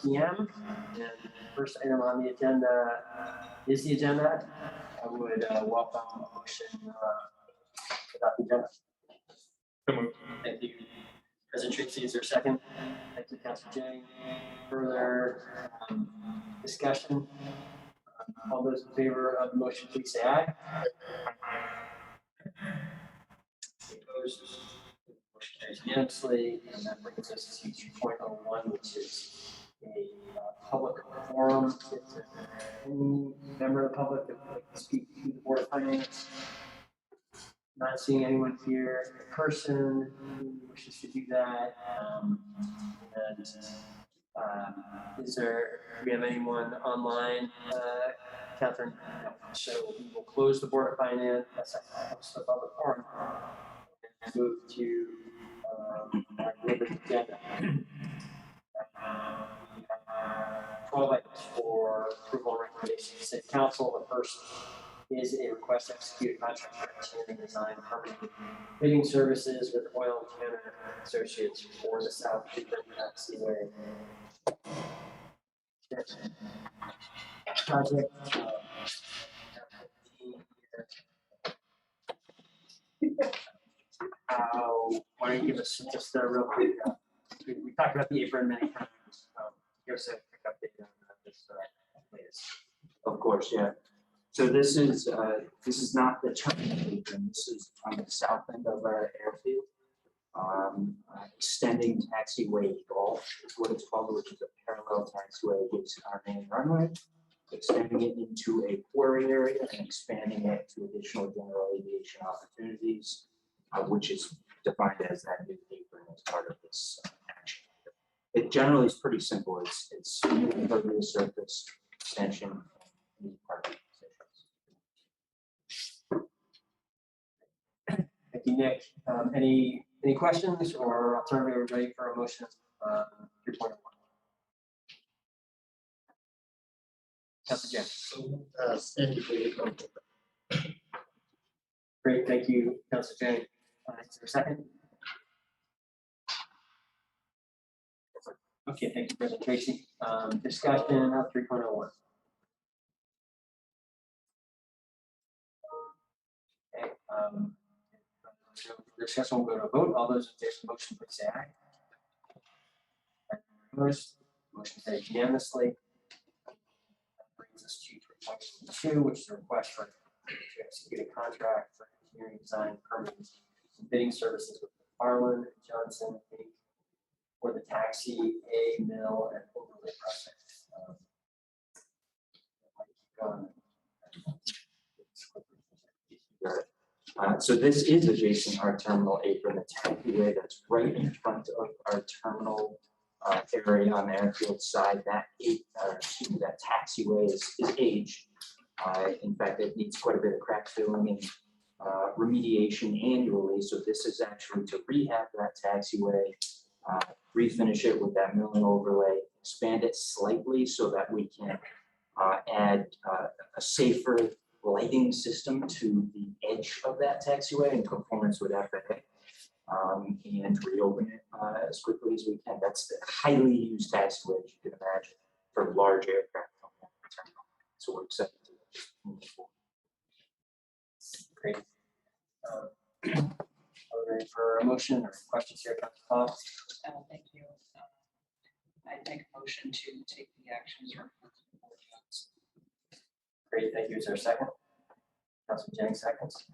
p.m. And the first item on the agenda is the agenda. I would welcome a motion about the agenda. Thank you. President Tracy, is there a second? Thank you, Councilor Jang. Further discussion? All those in favor of the motion, please say aye. Opposed? Motion carries unanimously, and that brings us to 2.01, which is a public forum. If any member of the public that would like to speak to the Board of Finance. Not seeing anyone here in person who wishes to do that. Is there, do we have anyone online? Catherine? No. So we will close the Board of Finance, the public forum, and move to our agenda. 12 items for approval and recommendation to City Council. The first is a request to execute a contract for engineering design permitting bidding services with Oil and Canada Associates for the South Taxiway project. Why don't you give us just a real quick? We talked about the apron many times. Give us a quick update on this latest. Of course, yeah. So this is not the terminal apron. This is on the south end of our airfield. Extending taxiway golf is what it's called, which is a parallel taxiway with our main runway. Extending it into a quarry area and expanding it to additional general aviation opportunities, which is defined as that new apron as part of this action. It generally is pretty simple. It's impervious surface extension and parking positions. Thank you, Nick. Any questions, or alternatively, we're ready for a motion? 3.1. Councilor Jang. Great, thank you, Councilor Jang. Is there a second? Okay, thank you, President Tracy. Discussion of 3.01. Okay, so discussion will go to a vote. All those in favor of the motion, please say aye. Opposed? Motion carries unanimously. That brings us to 3.2, which is a request to execute a contract for engineering design permitting and bidding services with Farland Johnson Inc. for the taxi, A, mill, and overlay project. So this is adjacent our terminal apron, the taxiway that's right in front of our terminal area on the airfield side. That taxiway is aged. In fact, it needs quite a bit of crack filling and remediation annually. So this is actually to rehab that taxiway, refinish it with that mill and overlay, expand it slightly so that we can add a safer lighting system to the edge of that taxiway in conformance with FAA, and reopen it as quickly as we can. That's the highly used taxiway, as you can imagine, for large aircraft. So we're excited to move forward. Great. Are we ready for a motion or questions here, Councilor Paul? Thank you. I make a motion to take the actions recommended. Great, thank you. Is there a second? Councilor Jennings seconds.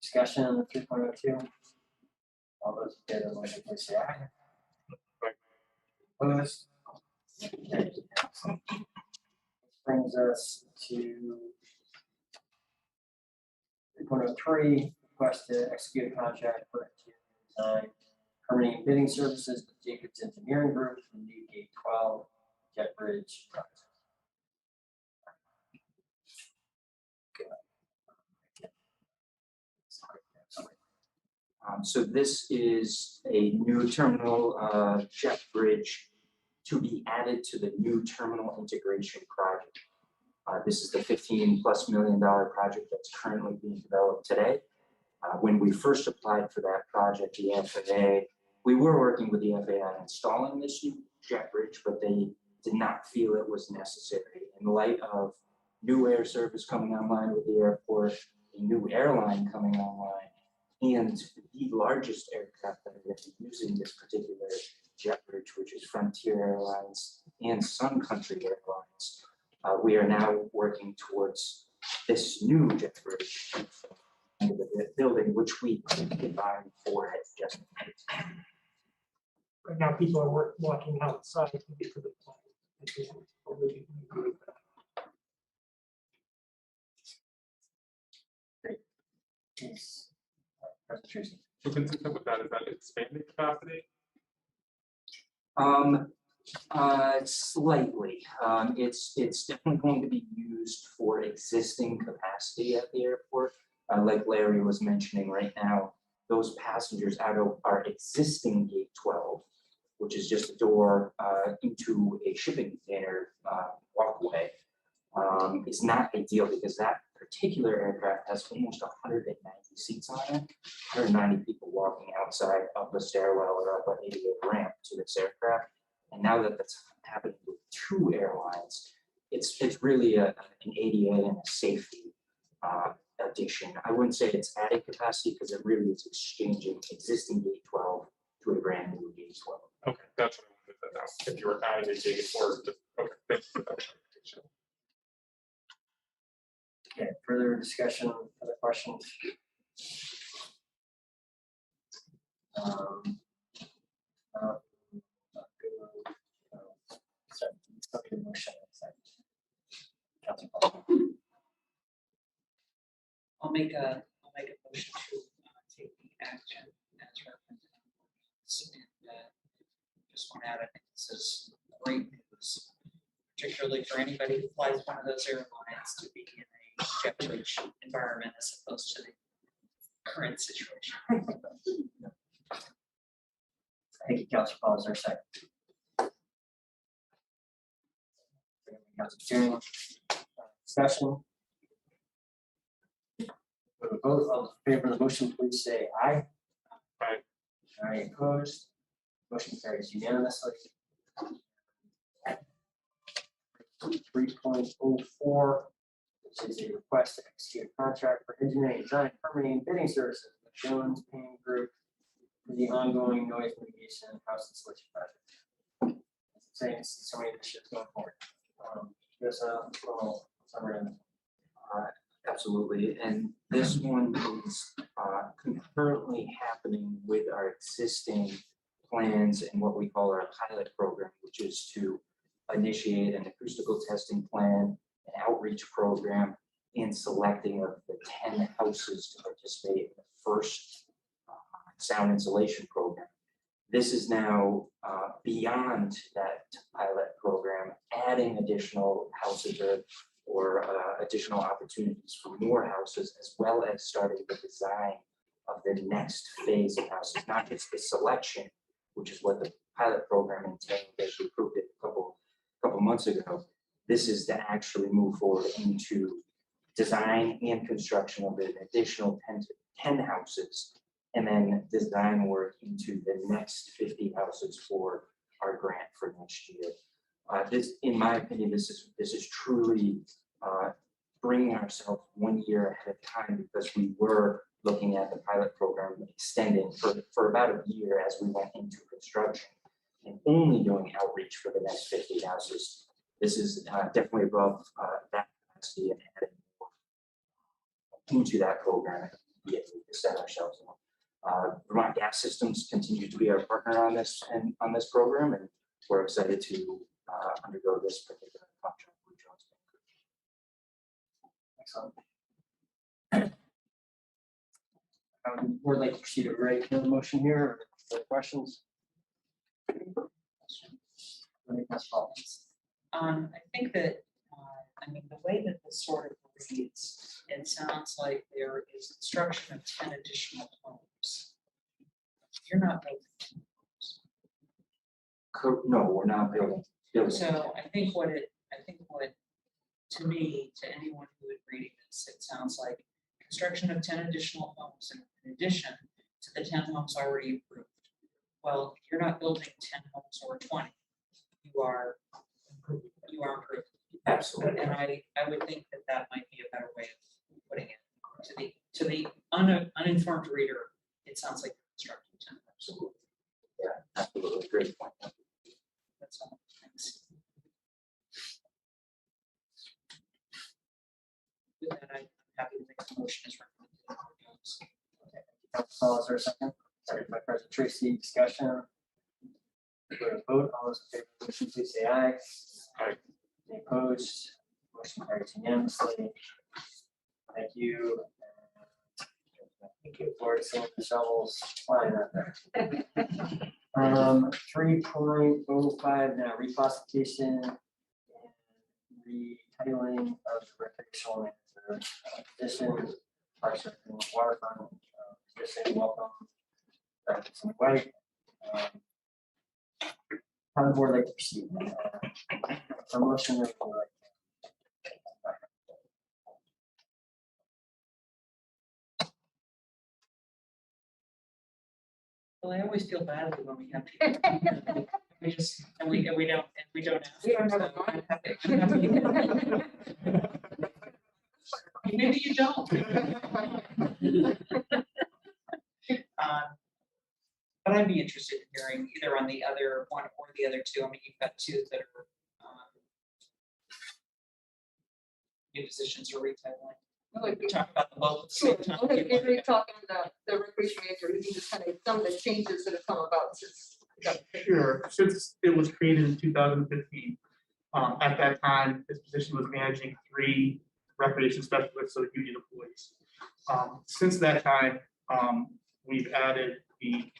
Discussion on 3.02. All those in favor of the motion, please say aye. Opposed? This brings us to 3.03, request to execute a contract for design, permitting and bidding services with Jacobs Engineering Group for the new Gate 12 Jet Bridge project. So this is a new terminal jet bridge to be added to the new terminal integration project. This is the $15+ million project that's currently being developed today. When we first applied for that project, the FAA We were working with the FAA on installing this new jet bridge, but they did not feel it was necessary in light of new air service coming online with the airport, a new airline coming online, and the largest aircraft that are going to be using this particular jet bridge, which is Frontier Airlines and Sun Country Airlines. We are now working towards this new jet bridge into the building, which we designed for it just. Right now, people are walking outside to get to the plane. Yes. President Tracy. So consistent with that, is that expanding capacity? Slightly. It's definitely going to be used for existing capacity at the airport. Like Larry was mentioning right now, those passengers out of our existing gate 12, which is just a door into a shipping container walkway, is not ideal because that particular aircraft has almost 190 seats on it, 190 people walking outside up a stairwell or up an ADA ramp to this aircraft. And now that that's happening with 2 airlines, it's really an ADA and a safety addition. I wouldn't say it's adding capacity because it really is exchanging existing gate 12 to a brand new gate 12. Okay, that's what I wanted to know. If you were adding a gate or just, okay, thanks for that clarification. Okay, further discussion, other questions? Motion. Councilor Paul. I'll make a motion to take the action as represented. And just want to add, I think this is great news, particularly for anybody who flies one of those airlines to be in a jet bridge environment as opposed to the current situation. Thank you, Councilor Paul. Is there a second? Councilor Jane. Discussion. Vote, all in favor of the motion, please say aye. Aye. Aye, opposed. Motion carries unanimously. 3.04, which is a request to execute a contract for engineering, design, permitting, and bidding services with Jones Painting Group for the ongoing noise mitigation and house installation project. Saying so many initiatives going forward. There's a little summary. Absolutely, and this one is concurrently happening with our existing plans and what we call our pilot program, which is to initiate an acoustical testing plan, an outreach program, and selecting of the 10 houses to participate in the first sound insulation program. This is now beyond that pilot program, adding additional houses or additional opportunities for more houses, as well as starting the design of the next phase of houses, not just the selection, which is what the pilot program entailed as we approved it a couple months ago. This is to actually move forward into design and construction of an additional 10 houses, and then design work into the next 50 houses for our grant for next year. This, in my opinion, this is truly bringing ourselves 1 year ahead of time, because we were looking at the pilot program extending for about a year as we went into construction and only doing outreach for the next 50 houses. This is definitely above that capacity and adding more into that program and be able to set ourselves up. Vermont Gas Systems continue to be our partner on this program, and we're excited to undergo this particular contract with Jones. Excellent. Would like to proceed to ready for the motion here, or other questions? I think that, I mean, the way that this sort of reads, it sounds like there is construction of 10 additional homes. You're not building homes. No, we're not building. So I think what, to me, to anyone who is reading this, it sounds like construction of 10 additional homes in addition to the 10 homes already approved. well, you're not building 10 homes or 20. You are improving. Absolutely. And I would think that that might be a better way of putting it. To the uninformed reader, it sounds like constructing 10 homes. Absolutely. Yeah, absolutely. Great point. That's all. Thanks. With that, I'm happy to make a motion as recommended. Council, is there a second? Second by President Tracy, discussion. Go to vote, all those in favor of the motion, please say aye. Aye. Any opposed? Motion carries unanimously. Thank you. Looking forward to seeing the shovels flying out there. 3.05 now, reclassification and retitling of recreational manager position, Parks and Waterfront position. Welcome, Dr. White. How the board like to proceed? Promotion or Well, I always feel badly when we have people. We just, and we don't ask. We don't have a so I'm mind. happy. Maybe you don't. But I'd be interested in hearing either on the other one or the other two. I mean, you've got two that are new positions or retitling. Like, We talk about them both at the same sure, time. okay, if you're talking about the recreation manager, you can just kind of some of the changes that have come about since. Sure, since it was created in 2015, at that time, this position was managing 3 recreation specialists, so union employees. Since that time, we've added the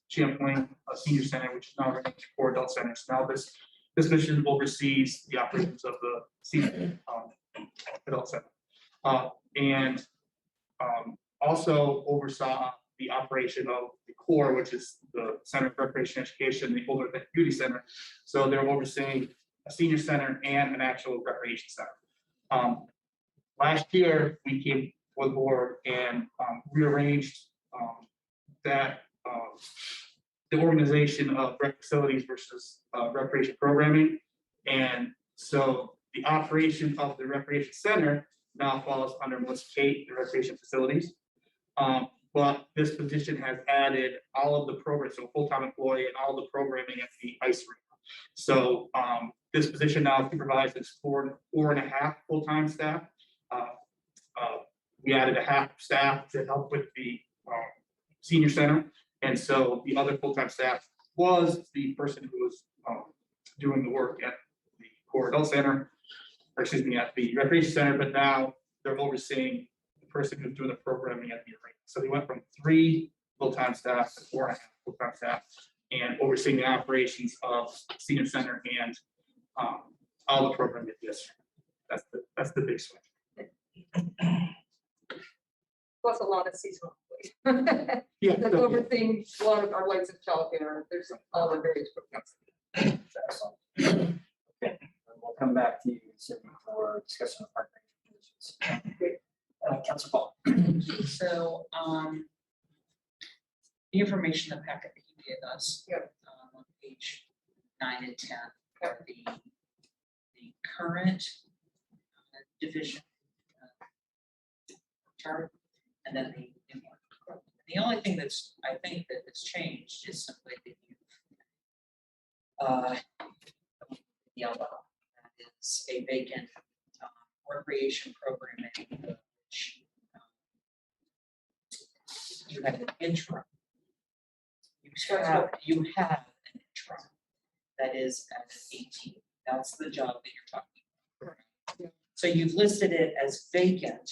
Champlain Senior Center, which is now running 4 adult centers. Now this position oversees the operations of the senior adult center, and also oversaw the operation of the core, which is the Center of Recreation Education, the older beauty center. So they're overseeing a senior center and an actual recreation center. Last year, we came for the board and rearranged that the organization of rec facilities versus recreation programming. And so the operation of the recreation center now falls under Melissa Kate, the recreation facilities. But this position has added all of the programs, so full-time employee and all the programming at the ice rink. So this position now supervises 4.5 full-time staff. We added a half staff to help with the senior center. And so the other full-time staff was the person who was doing the work at the core adult center, or excuse me, at the recreation center, but now they're overseeing the person who's doing the programming at the arena. So they went from 3 full-time staff to 4.5 full-time staff and overseeing the operations of senior center and all the programming at the district. That's the big swing. Plus a lot of seasonal employees. Yeah. That's overseeing a lot of our lights and childcare. There's all the various programs. excellent. Okay, we'll come back to you, Cindy, for discussion of park ranger positions. Council Paul. So the information, the packet that you gave us, Yep. on page 9 and 10 are the current division chart, and then the new one. The only thing that's, I think, that has changed is simply that you've yellow, that is a vacant recreation programming, which you have an interim. You have an interim that is at 18. That's the job that you're talking about. Yeah. So you've listed it as vacant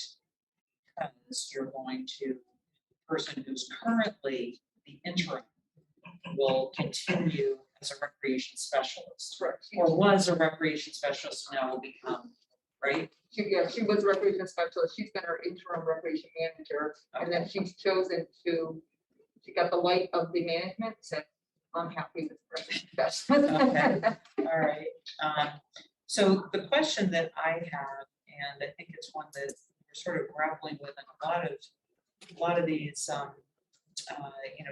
because you're going to, the person who's currently the interim will continue as a recreation specialist. Correct. Or was a recreation specialist, now will become, right? She was a recreation specialist. She's been our interim recreation manager, and then she's chosen to. She got the light of the management. Said, "I'm happy with recreation specialist." Okay. All right. So the question that I have, and I think it's one that we're sort of grappling with in a lot of these,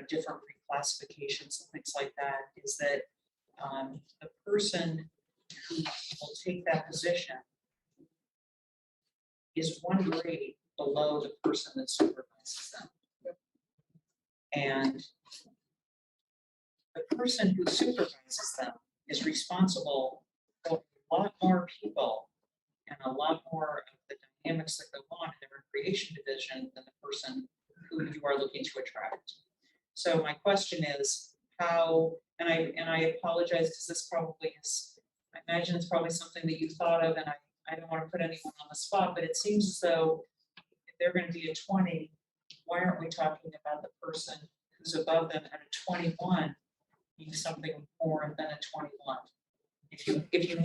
different classifications and things like that, is that the person who will take that position is one grade below the person that supervises them. And the person who supervises them is responsible for a lot more people and a lot more of the dynamics that go on in the recreation division than the person who you are looking to attract. So my question is how, and I apologize because this probably is, I imagine it's probably something that you thought of, and I don't want to put anyone on the spot, but it seems as though if they're going to be a 20, why aren't we talking about the person who's above them at a 21 being something more than a 21? If you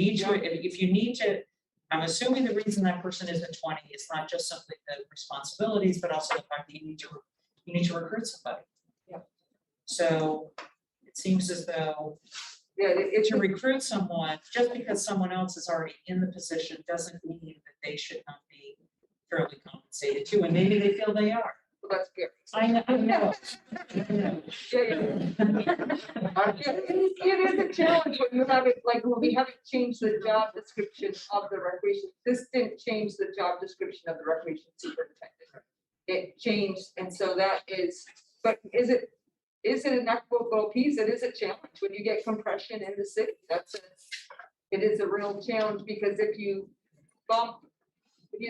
need to, I'm assuming the reason that person is a 20 is not just simply the responsibilities, but also the fact that you need to recruit somebody. Yeah. So it seems as though to recruit someone, just because someone else is already in the position doesn't mean that they should not be fairly compensated too, and maybe they feel they are. Well, that's good. I know. Yeah, it is a challenge when you have it, like, when we haven't changed the job description of the recreation. This didn't change the job description of the recreation superintendent. It changed, and so that is, but is it an equitable piece? It is a challenge when you get compression in the city. It is a real challenge, because if you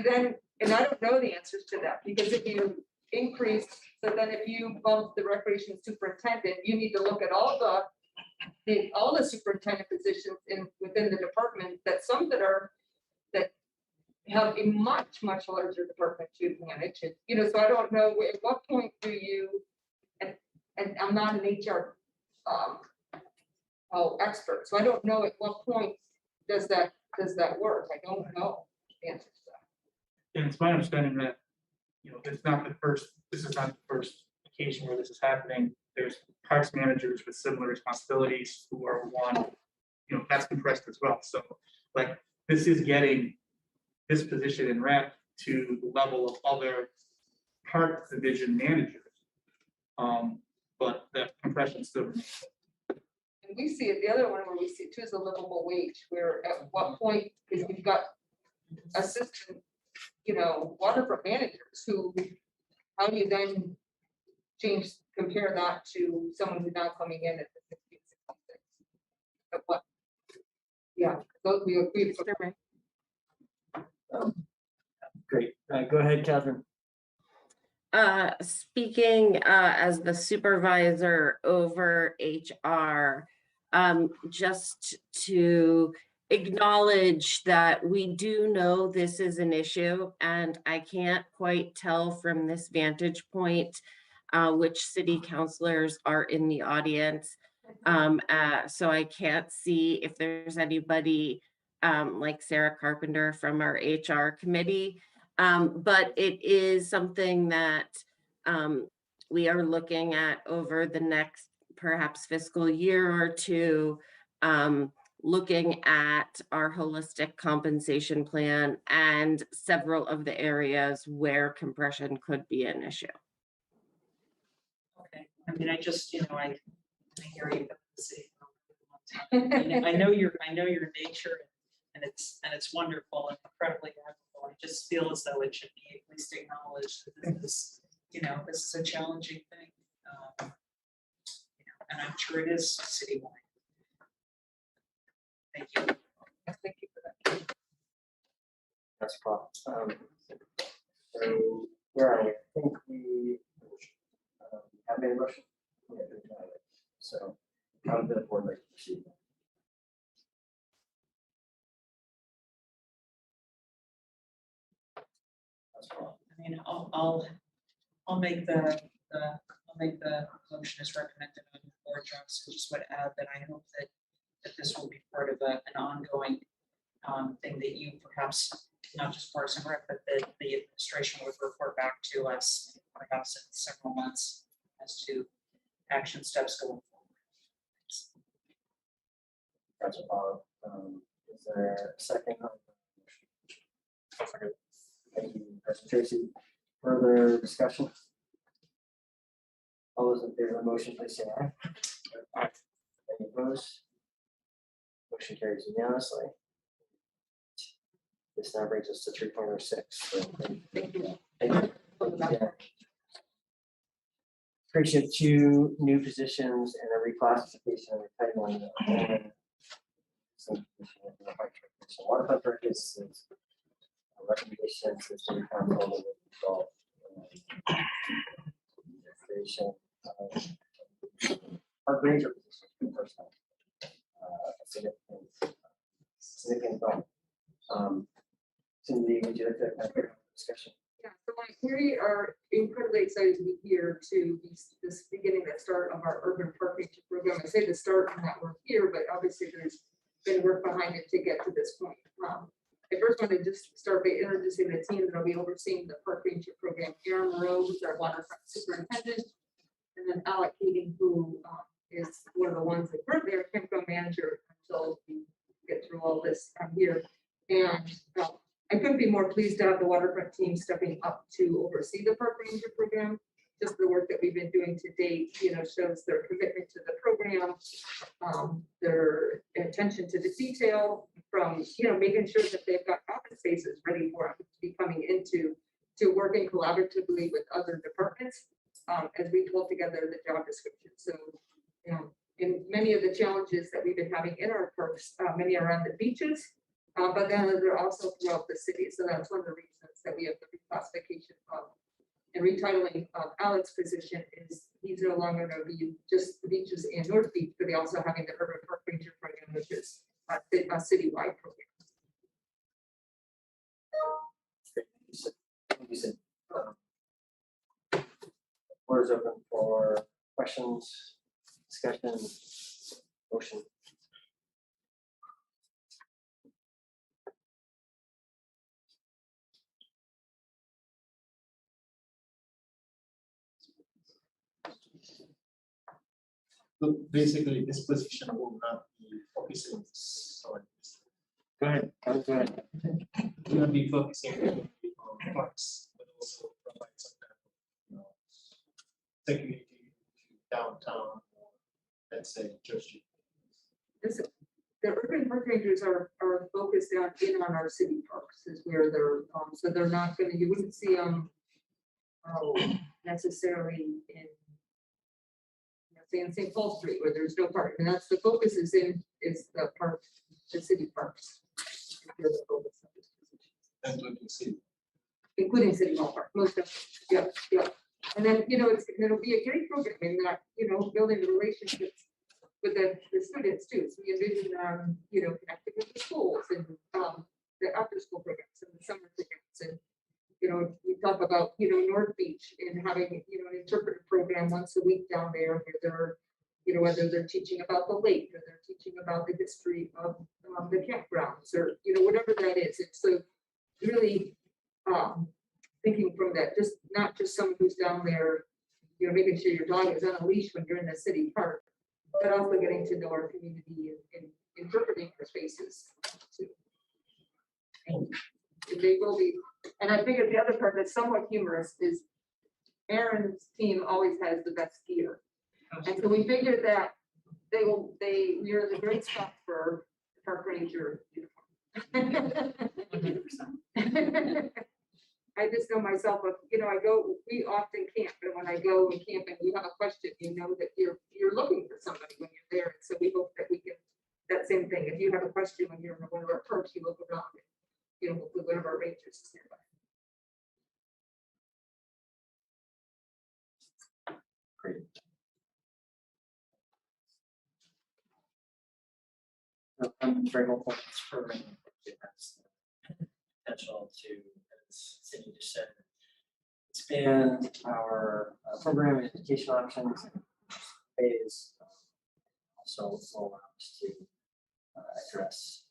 then, and I don't know the answers to that, because if you increase, so then if you bump the recreation superintendent, you need to look at all the superintendent positions within the department, that some that have a much larger department to manage it. So I don't know at what point do you, and I'm not an HR expert, so I don't know at what point does that work. I don't know the answer to that. And it's my understanding that, this is not the first occasion where this is happening. There's parks managers with similar responsibilities who are one, that's compressed as well. So like, this is getting this position in rep to the level of other park division managers. But the compression still remains. And we see it, the other one where we see it too is a livable wage, where at what point is we've got assistant, waterfront managers who, how do you then compare that to someone who's now coming in at the 15, 66? At what? Yeah, those we agree. Great. Go ahead, Catherine. Speaking as the supervisor over HR, just to acknowledge that we do know this is an issue, and I can't quite tell from this vantage point which city councilors are in the audience. So I can't see if there's anybody like Sarah Carpenter from our HR committee. But it is something that we are looking at over the next perhaps fiscal year or two, looking at our holistic compensation plan and several of the areas where compression could be an issue. Okay, I mean, I just, I hear you. I know your nature, and it's wonderful and incredibly admirable. I just feel as though it should be at least acknowledged that this is a challenging thing. And I'm sure it is citywide. Thank you. Thank you for that. That's a problem. So where are we? I think we have made a motion. So how did the board like to proceed? That's a problem. I mean, I'll make the motion as recommended on the board docs. I just would add that I hope that this will be part of an ongoing thing that you perhaps, not just Parks and Rec, but that the administration would report back to us perhaps in several months as to action steps going forward. That's a problem. Is there a second? Thank you, President Tracy. Further discussion? All those in favor of the motion, please say aye. Aye. Any opposed? Motion carries unanimously. This now brings us to 3.06. Thank you. Yeah. Appreciate 2 new positions and a reclassification and retitling. Some position in the water fund purchases. Recommendations to city council and resolve. Creation. Our ranger position, 2 personnel. Significant bump. Cindy, would you like to have a discussion? Yeah, so we are incredibly excited to be here to be this beginning, the start of our urban park ranger program. I say the start and that we're here, but obviously there's been work behind it to get to this point. I first want to just start by introducing the team that will be overseeing the park ranger program. Aaron Miro, who's our waterfront superintendent, and then Alec Keating, who is one of the ones that we're there, campground manager until we get through all this here. And I couldn't be more pleased to have the waterfront team stepping up to oversee the park ranger program. Just the work that we've been doing to date, shows their commitment to the program, their attention to the detail, from making sure that they've got office spaces ready for them to be coming into working collaboratively with other departments as we pull together the job description. So, in many of the challenges that we've been having in our parks, many are on the beaches. But then they're also throughout the city. So that's one of the reasons that we have the reclassification and retitling of Alec's position is he's no longer going to be just the beaches in North Beach, but they also having the urban park ranger program, which is a citywide program. You said, floor is open for questions, discussion, motion. So basically, this position will not be focusing on this. Go ahead. Go ahead. We're gonna be focusing on parks, but also provide some kind of, security to downtown, let's say, Church. The urban park rangers are focused on our city parks is where they're so they're not going to, you wouldn't see them necessarily in say in St. Paul Street where there's no park, and that's the focus is the park, the city parks. Including city hall park, most of yeah. And then it'll be a great program in that building the relationships with the students too. So we envision connecting with the schools and the after school programs and the summer programs, and we talk about North Beach and having an interpretive program once a week down there where they're whether they're teaching about the lake or they're teaching about the history of the campgrounds or whatever that is. And so really thinking from that, just not just someone who's down there making sure your dog is on a leash when you're in the city park, but also getting to know our community and interpreting our spaces too. And they will be, and I figured the other part that's somewhat humorous is Aaron's team always has the best gear. And so we figured that we're the great spot for the park ranger uniform. I just know myself, we often camp, and when I go and camp and you have a question, that you're looking for somebody when you're there. And so we hope that we can, that same thing. If you have a question when you're in one of our parks, you look around and, hopefully one of our rangers is nearby. Great. I'm very hopeful this program has the potential to, as Cindy just said, expand our program and education options. Phase also will allow us to address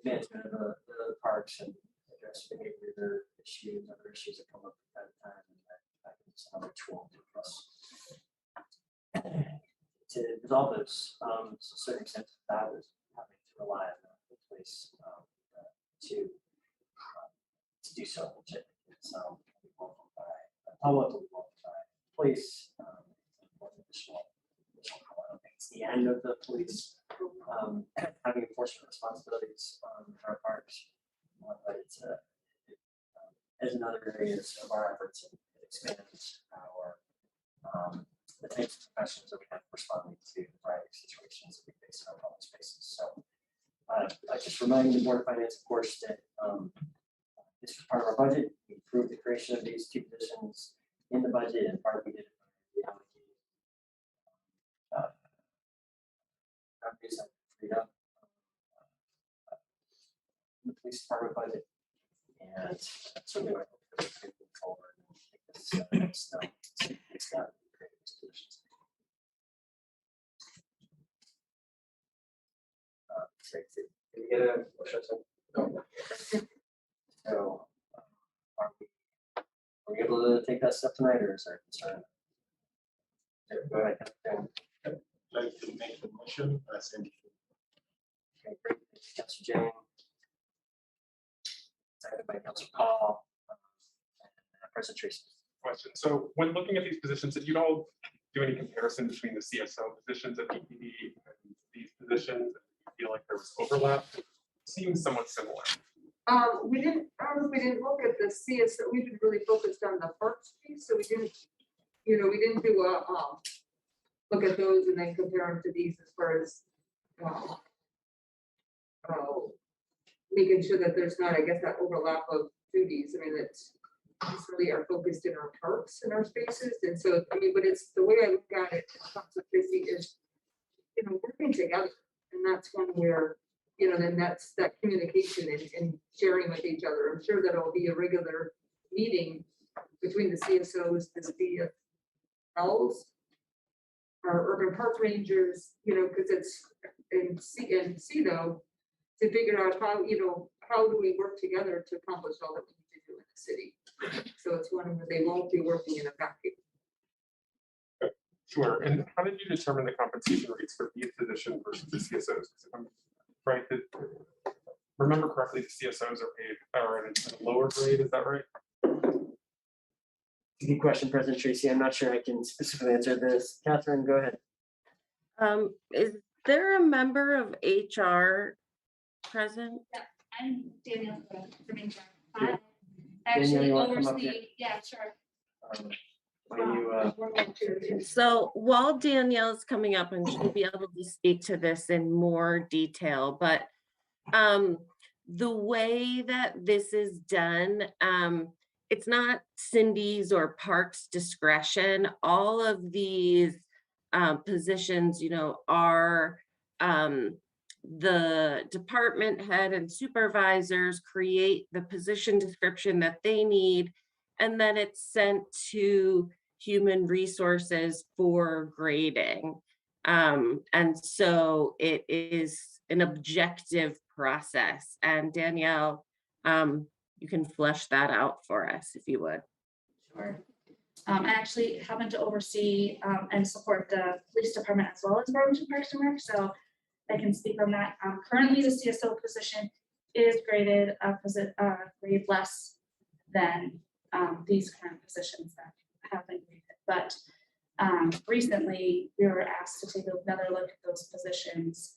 management of the parks and address behavior issues, other issues that come up from time to time. And that is another tool for us to resolve those circumstances that is having to rely on the place to do so, which I think is welcomed by public, welcomed by police. One additional call out. It's the end of the police having enforcement responsibilities on our parks. But it's as another areas of our efforts, it expands our the types of professions that we have responding to a variety of situations that we face in our public spaces. So I just remind the Board of Finance, of course, that this was part of our budget. We approved the creation of these two positions in the budget, and part we did reallocated revenues that freed up the police department budget, and so we hope that we can move forward and take this next step. It's not creating these positions. Did we get a motion? No. So, are we able to take that step tonight, or is there concern? Go ahead, Captain. I'd like to make the motion as indicated. Okay, great. Thank you, Councilor Jane. Seconded by Councilor Paul. President Tracy. Question. So when looking at these positions, did you all do any comparison between the CSO positions at BPD and these positions? Do you feel like there was overlap? It seems somewhat similar. We didn't look at the CS, we've been really focused on the parks piece, so we didn't do a, look at those and then compare them to these as far as, making sure that there's not, I guess, that overlap of duties. I mean, it's really are focused in our parks and our spaces, and so, I mean, but it's, the way I look at it, Tracy, is, working together, and that's when we're, then that's that communication and sharing with each other. I'm sure that'll be a regular meeting between the CSOs, the CFLs, our urban park rangers, because it's in CEDO to figure out how do we work together to accomplish all that we need to do in the city. So it's one where they won't be working in a vacuum. Sure. And how did you determine the compensation rates for these positions versus the CSOs? Right. Remember correctly, the CSOs are at a lower grade. Is that right? Good question, President Tracy. I'm not sure I can specifically answer this. Catherine, go ahead. Is there a member of HR present? Yeah, I'm Danielle from HR. Yeah. I Danielle, actually you wanna come up here? oversee, yeah, sure. When you, So while Danielle's coming up, and she'll be able to speak to this in more detail, but the way that this is done, it's not Cindy's or Park's discretion. All of these positions, are the department head and supervisors create the position description that they need, and then it's sent to human resources for grading. And so it is an objective process. And Danielle, you can flesh that out for us if you would. Sure. I actually happen to oversee and support the police department as well as Burlington Parks and Rec, so I can speak on that. Currently, the CSO position is graded grade less than these current positions that have been graded. But recently, we were asked to take another look at those positions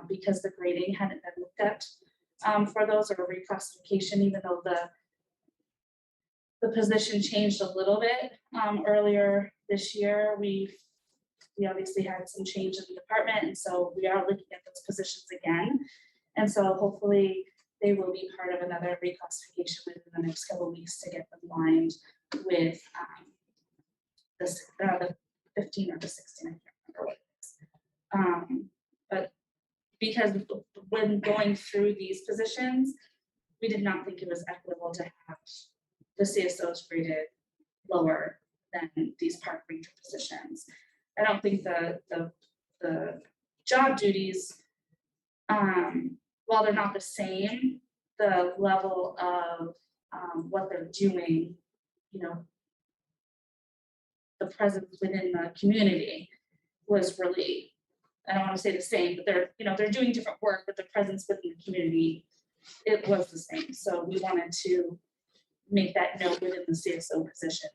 because the grading hadn't been looked at for those, or reclassification, even though the position changed a little bit earlier this year. We obviously had some change in the department, and so we are looking at those positions again. And so hopefully they will be part of another reclassification within the next couple of weeks to get them aligned with the 15 or the 16, I can't remember what it is. But because when going through these positions, we did not think it was equitable to have the CSOs graded lower than these park ranger positions. I don't think the job duties, while they're not the same, the level of what they're doing, the presence within the community was really, I don't want to say the same, but they're doing different work, but the presence within the community, it was the same. So we wanted to make that note within the CSO positions.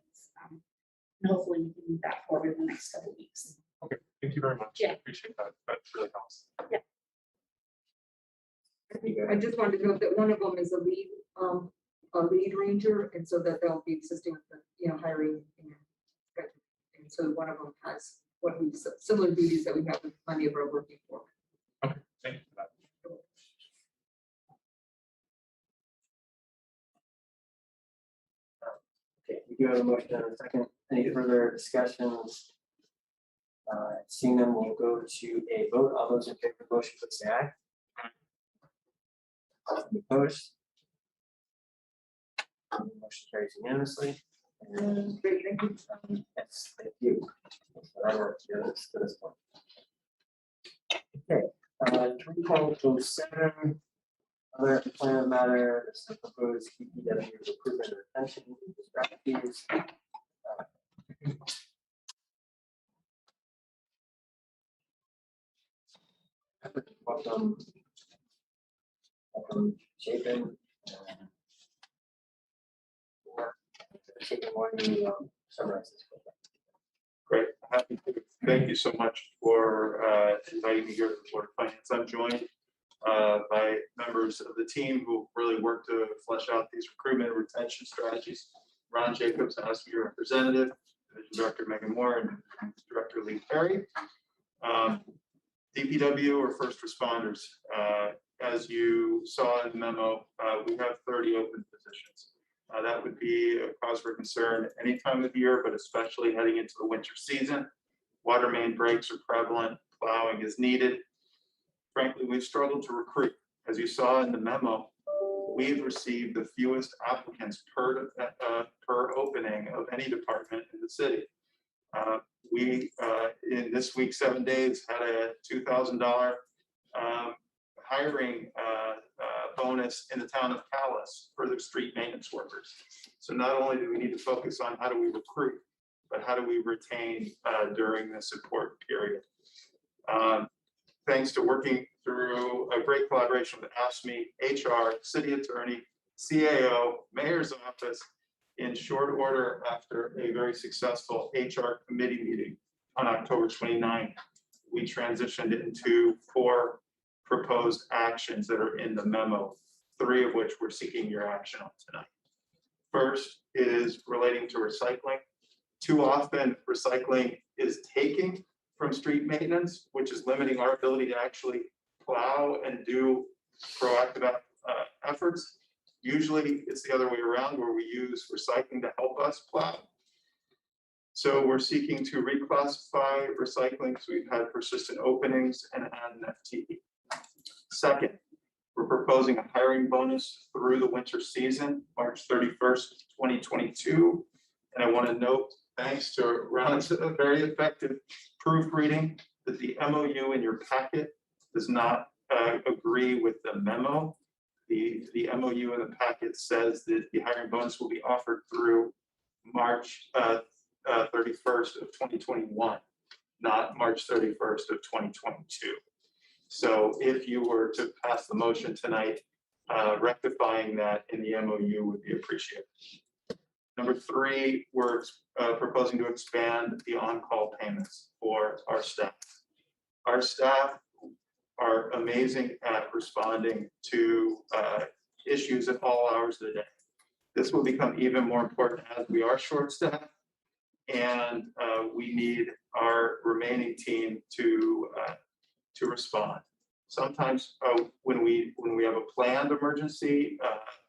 And hopefully we can move that forward in the next couple of weeks. Okay, thank you very much. Yeah. I appreciate that. That really helps. I just wanted to note that one of them is a lead ranger, and so that they'll be assisting with the, hiring. And so one of them has similar duties that we have with many of our working for. Okay, thank you for that. Okay, we do have a motion and a second. Any further discussions? Seeing them, we'll go to a vote. All those in favor of the motion, please say aye. Any opposed? Motion carries unanimously. And Great, thank you. yes, thank you. That worked here to this point. Okay, 3.07. Other employment matter, this is the proposed BPRW recruitment and retention strategies. Welcome, Chapin. Chapin, why don't you summarize this? Great, happy to. Thank you so much for inviting me here to the Board of Finance. I'm joined by members of the team who really worked to flesh out these recruitment and retention strategies. Ron Jacobs, ASME representative, Division Director Megan Moore, and Director Lee Perry. DPW or first responders. As you saw in the memo, we have 30 open positions. That would be a cause for concern any time of year, but especially heading into the winter season. Water main breaks are prevalent, plowing is needed. Frankly, we've struggled to recruit. As you saw in the memo, we've received the fewest applicants per opening of any department in the city. We, in this week, 7 days, had a $2,000 hiring bonus in the town of Calais for the street maintenance workers. So not only do we need to focus on how do we recruit, but how do we retain during this important period. Thanks to working through a great collaboration with ASME, HR, city attorney, CAO, mayor's office, in short order after a very successful HR committee meeting on October 29th, we transitioned into 4 proposed actions that are in the memo, 3 of which we're seeking your action on tonight. First is relating to recycling. Too often, recycling is taking from street maintenance, which is limiting our ability to actually plow and do proactive efforts. Usually, it's the other way around, where we use recycling to help us plow. So we're seeking to reclassify recycling because we've had persistent openings and add an FTE. Second, we're proposing a hiring bonus through the winter season, March 31st, 2022. And I want to note, thanks to Ron's very effective proofreading, that the MOU in your packet does not agree with the memo. The MOU in the packet says that the hiring bonus will be offered through March 31st of 2021, not March 31st of 2022. So if you were to pass the motion tonight, rectifying that in the MOU would be appreciated. Number 3, we're proposing to expand the on-call payments for our staff. Our staff are amazing at responding to issues at all hours of the day. This will become even more important as we are short-staffed, and we need our remaining team to respond. Sometimes when we have a planned emergency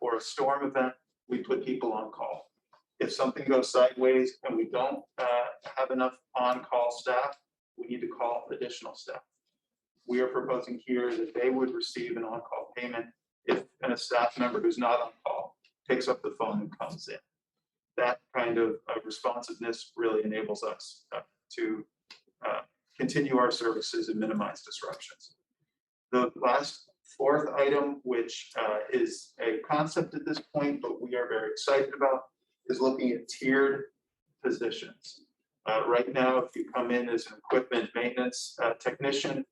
or a storm event, we put people on call. If something goes sideways and we don't have enough on-call staff, we need to call additional staff. We are proposing here that they would receive an on-call payment if a staff member who's not on call picks up the phone and comes in. That kind of responsiveness really enables us to continue our services and minimize disruptions. The last 4th item, which is a concept at this point, but we are very excited about, is looking at tiered positions. Right now, if you come in as an equipment maintenance technician,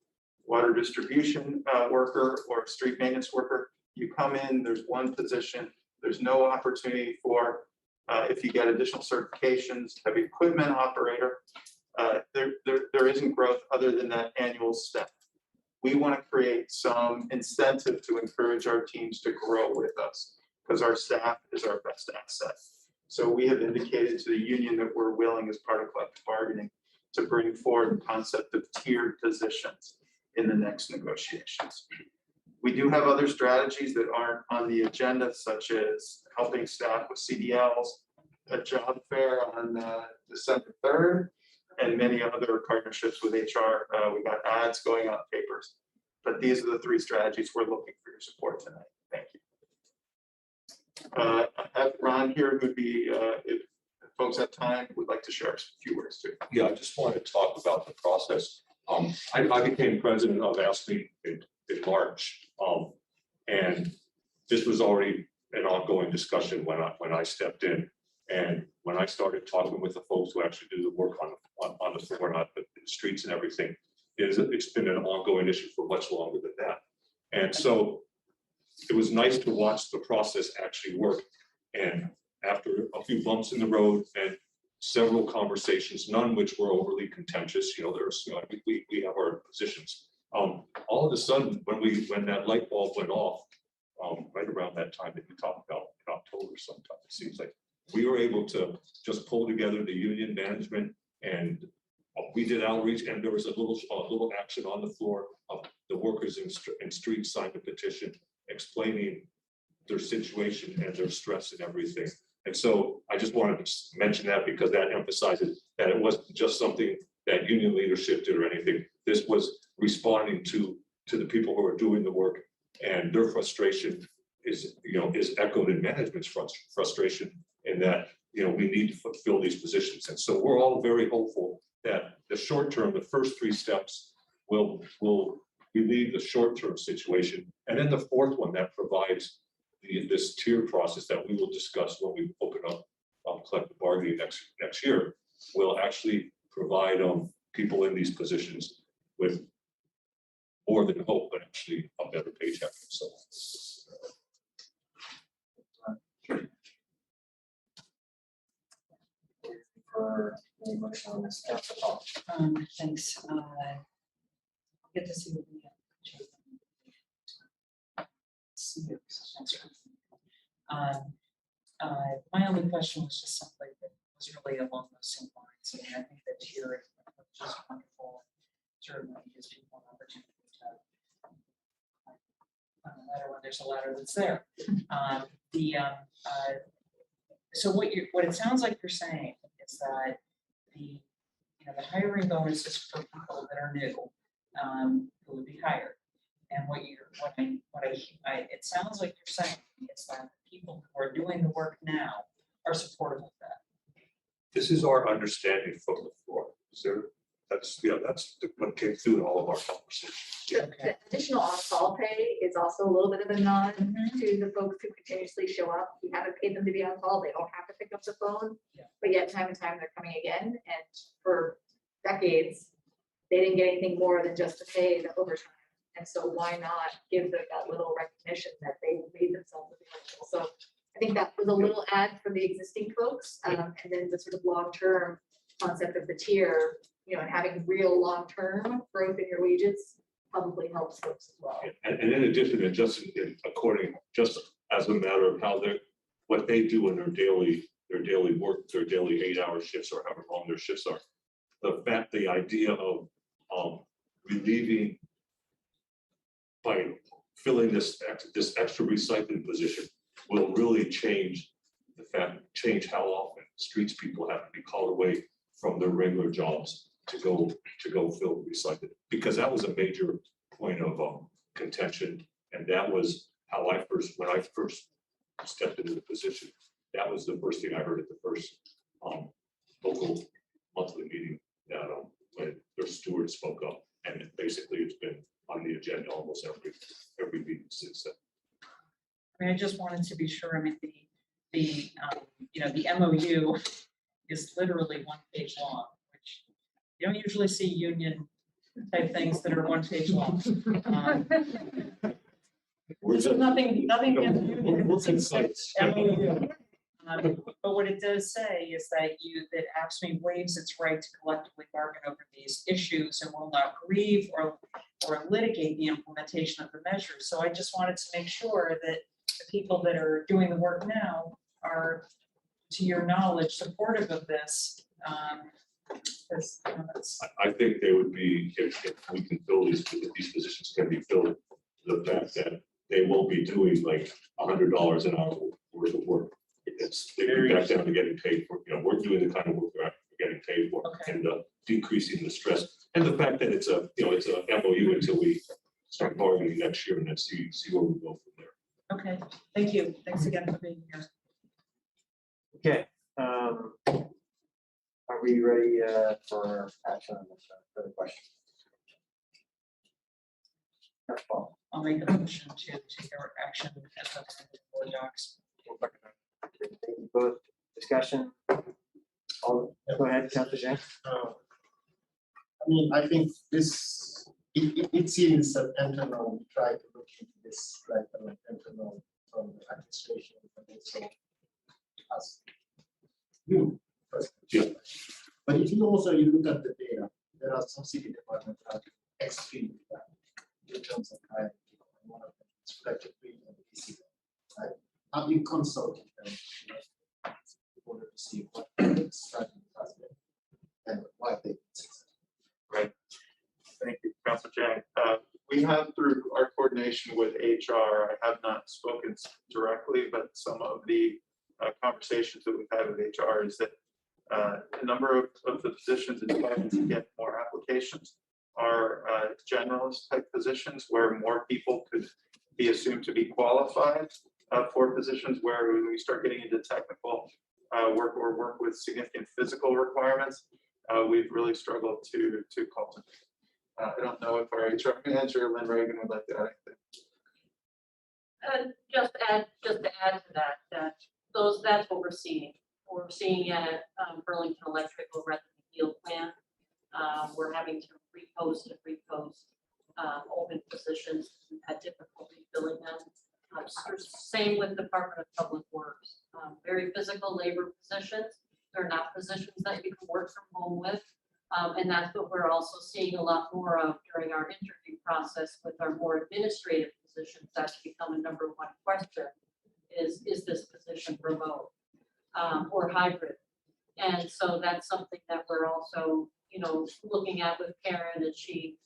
water distribution worker, or street maintenance worker, you come in, there's one position, there's no opportunity for If you get additional certifications, heavy equipment operator, there isn't growth other than that annual step. We want to create some incentive to encourage our teams to grow with us because our staff is our best asset. So we have indicated to the union that we're willing, as part of collective bargaining, to bring forward the concept of tiered positions in the next negotiations. We do have other strategies that aren't on the agenda, such as helping staff with CDLs, a job fair on December 3rd, and many other partnerships with HR. We got ads going on papers, but these are the three strategies we're looking for your support tonight. Thank you. I have Ron here, who'd be, if folks have time, would like to share a few words too. Yeah, I just wanted to talk about the process. I became president of ASME in March, and this was already an ongoing discussion when I stepped in. And when I started talking with the folks who actually do the work on the floor, not the streets and everything, it's been an ongoing issue for much longer than that. And so it was nice to watch the process actually work. And after a few bumps in the road and several conversations, none which were overly contentious, there's, we have our positions. All of a sudden, when that light bulb went off, right around that time that you talked about in October sometime, it seems like we were able to just pull together the union management, and we did outreach, and there was a little action on the floor. The workers in streets signed a petition explaining their situation and their stress and everything. And so I just wanted to mention that because that emphasizes that it wasn't just something that union leadership did or anything. This was responding to the people who are doing the work, and their frustration is echoed in management's frustration in that, we need to fulfill these positions. And so we're all very hopeful that the short term, the first three steps will relieve the short term situation. And then the fourth one that provides this tier process that we will discuss when we open up collective bargaining next year will actually provide people in these positions with more than hope, but actually a better paycheck. So. For any motion on this, Councilor Paul. Thanks. Get to see what we have. My only question was just something that was really along those same lines. I mean, I think that tiering is just wonderful. Certainly gives people an opportunity to on the ladder when there's a ladder that's there. So what it sounds like you're saying is that the hiring bonus is for people that are new, who would be hired. And it sounds like you're saying is that the people who are doing the work now are supportive of that. This is our understanding from the floor. That's what came through in all of our conversations. The additional on-call pay is also a little bit of a nod to the folks who continuously show up. We haven't paid them to be on call. They don't have to pick up the phone, but yet time and time they're coming again. And for decades, they didn't get anything more than just to pay the overtime. And so why not give them that little recognition that they made themselves available? So I think that was a little add for the existing folks. And then the sort of long-term concept of the tier, and having real long-term growth in your wages probably helps folks as well. And in addition, and just as a matter of what they do in their daily work, their daily 8-hour shifts or however long their shifts are, the idea of relieving by filling this extra recycling position will really change how often streets people have to be called away from their regular jobs to go fill recycling, because that was a major point of contention, and that was how when I first stepped into the position, that was the first thing I heard at the first local monthly meeting, that when their steward spoke up, and basically it's been on the agenda almost every meeting since then. I mean, I just wanted to be sure. I mean, the MOU is literally 1 page long, which you don't usually see union type things that are 1 page long. Nothing against union. We're concise. MOU. But what it does say is that that AFSCME waives its right to collectively bargain over these issues and will not grieve or litigate the implementation of the measures. So I just wanted to make sure that the people that are doing the work now are, to your knowledge, supportive of this. Because, I think they would be, if we can fill these, if these positions can be filled, the fact that they won't be doing like $100 an hour worth of work. It's, they're back down to getting paid for, we're doing the kind of work we're getting paid for, Okay. and decreasing the stress. And the fact that it's a MOU until we start bargaining next year and then see where we go from there. okay, thank you. Thanks again for being here. Okay. Are we ready for action on this further question? I'll make a motion to take our action as recommended in board docs. Thank you both. Discussion. Go ahead, Councilor James. I mean, I think this, it seems that internal, we try to look into this, like, internal from the administration, and also us. You, first. Yeah. But if you also, you look at the data, there are some city departments that are extremely bad in terms of hiring people. And one of them is Reclassification and BPRW, right? Have you consulted them in order to see what strategy has been and why they successful? Right. Thank you, Councilor Chang. We have, through our coordination with HR, I have not spoken directly, but some of the conversations that we've had with HR is that a number of the positions in trying to get more applications are generalist type positions where more people could be assumed to be qualified for positions where when we start getting into technical work or work with significant physical requirements, we've really struggled to cultivate. I don't know if our HR manager, Lynn Reagan, would like to add anything. Just to add to that, that's what we're seeing. We're seeing at Burlington Electric over at the field plant. We're having to repost open positions. We've had difficulty filling them. Same with Department of Public Works. Very physical labor positions. They're not positions that you can work from home with. And that's what we're also seeing a lot more of during our interview process with our more administrative positions. That's become a number one question is this position remote or hybrid? And so that's something that we're also, looking at with Karen as she,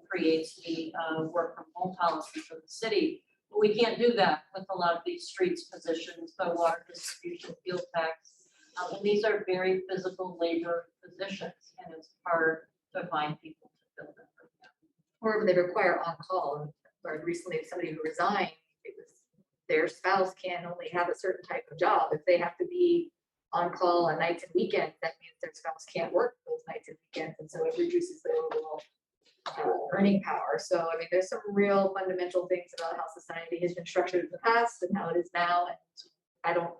creates the work from home policy for the city. But we can't do that with a lot of these streets positions, the water distribution, field tax. And these are very physical labor positions, and it's hard to find people to fill them. Or they require on-call. Or recently, somebody who resigned, it was their spouse can only have a certain type of job. If they have to be on call on nights and weekends, that means their spouse can't work those nights and weekends, and so it reduces their overall earning power. So I mean, there's some real fundamental things about how society has been structured in the past and how it is now, and I don't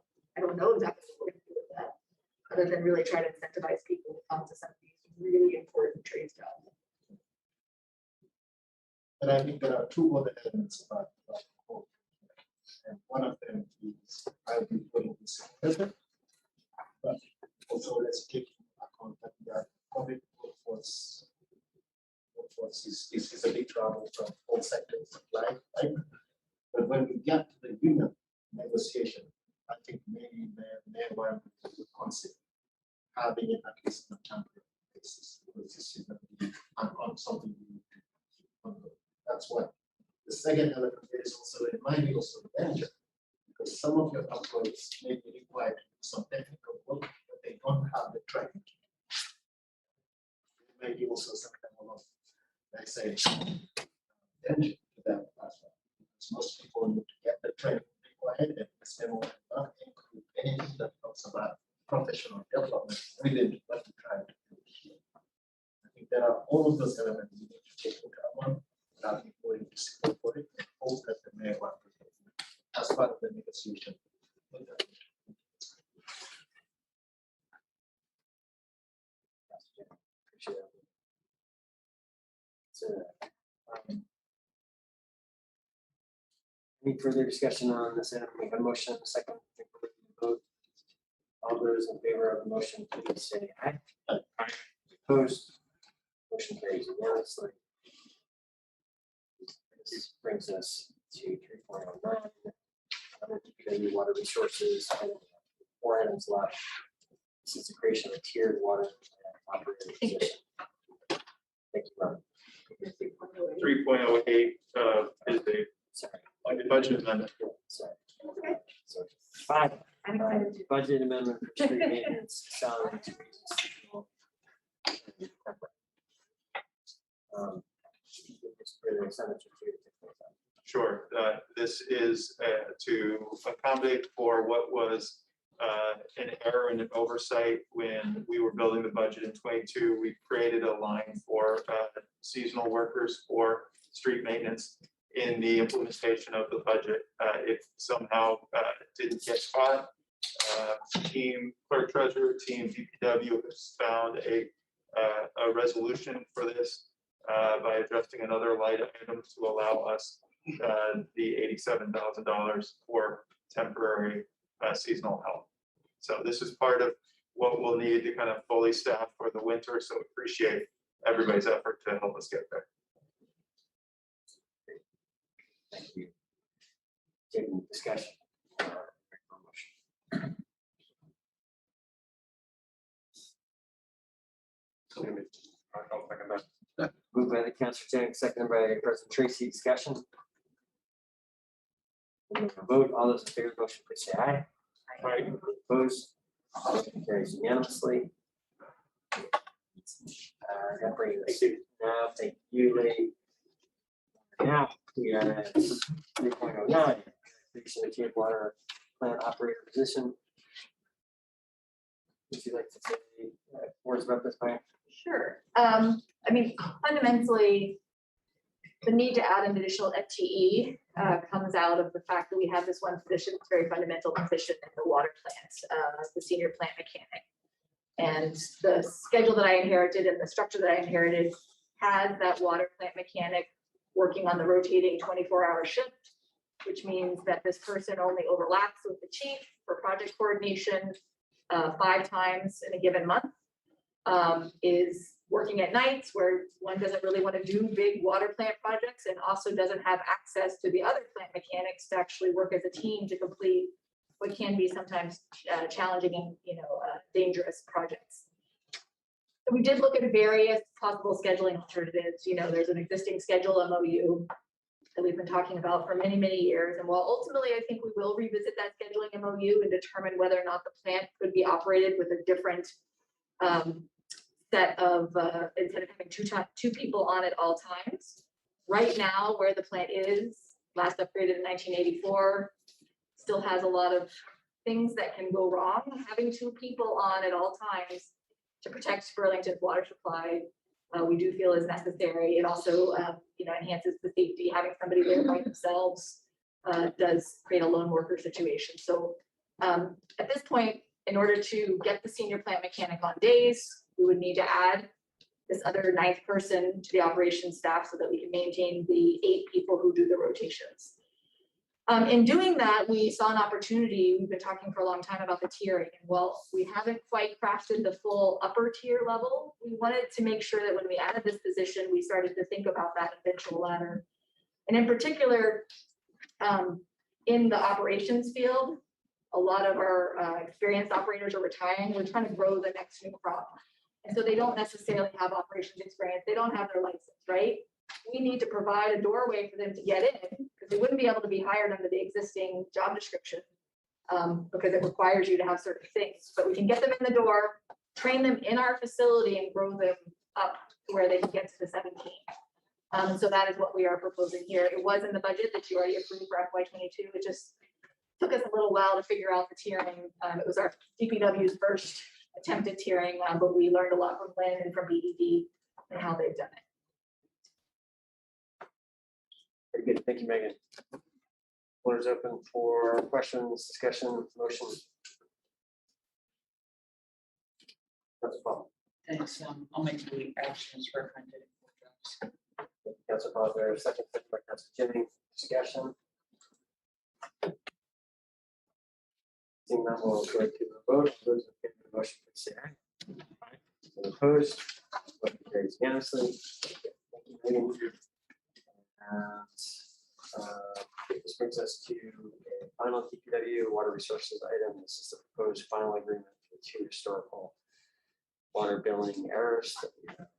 know exactly what we're going to do with that, other than really try to incentivize people to come to some of these really important trades jobs. And I think there are two other elements about code. And one of them is I'll be putting this together. But also let's take into account that we are public workforce is a big travel from all sectors of life, right? But when we get to the union negotiation, I think maybe the environment would consider having it at least on a temporary basis, because this is going to be on something we need to keep on. That's one. The second element is also, it might be also the manager, because some of your employees may be required to do some technical work, but they don't have the training. It may be also some kind of, like say, attention to that as well. Because most people need to get the training required, and this memo will not include anything that talks about professional development within what we try to do here. I think there are all of those elements we need to take into account. Without voting to support for it, and hope that the mayor will as part of the negotiation. Any further discussion on this item? We have a motion, a second. Vote. those in favor of the motion, please say aye. Aye. Opposed? Motion carries unanimously. This brings us to 3.09. DPW water resources, 4 items left. This is the creation of a tiered water operating position. Thank you, Ron. 3.08 is the Sorry. budget amendment. Sorry. So 5, budget amendment for street maintenance, salary. Sure, this is to accommodate for what was an error and an oversight when we were building the budget in 22. We created a line for seasonal workers for street maintenance. In the implementation of the budget, it somehow didn't get caught. Team clerk treasurer, team BPRW has found a resolution for this by adjusting another line item to allow us the $87,000 for temporary seasonal help. So this is part of what we'll need to kind of fully staff for the winter. So appreciate everybody's effort to help us get there. Thank you. Taking discussion. Moved by the Councilor Jennings, seconded by President Tracy. Discussion. Vote. All those in favor of the motion, please say aye. Aye. Opposed? Motion carries unanimously. That brings us now. Thank you, Lee. Now we are at 3.09. Creation of tiered water plant operator position. Would you like to say words about this, Mike? Sure. I mean, fundamentally, the need to add an additional FTE comes out of the fact that we have this one position, it's a very fundamental position in the water plant, the senior plant mechanic. And the schedule that I inherited and the structure that I inherited has that water plant mechanic working on the rotating 24-hour shift, which means that this person only overlaps with the chief for project coordination 5 times in a given month. Is working at nights where one doesn't really want to do big water plant projects and also doesn't have access to the other plant mechanics to actually work as a team to complete what can be sometimes challenging and dangerous projects. So we did look at various possible scheduling alternatives. There's an existing schedule MOU that we've been talking about for many, many years. And while ultimately I think we will revisit that scheduling MOU and determine whether or not the plant could be operated with a different set of, instead of having two people on at all times. Right now, where the plant is, last upgraded in 1984, still has a lot of things that can go wrong. Having 2 people on at all times to protect Burlington's water supply, we do feel is necessary. It also, enhances the safety. Having somebody there by themselves does create a lone worker situation. So at this point, in order to get the senior plant mechanic on days, we would need to add this other 9th person to the operations staff so that we can maintain the 8 people who do the rotations. In doing that, we saw an opportunity. We've been talking for a long time about the tiering. And while we haven't quite crafted the full upper tier level, we wanted to make sure that when we added this position, we started to think about that eventual ladder. And in particular, in the operations field, a lot of our experienced operators are retiring. We're trying to grow the next new crop. And so they don't necessarily have operations experience. They don't have their license, right? We need to provide a doorway for them to get in because they wouldn't be able to be hired under the existing job description because it requires you to have certain things. But we can get them in the door, train them in our facility and grow them up to where they can get to the 17. So that is what we are proposing here. It was in the budget that you already approved for FY22. It just took us a little while to figure out the tiering. It was our DPW's first attempt at tiering, but we learned a lot from Lynn and from B.E.D and how they've done it. Very good. Thank you, Megan. Floor is open for questions, discussion, motion. That's fine. Thanks. I'll make the actions recommended. Councilor Boswell, second by Councilor Jennings. Discussion. Seeing none, we'll go to the vote. Those in favor of the motion, please say aye. Those opposed, motion carries unanimously. Thank you. And this brings us to a final BPRW water resources item. This is the proposed final agreement for two historical water billing errors that we have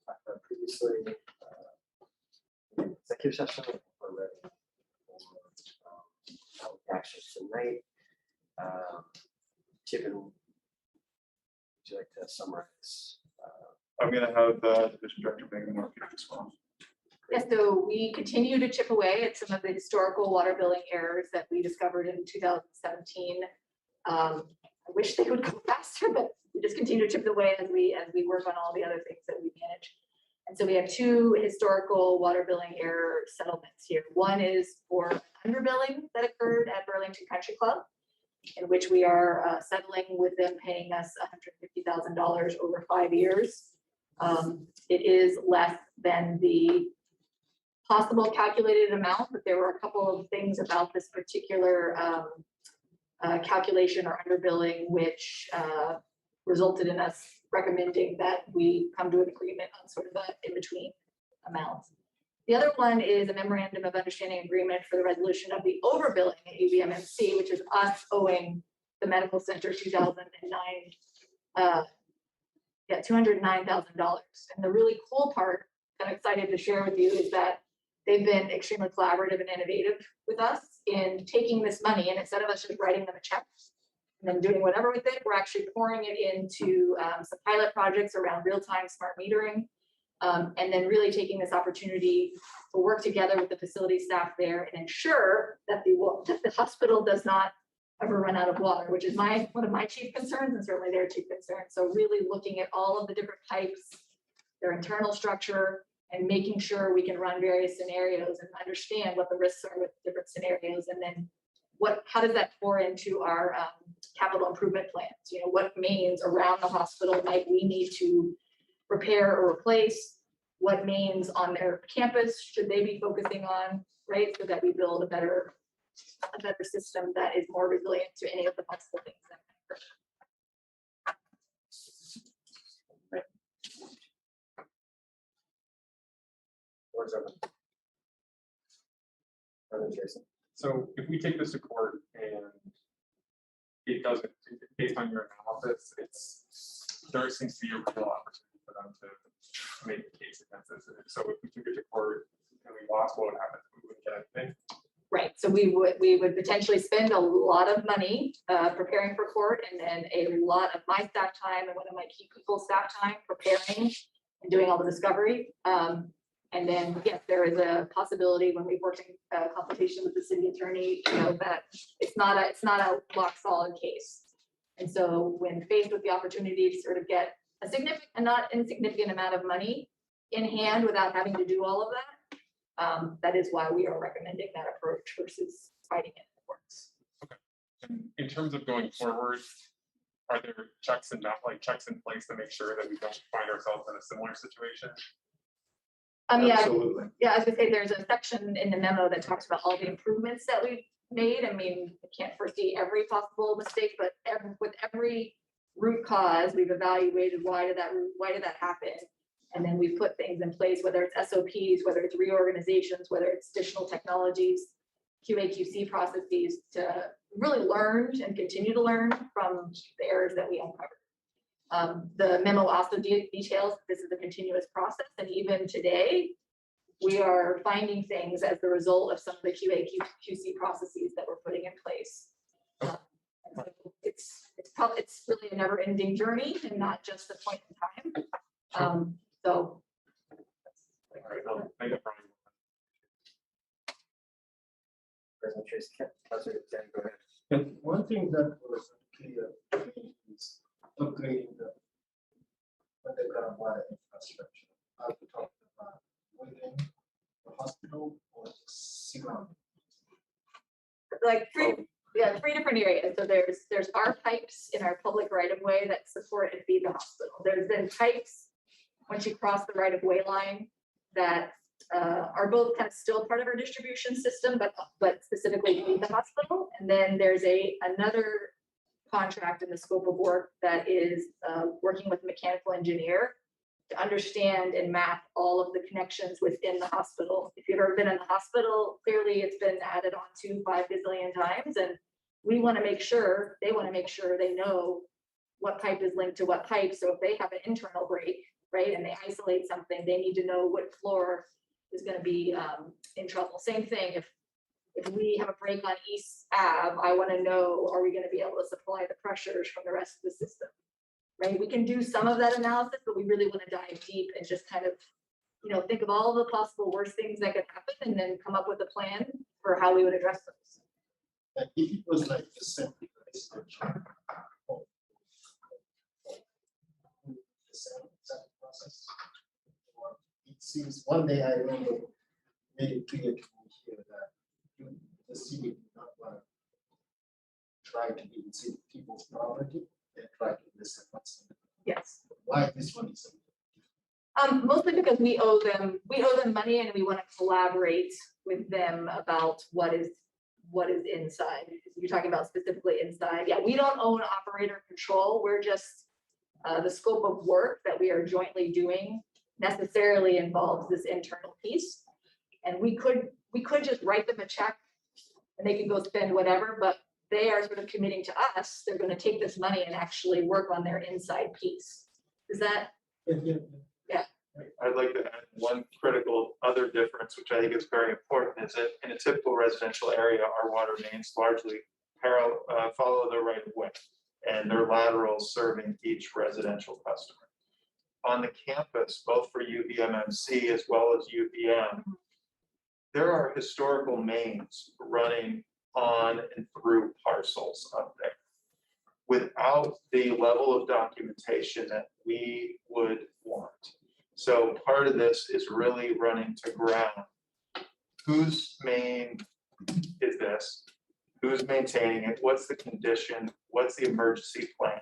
talked about previously. In executive session, we're ready for actions tonight. Chip, would you like to summarize? I'm gonna have the division director make a market response. Yes, so we continue to chip away at some of the historical water billing errors that we discovered in 2017. I wish they would go faster, but we just continue to chip away as we work on all the other things that we manage. And so we have two historical water billing error settlements here. One is for underbilling that occurred at Burlington Country Club, in which we are settling with them, paying us $150,000 over 5 years. It is less than the possible calculated amount, but there were a couple of things about this particular calculation or underbilling, which resulted in us recommending that we come to an agreement on sort of an in-between amount. The other one is a memorandum of understanding agreement for the resolution of the overbilling at UVMMC, which is us owing the medical center $209,000. And the really cool part I'm excited to share with you is that they've been extremely collaborative and innovative with us in taking this money, and instead of us just writing them a check and then doing whatever with it, we're actually pouring it into some pilot projects around real-time smart metering. And then really taking this opportunity to work together with the facility staff there and ensure that the hospital does not ever run out of water, which is one of my chief concerns and certainly their chief concern. So really looking at all of the different pipes, their internal structure, and making sure we can run various scenarios and understand what the risks are with different scenarios, and then how does that pour into our capital improvement plans? You know, what mains around the hospital might we need to repair or replace? What mains on their campus should they be focusing on, right? So that we build a better system that is more resilient to any of the possible things that might occur. Where's open? Jason. So if we take this to court and it doesn't, based on your analysis, there seems to be a real opportunity for them to make a case against this. And so if we took it to court and we lost, what would happen? We wouldn't get anything. Right. So we would potentially spend a lot of money preparing for court, and then a lot of my staff time and one of my key people's staff time preparing and doing all the discovery. And then, yes, there is a possibility when we've worked in consultation with the city attorney, you know, that it's not a rock solid case. And so when faced with the opportunity to sort of get a significant, and not insignificant amount of money in hand without having to do all of that, that is why we are recommending that approach versus fighting it in the courts. Okay. And in terms of going forward, are there checks in place to make sure that we don't find ourselves in a similar situation? Absolutely. Yeah, as I say, there's a section in the memo that talks about all the improvements that we've made. I mean, I can't foresee every possible mistake, but with every root cause, we've evaluated why did that happen, and then we put things in place, whether it's SOPs, whether it's reorganizations, whether it's additional technologies, QA/QC processes, to really learn and continue to learn from the errors that we uncovered. The memo also details this is a continuous process, and even today, we are finding things as the result of some of the QA/QC processes that we're putting in place. It's really a never-ending journey and not just a point in time. So. All right, I'll make it Brian. President Tracy, go ahead. And one thing that was clear to me is upgrading the underground water infrastructure. Are we talking about within the hospital or surrounding? Like three different areas. So there's our pipes in our public right of way that support and feed the hospital. There's then pipes once you cross the right of way line that are both kind of still part of our distribution system, but specifically leave the hospital. And then there's another contract in the scope of work that is working with a mechanical engineer to understand and map all of the connections within the hospital. If you've ever been in the hospital, clearly it's been added on to 5 gazillion times, and we want to make sure, they want to make sure they know what pipe is linked to what pipe. So if they have an internal break, right, and they isolate something, they need to know what floor is going to be in trouble. Same thing, if we have a break on East Ave, I want to know, are we going to be able to supply the pressures from the rest of the system? Right, we can do some of that analysis, but we really want to dive deep and just kind of, think of all the possible worst things that could happen and then come up with a plan for how we would address those. And if it was like the same process, or it seems one day I remember made it clear to me here that the city did not want to try to be people's property. They try to listen. Yes. Why this one is? Mostly because we owe them money and we want to collaborate with them about what is inside. You're talking about specifically inside. Yeah, we don't own operator control. We're just the scope of work that we are jointly doing necessarily involves this internal piece. And we could just write them a check and they can go spend whatever, but they are sort of committing to us. They're going to take this money and actually work on their inside piece. Is that? Yeah. I'd like to add one critical other difference, which I think is very important, is that in a typical residential area, our water mains largely follow the right of way, and they're laterals serving each residential customer. On the campus, both for UVMMC as well as UVM, there are historical mains running on and through parcels up there without the level of documentation that we would want. So part of this is really running to ground. Whose main is this? Who's maintaining it? What's the condition? What's the emergency plan?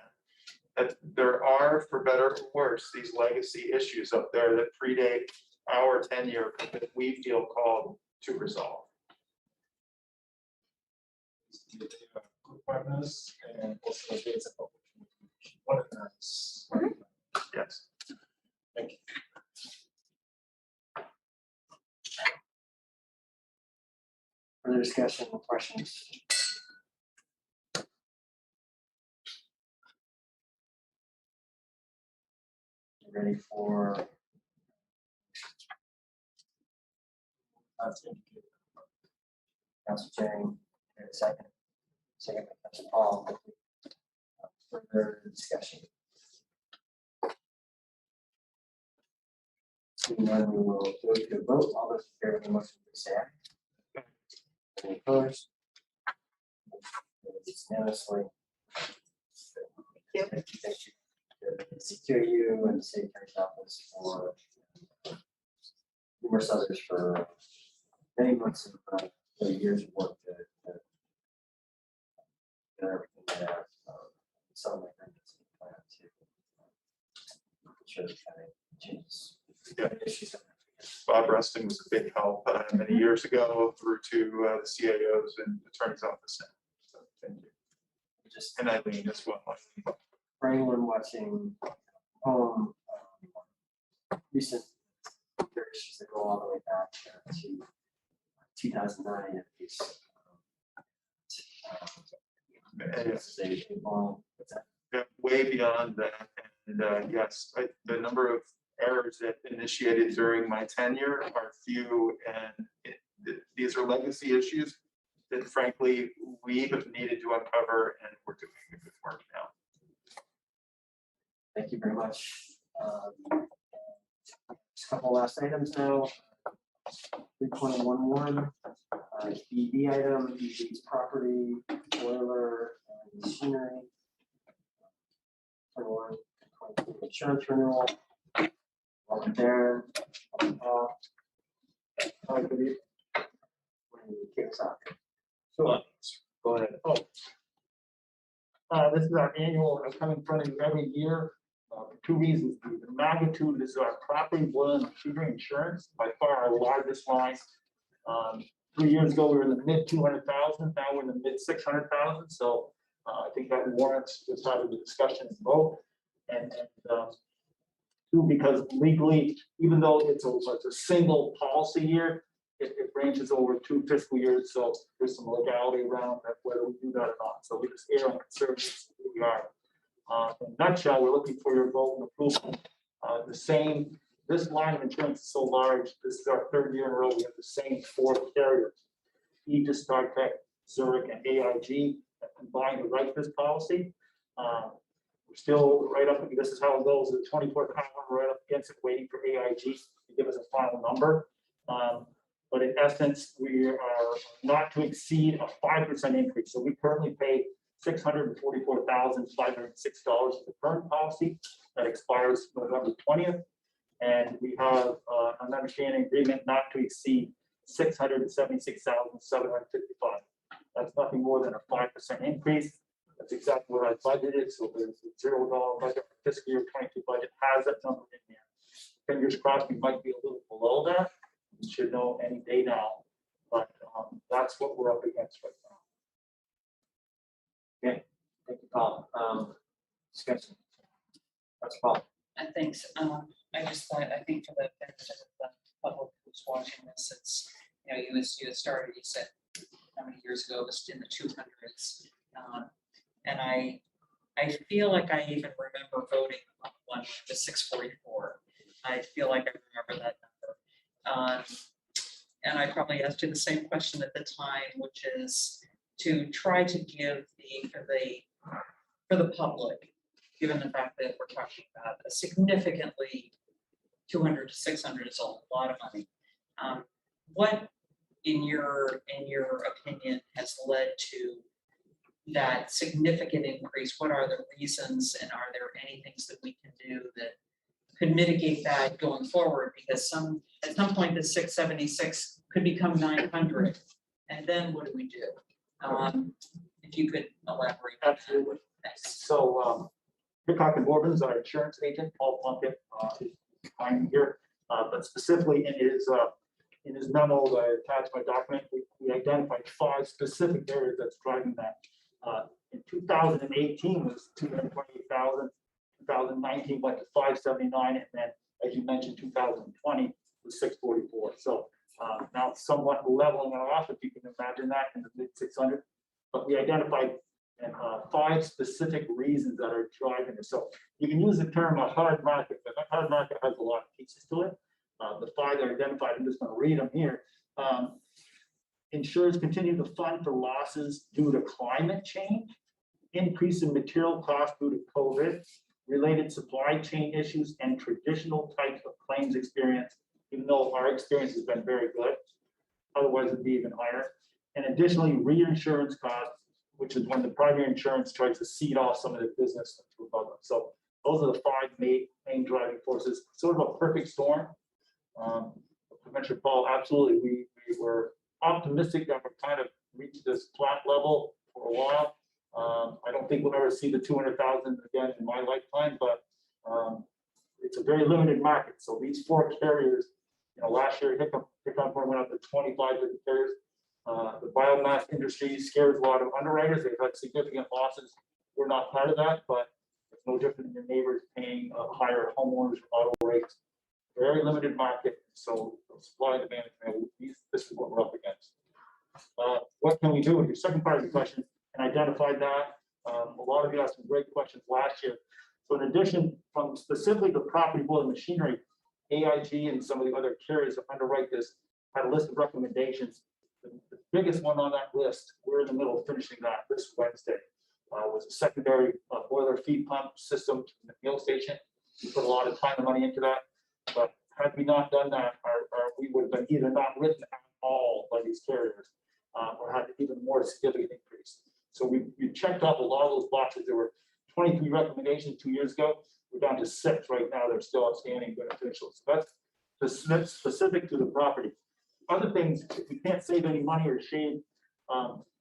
That there are, for better or worse, these legacy issues up there that predate our tenure that we feel called to resolve. Good partners and also there's an opportunity to organize. Yes. Thank you. Further discussion or questions? Ready for Council Chairman, second by Council Paul. Further discussion. Seeing none, we will go to a vote. All those in favor of the motion, please say aye. Any opposed? It's unanimously. Thank you. Secure you and the State Attorney's Office for numerous others for many months of years of work to get everything there. Some of my agreements plan to ensure that kind of changes. Issues. Bob Rustin was a big help many years ago through to the CAOs and Attorney's Office. So thank you. And Eileen as well. For anyone watching home, recent issues that go all the way back to 2009 at least. Yeah, way beyond that. And yes, the number of errors that initiated during my tenure are few, and these are legacy issues that frankly we have needed to uncover, and we're doing a good work now. Thank you very much. Just a couple last items now. 3.11, B.E.D item, B.E.D's property, boiler, and machinery. 21, insurance renewal. Welcome, Darren. Good evening. Kick us off. Sure. Go ahead. This is our annual, I come in front of you every year For two reasons. The magnitude is our property, boiler, and machinery insurance, by far our largest line. 3 years ago, we were in the mid 200,000, now we're in the mid 600,000. So I think that warrants just having the discussion and vote. And two, because legally, even though it's a single policy year, it ranges over 2 fiscal years. So there's some legality around that, whether we do that or not. So we just err on conservative. We are. In a nutshell, we're looking for your vote and approval. This line of insurance is so large. This is our 3rd year in a row. We have the same 4 carriers: Aegis, StarTech, Zurich, and AIG that combined to write this policy. We're still right up. This is how it goes. The 24th hour, we're right up against it, waiting for AIG to give us a final number. But in essence, we are not to exceed a 5% increase. So we currently pay $644,506 for the current policy that expires November 20th. And we have an understanding agreement not to exceed $676,755. That's nothing more than a 5% increase. That's exactly what I budgeted. So there's a $0 budget. Fiscal year 22 budget has that number in there. Fingers crossed, we might be a little below that. We should know any day now, but that's what we're up against right now. Okay, thank you, Paul. Discussion. That's Paul. Thanks. I just thought, I think for the benefit of the public who's watching this, it's, you know, you had started, you said how many years ago, it was in the 200s. And I feel like I even remember voting on one, the 644. I feel like I remember that number. And I probably asked you the same question at the time, which is to try to give for the public, given the fact that we're talking about a significantly 200 to 600 is a lot of money. What, in your opinion, has led to that significant increase? What are the reasons, and are there any things that we can do that could mitigate that going forward? Because at some point the 676 could become 900, and then what do we do? If you could elaborate. Absolutely. Thanks. So Hickok and Morgan is our insurance agent. Paul Plunkett is behind me here, but specifically in his memo that I attached my document, we identified 5 specific areas that's driving that. In 2018 was 228,000. 2019 went to 579, and then, as you mentioned, 2020 was 644. So now it's somewhat leveling off, if you can imagine that, in the mid 600. But we identified 5 specific reasons that are driving it. So you can use the term a hard market, but that hard market has a lot of pieces to it. The 5 that are identified, I'm just going to read them here. Insurers continue to fund for losses due to climate change, increase in material costs due to COVID, related supply chain issues, and traditional types of claims experience, even though our experience has been very good. Otherwise, it'd be even higher. And additionally, reinsurance costs, which is when the primary insurance tries to cede off some of the business to the public. So those are the 5 main driving forces. Sort of a perfect storm. Commissioner Paul, absolutely. We were optimistic that we're kind of reached this flat level for a while. I don't think we'll ever see the 200,000 again in my lifetime, but it's a very limited market. So these 4 carriers, you know, last year Hickok went up to 25 different carriers. The biomass industry scares a lot of underwriters. They've had significant losses. We're not part of that, but it's no different than your neighbors paying higher homeowners auto rates. Very limited market. So supply and demand, this is what we're up against. What can we do? Your second part of the question, and identified that. A lot of you asked some great questions last year. So in addition, from specifically the property, boiler, machinery, AIG and some of the other carriers that underwrite this had a list of recommendations. The biggest one on that list, we're in the middle of finishing that this Wednesday, was a secondary boiler feed pump system in the fuel station. We put a lot of time and money into that, but had we not done that, we would have been either not written at all by these carriers, or had an even more significant increase. So we checked off a lot of those boxes. There were 23 recommendations 2 years ago. We're down to 6 right now. They're still outstanding beneficials. So that's specific to the property. Other things, if we can't save any money or shave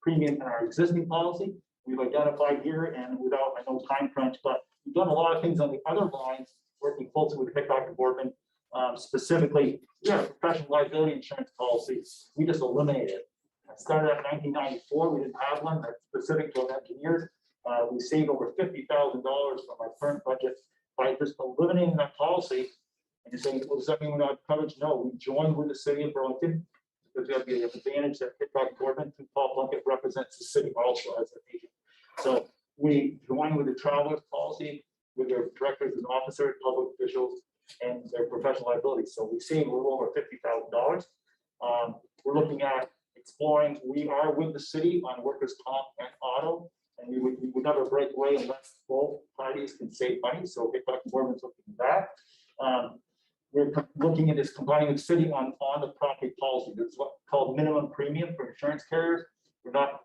premium in our existing policy, we've identified here, and without, I know, time crunch, but we've done a lot of things on the other lines, working closely with Hickok and Boardman. Specifically, we have a professional liability insurance policy. We just eliminated it. It started in 1994. We didn't have one that's specific to our engineers. We saved over $50,000 from our current budget by just eliminating that policy. And you're saying, well, does that mean we're not coverage? No, we joined with the city of Burlington because we have the advantage that Hickok Boardman, through Paul Plunkett, represents the city also as an agent. So we joined with the travelers policy with their directors and officers, public officials, and their professional liability. So we saved a little over $50,000. We're looking at exploring, we are with the city on workers' comp and auto, and we would never break away unless both parties can save money. So Hickok Boardman's looking at that. We're looking at this combining with city on the property policy. There's what's called minimum premium for insurance carriers. We're not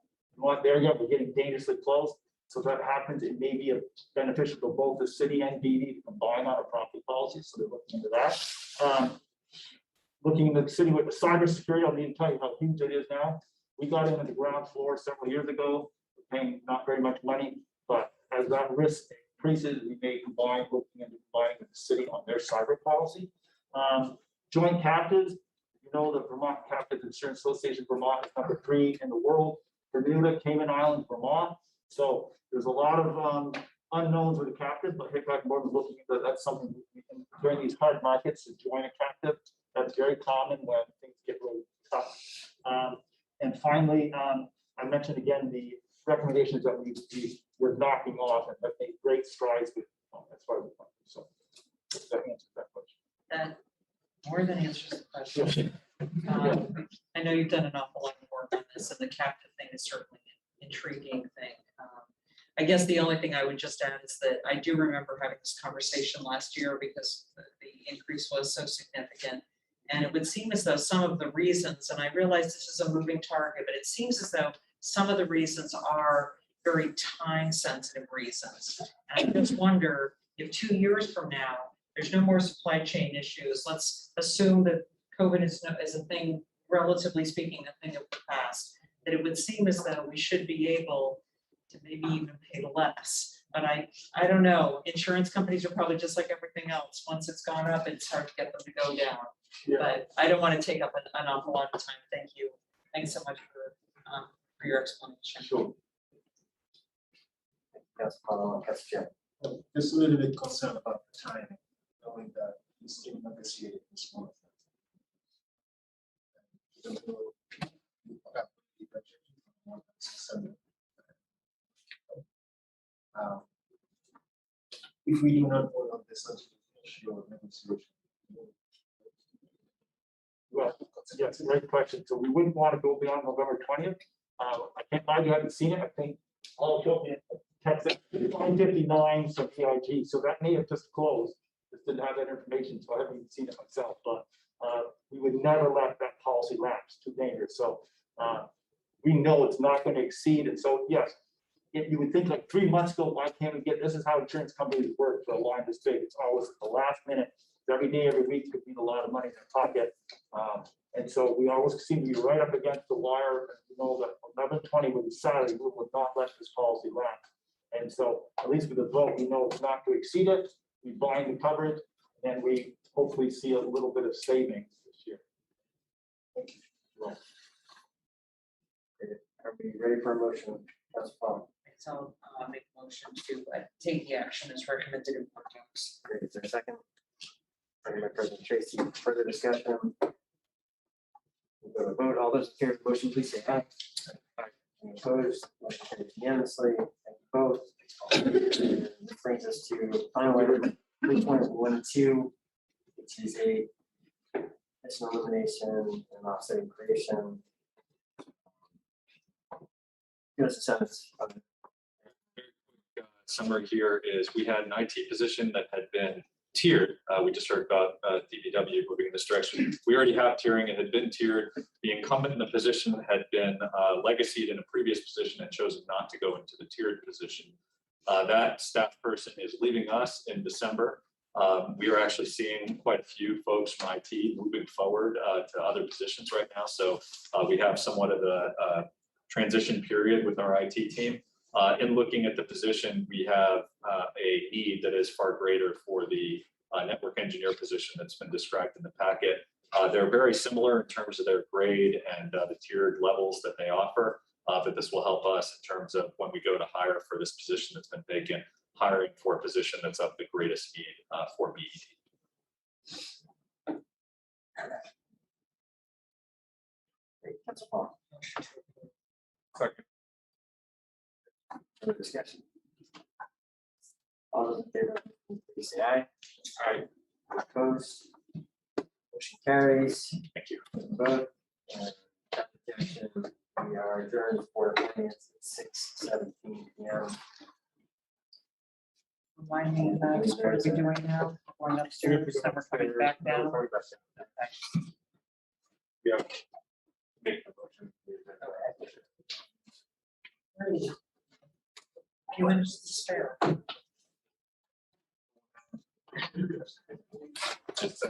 there yet. We're getting dangerously close. So if that happens, it may be beneficial to both the city and B.E.D. to combine on a property policy. So they're looking into that. Looking in the city with the cybersecurity, I'll need to tell you how huge it is now. We got into the ground floor several years ago, paying not very much money, but as that risk increases, we may combine, looking into combining with the city on their cyber policy. Joint captives, you know, the Vermont Captives Insurance Association, Vermont is number 3 in the world. Bermuda, Cayman Islands, Vermont. So there's a lot of unknowns with the captive, but Hickok Boardman looking into that's something we can, during these hard markets, to join a captive. That's very common when things get really tough. And finally, I mentioned again the recommendations that we're knocking off and that made great strides with as far as the fund. So that answers that question. That more than answers the question. I know you've done an awful lot of work on this, and the captive thing is certainly an intriguing thing. I guess the only thing I would just add is that I do remember having this conversation last year because the increase was so significant. And it would seem as though some of the reasons, and I realize this is a moving target, but it seems as though some of the reasons are very time-sensitive reasons. And I just wonder if 2 years from now, there's no more supply chain issues. Let's assume that COVID is a thing, relatively speaking, a thing of the past, that it would seem as though we should be able to maybe even pay less. But I don't know. Insurance companies are probably just like everything else. Once it's gone up, it's hard to get them to go down. Yeah. But I don't want to take up an awful lot of time. Thank you. Thanks so much for your explanation. Sure. Just a little bit concerned about the timing, knowing that it's getting negotiated this month. If we do not vote on this issue of negotiation. Well, yes, great question. So we wouldn't want to go beyond November 20th. I can't lie, you haven't seen it. I think all told me text it 9:59 so PIG. So that may have just closed. Just didn't have that information, so I haven't even seen it myself. But we would never let that policy lapse. Too dangerous. So we know it's not going to exceed. And so yes, if you would think like 3 months ago, why can't we get? This is how insurance companies work for a line this big. It's always at the last minute. Every day, every week could mean a lot of money in their pocket. And so we always seem to be right up against the wire. And we know that 11/20 would decided we would not let this policy lapse. And so at least with the vote, we know it's not to exceed it. We bind the coverage, and we hopefully see a little bit of savings this year. Thank you. Well, are we ready for a motion? That's fine. So I'll make a motion to take the action as recommended in board docs. Great. Is there a second? Second by President Tracy. Further discussion? We'll go to vote. All those in favor of the motion, please say aye. Aye. Any opposed? Motion carries unanimously. Thank you both. This brings us to final item 3.12, which is a additional elimination and offsetting creation. Give us a sense of it. Summary here is we had an IT position that had been tiered. We just heard about BPRW moving in this direction. We already have tiering. It had been tiered. The incumbent in the position had been legacied in a previous position and chosen not to go into the tiered position. That staff person is leaving us in December. We are actually seeing quite a few folks from IT moving forward to other positions right now. So we have somewhat of a transition period with our IT team. In looking at the position, we have a need that is far greater for the network engineer position that's been described in the packet. They're very similar in terms of their grade and the tiered levels that they offer, but this will help us in terms of when we go to hire for this position that's been vacant, hiring for a position that's of the greatest need for B.E.D. Council Paul. Second. Further discussion? All those in favor, please say aye. Aye. Opposed? Motion carries. Thank you. Vote. And application, we are adjourned for finance at 6:17 p.m. Remind me of that, what are we doing now? Going upstairs, then we're coming back down. Yeah. Make the motion. Few minutes to spare. Just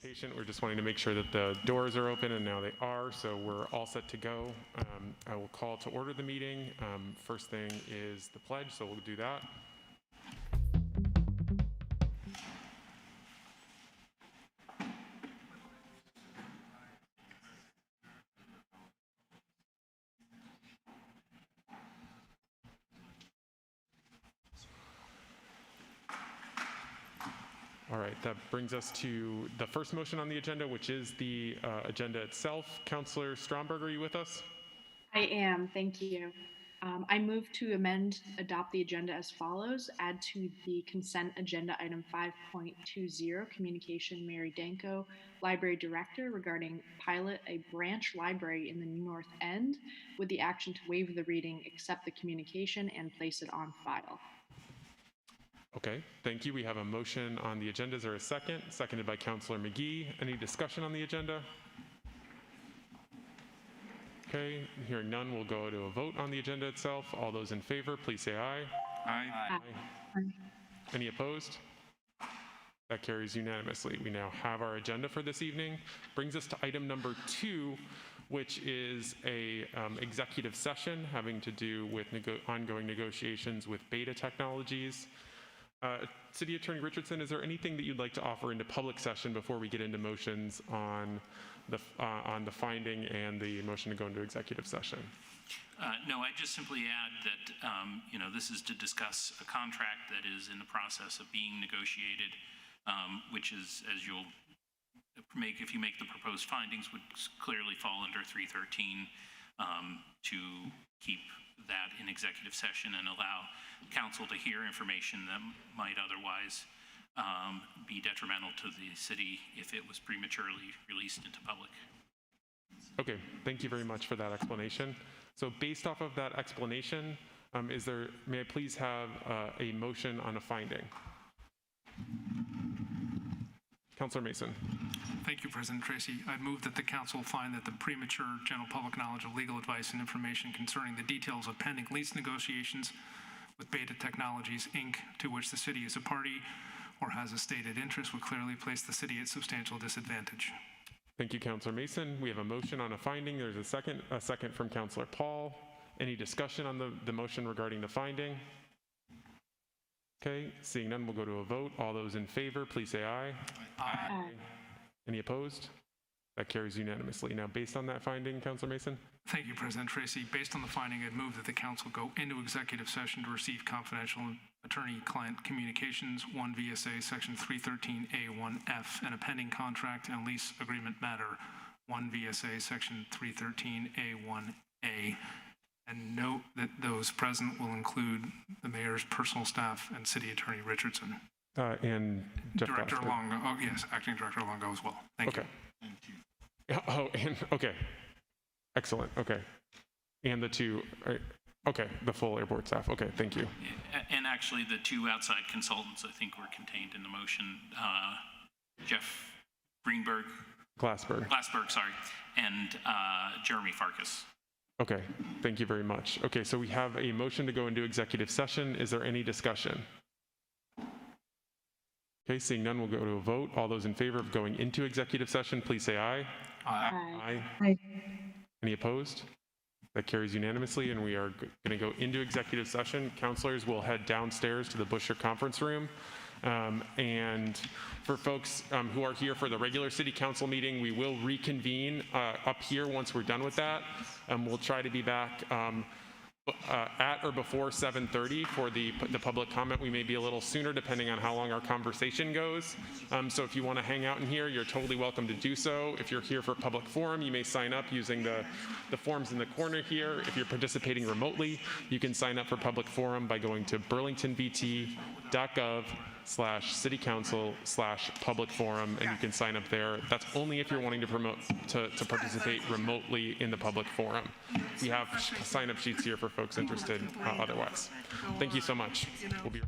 patient. We're just wanting to make sure that the doors are open, and now they are, so we're all set to go. I will call to order the meeting. First thing is the pledge, so we'll do that. All right, that brings us to the first motion on the agenda, which is the agenda itself. Councillor Stromberg, are you with us? I am, thank you. I move to adopt the agenda as follows. Add to the consent agenda item 5.20, communication Mary Danko, Library Director, regarding pilot a branch library in the North End, with the action to waive the reading, accept the communication, and place it on file. Okay, thank you. We have a motion on the agenda. Is there a second? Seconded by Councillor McGee. Any discussion on the agenda? Okay, hearing none, we'll go to a vote on the agenda itself. All those in favor, please say aye. Aye. Any opposed? That carries unanimously. We now have our agenda for this evening. Brings us to item number 2, which is a executive session having to do with ongoing negotiations with B.E.D Technologies. City Attorney Richardson, is there anything that you'd like to offer into public session before we get into motions on the finding and the motion to go into executive session? No, I just simply add that this is to discuss a contract that is in the process of being negotiated, which is, as you'll if you make the proposed findings, would clearly fall under 313 to keep that in executive session and allow council to hear information that might otherwise be detrimental to the city if it was prematurely released into public. Okay, thank you very much for that explanation. So based off of that explanation, may I please have a motion on a finding? Councillor Mason. Thank you, President Tracy. I move that the council find that the premature general public knowledge of legal advice and information concerning the details of pending lease negotiations with B.E.D Technologies, Inc., to which the city is a party or has a stated interest, would clearly place the city at substantial disadvantage. Thank you, Councillor Mason. We have a motion on a finding. There's a second from Councillor Paul. Any discussion on the motion regarding the finding? Okay, seeing none, we'll go to a vote. All those in favor, please say aye. Aye. Any opposed? That carries unanimously. Now, based on that finding, Councillor Mason? Thank you, President Tracy. Based on the finding, I'd move that the council go into executive session to receive confidential attorney-client communications, 1 VSA Section 313A1F, and a pending contract and lease agreement matter, 1 VSA Section 313A1A. And note that those present will include the mayor's personal staff and City Attorney Richardson. And Jeff Director Glasper. Longo, oh yes, Acting Director Longo as well. Thank you. Yeah, oh, and okay. Excellent. Okay. And the two, okay, the full airport staff. Okay, thank you. And actually, the two outside consultants, I think, were contained in the motion. Jeff Glassberg, sorry, and Jeremy Farkas. Okay, thank you very much. Okay, so we have a motion to go into executive session. Is there any discussion? Okay, seeing none, we'll go to a vote. All those in favor of going into executive session, please say aye. Aye. Aye. Any opposed? That carries unanimously, and we are going to go into executive session. Councilors will head downstairs to the Busher Conference Room. And for folks who are here for the regular city council meeting, we will reconvene up here once we're done with that. We'll try to be back at or before 7:30 for the public comment. We may be a little sooner depending on how long our conversation goes. So if you want to hang out in here, you're totally welcome to do so. If you're here for public forum, you may sign up using the forms in the corner here. If you're participating remotely, you can sign up for public forum by going to burlingtonbt.gov/citycouncil/public forum, and you can sign up there. That's only if you're wanting to participate remotely in the public forum. We have sign-up sheets here for folks interested otherwise. Thank you so much. We'll be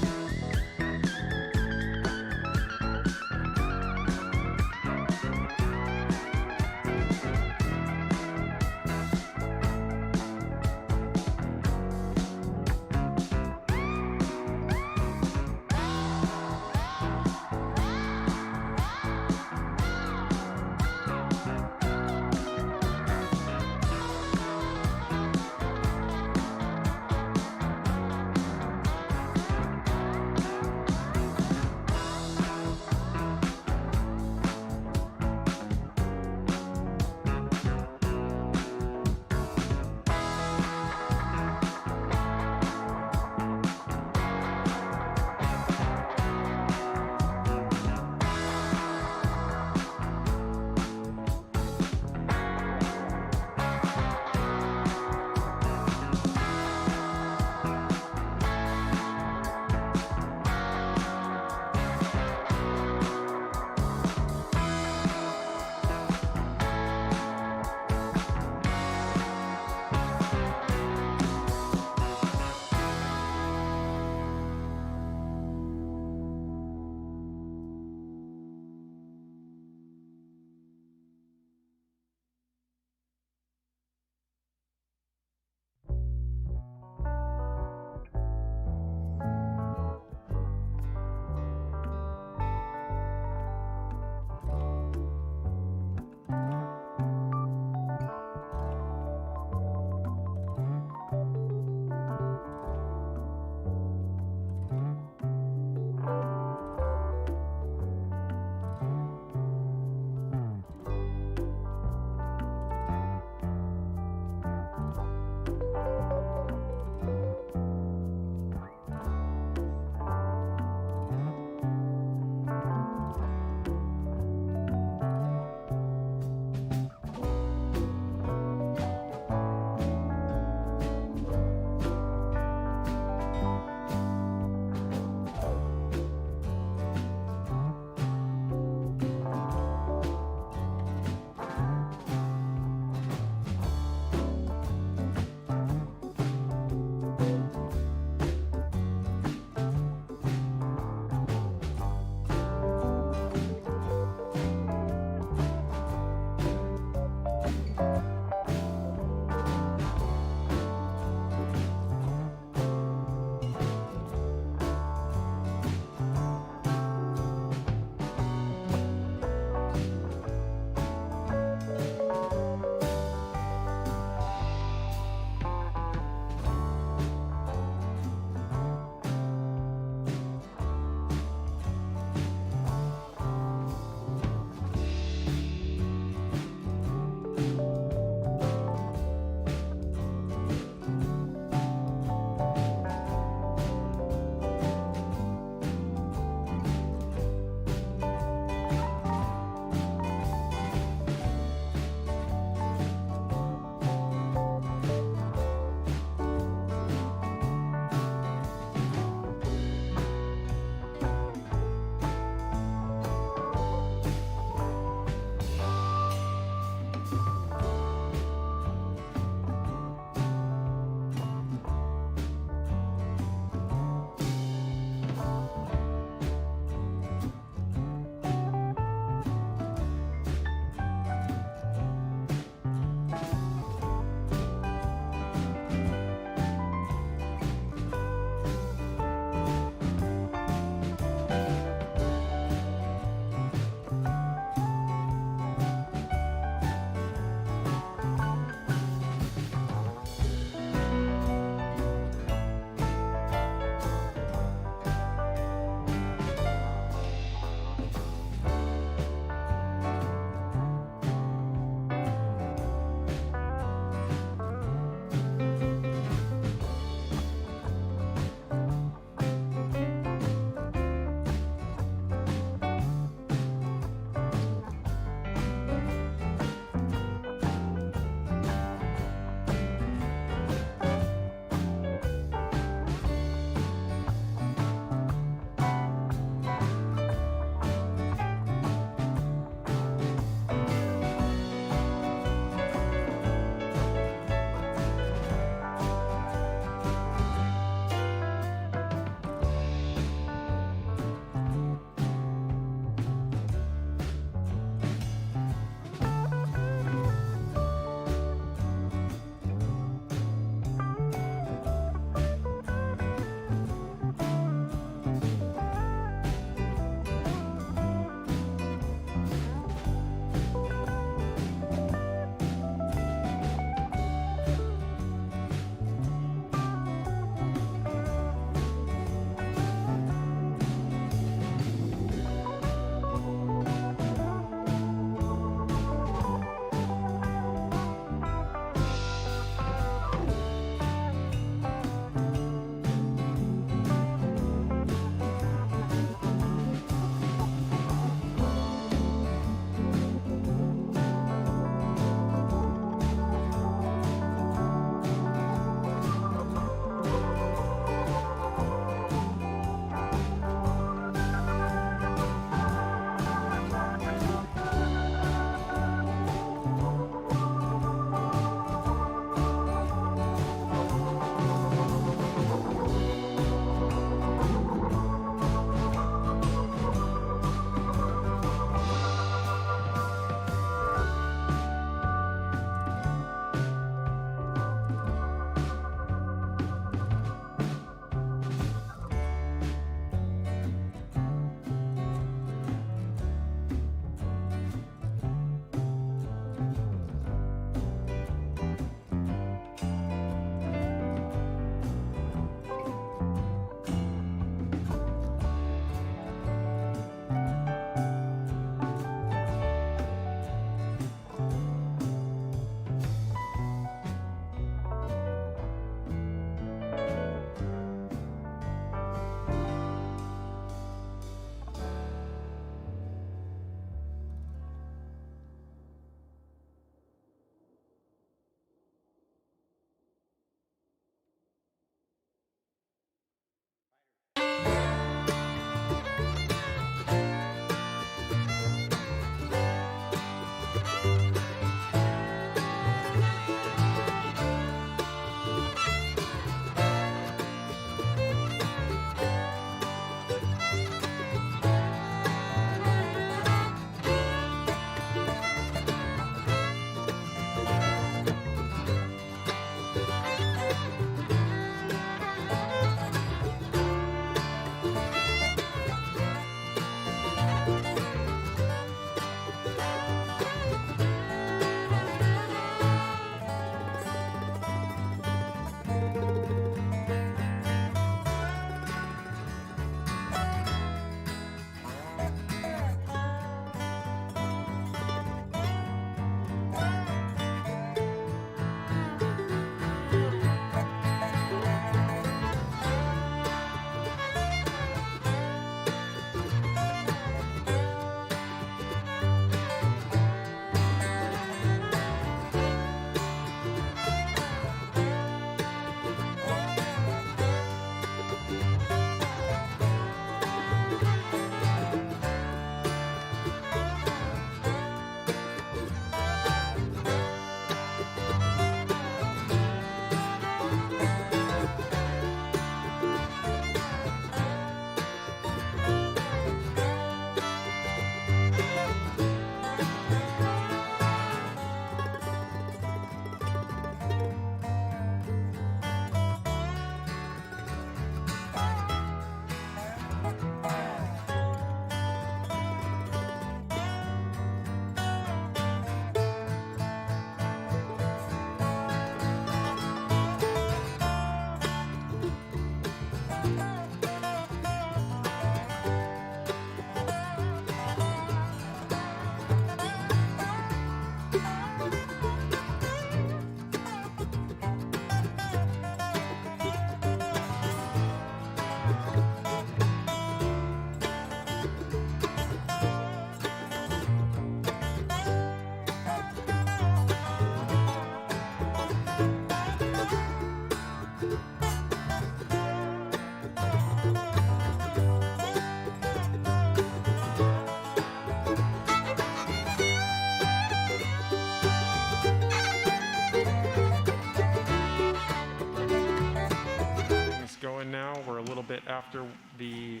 bit after the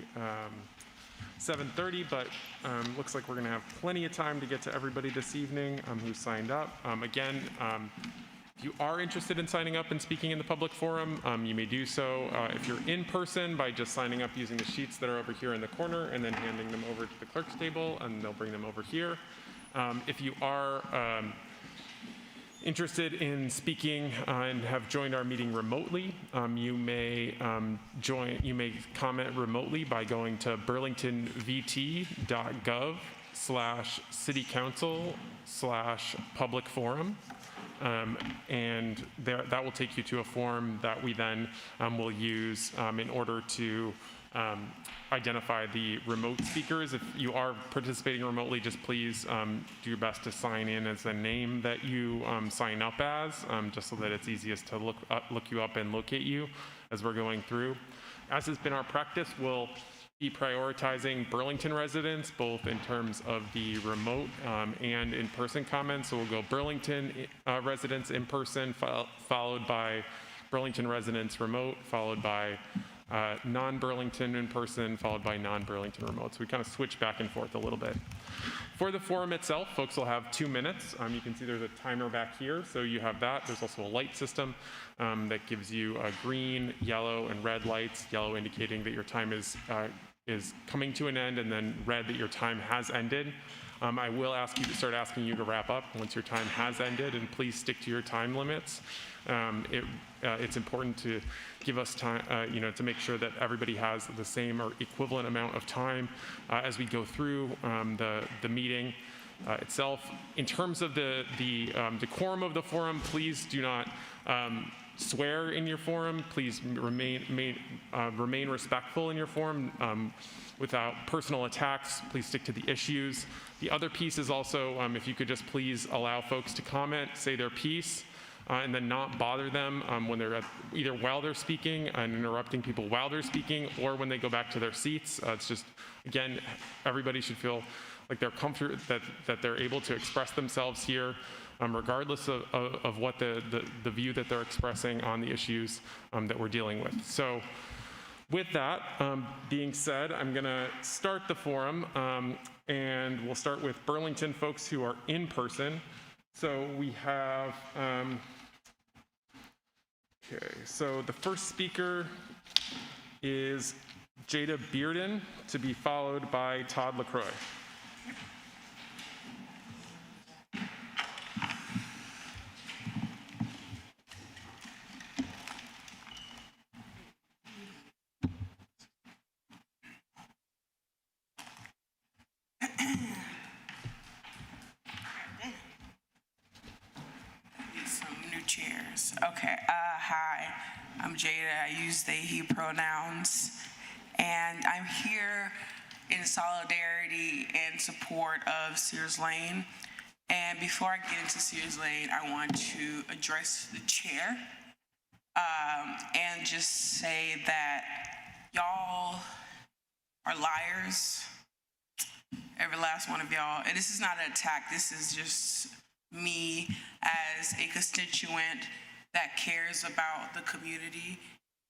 7:30, but looks like we're going to have plenty of time to get to everybody this evening who signed up. Again, if you are interested in signing up and speaking in the public forum, you may do so if you're in person by just signing up using the sheets that are over here in the corner and then handing them over to the clerk's table, and they'll bring them over here. If you are interested in speaking and have joined our meeting remotely, you may comment remotely by going to burlingtonvt.gov/citycouncil/public-forum. And that will take you to a form that we then will use in order to identify the remote speakers. If you are participating remotely, just please do your best to sign in as the name that you sign up as, just so that it's easiest to look you up and locate you as we're going through. As has been our practice, we'll be prioritizing Burlington residents, both in terms of the remote and in-person comments. So we'll go Burlington residents in person, followed by Burlington residents remote, followed by non-Burlington in person, followed by non-Burlington remote. So we kind of switch back and forth a little bit. For the forum itself, folks will have 2 minutes. You can see there's a timer back here, so you have that. There's also a light system that gives you green, yellow, and red lights. Yellow indicating that your time is coming to an end, and then red that your time has ended. I will start asking you to wrap up once your time has ended, and please stick to your time limits. It's important to give us time, to make sure that everybody has the same or equivalent amount of time as we go through the meeting itself. In terms of the decorum of the forum, please do not swear in your forum. Please remain respectful in your forum without personal attacks. Please stick to the issues. The other piece is also, if you could just please allow folks to comment, say their piece, and then not bother them when they're either while they're speaking and interrupting people while they're speaking, or when they go back to their seats. It's just, again, everybody should feel like they're comfortable, that they're able to express themselves here, regardless of what the view that they're expressing on the issues that we're dealing with. So with that being said, I'm going to start the forum, and we'll start with Burlington folks who are in person. So we have, okay, so the first speaker is Jada Bearden, to be followed by Todd LaCroix. Chairs. Okay, hi, I'm Jada. I use they, he pronouns, and I'm here in solidarity and support of Sears Lane. And before I get into Sears Lane, I want to address the chair and just say that y'all are liars, every last one of y'all. And this is not an attack, this is just me as a constituent that cares about the community.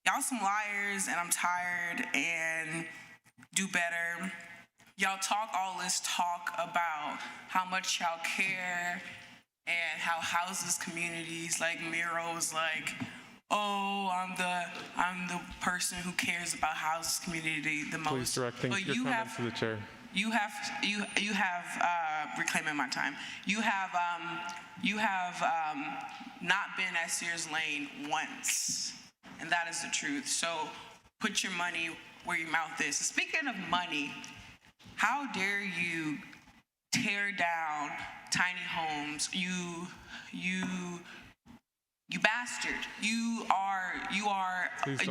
Y'all some liars, and I'm tired, and do better. Y'all talk all this talk about how much y'all care and how houseless communities like Miro is like, oh, I'm the person who cares about houseless community the most. Please direct your comments to the chair. You have reclaiming my time. You have not been at Sears Lane once, and that is the truth. So put your money where your mouth is. Speaking of money, how dare you tear down tiny homes? You bastard. You are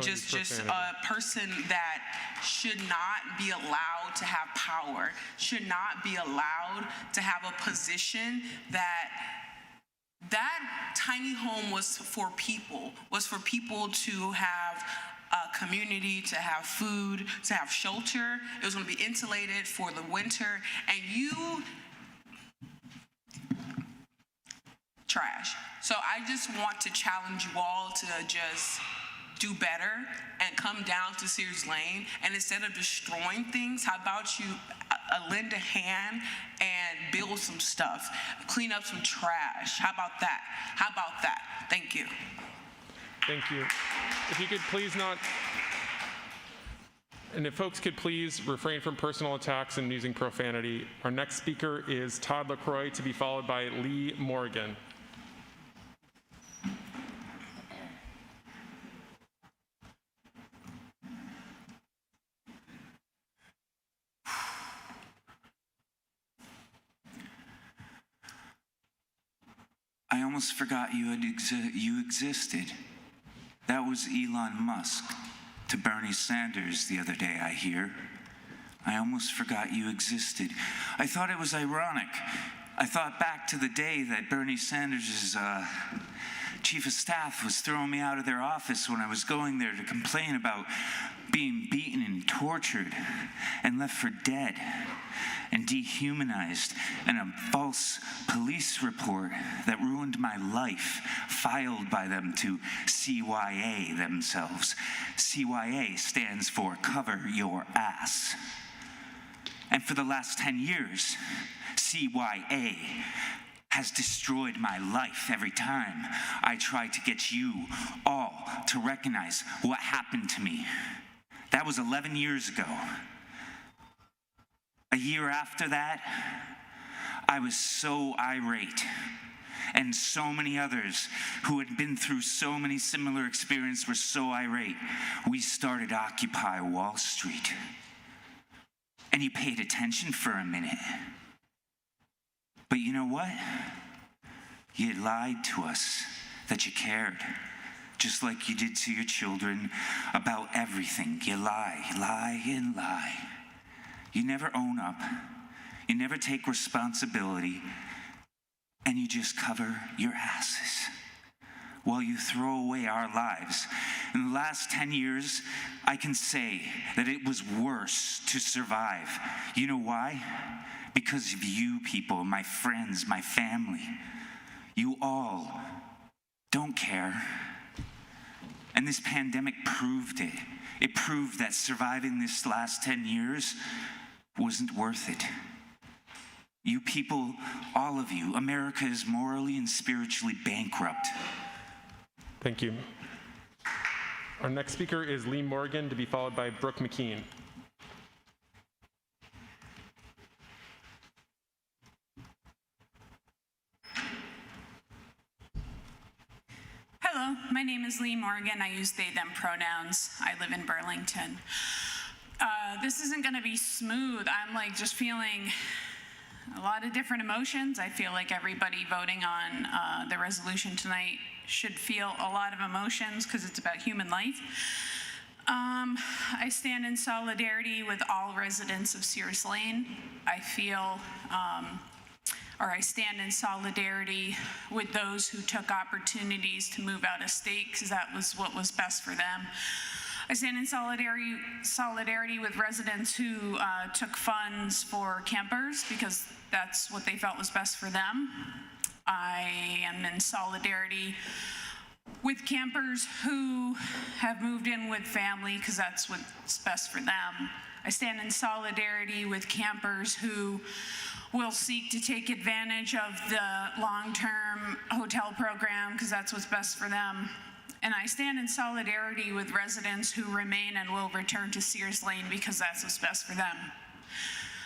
just a person that should not be allowed to have power, should not be allowed to have a position that tiny home was for people to have a community, to have food, to have shelter. It was going to be insulated for the winter, and you trash. So I just want to challenge you all to just do better and come down to Sears Lane, and instead of destroying things, how about you lend a hand and build some stuff, clean up some trash? How about that? How about that? Thank you. Thank you. If you could please not, and if folks could please refrain from personal attacks and using profanity. Our next speaker is Todd LaCroix, to be followed by Lee Morgan. I almost forgot you existed. That was Elon Musk to Bernie Sanders the other day, I hear. I almost forgot you existed. I thought it was ironic. I thought back to the day that Bernie Sanders' chief of staff was throwing me out of their office when I was going there to complain about being beaten and tortured and left for dead and dehumanized, and a false police report that ruined my life filed by them to CYA themselves. CYA stands for Cover Your Ass. And for the last 10 years, CYA has destroyed my life every time I try to get you all to recognize what happened to me. That was 11 years ago. A year after that, I was so irate, and so many others who had been through so many similar experiences were so irate. We started Occupy Wall Street. And you paid attention for a minute. But you know what? You lied to us that you cared, just like you did to your children about everything. You lie, lie, and lie. You never own up. You never take responsibility. And you just cover your asses while you throw away our lives. In the last 10 years, I can say that it was worse to survive. You know why? Because of you people, my friends, my family. You all don't care. And this pandemic proved it. It proved that surviving this last 10 years wasn't worth it. You people, all of you, America is morally and spiritually bankrupt. Thank you. Our next speaker is Lee Morgan, to be followed by Brooke McKean. Hello, my name is Lee Morgan. I use they, them pronouns. I live in Burlington. This isn't going to be smooth. I'm like just feeling a lot of different emotions. I feel like everybody voting on the resolution tonight should feel a lot of emotions because it's about human life. I stand in solidarity with all residents of Sears Lane. I feel, I stand in solidarity with those who took opportunities to move out of state because that was what was best for them. I stand in solidarity with residents who took funds for campers because that's what they felt was best for them. I am in solidarity with campers who have moved in with family because that's what's best for them. I stand in solidarity with campers who will seek to take advantage of the long-term hotel program because that's what's best for them. And I stand in solidarity with residents who remain and will return to Sears Lane because that's what's best for them.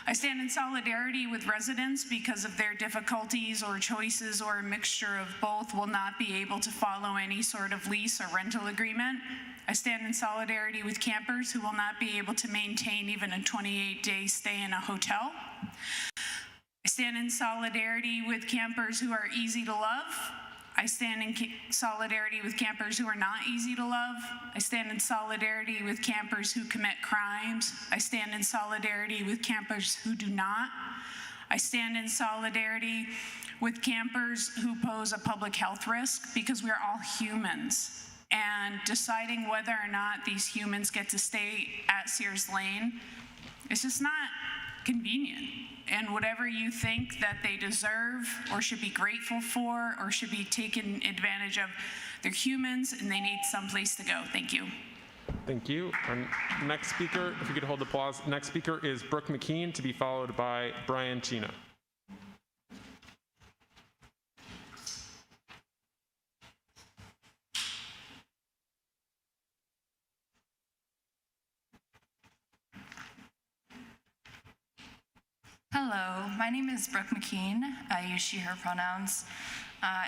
I stand in solidarity with residents because of their difficulties or choices or a mixture of both will not be able to follow any sort of lease or rental agreement. I stand in solidarity with campers who will not be able to maintain even a 28-day stay in a hotel. I stand in solidarity with campers who are easy to love. I stand in solidarity with campers who are not easy to love. I stand in solidarity with campers who commit crimes. I stand in solidarity with campers who do not. I stand in solidarity with campers who pose a public health risk because we're all humans. And deciding whether or not these humans get to stay at Sears Lane, it's just not convenient. And whatever you think that they deserve or should be grateful for or should be taken advantage of, they're humans and they need someplace to go. Thank you. Thank you. Our next speaker, if you could hold the applause, next speaker is Brooke McKean, to be followed by Brian Chena. Hello, my name is Brooke McKean. I use she, her pronouns.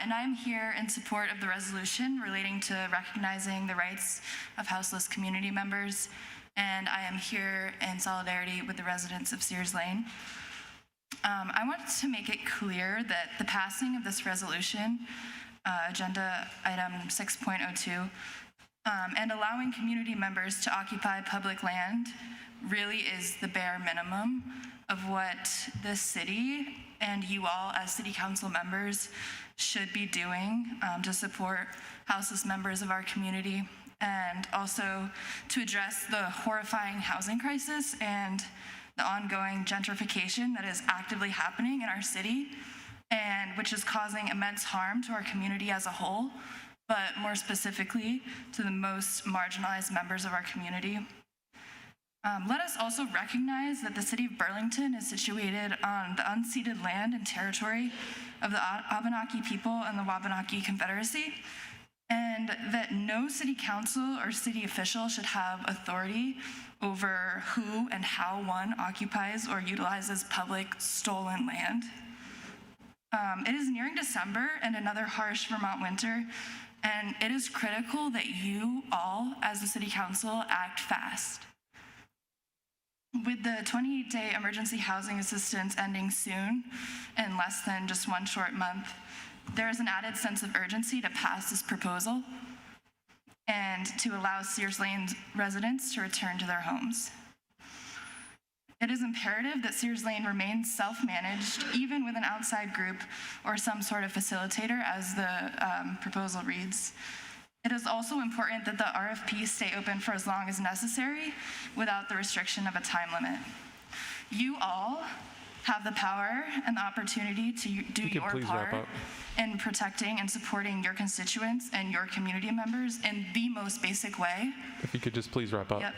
And I'm here in support of the resolution relating to recognizing the rights of houseless community members. And I am here in solidarity with the residents of Sears Lane. I want to make it clear that the passing of this resolution, agenda item 6.02, and allowing community members to occupy public land really is the bare minimum of what this city and you all as city council members should be doing to support houseless members of our community, and also to address the horrifying housing crisis and the ongoing gentrification that is actively happening in our city, and which is causing immense harm to our community as a whole, but more specifically to the most marginalized members of our community. Let us also recognize that the city of Burlington is situated on the unceded land and territory of the Abenaki people and the Wabanaki Confederacy, and that no city council or city official should have authority over who and how one occupies or utilizes public stolen land. It is nearing December and another harsh Vermont winter, and it is critical that you all, as the city council, act fast. With the 28-day emergency housing assistance ending soon, in less than just one short month, there is an added sense of urgency to pass this proposal and to allow Sears Lane residents to return to their homes. It is imperative that Sears Lane remains self-managed, even with an outside group or some sort of facilitator, as the proposal reads. It is also important that the RFP stay open for as long as necessary without the restriction of a time limit. You all have the power and the opportunity to do your part in protecting and supporting your constituents and your community members in the most basic way. If you could just please wrap up. Yep.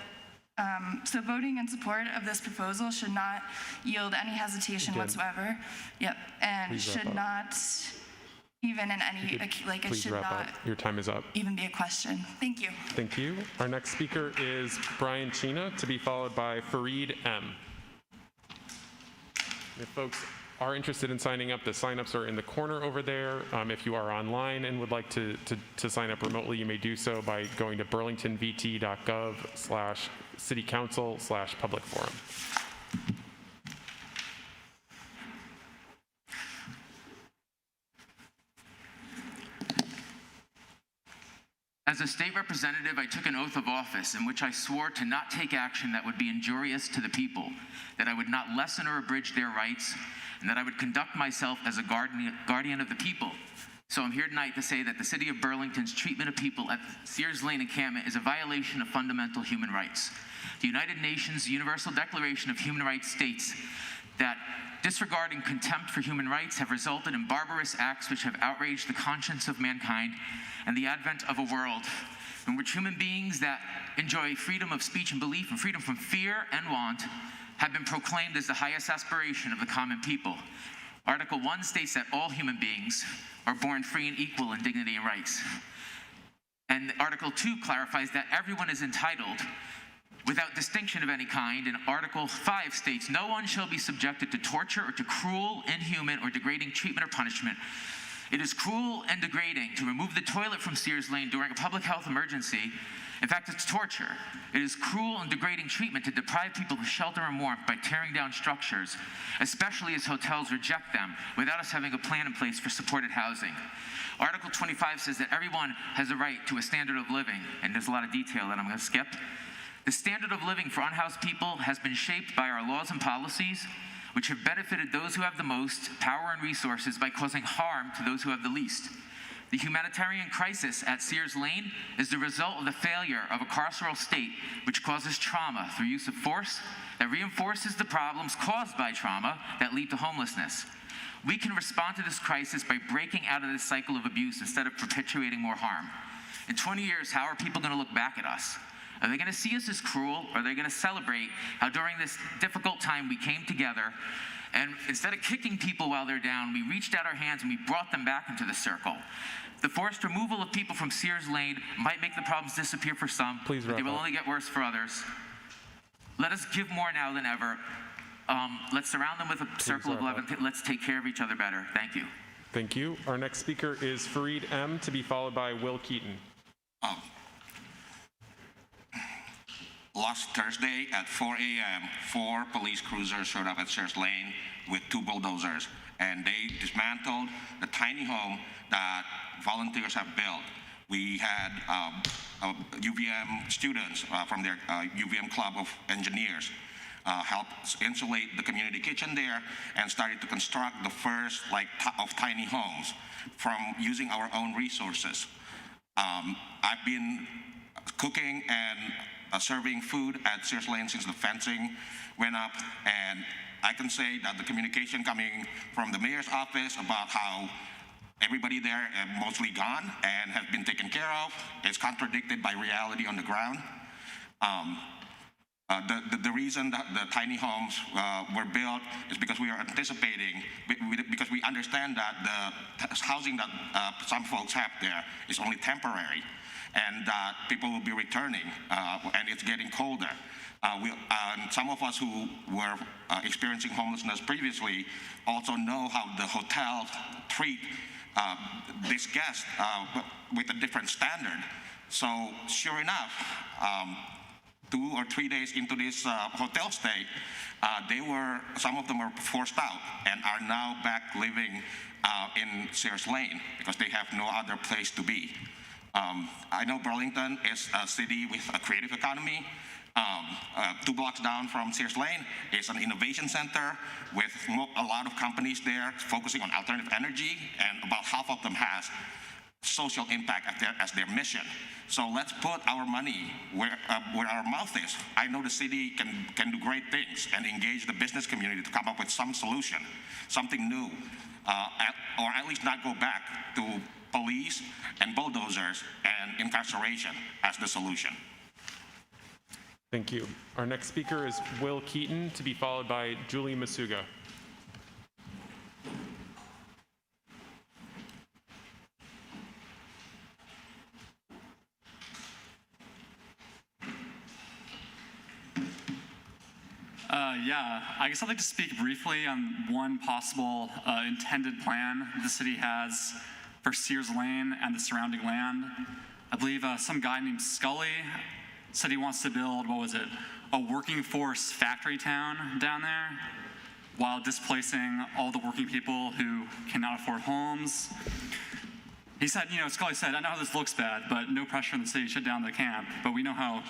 So voting in support of this proposal should not yield any hesitation whatsoever. Yep, and should not even in any, like it should not Your time is up. even be a question. Thank you. Thank you. Our next speaker is Brian Chena, to be followed by Fareed M. If folks are interested in signing up, the signups are in the corner over there. If you are online and would like to sign up remotely, you may do so by going to burlingtonvt.gov/citycouncil/public forum. As a state representative, I took an oath of office in which I swore to not take action that would be injurious to the people, that I would not lessen or abridge their rights, and that I would conduct myself as a guardian of the people. So I'm here tonight to say that the city of Burlington's treatment of people at Sears Lane encampment is a violation of fundamental human rights. The United Nations Universal Declaration of Human Rights states that disregard and contempt for human rights have resulted in barbarous acts which have outraged the conscience of mankind and the advent of a world in which human beings that enjoy freedom of speech and belief and freedom from fear and want have been proclaimed as the highest aspiration of the common people. Article 1 states that all human beings are born free and equal in dignity and rights. And Article 2 clarifies that everyone is entitled without distinction of any kind, and Article 5 states, no one shall be subjected to torture or to cruel, inhuman, or degrading treatment or punishment. It is cruel and degrading to remove the toilet from Sears Lane during a public health emergency. In fact, it's torture. It is cruel and degrading treatment to deprive people of shelter and warmth by tearing down structures, especially as hotels reject them without us having a plan in place for supported housing. Article 25 says that everyone has a right to a standard of living, and there's a lot of detail that I'm going to skip. The standard of living for unhoused people has been shaped by our laws and policies, which have benefited those who have the most power and resources by causing harm to those who have the least. The humanitarian crisis at Sears Lane is the result of the failure of a carceral state which causes trauma through use of force that reinforces the problems caused by trauma that lead to homelessness. We can respond to this crisis by breaking out of this cycle of abuse instead of perpetuating more harm. In 20 years, how are people going to look back at us? Are they going to see us as cruel, or are they going to celebrate how during this difficult time we came together, and instead of kicking people while they're down, we reached out our hands and we brought them back into the circle? The forced removal of people from Sears Lane might make the problems disappear for some, but they will only get worse for others. Let us give more now than ever. Let's surround them with a circle of love, and let's take care of each other better. Thank you. Thank you. Our next speaker is Fareed M., to be followed by Will Keaton. Last Thursday at 4 a.m., 4 police cruisers showed up at Sears Lane with 2 bulldozers, and they dismantled the tiny home that volunteers have built. We had UVM students from their UVM Club of Engineers help insulate the community kitchen there and started to construct the first of tiny homes from using our own resources. I've been cooking and serving food at Sears Lane since the fencing went up, and I can say that the communication coming from the mayor's office about how everybody there is mostly gone and has been taken care of is contradicted by reality on the ground. The reason that the tiny homes were built is because we are anticipating, because we understand that the housing that some folks have there is only temporary, and that people will be returning, and it's getting colder. Some of us who were experiencing homelessness previously also know how the hotels treat this guest with a different standard. So sure enough, 2 or 3 days into this hotel stay, some of them were forced out and are now back living in Sears Lane because they have no other place to be. I know Burlington is a city with a creative economy. 2 blocks down from Sears Lane is an innovation center with a lot of companies there focusing on alternative energy, and about half of them has social impact as their mission. So let's put our money where our mouth is. I know the city can do great things and engage the business community to come up with some solution, something new, or at least not go back to police and bulldozers and incarceration as the solution. Thank you. Our next speaker is Will Keaton, to be followed by Julie Masuga. Yeah, I guess I'd like to speak briefly on one possible intended plan the city has for Sears Lane and the surrounding land. I believe some guy named Scully said he wants to build, a working force factory town down there while displacing all the working people who cannot afford homes. He said, Scully said, I know how this looks bad, but no pressure in the city, shut down the camp. But we know how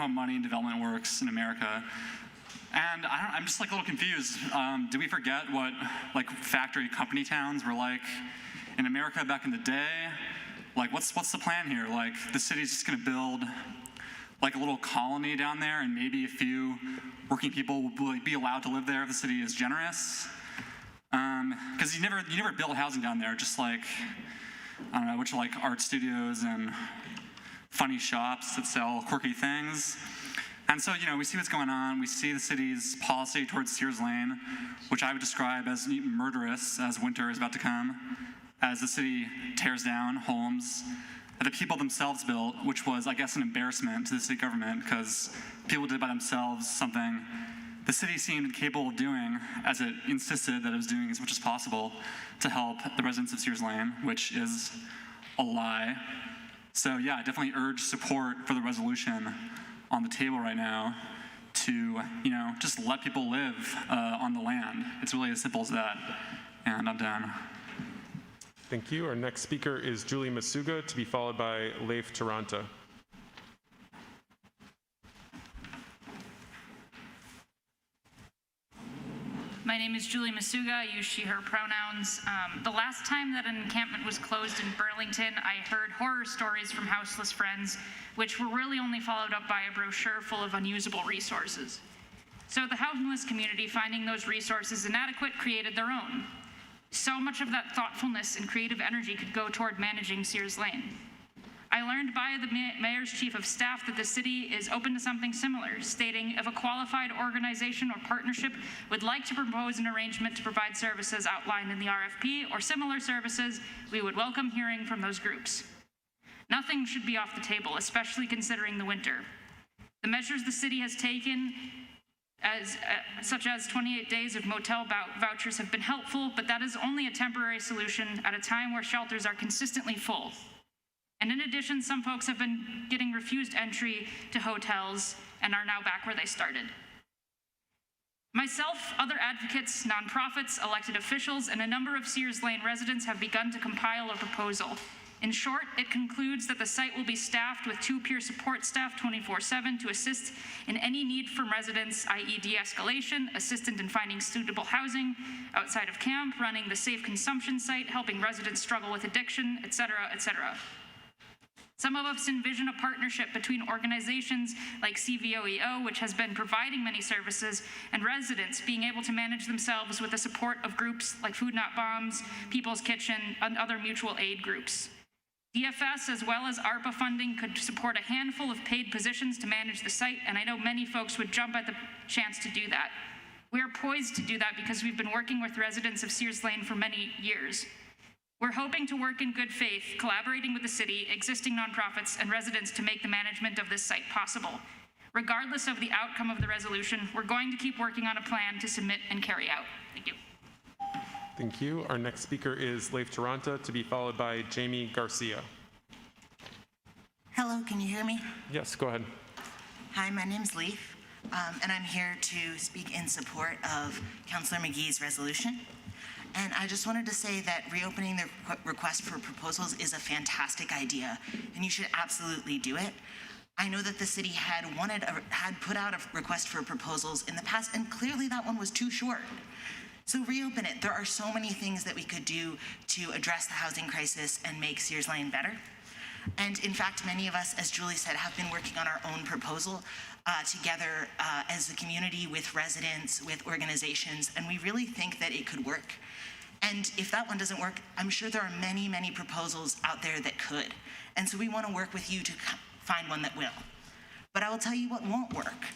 money and development works in America. And I'm just a little confused. Did we forget what factory company towns were like in America back in the day? What's the plan here? The city's just gonna build a little colony down there, and maybe a few working people will be allowed to live there if the city is generous. Because you never build housing down there, just I don't know, which are art studios and funny shops that sell quirky things. And so, we see what's going on. We see the city's policy towards Sears Lane, which I would describe as murderous as winter is about to come, as the city tears down homes that the people themselves built, which was, I guess, an embarrassment to the city government because people did by themselves something the city seemed incapable of doing, as it insisted that it was doing as much as possible to help the residents of Sears Lane, which is a lie. So yeah, I definitely urge support for the resolution on the table right now to, just let people live on the land. It's really as simple as that. And I'm done. Thank you. Our next speaker is Julie Masuga, to be followed by Leif Taranta. My name is Julie Masuga. I use she, her pronouns. The last time that an encampment was closed in Burlington, I heard horror stories from houseless friends, which were really only followed up by a brochure full of unusable resources. So the houseless community, finding those resources inadequate, created their own. So much of that thoughtfulness and creative energy could go toward managing Sears Lane. I learned by the mayor's chief of staff that the city is open to something similar, stating if a qualified organization or partnership would like to propose an arrangement to provide services outlined in the RFP or similar services, we would welcome hearing from those groups. Nothing should be off the table, especially considering the winter. The measures the city has taken, such as 28 days of motel vouchers, have been helpful, but that is only a temporary solution at a time where shelters are consistently full. And in addition, some folks have been getting refused entry to hotels and are now back where they started. Myself, other advocates, nonprofits, elected officials, and a number of Sears Lane residents have begun to compile a proposal. In short, it concludes that the site will be staffed with 2 peer support staff 24/7 to assist in any need from residents, i.e. de-escalation, assistance in finding suitable housing outside of camp, running the safe consumption site, helping residents struggle with addiction, etc., etc. Some of us envision a partnership between organizations like CVOEO, which has been providing many services, and residents being able to manage themselves with the support of groups like Food Not Bombs, People's Kitchen, and other mutual aid groups. DFS, as well as ARPA funding, could support a handful of paid positions to manage the site, and I know many folks would jump at the chance to do that. We are poised to do that because we've been working with residents of Sears Lane for many years. We're hoping to work in good faith, collaborating with the city, existing nonprofits, and residents to make the management of this site possible. Regardless of the outcome of the resolution, we're going to keep working on a plan to submit and carry out. Thank you. Thank you. Our next speaker is Leif Taranta, to be followed by Jamie Garcia. Hello, can you hear me? Yes, go ahead. Hi, my name's Leif, and I'm here to speak in support of Councillor McGee's resolution. And I just wanted to say that reopening the request for proposals is a fantastic idea, and you should absolutely do it. I know that the city had put out a request for proposals in the past, and clearly that one was too short. So reopen it. There are so many things that we could do to address the housing crisis and make Sears Lane better. And in fact, many of us, as Julie said, have been working on our own proposal together as a community, with residents, with organizations, and we really think that it could work. And if that one doesn't work, I'm sure there are many, many proposals out there that could. And so we want to work with you to find one that will. But I will tell you what won't work.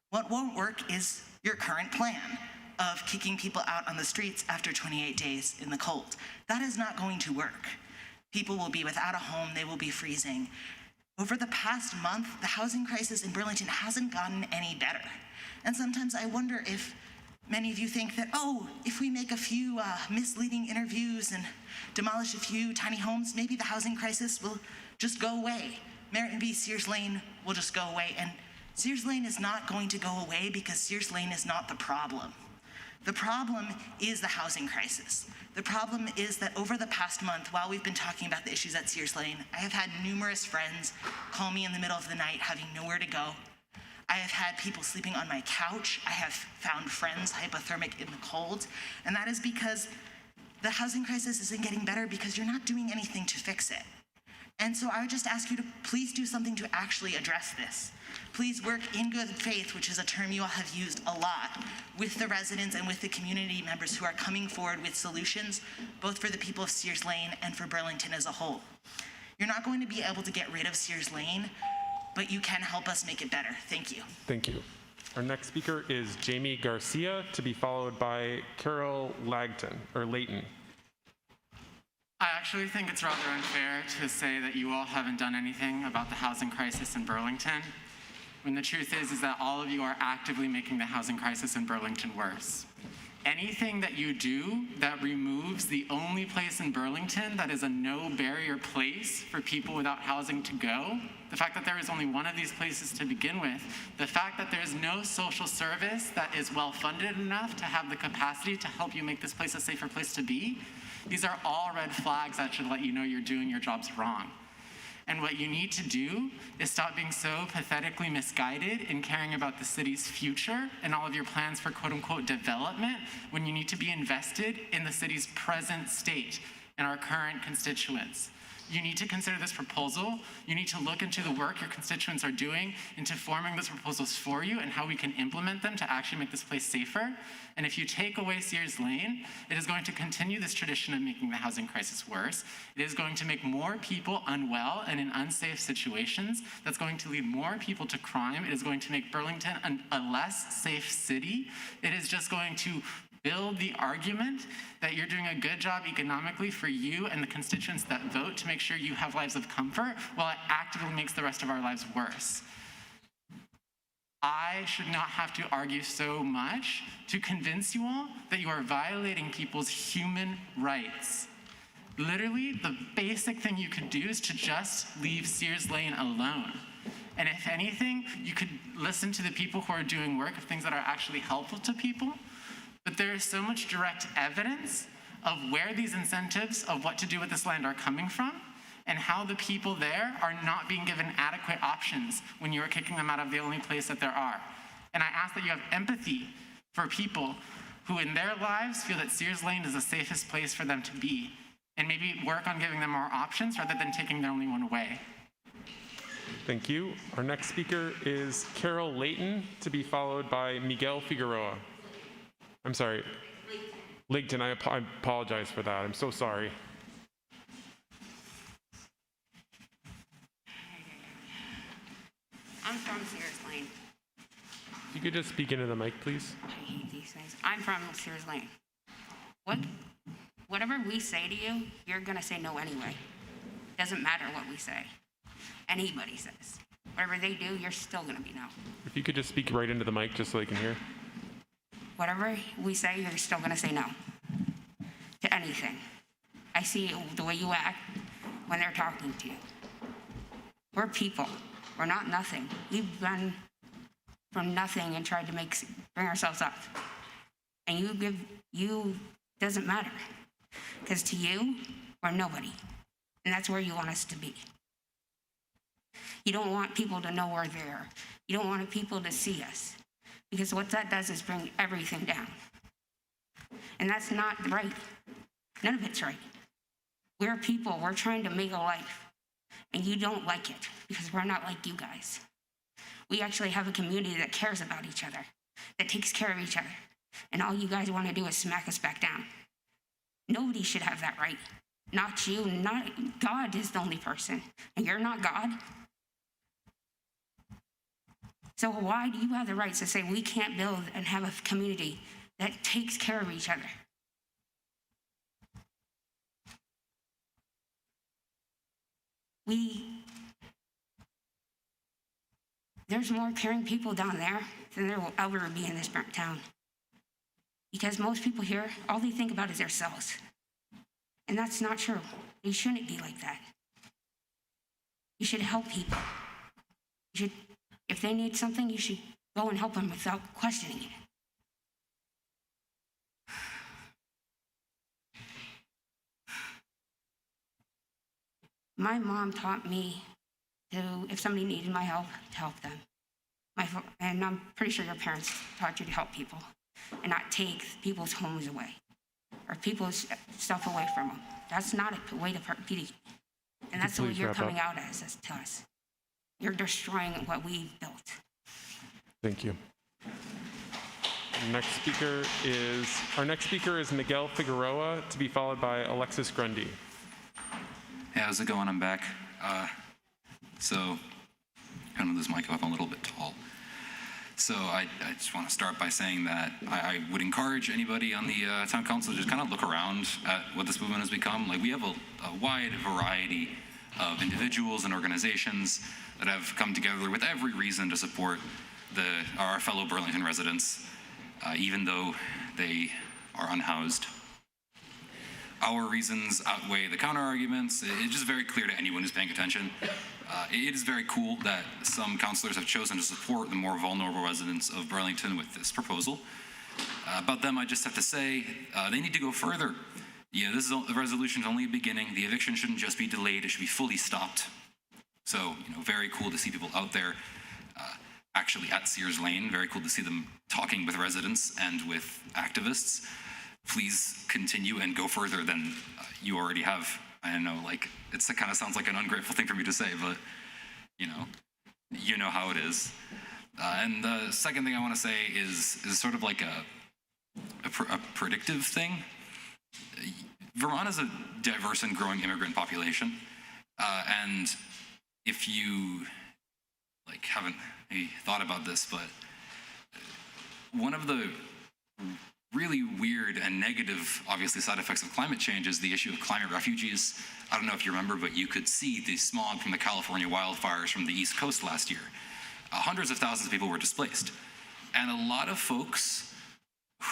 What won't work is your current plan of kicking people out on the streets after 28 days in the cold. That is not going to work. People will be without a home, they will be freezing. Over the past month, the housing crisis in Burlington hasn't gotten any better. And sometimes I wonder if many of you think that, oh, if we make a few misleading interviews and demolish a few tiny homes, maybe the housing crisis will just go away. Merritt v. Sears Lane will just go away. And Sears Lane is not going to go away because Sears Lane is not the problem. The problem is the housing crisis. The problem is that over the past month, while we've been talking about the issues at Sears Lane, I have had numerous friends call me in the middle of the night having nowhere to go. I have had people sleeping on my couch. I have found friends hypothermic in the cold. And that is because the housing crisis isn't getting better because you're not doing anything to fix it. And so I would just ask you to please do something to actually address this. Please work in good faith, which is a term you all have used a lot, with the residents and with the community members who are coming forward with solutions, both for the people of Sears Lane and for Burlington as a whole. You're not going to be able to get rid of Sears Lane, but you can help us make it better. Thank you. Thank you. Our next speaker is Jamie Garcia, to be followed by Carol Layton. I actually think it's rather unfair to say that you all haven't done anything about the housing crisis in Burlington, when the truth is that all of you are actively making the housing crisis in Burlington worse. Anything that you do that removes the only place in Burlington that is a no-barrier place for people without housing to go, the fact that there is only one of these places to begin with, the fact that there is no social service that is well-funded enough to have the capacity to help you make this place a safer place to be, these are all red flags that should let you know you're doing your jobs wrong. And what you need to do is stop being so pathetically misguided in caring about the city's future and all of your plans for quote-unquote development, when you need to be invested in the city's present state and our current constituents. you need to consider this proposal. You need to look into the work your constituents are doing into forming those proposals for you and how we can implement them to actually make this place safer. And if you take away Sears Lane, it is going to continue this tradition of making the housing crisis worse. It is going to make more people unwell and in unsafe situations. That's going to lead more people to crime. It is going to make Burlington a less safe city. It is just going to build the argument that you're doing a good job economically for you and the constituents that vote to make sure you have lives of comfort, while it actively makes the rest of our lives worse. I should not have to argue so much to convince you all that you are violating people's human rights. Literally, the basic thing you could do is to just leave Sears Lane alone. And if anything, you could listen to the people who are doing work of things that are actually helpful to people. But there is so much direct evidence of where these incentives of what to do with this land are coming from and how the people there are not being given adequate options when you are kicking them out of the only place that there are. And I ask that you have empathy for people who in their lives feel that Sears Lane is the safest place for them to be, and maybe work on giving them more options rather than taking their only one away. Thank you. Our next speaker is Carol Layton, to be followed by Miguel Figueroa. I'm sorry. Layton, I apologize for that. I'm so sorry. I'm from Sears Lane. If you could just speak into the mic, please. I hate these things. I'm from Sears Lane. Whatever we say to you, you're gonna say no anyway. Doesn't matter what we say. Anybody says. Whatever they do, you're still gonna be no. If you could just speak right into the mic just so they can hear. Whatever we say, you're still gonna say no to anything. I see the way you act when they're talking to you. We're people. We're not nothing. We've been from nothing and tried to bring ourselves up. And you doesn't matter. Because to you, we're nobody. And that's where you want us to be. You don't want people to know we're there. You don't want people to see us. Because what that does is bring everything down. And that's not right. None of it's right. We're people, we're trying to make a life. And you don't like it because we're not like you guys. We actually have a community that cares about each other, that takes care of each other. And all you guys want to do is smack us back down. Nobody should have that right. Not you, not God is the only person. And you're not God. So why do you have the rights to say we can't build and have a community that takes care of each other? There's more caring people down there than there will ever be in this burnt town. Because most people here, all they think about is themselves. And that's not true. You shouldn't be like that. You should help people. If they need something, you should go and help them without questioning it. My mom taught me to, if somebody needed my help, to help them. And I'm pretty sure your parents taught you to help people and not take people's homes away or people's stuff away from them. That's not a way to be. And that's what you're coming out as to us. You're destroying what we built. Thank you. Our next speaker is Miguel Figueroa, to be followed by Alexis Grundy. Hey, how's it going? I'm back. So, I don't know, this mic up, I'm a little bit tall. So I just want to start by saying that I would encourage anybody on the town council to just kind of look around at what this movement has become. Like, we have a wide variety of individuals and organizations that have come together with every reason to support our fellow Burlington residents, even though they are unhoused. Our reasons outweigh the counter arguments. It's just very clear to anyone who's paying attention. It is very cool that some councilors have chosen to support the more vulnerable residents of Burlington with this proposal. About them, I just have to say, they need to go further. Yeah, this is a resolution only a beginning. The eviction shouldn't just be delayed, it should be fully stopped. So, very cool to see people out there actually at Sears Lane. Very cool to see them talking with residents and with activists. Please continue and go further than you already have I know, like, it kind of sounds like an ungrateful thing for me to say, but you know how it is. And the second thing I want to say is sort of like a predictive thing. Vermont is a diverse and growing immigrant population, and if you like haven't maybe thought about this, but one of the really weird and negative, obviously, side effects of climate change is the issue of climate refugees. I don't know if you remember, but you could see the smog from the California wildfires from the East Coast last year. Hundreds of thousands of people were displaced. And a lot of folks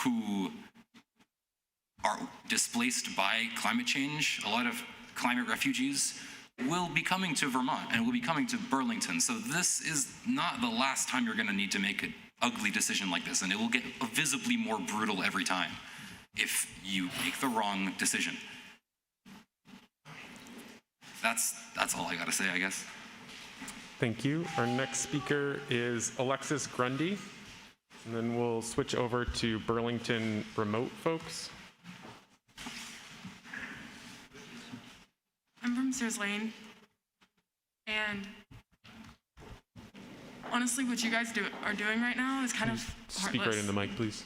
who are displaced by climate change, a lot of climate refugees, will be coming to Vermont and will be coming to Burlington. So this is not the last time you're going to need to make an ugly decision like this, and it will get visibly more brutal every time if you make the wrong decision. That's all I got to say, I guess. Thank you. Our next speaker is Alexis Grundy, and then we'll switch over to Burlington remote folks. I'm from Sears Lane, and honestly, what you guys are doing right now is kind of heartless. Speak right in the mic, please.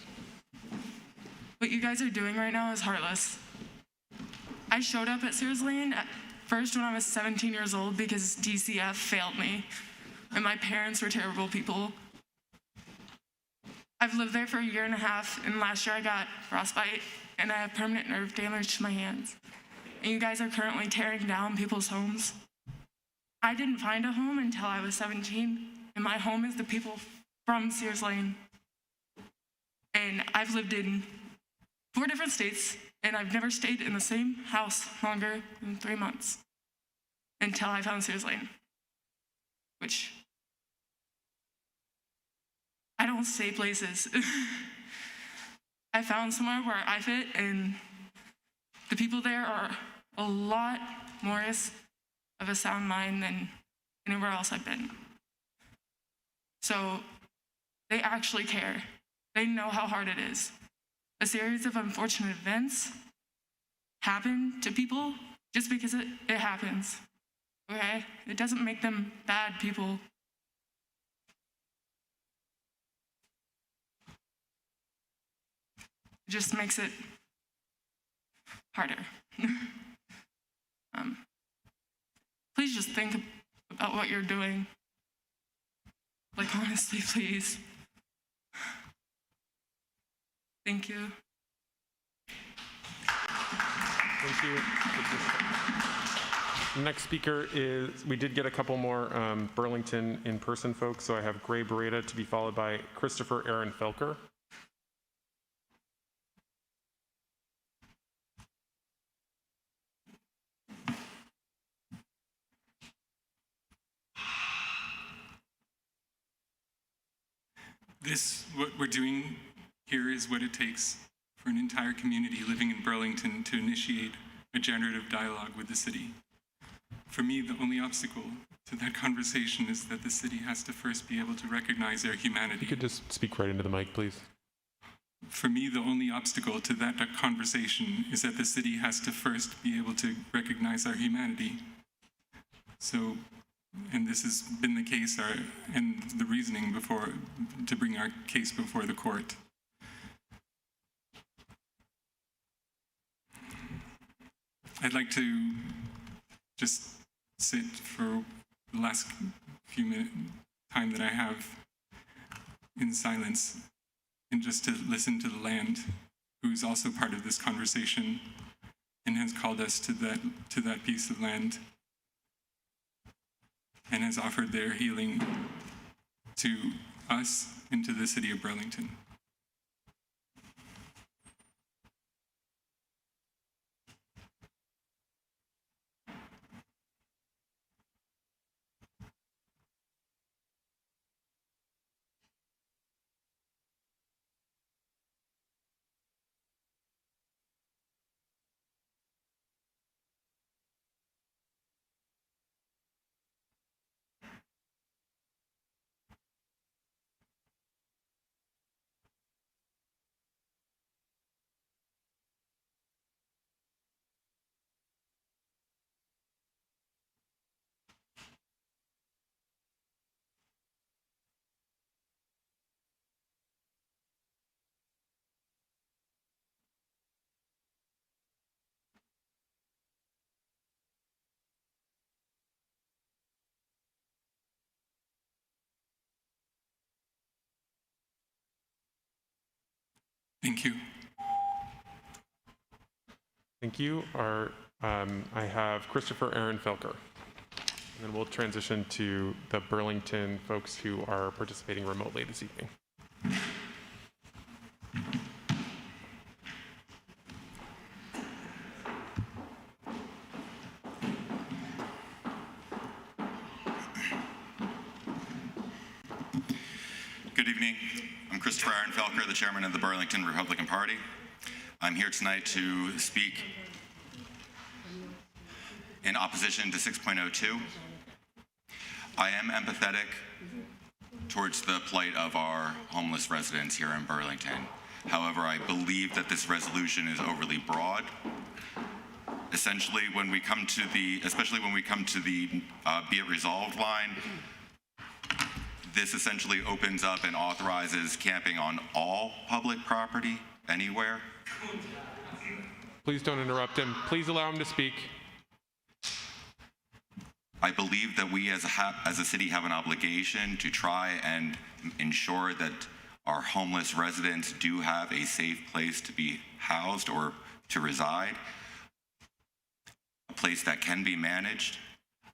What you guys are doing right now is heartless. I showed up at Sears Lane first when I was 17 years old because DCF failed me, and my parents were terrible people. I've lived there for a year and a half, and last year I got frostbite, and I have permanent nerve damage to my hands. And you guys are currently tearing down people's homes. I didn't find a home until I was 17, and my home is the people from Sears Lane. And I've lived in 4 different states, and I've never stayed in the same house longer than 3 months until I found Sears Lane, which I don't stay places. I found somewhere where I fit, and the people there are a lot more of a sound mind than anywhere else I've been. So they actually care. They know how hard it is. A series of unfortunate events happen to people just because it happens, okay? It doesn't make them bad people. It just makes it harder. Please just think about what you're doing. Like, honestly, please. Thank you. Thank you. Next speaker is, we did get a couple more Burlington in-person folks, so I have Gray Beretta to be followed by Christopher Aaron Felker. What we're doing here is what it takes for an entire community living in Burlington to initiate a generative dialogue with the city. For me, the only obstacle to that conversation is that the city has to first be able to recognize their humanity. You could just speak right into the mic, please. For me, the only obstacle to that conversation is that the city has to first be able to recognize our humanity. So, and this has been the case and the reasoning to bring our case before the court. I'd like to just sit for the last few minutes time that I have in silence and just to listen to the land, who's also part of this conversation and has called us to that piece of land and has offered their healing to us and to the city of Burlington. Thank you. Thank you. I have Christopher Aaron Felker. And then we'll transition to the Burlington folks who are participating remotely this evening. Good evening. I'm Christopher Aaron Felker, the chairman of the Burlington Republican Party. I'm here tonight to speak in opposition to 6.02. I am empathetic towards the plight of our homeless residents here in Burlington. However, I believe that this resolution is overly broad. Essentially, when we come to the, especially when we come to the be it resolved line, this essentially opens up and authorizes camping on all public property, anywhere. Please don't interrupt him. Please allow him to speak. I believe that we as a city have an obligation to try and ensure that our homeless residents do have a safe place to be housed or to reside, a place that can be managed.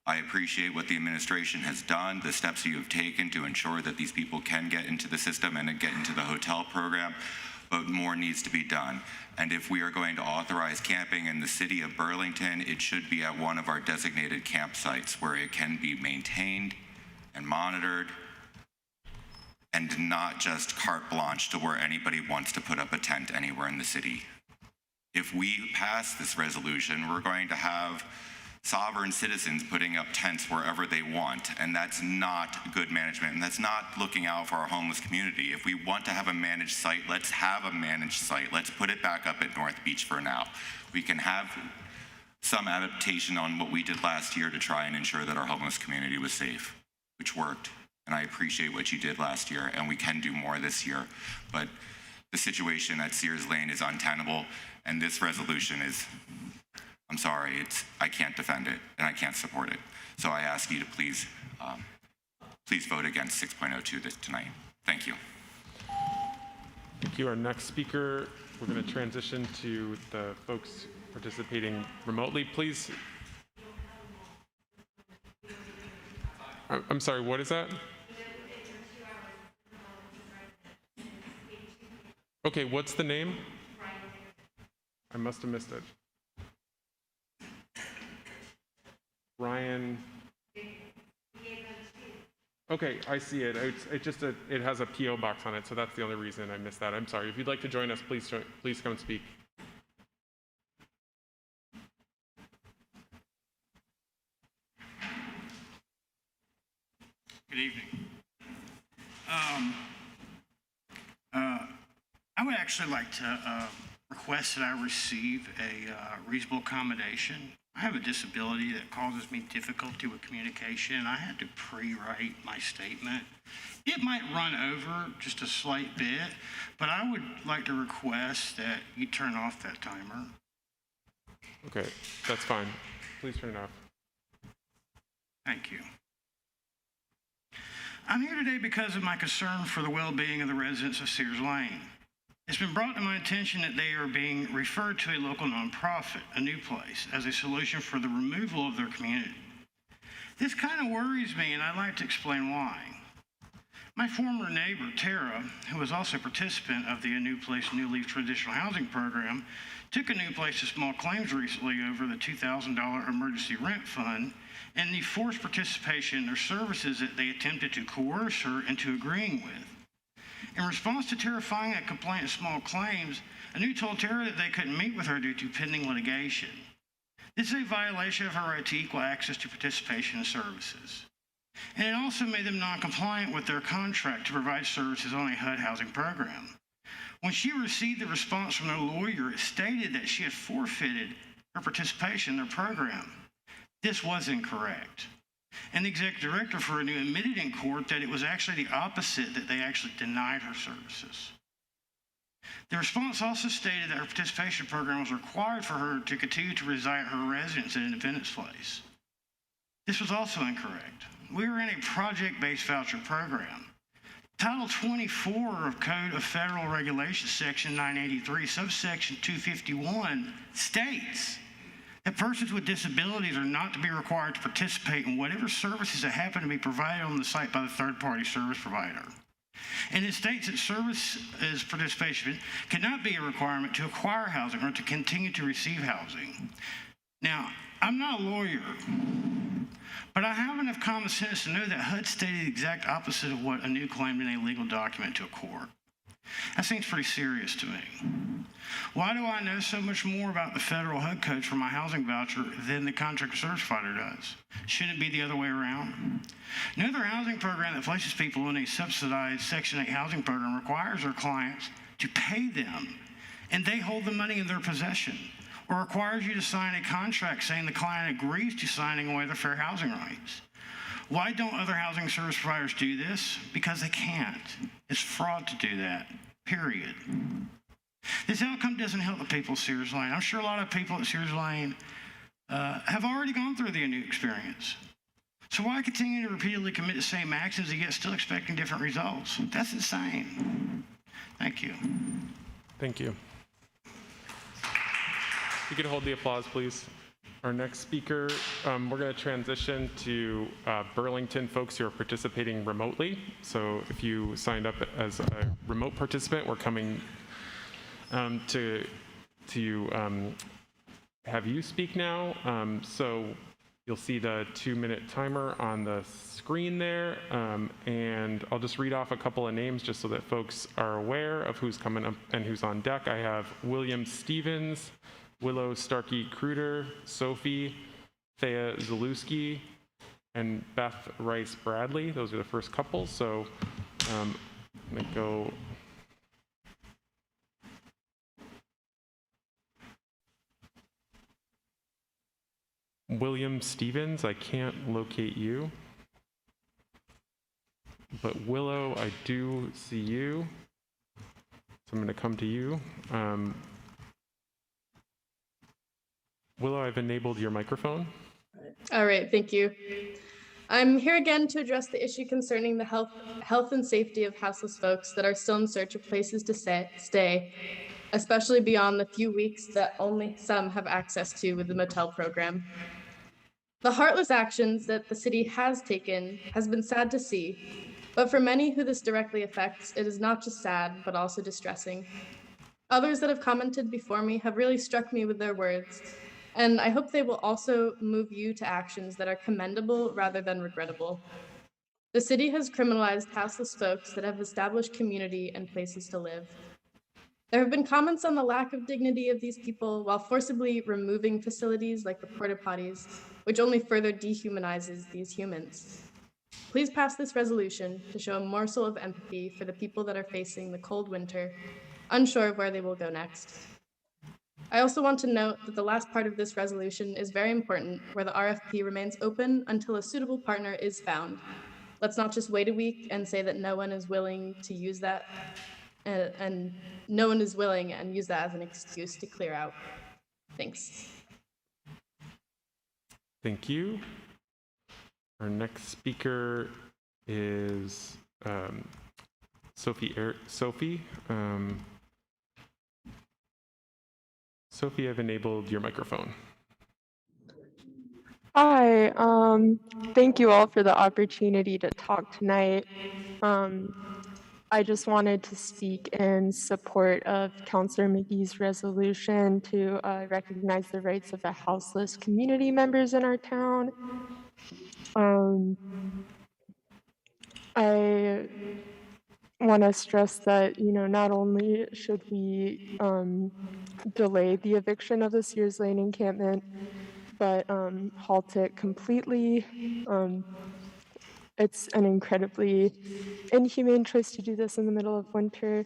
I appreciate what the administration has done, the steps you have taken to ensure that these people can get into the system and get into the hotel program, but more needs to be done. And if we are going to authorize camping in the city of Burlington, it should be at one of our designated campsites where it can be maintained and monitored, and not just carte blanche to where anybody wants to put up a tent anywhere in the city. If we pass this resolution, we're going to have sovereign citizens putting up tents wherever they want, and that's not good management, and that's not looking out for our homeless community. If we want to have a managed site, let's have a managed site. Let's put it back up at North Beach for now. We can have some adaptation on what we did last year to try and ensure that our homeless community was safe, which worked, and I appreciate what you did last year, and we can do more this year, but the situation at Sears Lane is untenable, and this resolution is, I'm sorry, I can't defend it and I can't support it. So I ask you to please vote against 6.02 tonight. Thank you. Thank you. Our next speaker, we're going to transition to the folks participating remotely. Please. I'm sorry, what is that? Okay, what's the name? I must have missed it. Ryan. Okay, I see it. It has a PO box on it, so that's the only reason I missed that. I'm sorry. If you'd like to join us, please come and speak. Good evening. I would actually like to request that I receive a reasonable accommodation. I have a disability that causes me difficulty with communication, and I had to pre-write my statement. It might run over just a slight bit, but I would like to request that you turn off that timer. Okay, that's fine. Please turn it off. Thank you. I'm here today because of my concern for the well-being of the residents of Sears Lane. It's been brought to my attention that they are being referred to a local nonprofit, A New Place, as a solution for the removal of their community. This kind of worries me, and I'd like to explain why. My former neighbor, Tara, who was also a participant of the A New Place New Leaf Traditional Housing Program, took A New Place to small claims recently over the $2,000 emergency rent fund and the forced participation in their services that they attempted to coerce her into agreeing with. In response to Tara filing a complaint of small claims, A New told Tara that they couldn't meet with her due to pending litigation. This is a violation of her right to equal access to participation in services. And it also made them non-compliant with their contract to provide services on a HUD housing program. When she received the response from their lawyer, it stated that she had forfeited her participation in their program. This was incorrect. And the executive director for Renew admitted in court that it was actually the opposite, that they actually denied her services. The response also stated that her participation program was required for her to continue to reside at her residence at Independence Place. This was also incorrect. We were in a project-based voucher program. Title 24 of Code of Federal Regulations, Section 983, subsection 251 states that persons with disabilities are not to be required to participate in whatever services that happen to be provided on the site by the third-party service provider. And it states that service as participation cannot be a requirement to acquire housing or to continue to receive housing. Now, I'm not a lawyer, but I have enough common sense to know that HUD stated the exact opposite of what a new claim in a legal document to a court. That seems pretty serious to me. Why do I know so much more about the federal HUD codes for my housing voucher than the contractor service provider does? Shouldn't it be the other way around? No other housing program that places people in a subsidized Section 8 housing program requires their clients to pay them, and they hold the money in their possession, or requires you to sign a contract saying the client agrees to signing away their fair housing rights. Why don't other housing service providers do this? Because they can't. It's fraud to do that, period. This outcome doesn't help the people of Sears Lane. I'm sure a lot of people at Sears Lane have already gone through the new experience. So why continue to repeatedly commit the same actions and yet still expecting different results? That's insane. Thank you. Thank you. You could hold the applause, please. Our next speaker, we're going to transition to Burlington folks who are participating remotely. So if you signed up as a remote participant, we're coming to have you speak now. So you'll see the 2-minute timer on the screen there. And I'll just read off a couple of names just so that folks are aware of who's coming up and who's on deck. I have William Stevens, Willow Starkey-Kruder, Sophie, Thea Zalewski, and Beth Rice-Bradley. Those are the first couple. So I'm going to go. William Stevens, I can't locate you. But Willow, I do see you. So I'm going to come to you. Willow, I've enabled your microphone. All right, thank you. I'm here again to address the issue concerning the health and safety of houseless folks that are still in search of places to stay, especially beyond the few weeks that only some have access to with the motel program. The heartless actions that the city has taken has been sad to see, but for many who this directly affects, it is not just sad, but also distressing. Others that have commented before me have really struck me with their words, and I hope they will also move you to actions that are commendable rather than regrettable. The city has criminalized houseless folks that have established community and places to live. There have been comments on the lack of dignity of these people while forcibly removing facilities like the porta potties, which only further dehumanizes these humans. Please pass this resolution to show a morsel of empathy for the people that are facing the cold winter, unsure of where they will go next. I also want to note that the last part of this resolution is very important, where the RFP remains open until a suitable partner is found. Let's not just wait a week and say that no one is willing to use that, and no one is willing and use that as an excuse to clear out. Thanks. Thank you. Our next speaker is Sophie. Sophie, I've enabled your microphone. Hi, thank you all for the opportunity to talk tonight. I just wanted to speak in support of Councilor McGee's resolution to recognize the rights of the houseless community members in our town. I want to stress that, not only should we delay the eviction of the Sears Lane encampment, but halt it completely. It's an incredibly inhumane choice to do this in the middle of winter,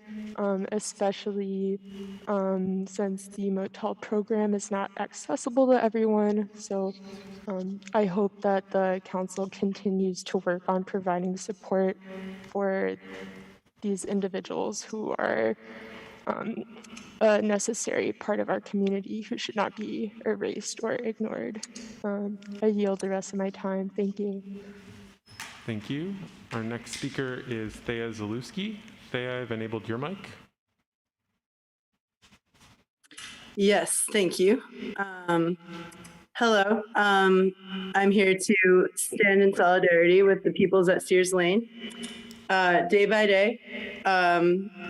especially since the motel program is not accessible to everyone. So I hope that the council continues to work on providing support for these individuals who are a necessary part of our community who should not be erased or ignored. I yield the rest of my time. Thank you. Thank you. Our next speaker is Thea Zalewski. Thea, I've enabled your mic. Yes, thank you. Hello. I'm here to stand in solidarity with the peoples at Sears Lane. Day by day,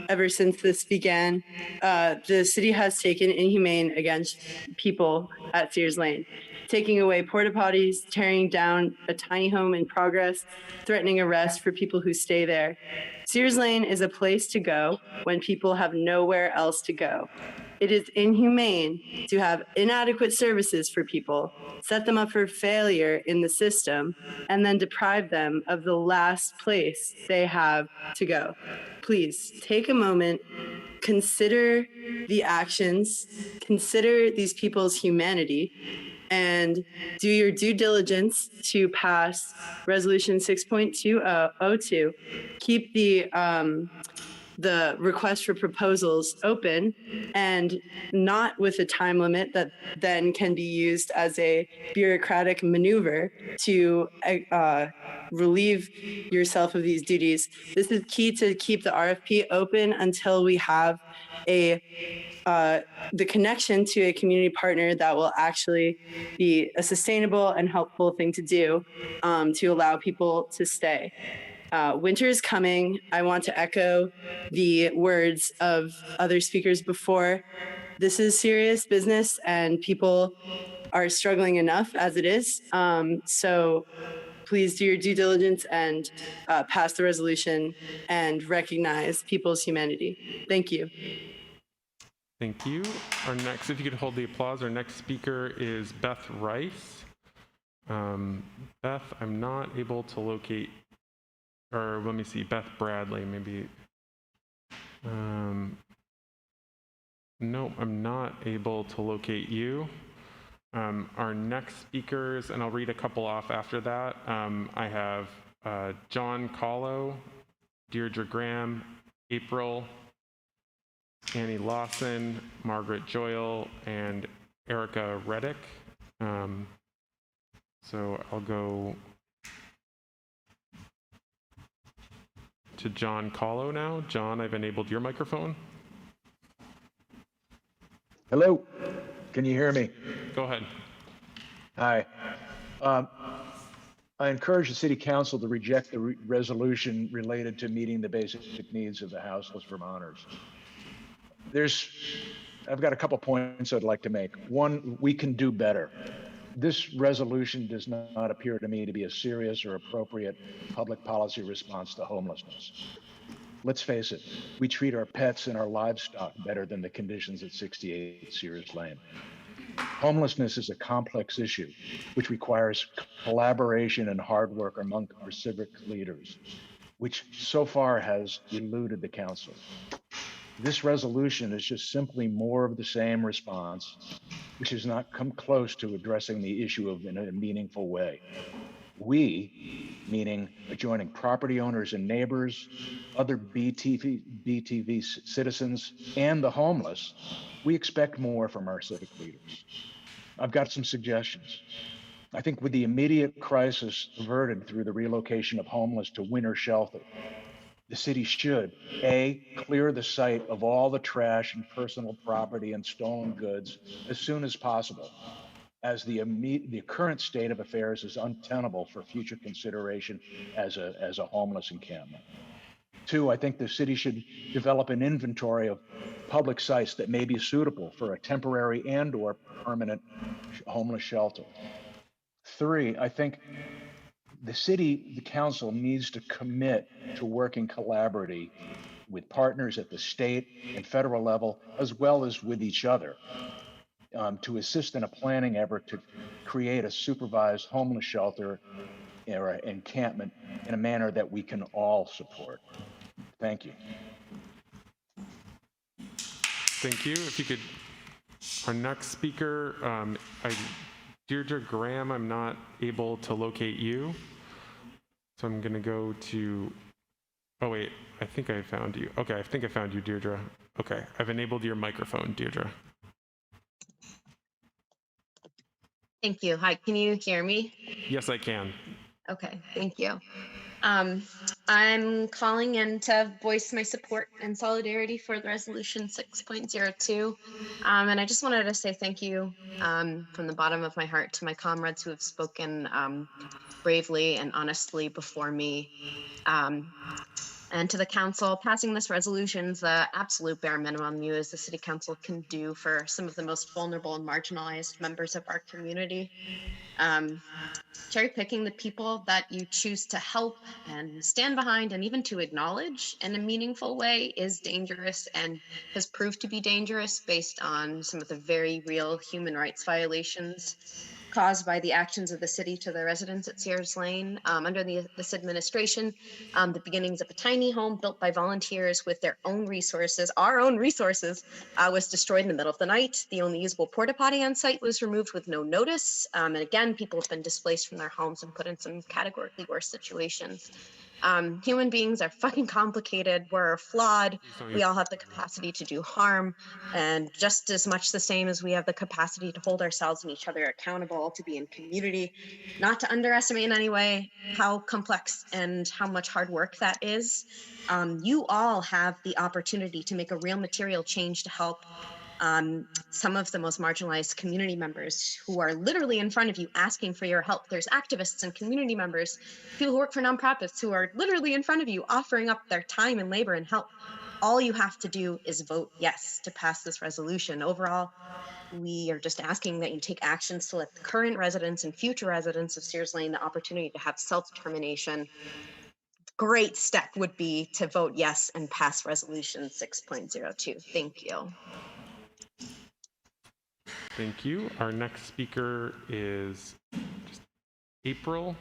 ever since this began, the city has taken inhumane against people at Sears Lane, taking away porta potties, tearing down a tiny home in progress, threatening arrest for people who stay there. Sears Lane is a place to go when people have nowhere else to go. It is inhumane to have inadequate services for people, set them up for failure in the system, and then deprive them of the last place they have to go. Please take a moment, consider the actions, consider these people's humanity, and do your due diligence to pass Resolution 6.202. Keep the request for proposals open and not with a time limit that then can be used as a bureaucratic maneuver to relieve yourself of these duties. This is key to keep the RFP open until we have the connection to a community partner that will actually be a sustainable and helpful thing to do to allow people to stay. Winter is coming. I want to echo the words of other speakers before. This is serious business and people are struggling enough as it is. So please do your due diligence and pass the resolution and recognize people's humanity. Thank you. Thank you. Our next, if you could hold the applause, our next speaker is Beth Rice. Beth, I'm not able to locate, or let me see, Beth Bradley, maybe. No, I'm not able to locate you. Our next speakers, and I'll read a couple off after that. I have John Callow, Deirdre Graham, April, Annie Lawson, Margaret Joyle, and Erica Reddick. So I'll go to John Callow now. John, I've enabled your microphone. Hello, can you hear me? Go ahead. Hi. I encourage the City Council to reject the resolution related to meeting the basic needs of the houseless Vermonters. I've got a couple points I'd like to make. One, we can do better. This resolution does not appear to me to be a serious or appropriate public policy response to homelessness. Let's face it, we treat our pets and our livestock better than the conditions at 68 Sears Lane. Homelessness is a complex issue, which requires collaboration and hard work among our civic leaders, which so far has eluded the council. This resolution is just simply more of the same response, which has not come close to addressing the issue in a meaningful way. We, meaning adjoining property owners and neighbors, other BTV citizens, and the homeless, we expect more from our civic leaders. I've got some suggestions. I think with the immediate crisis averted through the relocation of homeless to winter shelter, the city should, A, clear the site of all the trash and personal property and stolen goods as soon as possible, as the current state of affairs is untenable for future consideration as a homeless encampment. Two, I think the city should develop an inventory of public sites that may be suitable for a temporary and/or permanent homeless shelter. Three, I think the council needs to commit to working collaboratively with partners at the state and federal level, as well as with each other, to assist in a planning effort to create a supervised homeless shelter or encampment in a manner that we can all support. Thank you. Thank you. If you could, our next speaker, Deirdre Graham, I'm not able to locate you. So I'm going to go to, oh wait, I think I found you. Okay, I think I found you, Deirdre. Okay, I've enabled your microphone, Deirdre. Thank you. Hi, can you hear me? Yes, I can. Okay, thank you. I'm calling in to voice my support and solidarity for the resolution 6.02. And I just wanted to say thank you from the bottom of my heart to my comrades who have spoken bravely and honestly before me. And to the council, passing this resolution is the absolute bare minimum you as the city council can do for some of the most vulnerable and marginalized members of our community. Cherry picking the people that you choose to help and stand behind and even to acknowledge in a meaningful way is dangerous and has proved to be dangerous based on some of the very real human rights violations caused by the actions of the city to the residents at Sears Lane. Under this administration, the beginnings of a tiny home built by volunteers with their own resources, our own resources, was destroyed in the middle of the night. The only usable porta potty on site was removed with no notice. And again, people have been displaced from their homes and put in some categorically worse situations. Human beings are fucking complicated. We're flawed. We all have the capacity to do harm. And just as much the same as we have the capacity to hold ourselves and each other accountable, to be in community, not to underestimate in any way how complex and how much hard work that is. You all have the opportunity to make a real material change to help some of the most marginalized community members who are literally in front of you asking for your help. There's activists and community members, people who work for nonprofits who are literally in front of you offering up their time and labor and help. All you have to do is vote yes to pass this resolution. Overall, we are just asking that you take actions to let the current residents and future residents of Sears Lane the opportunity to have self-determination. Great step would be to vote yes and pass resolution 6.02. Thank you. Thank you. Our next speaker is just April.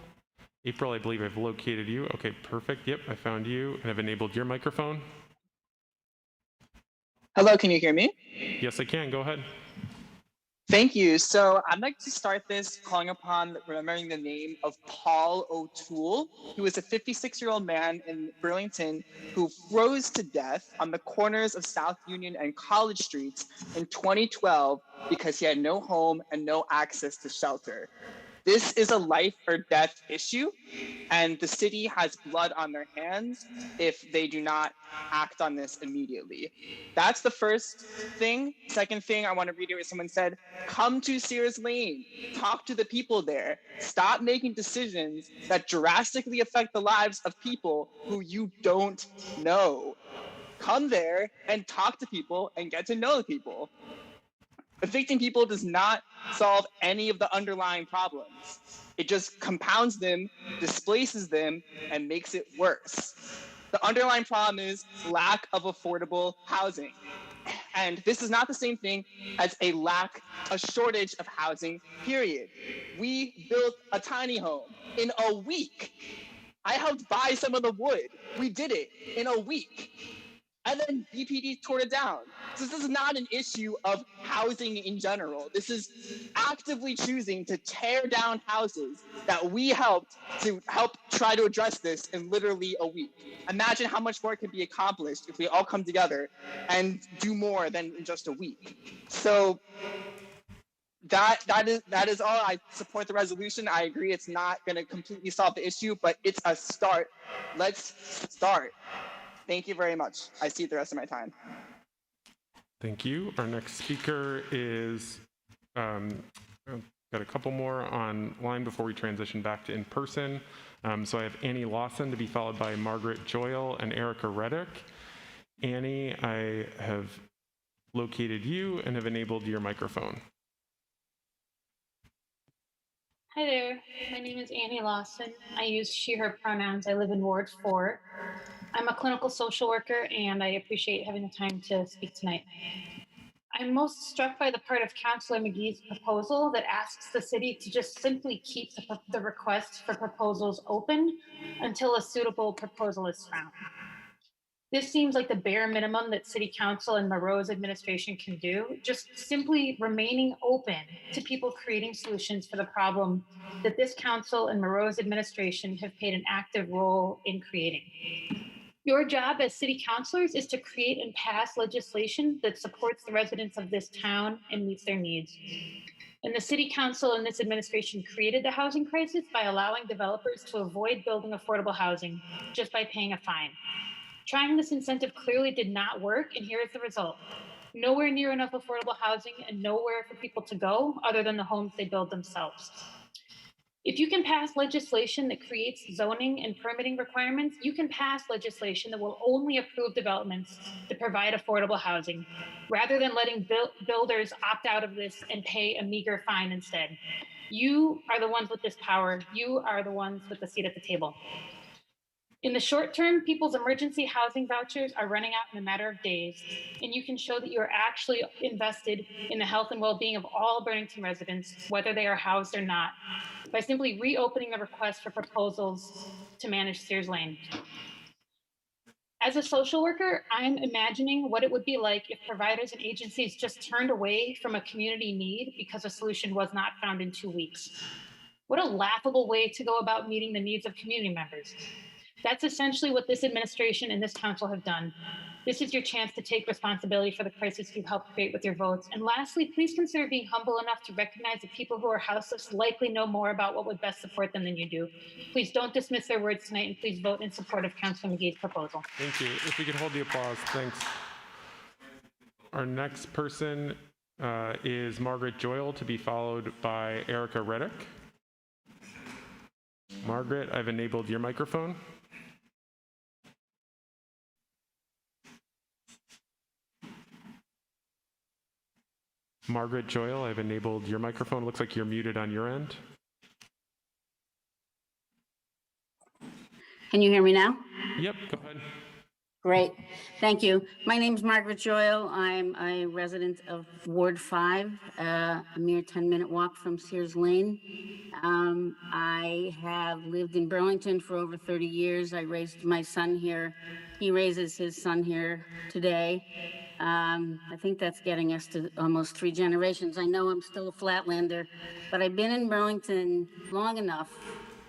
April, I believe I've located you. Okay, perfect. Yep, I found you and I've enabled your microphone. Hello, can you hear me? Yes, I can. Go ahead. Thank you. So I'd like to start this calling upon remembering the name of Paul O'Toole, who is a 56-year-old man in Burlington who froze to death on the corners of South Union and College Streets in 2012 because he had no home and no access to shelter. This is a life or death issue, and the city has blood on their hands if they do not act on this immediately. That's the first thing. Second thing, I want to read it what someone said, come to Sears Lane, talk to the people there. Stop making decisions that drastically affect the lives of people who you don't know. Come there and talk to people and get to know the people. Evicting people does not solve any of the underlying problems. It just compounds them, displaces them, and makes it worse. The underlying problem is lack of affordable housing. And this is not the same thing as a shortage of housing, period. We built a tiny home in a week. I helped buy some of the wood. We did it in a week. And then BPD tore it down. So this is not an issue of housing in general. This is actively choosing to tear down houses that we helped to help try to address this in literally a week. Imagine how much more could be accomplished if we all come together and do more than in just a week. So that is all. I support the resolution. I agree it's not going to completely solve the issue, but it's a start. Let's start. Thank you very much. I see the rest of my time. Thank you. Our next speaker is, got a couple more online before we transition back to in-person. So I have Annie Lawson to be followed by Margaret Joyle and Erica Reddick. Annie, I have located you and have enabled your microphone. Hi there, my name is Annie Lawson. I use she, her pronouns. I live in Ward 4. I'm a clinical social worker and I appreciate having the time to speak tonight. I'm most struck by the part of Councillor McGee's proposal that asks the city to just simply keep the request for proposals open until a suitable proposal is found. This seems like the bare minimum that City Council and Miro's administration can do, just simply remaining open to people creating solutions for the problem that this council and Miro's administration have played an active role in creating. Your job as city councilors is to create and pass legislation that supports the residents of this town and meets their needs. And the city council and this administration created the housing crisis by allowing developers to avoid building affordable housing just by paying a fine. Trying this incentive clearly did not work, and here is the result. Nowhere near enough affordable housing and nowhere for people to go other than the homes they build themselves. If you can pass legislation that creates zoning and permitting requirements, you can pass legislation that will only approve developments that provide affordable housing, rather than letting builders opt out of this and pay a meager fine instead. You are the ones with this power. You are the ones with the seat at the table. In the short term, people's emergency housing vouchers are running out in a matter of days, and you can show that you are actually invested in the health and well-being of all Burlington residents, whether they are housed or not, by simply reopening the request for proposals to manage Sears Lane. As a social worker, I'm imagining what it would be like if providers and agencies just turned away from a community need because a solution was not found in 2 weeks. What a laughable way to go about meeting the needs of community members. That's essentially what this administration and this council have done. This is your chance to take responsibility for the crisis you've helped create with your votes. And lastly, please consider being humble enough to recognize that people who are houseless likely know more about what would best support them than you do. Please don't dismiss their words tonight, and please vote in support of Councilor McGee's proposal. Thank you. If we could hold the applause, thanks. Our next person is Margaret Joyle, to be followed by Erica Reddick. Margaret, I've enabled your microphone. Margaret Joyle, I've enabled your microphone. Looks like you're muted on your end. Can you hear me now? Yep, go ahead. Great, thank you. My name is Margaret Joyle. I'm a resident of Ward 5, a mere 10-minute walk from Sears Lane. I have lived in Burlington for over 30 years. I raised my son here. He raises his son here today. I think that's getting us to almost 3 generations. I know I'm still a Flatlander, but I've been in Burlington long enough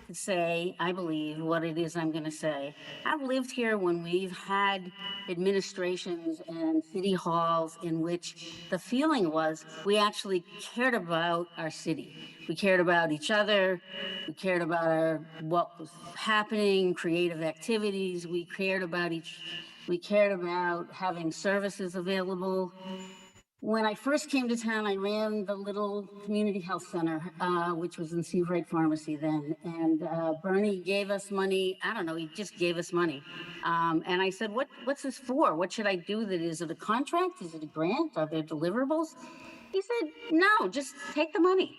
to say, I believe, what it is I'm going to say. I've lived here when we've had administrations and city halls in which the feeling was we actually cared about our city. We cared about each other. We cared about what was happening, creative activities. We cared about having services available. When I first came to town, I ran the little community health center, which was in Seabright Pharmacy then. And Bernie gave us money. I don't know, he just gave us money. And I said, what's this for? What should I do? Is it a contract? Is it a grant? Are there deliverables? He said, no, just take the money.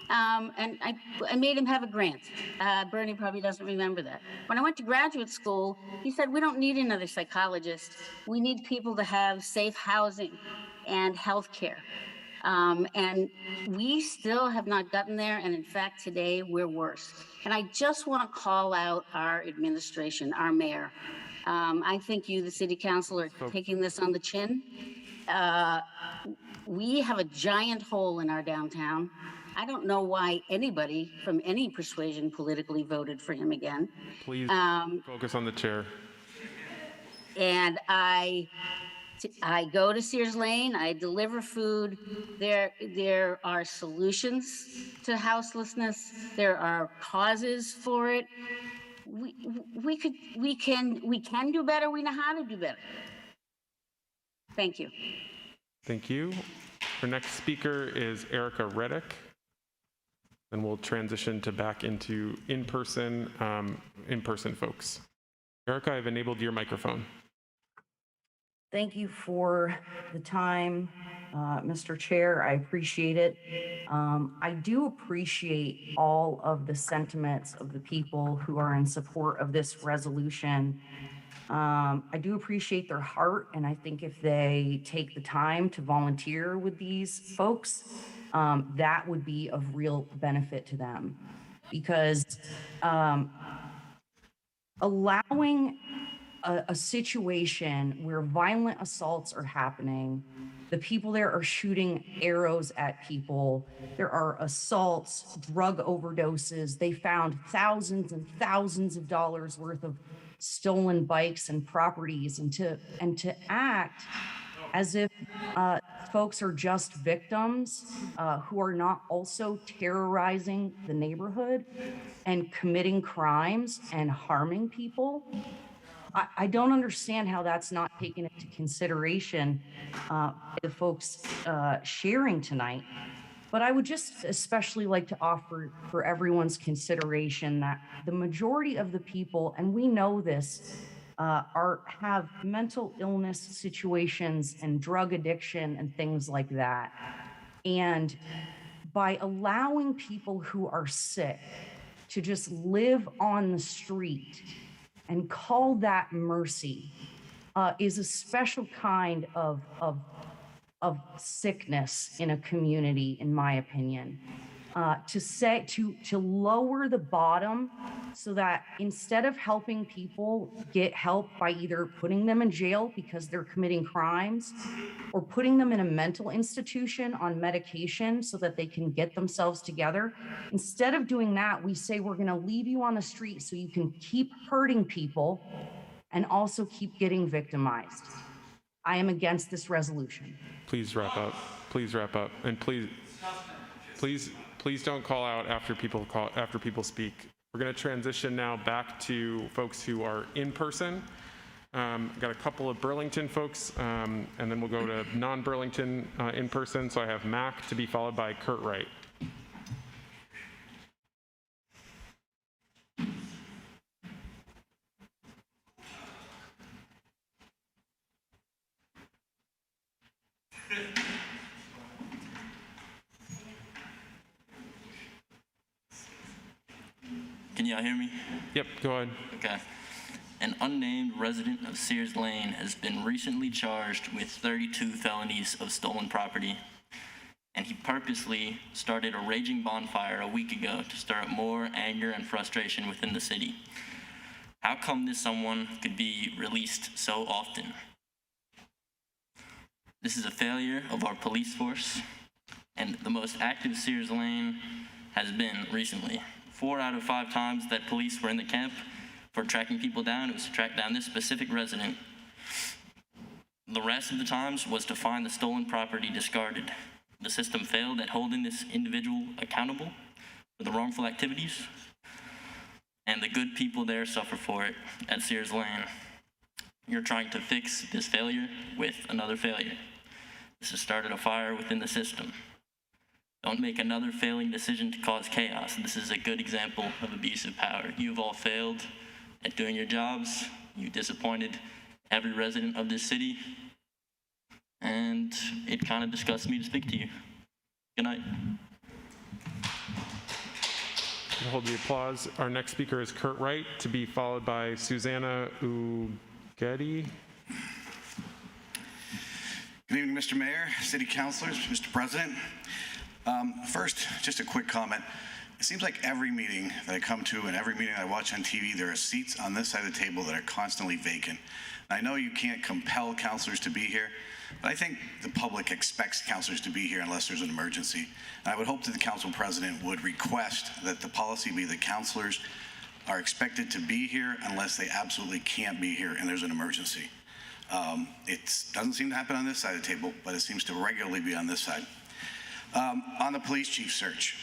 And I made him have a grant. Bernie probably doesn't remember that. When I went to graduate school, he said, we don't need another psychologist. We need people to have safe housing and health care. And we still have not gotten there. And in fact, today we're worse. And I just want to call out our administration, our mayor. I think you, the city council, are taking this on the chin. We have a giant hole in our downtown. I don't know why anybody from any persuasion politically voted for him again. Please focus on the chair. And I go to Sears Lane, I deliver food. There are solutions to houselessness. There are causes for it. We can do better. We know how to do better. Thank you. Thank you. Our next speaker is Erica Reddick. Then we'll transition to back into in-person folks. Erica, I've enabled your microphone. Thank you for the time, Mr. Chair. I appreciate it. I do appreciate all of the sentiments of the people who are in support of this resolution. I do appreciate their heart, and I think if they take the time to volunteer with these folks, that would be of real benefit to them. Because allowing a situation where violent assaults are happening, the people there are shooting arrows at people, there are assaults, drug overdoses, they found thousands and thousands of dollars worth of stolen bikes and properties, and to act as if folks are just victims who are not also terrorizing the neighborhood and committing crimes and harming people. I don't understand how that's not taken into consideration by the folks sharing tonight. But I would just especially like to offer for everyone's consideration that the majority of the people, and we know this, have mental illness situations and drug addiction and things like that. And by allowing people who are sick to just live on the street and call that mercy is a special kind of sickness in a community, in my opinion. To lower the bottom so that instead of helping people get help by either putting them in jail because they're committing crimes or putting them in a mental institution on medication so that they can get themselves together, instead of doing that, we say we're going to leave you on the street so you can keep hurting people and also keep getting victimized. I am against this resolution. Please wrap up. Please wrap up. And please don't call out after people speak. We're going to transition now back to folks who are in person. Got a couple of Burlington folks, and then we'll go to non-Burlington in person. So I have Mac to be followed by Kurt Wright. Can y'all hear me? Yep, go ahead. Okay. An unnamed resident of Sears Lane has been recently charged with 32 felonies of stolen property, and he purposely started a raging bonfire a week ago to stir up more anger and frustration within the city. How come this someone could be released so often? This is a failure of our police force, and the most active Sears Lane has been recently. 4 out of 5 times that police were in the camp for tracking people down, it was to track down this specific resident. The rest of the times was to find the stolen property discarded. The system failed at holding this individual accountable for the wrongful activities, and the good people there suffer for it at Sears Lane. You're trying to fix this failure with another failure. This has started a fire within the system. Don't make another failing decision to cause chaos. This is a good example of abuse of power. You've all failed at doing your jobs. You disappointed every resident of this city. And it kind of disgusts me to speak to you. Good night. Hold the applause. Our next speaker is Kurt Wright, to be followed by Susanna Ugedi. Good evening, Mr. Mayor, City Councilors, Mr. President. First, just a quick comment. It seems like every meeting that I come to and every meeting I watch on TV, there are seats on this side of the table that are constantly vacant. I know you can't compel councilors to be here, but I think the public expects councilors to be here unless there's an emergency. And I would hope that the council president would request that the policy be that councilors are expected to be here unless they absolutely can't be here and there's an emergency. It doesn't seem to happen on this side of the table, but it seems to regularly be on this side. On the police chief search,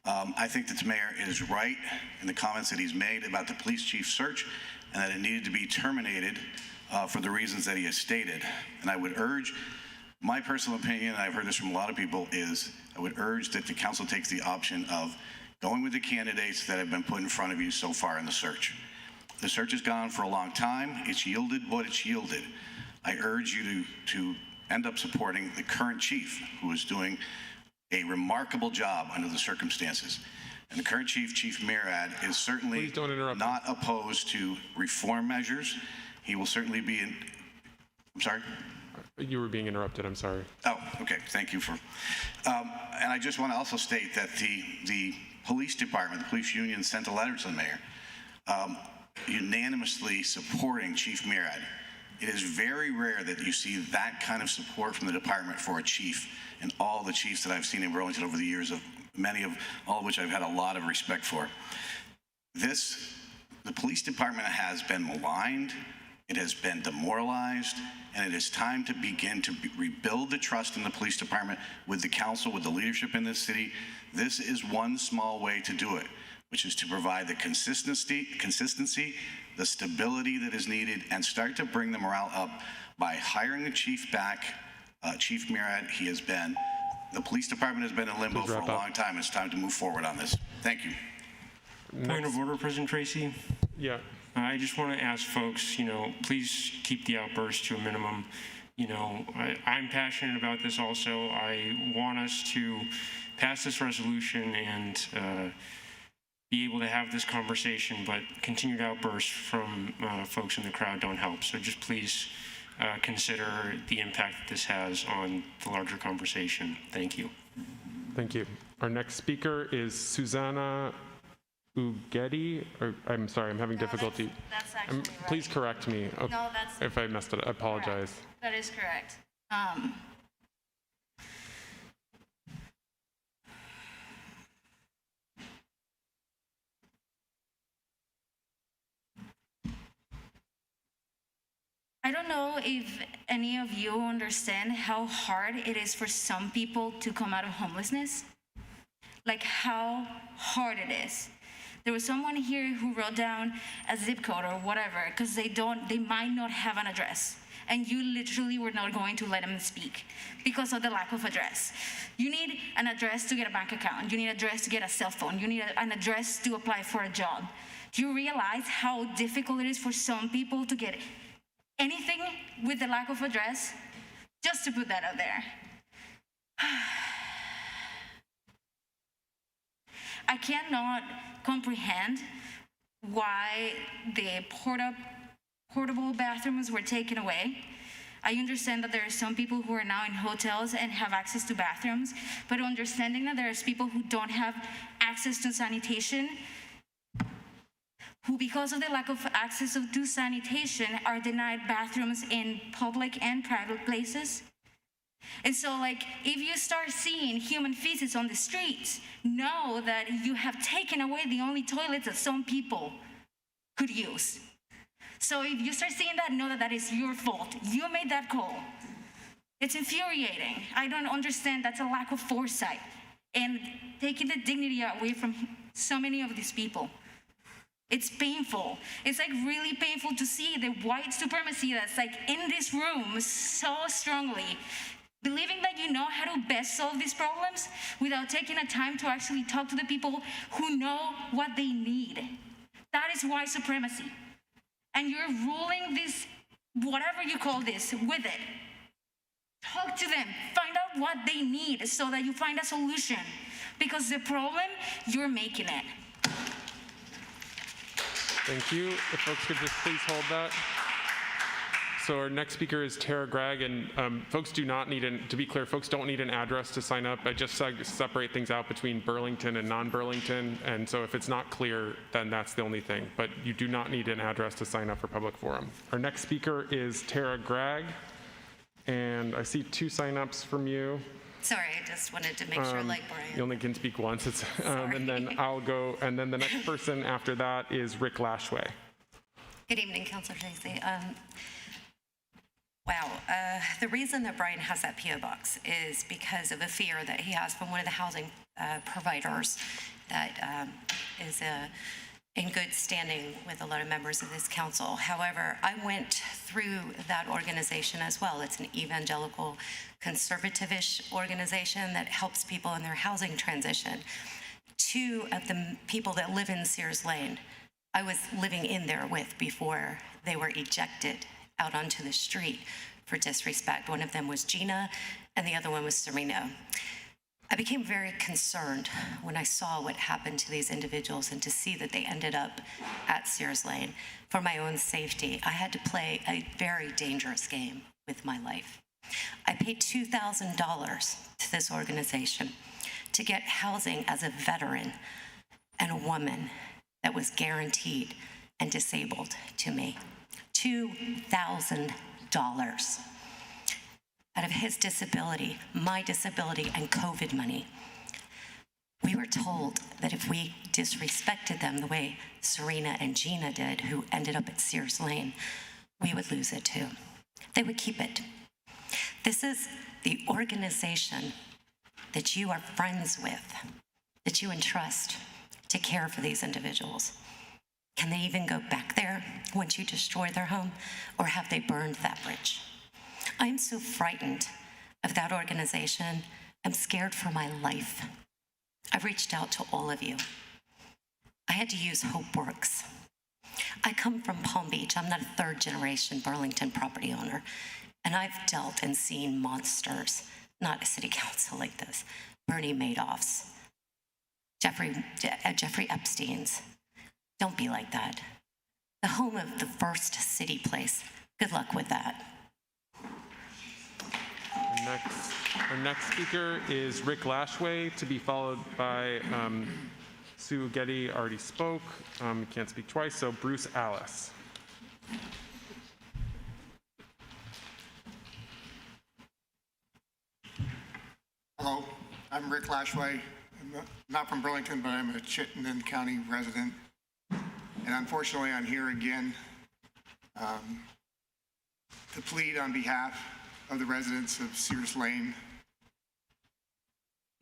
I think that the mayor is right in the comments that he's made about the police chief search and that it needed to be terminated for the reasons that he has stated. And I would urge, my personal opinion, and I've heard this from a lot of people, is I would urge that the council takes the option of going with the candidates that have been put in front of you so far in the search. The search has gone on for a long time. It's yielded what it's yielded. I urge you to end up supporting the current chief, who is doing a remarkable job under the circumstances. And the current chief, Chief Miro, is certainly not opposed to reform measures. He will certainly be in, I'm sorry? You were being interrupted, I'm sorry. Oh, okay, thank you for, and I just want to also state that the police department, the police union sent a letter to the mayor unanimously supporting Chief Miro. It is very rare that you see that kind of support from the department for a chief, and all the chiefs that I've seen in Burlington over the years, all of which I've had a lot of respect for. The police department has been maligned It has been demoralized, and it is time to begin to rebuild the trust in the police department with the council, with the leadership in this city. This is one small way to do it, which is to provide the consistency, the stability that is needed, and start to bring the morale up by hiring the chief back, Chief Miro. The police department has been in limbo for a long time. It's time to move forward on this. Thank you. Point of order, President Tracy. Yeah. I just want to ask folks, please keep the outbursts to a minimum. I'm passionate about this also. I want us to pass this resolution and be able to have this conversation, but continued outbursts from folks in the crowd don't help. So just please consider the impact that this has on the larger conversation. Thank you. Thank you. Our next speaker is Susanna Ugedi, or I'm sorry, I'm having difficulty. That's actually right. Please correct me No, that's if I messed it up. I apologize. correct. That is correct. I don't know if any of you understand how hard it is for some people to come out of homelessness. Like how hard it is. There was someone here who wrote down a zip code or whatever because they might not have an address. And you literally were not going to let them speak because of the lack of address. You need an address to get a bank account. You need an address to get a cell phone. You need an address to apply for a job. Do you realize how difficult it is for some people to get anything with the lack of address? Just to put that out there. I cannot comprehend why the portable bathrooms were taken away. I understand that there are some people who are now in hotels and have access to bathrooms, but understanding that there are people who don't have access to sanitation, who because of the lack of access to sanitation are denied bathrooms in public and private places. And so if you start seeing human feces on the streets, know that you have taken away the only toilets that some people could use. So if you start seeing that, know that that is your fault. You made that call. It's infuriating. I don't understand. That's a lack of foresight and taking the dignity away from so many of these people. It's painful. It's really painful to see the white supremacy that's in this room so strongly, believing that you know how to best solve these problems without taking the time to actually talk to the people who know what they need. That is white supremacy. And you're ruling this, whatever you call this, with it. Talk to them, find out what they need so that you find a solution. Because the problem, you're making it. Thank you. If folks could just please hold that. So our next speaker is Tara Gregg, and folks do not need to be clear, folks don't need an address to sign up. I just separate things out between Burlington and non-Burlington, and so if it's not clear, then that's the only thing. But you do not need an address to sign up for public forum. Our next speaker is Tara Gregg, and I see 2 signups from you. Sorry, I just wanted to make sure, Brian. You only can speak once. And then I'll go, and then the next person after that is Rick Lashway. Good evening, Councilor Tracy. Wow, the reason that Brian has that P.O. box is because of a fear that he has from one of the housing providers that is in good standing with a lot of members of this council. However, I went through that organization as well. It's an evangelical, conservative-ish organization that helps people in their housing transition. 2 of the people that live in Sears Lane, I was living in there with before they were ejected out onto the street for disrespect. One of them was Gina, and the other one was Serena. I became very concerned when I saw what happened to these individuals and to see that they ended up at Sears Lane. For my own safety, I had to play a very dangerous game with my life. I paid $2,000 to this organization to get housing as a veteran and a woman that was guaranteed and disabled to me. $2,000 out of his disability, my disability, and COVID money. We were told that if we disrespected them the way Serena and Gina did, who ended up at Sears Lane, we would lose it too. They would keep it. This is the organization that you are friends with, that you entrust to care for these individuals. Can they even go back there once you destroy their home, or have they burned that bridge? I am so frightened of that organization. I'm scared for my life. I've reached out to all of you. I had to use Hope Works. I come from Palm Beach. I'm not a third-generation Burlington property owner, and I've dealt and seen monsters, not a city council like this, Bernie Madoffs, Jeffrey Epstein's. Don't be like that. The home of the first city place. Good luck with that. Our next speaker is Rick Lashway, to be followed by Sue Getty, already spoke. Can't speak twice, so Bruce Alice. Hello, I'm Rick Lashway. I'm not from Burlington, but I'm a Chittenden County resident. And unfortunately, I'm here again to plead on behalf of the residents of Sears Lane.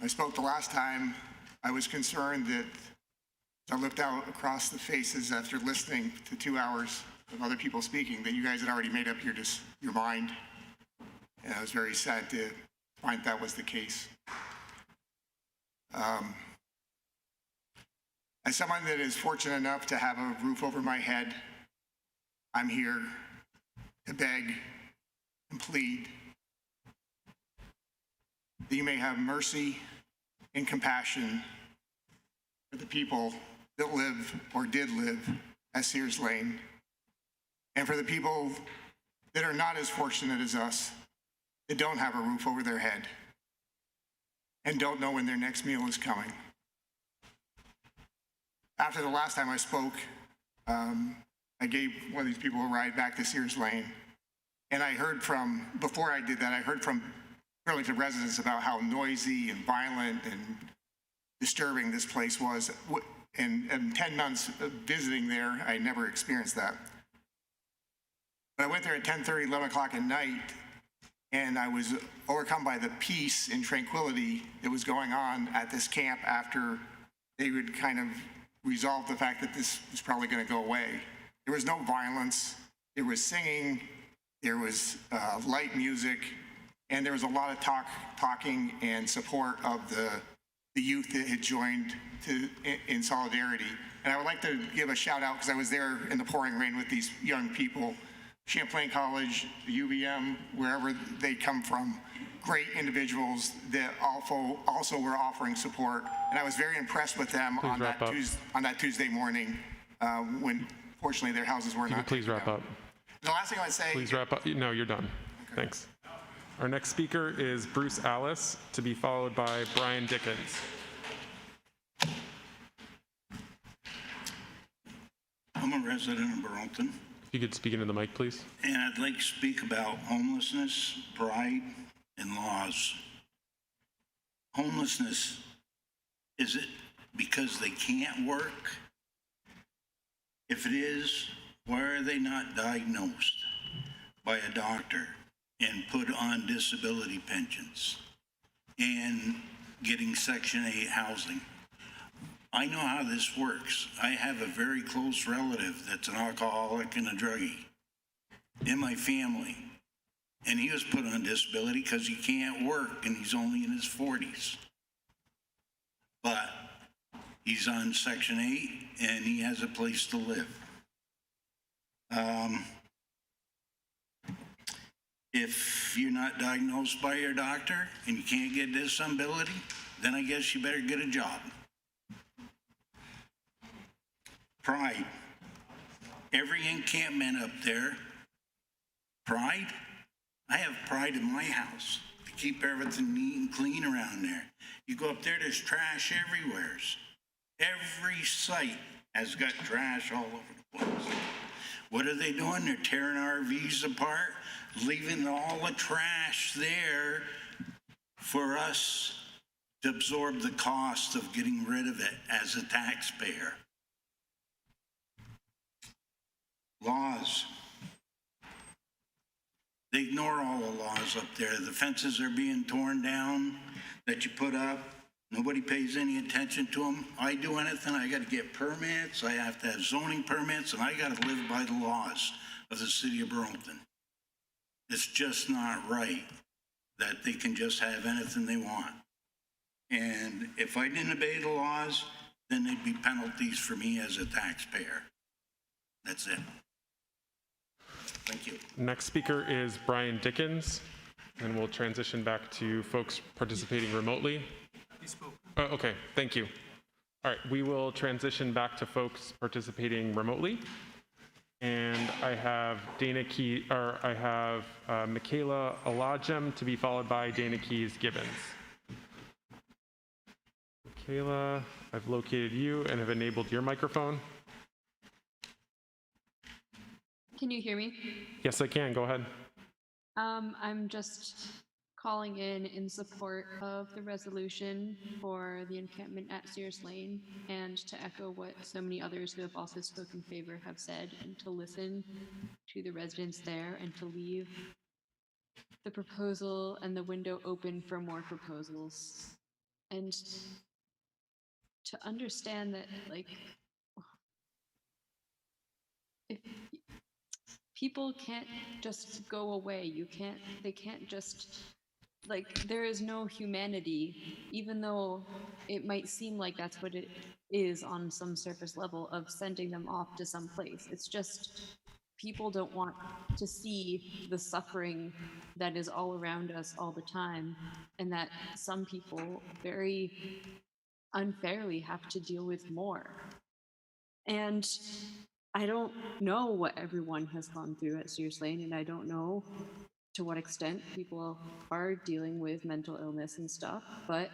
I spoke the last time. I was concerned that as I looked out across the faces after listening to 2 hours of other people speaking, that you guys had already made up your mind. And I was very sad to find that was the case. As someone that is fortunate enough to have a roof over my head, I'm here to beg and plead that you may have mercy and compassion for the people that live or did live at Sears Lane, and for the people that are not as fortunate as us, that don't have a roof over their head and don't know when their next meal is coming. After the last time I spoke, I gave one of these people a ride back to Sears Lane. And I heard from, before I did that, I heard from Burlington residents about how noisy and violent and disturbing this place was. And 10 months of visiting there, I never experienced that. But I went there at 10:30, 11 o'clock at night, and I was overcome by the peace and tranquility that was going on at this camp after they would kind of resolve the fact that this was probably going to go away. There was no violence. There was singing. There was light music. And there was a lot of talking and support of the youth that had joined in solidarity. And I would like to give a shout out, because I was there in the pouring rain with these young people, Champlain College, UVM, wherever they come from, great individuals that also were offering support. And I was very impressed with them on that Tuesday morning when fortunately their houses were not. Please wrap up. The last thing I would say. Please wrap up. No, you're done. Okay. Thanks. Our next speaker is Bruce Alice, to be followed by Brian Dickens. I'm a resident of Burlington. If you could speak into the mic, please. And I'd like to speak about homelessness, pride, and laws. Homelessness, is it because they can't work? If it is, why are they not diagnosed by a doctor and put on disability pensions and getting Section 8 housing? I know how this works. I have a very close relative that's an alcoholic and a druggie in my family. And he was put on disability because he can't work and he's only in his 40s. But he's on Section 8 and he has a place to live. If you're not diagnosed by your doctor and you can't get disability, then I guess you better get a job. Pride. Every encampment up there, pride. I have pride in my house to keep everything neat and clean around there. You go up there, there's trash everywhere. Every site has got trash all over the place. What are they doing? They're tearing RVs apart, leaving all the trash there for us to absorb the cost of getting rid of it as a taxpayer. Laws. They ignore all the laws up there. The fences are being torn down that you put up. Nobody pays any attention to them. I do anything, I got to get permits. I have to have zoning permits, and I got to live by the laws of the city of Burlington. It's just not right that they can just have anything they want. And if I didn't obey the laws, then there'd be penalties for me as a taxpayer. That's it. Thank you. Next speaker is Brian Dickens, and we'll transition back to folks participating remotely. He spoke. Okay, thank you. All right, we will transition back to folks participating remotely. And I have Michaela Alajem to be followed by Dana Keys Gibbons. Michaela, I've located you and have enabled your microphone. Can you hear me? Yes, I can. Go ahead. I'm just calling in support of the resolution for the encampment at Sears Lane, and to echo what so many others who have also spoken in favor have said, and to listen to the residents there and to leave the proposal and the window open for more proposals. And to understand that, like, if people can't just go away, they can't just, like, there is no humanity, even though it might seem like that's what it is on some surface level of sending them off to some place. It's just people don't want to see the suffering that is all around us all the time, and that some people very unfairly have to deal with more. And I don't know what everyone has gone through at Sears Lane, and I don't know to what extent people are dealing with mental illness and stuff, but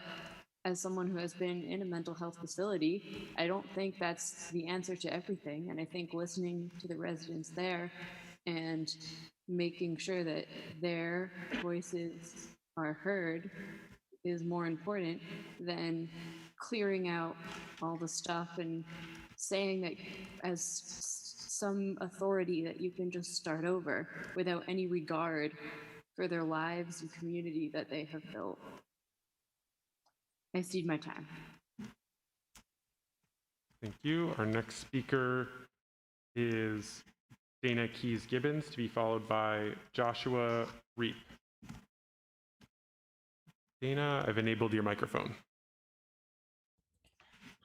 as someone who has been in a mental health facility, I don't think that's the answer to everything. And I think listening to the residents there and making sure that their voices are heard is more important than clearing out all the stuff and saying that as some authority that you can just start over without any regard for their lives and community that they have built. I cede my time. Thank you. Our next speaker is Dana Keys Gibbons, to be followed by Joshua Reap. Dana, I've enabled your microphone.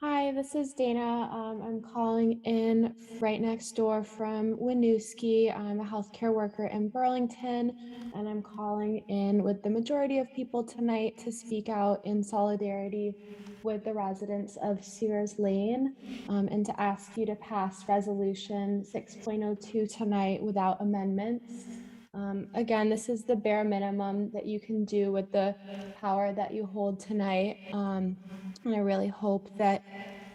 Hi, this is Dana. I'm calling in right next door from Winooski. I'm a healthcare worker in Burlington, and I'm calling in with the majority of people tonight to speak out in solidarity with the residents of Sears Lane, and to ask you to pass Resolution 6.02 tonight without amendments. Again, this is the bare minimum that you can do with the power that you hold tonight. And I really hope that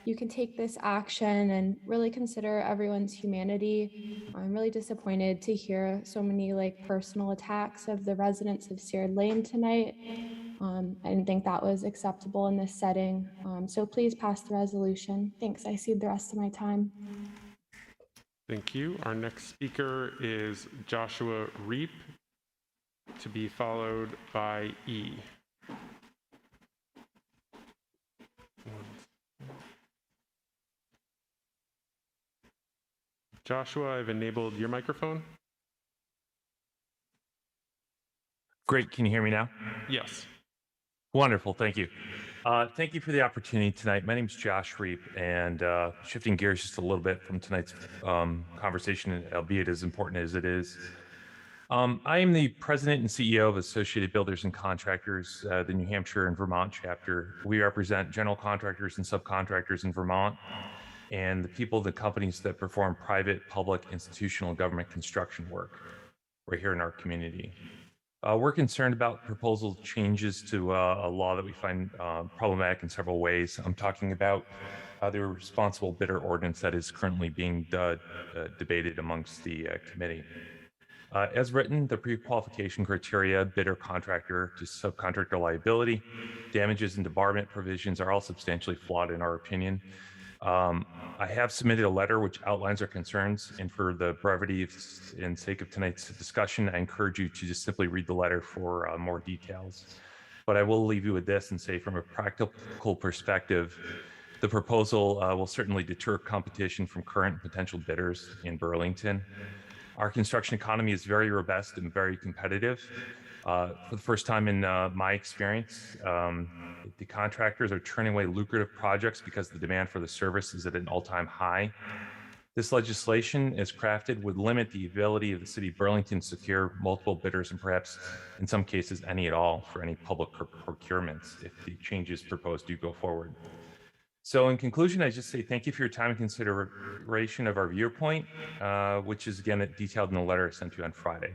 you can take this action and really consider everyone's humanity. I'm really disappointed to hear so many personal attacks of the residents of Sears Lane tonight. I didn't think that was acceptable in this setting. So please pass the resolution. Thanks. I cede the rest of my time. Thank you. Our next speaker is Joshua Reap, to be followed by E. Joshua, I've enabled your microphone. Great. Can you hear me now? Yes. Wonderful. Thank you. Thank you for the opportunity tonight. My name is Josh Reap, and shifting gears just a little bit from tonight's conversation, albeit as important as it is. I am the president and CEO of Associated Builders and Contractors, the New Hampshire and Vermont chapter. We represent general contractors and subcontractors in Vermont, and the people, the companies that perform private, public, institutional, and government construction work right here in our community. We're concerned about proposal changes to a law that we find problematic in several ways. I'm talking about the responsible bidder ordinance that is currently being debated amongst the committee. As written, the pre-qualification criteria, bidder contractor to subcontractor liability, damages and debarment provisions are all substantially flawed in our opinion. I have submitted a letter which outlines our concerns, and for the brevity and sake of tonight's discussion, I encourage you to just simply read the letter for more details. But I will leave you with this and say, from a practical perspective, the proposal will certainly deter competition from current and potential bidders in Burlington. Our construction economy is very robust and very competitive. For the first time in my experience, the contractors are turning away lucrative projects because the demand for the service is at an all-time high. This legislation, as crafted, would limit the ability of the city of Burlington to secure multiple bidders and perhaps, in some cases, any at all for any public procurements if the changes proposed do go forward. So in conclusion, I just say thank you for your time and consideration of our viewpoint, which is again detailed in the letter I sent you on Friday.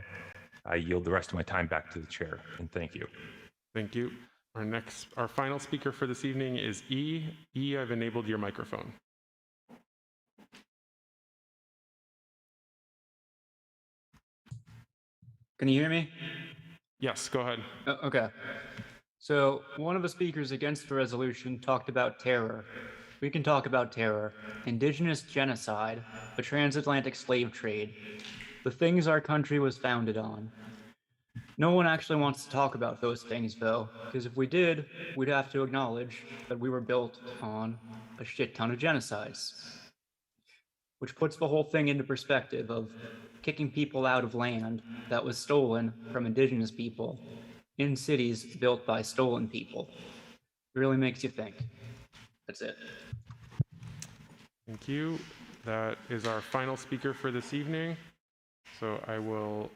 I yield the rest of my time back to the chair, and thank you. Thank you. Our final speaker for this evening is E. E, I've enabled your microphone. Can you hear me? Yes, go ahead. Okay. So one of the speakers against the resolution talked about terror. We can talk about terror, indigenous genocide, the transatlantic slave trade, the things our country was founded on. No one actually wants to talk about those things, though, because if we did, we'd have to acknowledge that we were built on a shit ton of genocides. Which puts the whole thing into perspective of kicking people out of land that was stolen from indigenous people in cities built by stolen people. It really makes you think. That's it. Thank you. That is our final speaker for this evening. So I will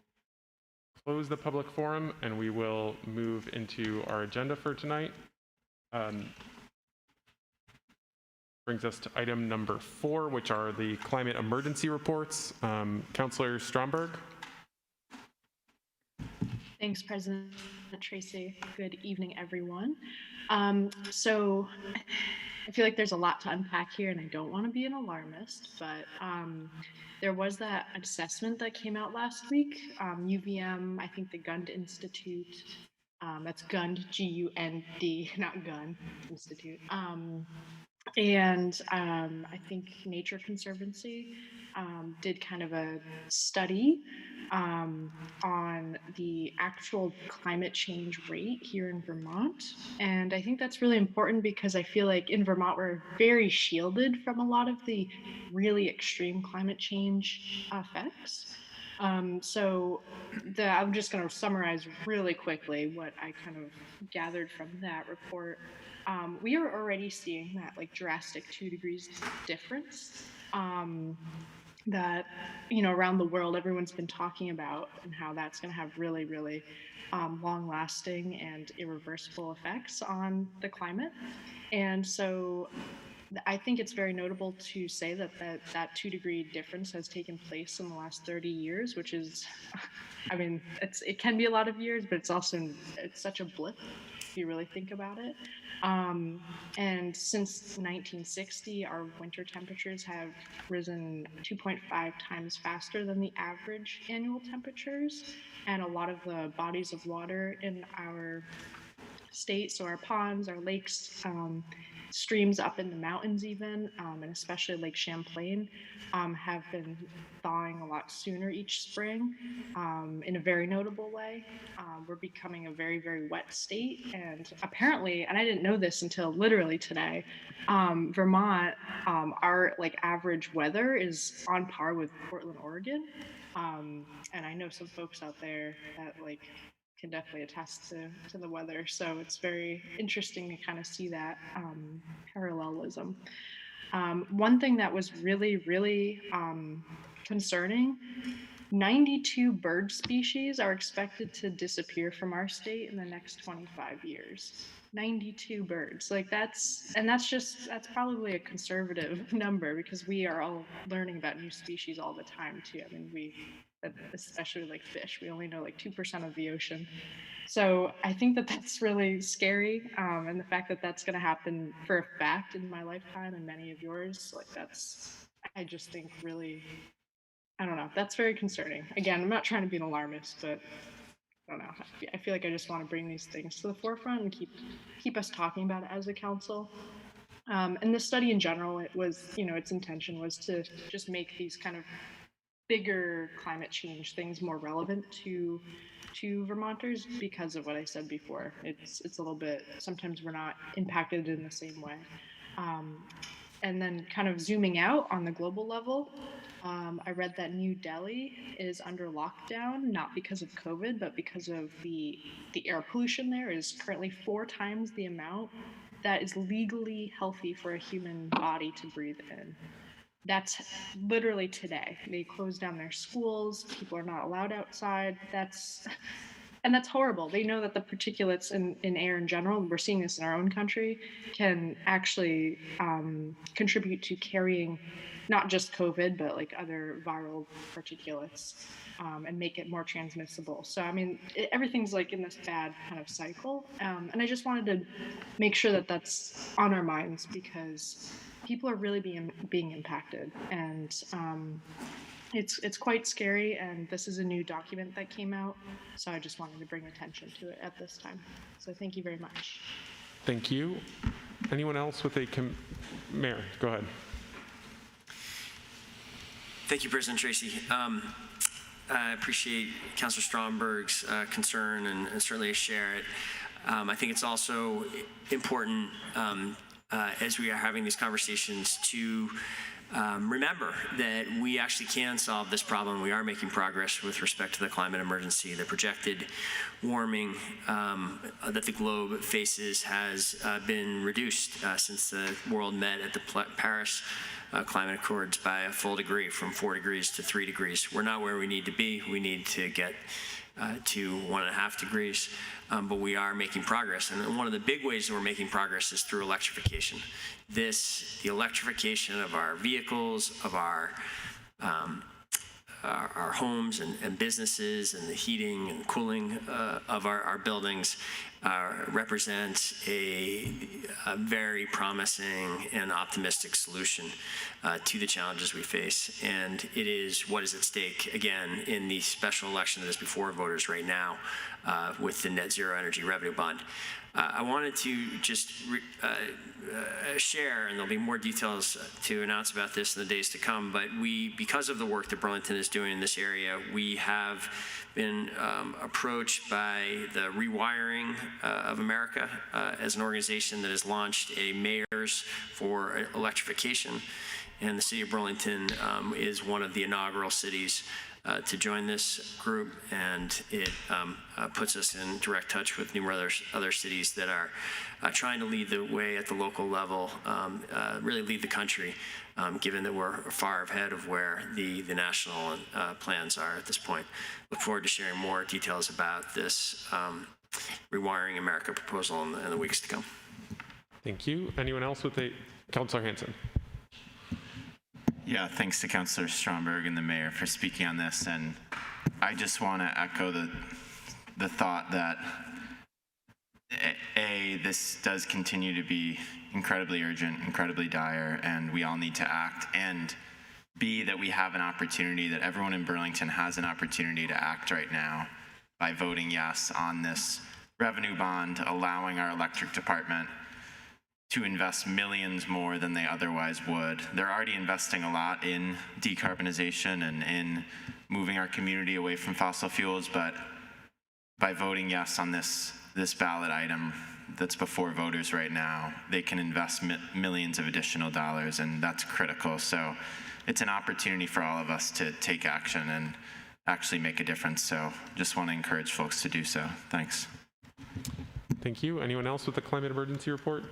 close the public forum and we will move into our agenda for tonight. Brings us to item number 4, which are the climate emergency reports. Councillor Stromberg. Thanks, President Tracy. Good evening, everyone. So I feel like there's a lot to unpack here, and I don't want to be an alarmist, but there was that assessment that came out last week. UVM, I think the Gund Institute, that's Gund, G-U-N-D, not Gun Institute. And I think Nature Conservancy did kind of a study on the actual climate change rate here in Vermont. And I think that's really important because I feel like in Vermont, we're very shielded from a lot of the really extreme climate change effects. So I'm just going to summarize really quickly what I kind of gathered from that report. We are already seeing that like drastic 2 degrees difference that, you know, around the world, everyone's been talking about and how that's going to have really, really long lasting and irreversible effects on the climate. And so I think it's very notable to say that that 2 degree difference has taken place in the last 30 years, which is, I mean, it can be a lot of years, but it's such a blip if you really think about it. And since 1960, our winter temperatures have risen 2.5 times faster than the average annual temperatures. And a lot of the bodies of water in our state, so our ponds, our lakes, streams up in the mountains even, and especially Lake Champlain, have been thawing a lot sooner each spring in a very notable way. We're becoming a very, very wet state, and apparently, and I didn't know this until literally today, Vermont, our like average weather is on par with Portland, Oregon. And I know some folks out there that like can definitely attest to the weather. So it's very interesting to kind of see that parallelism. One thing that was really, really concerning, 92 bird species are expected to disappear from our state in the next 25 years. 92 birds, like that's probably a conservative number because we are all learning about new species all the time too. I mean, especially like fish, we only know like 2% of the ocean. So I think that that's really scary. And the fact that that's going to happen for a fact in my lifetime and many of yours, like I just think really, I don't know, that's very concerning. Again, I'm not trying to be an alarmist, but I don't know. I feel like I just want to bring these things to the forefront and keep us talking about it as a council. And this study in general, it was, its intention was to just make these kind of bigger climate change things more relevant to Vermonters because of what I said before. It's a little bit, sometimes we're not impacted in the same way. And then kind of zooming out on the global level, I read that New Delhi is under lockdown, not because of COVID, but because of the air pollution there is currently 4 times the amount that is legally healthy for a human body to breathe in. That's literally today. They closed down their schools. People are not allowed outside. That's horrible. They know that the particulates in air in general, we're seeing this in our own country, can actually contribute to carrying not just COVID, but like other viral particulates and make it more transmissible. So, I mean, everything's like in this bad kind of cycle. And I just wanted to make sure that that's on our minds because people are really being impacted. And it's quite scary, and this is a new document that came out, so I just wanted to bring attention to it at this time. So thank you very much. Thank you. Anyone else with a Mayor, go ahead. Thank you, President Tracy. I appreciate Councilor Stromberg's concern, and certainly I share it. I think it's also important as we are having these conversations to remember that we actually can solve this problem. We are making progress with respect to the climate emergency. The projected warming that the globe faces has been reduced since the world met at the Paris Climate Accords by a full degree, from 4 degrees to 3 degrees. We're not where we need to be. We need to get to 1.5 degrees, but we are making progress. And one of the big ways that we're making progress is through electrification. The electrification of our vehicles, of our homes and businesses, and the heating and cooling of our buildings represents a very promising and optimistic solution to the challenges we face. And it is what is at stake, again, in the special election that is before voters right now with the Net Zero Energy Revenue Bond. I wanted to just share, and there'll be more details to announce about this in the days to come, but because of the work that Burlington is doing in this area, we have been approached by the Rewiring of America as an organization that has launched a Mayors for Electrification. And the city of Burlington is one of the inaugural cities to join this group, and it puts us in direct touch with numerous other cities that are trying to lead the way at the local level, really lead the country, given that we're far ahead of where the national plans are at this point. Look forward to sharing more details about this Rewiring America proposal in the weeks to come. Thank you. Anyone else with Councilor Hanson? Yeah, thanks to Councilor Stromberg and the mayor for speaking on this. And I just want to echo the thought that this does continue to be incredibly urgent, incredibly dire, and we all need to act. And B, that we have an opportunity, that everyone in Burlington has an opportunity to act right now by voting yes on this revenue bond, allowing our electric department to invest millions more than they otherwise would. They're already investing a lot in decarbonization and in moving our community away from fossil fuels, but by voting yes on this ballot item that's before voters right now, they can invest millions of additional dollars, and that's critical. So it's an opportunity for all of us to take action and actually make a difference. So just want to encourage folks to do so. Thanks. Thank you. Anyone else with the climate emergency report?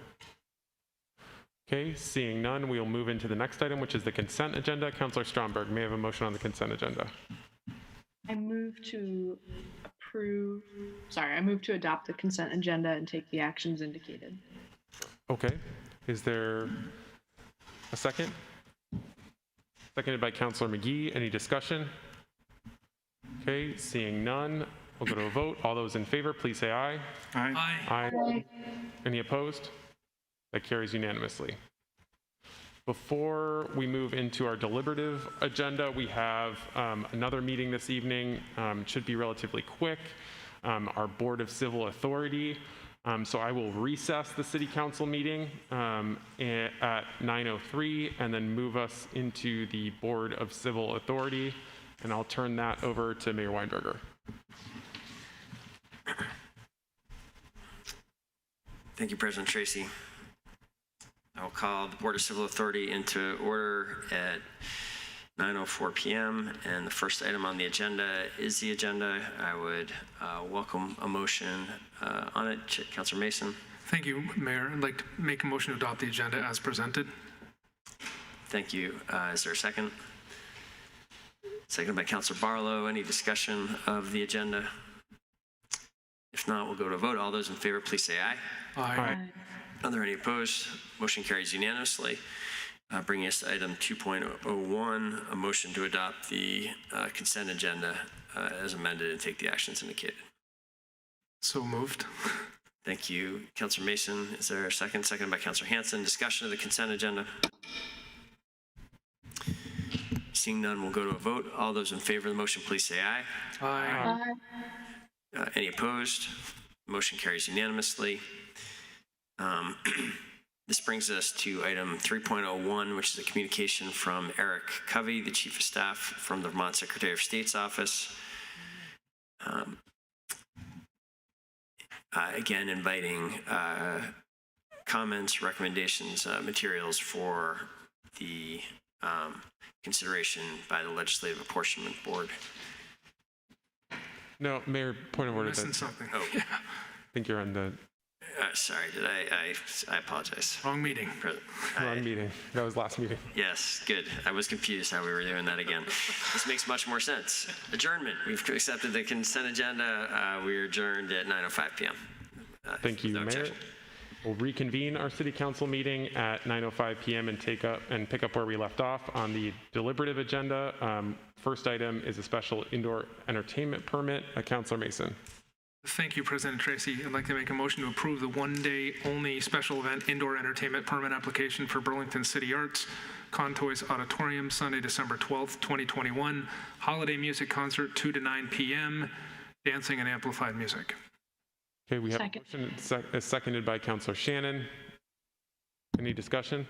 Okay, seeing none, we will move into the next item, which is the consent agenda. Councilor Stromberg, may I have a motion on the consent agenda? I move to adopt the consent agenda and take the actions indicated. Okay, is there a second? Seconded by Councilor McGee. Any discussion? Okay, seeing none, we'll go to a vote. All those in favor, please say aye. Aye. Aye. Aye. Any opposed? That carries unanimously. Before we move into our deliberative agenda, we have another meeting this evening. It should be relatively quick. Our Board of Civil Authority So I will recess the city council meeting at 9:03 and then move us into the Board of Civil Authority. And I'll turn that over to Mayor Weinberger. Thank you, President Tracy. I will call the Board of Civil Authority into order at 9:04 p.m. And the first item on the agenda is the agenda. I would welcome a motion on it. Councilor Mason. Thank you, Mayor. I'd like to make a motion to adopt the agenda as presented. Thank you. Is there a second? Seconded by Councilor Barlow. Any discussion of the agenda? If not, we'll go to a vote. All those in favor, please say aye. Aye. Are there any opposed? Motion carries unanimously. Bringing us to item 2.01, a motion to adopt the consent agenda as amended and take the actions indicated. So moved. Thank you, Councilor Mason. Is there a second? Seconded by Councilor Hanson. Discussion of the consent agenda. Seeing none, we'll go to a vote. All those in favor of the motion, please say aye. Aye. Any opposed? Motion carries unanimously. This brings us to item 3.01, which is a communication from Eric Covey, the Chief of Staff from the Vermont Secretary of State's office. Again, inviting comments, recommendations, materials for the consideration by the Legislative Apportionment Board. No, Mayor, point of order. Missing something. Oh, I think you're on the sorry, did I apologize. Wrong meeting. wrong meeting. That was last meeting. Yes, good. I was confused how we were doing that again. This makes much more sense. Adjournment. We've accepted the consent agenda. We are adjourned at 9:05 p.m. Thank you, no Mayor. objection. We'll reconvene our city council meeting at 9:05 p.m. and pick up where we left off on the deliberative agenda. First item is a special indoor entertainment permit. Councilor Mason. Thank you, President Tracy. I'd like to make a motion to approve the one-day only special event indoor entertainment permit application for Burlington City Arts Contoys Auditorium, Sunday, December 12th, 2021. Holiday music concert, 2 to 9 p.m. Dancing and amplified music. Okay, we have a motion seconded by Councilor Shannon. Any discussion?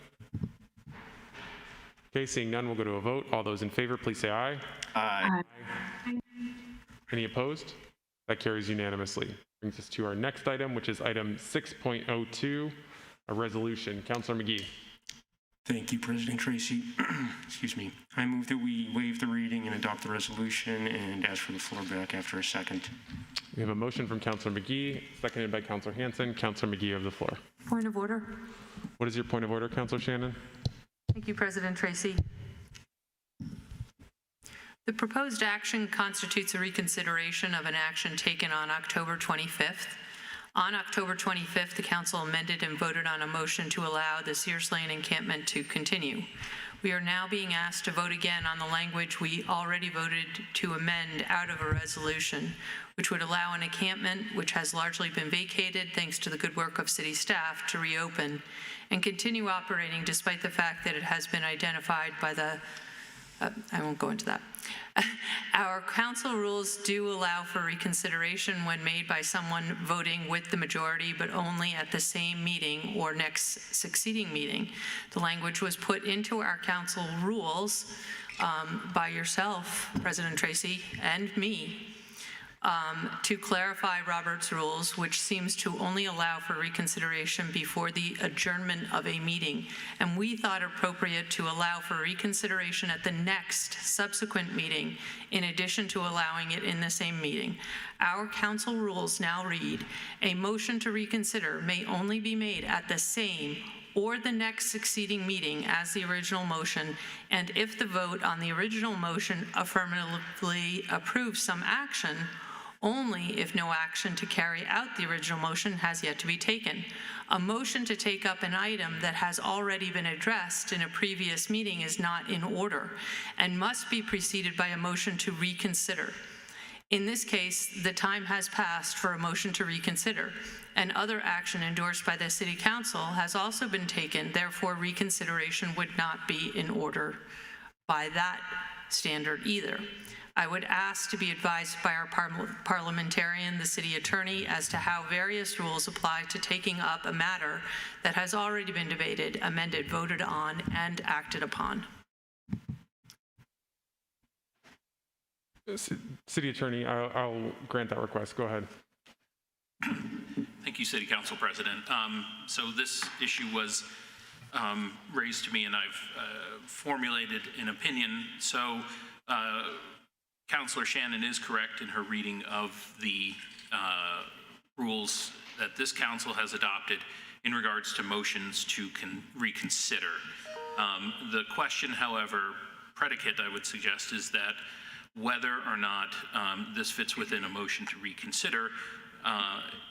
Okay, seeing none, we'll go to a vote. All those in favor, please say aye. Aye. Any opposed? That carries unanimously. Brings us to our next item, which is item 6.02, a resolution. Councilor McGee. Thank you, President Tracy. Excuse me. I move that we waive the reading and adopt the resolution and ask for the floor back after a second. We have a motion from Councilor McGee, seconded by Councilor Hanson. Councilor McGee, you have the floor. Point of order. What is your point of order, Councilor Shannon? Thank you, President Tracy. The proposed action constitutes a reconsideration of an action taken on October 25th. On October 25th, the council amended and voted on a motion to allow the Sears Lane encampment to continue. We are now being asked to vote again on the language we already voted to amend out of a resolution, which would allow an encampment which has largely been vacated thanks to the good work of city staff to reopen and continue operating despite the fact that it has been identified by the I won't go into that. Our council rules do allow for reconsideration when made by someone voting with the majority, but only at the same meeting or next succeeding meeting. The language was put into our council rules by yourself, President Tracy, and me, to clarify Robert's rules, which seems to only allow for reconsideration before the adjournment of a meeting. And we thought appropriate to allow for reconsideration at the next subsequent meeting, in addition to allowing it in the same meeting. Our council rules now read, a motion to reconsider may only be made at the same or the next succeeding meeting as the original motion, and if the vote on the original motion affirmatively approves some action, only if no action to carry out the original motion has yet to be taken. A motion to take up an item that has already been addressed in a previous meeting is not in order and must be preceded by a motion to reconsider. In this case, the time has passed for a motion to reconsider, and other action endorsed by the City Council has also been taken. Therefore, reconsideration would not be in order by that standard either. I would ask to be advised by our parliamentarian, the city attorney, as to how various rules apply to taking up a matter that has already been debated, amended, voted on, and acted upon. City Attorney, I'll grant that request. Go ahead. Thank you, City Council President. So this issue was raised to me, and I've formulated an opinion. So Councilor Shannon is correct in her reading of the rules that this council has adopted in regards to motions to reconsider. The question, however, predicate I would suggest is that whether or not this fits within a motion to reconsider.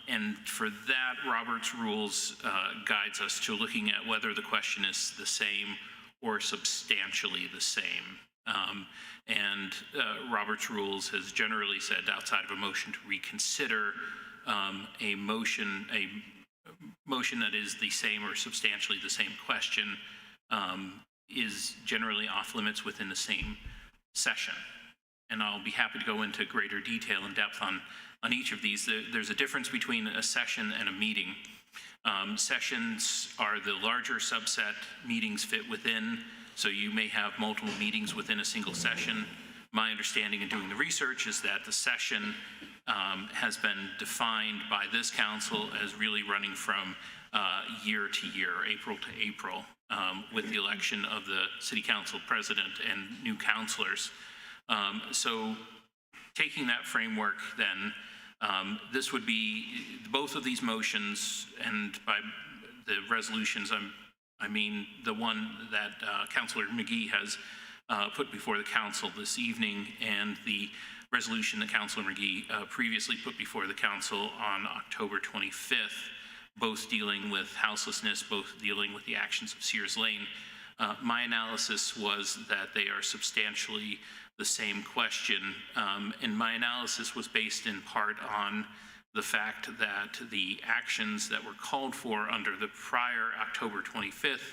And for that, Robert's Rules guides us to looking at whether the question is the same or substantially the same. Robert's Rules has generally said outside of a motion to reconsider, a motion that is the same or substantially the same question is generally off limits within the same session. And I'll be happy to go into greater detail and depth on each of these. There's a difference between a session and a meeting. Sessions are the larger subset, meetings fit within, so you may have multiple meetings within a single session. My understanding in doing the research is that the session has been defined by this council as really running from year to year, April to April, with the election of the city council president and new councilors. So taking that framework then, this would be both of these motions, and by the resolutions, I mean the one that Councilor McGee has put before the council this evening, and the resolution that Councilor McGee previously put before the council on October 25th, both dealing with houselessness, both dealing with the actions of Sears Lane. My analysis was that they are substantially the same question, and my analysis was based in part on the fact that the actions that were called for under the prior October 25th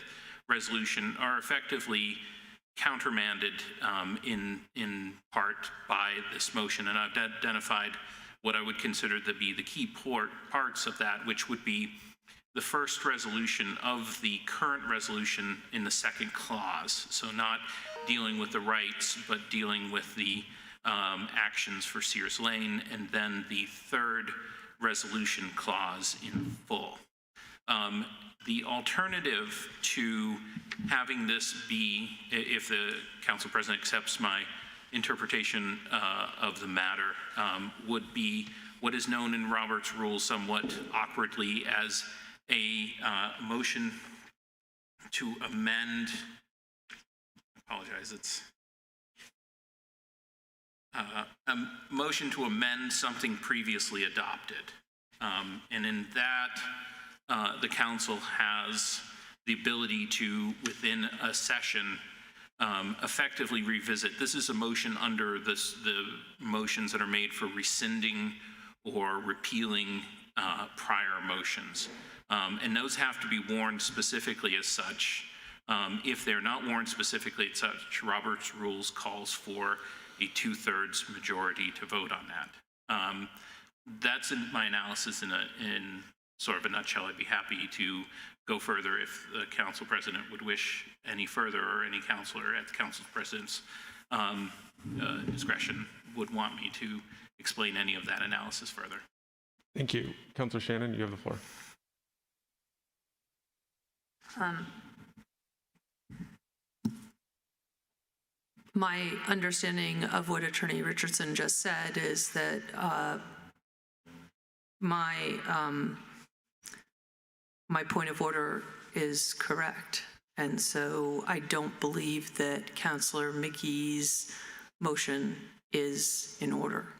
resolution are effectively countermanded in part by this motion, and I've identified what I would consider to be the key parts of that, which would be the first resolution of the current resolution in the second clause, so not dealing with the rights, but dealing with the actions for Sears Lane, and then the third resolution clause in full. The alternative to having this be, if the council president accepts my interpretation of the matter, would be what is known in Robert's Rules somewhat awkwardly as a motion to amend, I apologize, it's a motion to amend something previously adopted. And in that, the council has the ability to, within a session, effectively revisit. This is a motion under the motions that are made for rescinding or repealing prior motions. And those have to be warned specifically as such. If they're not warned specifically as such, Robert's Rules calls for a 2/3 majority to vote on that. That's my analysis in sort of a nutshell. I'd be happy to go further if the council president would wish any further, or any councilor at the council president's discretion would want me to explain any of that analysis further. Thank you. Councilor Shannon, you have the floor. My understanding of what Attorney Richardson just said is that my point of order is correct. And so I don't believe that Councilor McGee's motion is in order.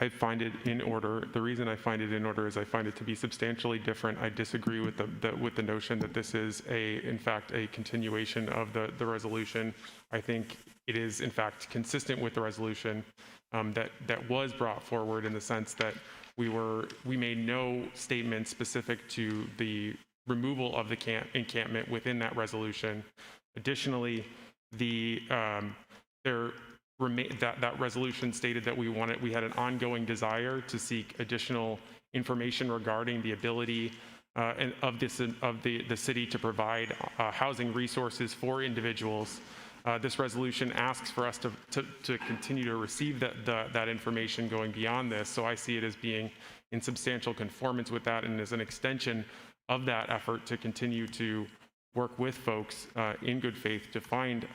I find it in order. The reason I find it in order is I find it to be substantially different. I disagree with the notion that this is in fact a continuation of the resolution. I think it is in fact consistent with the resolution that was brought forward, in the sense that we made no statement specific to the removal of the encampment within that resolution. Additionally, that resolution stated that we had an ongoing desire to seek additional information regarding the ability of the city to provide housing resources for individuals. This resolution asks for us to continue to receive that information going beyond this. So I see it as being in substantial conformance with that and as an extension of that effort to continue to work with folks in good faith to find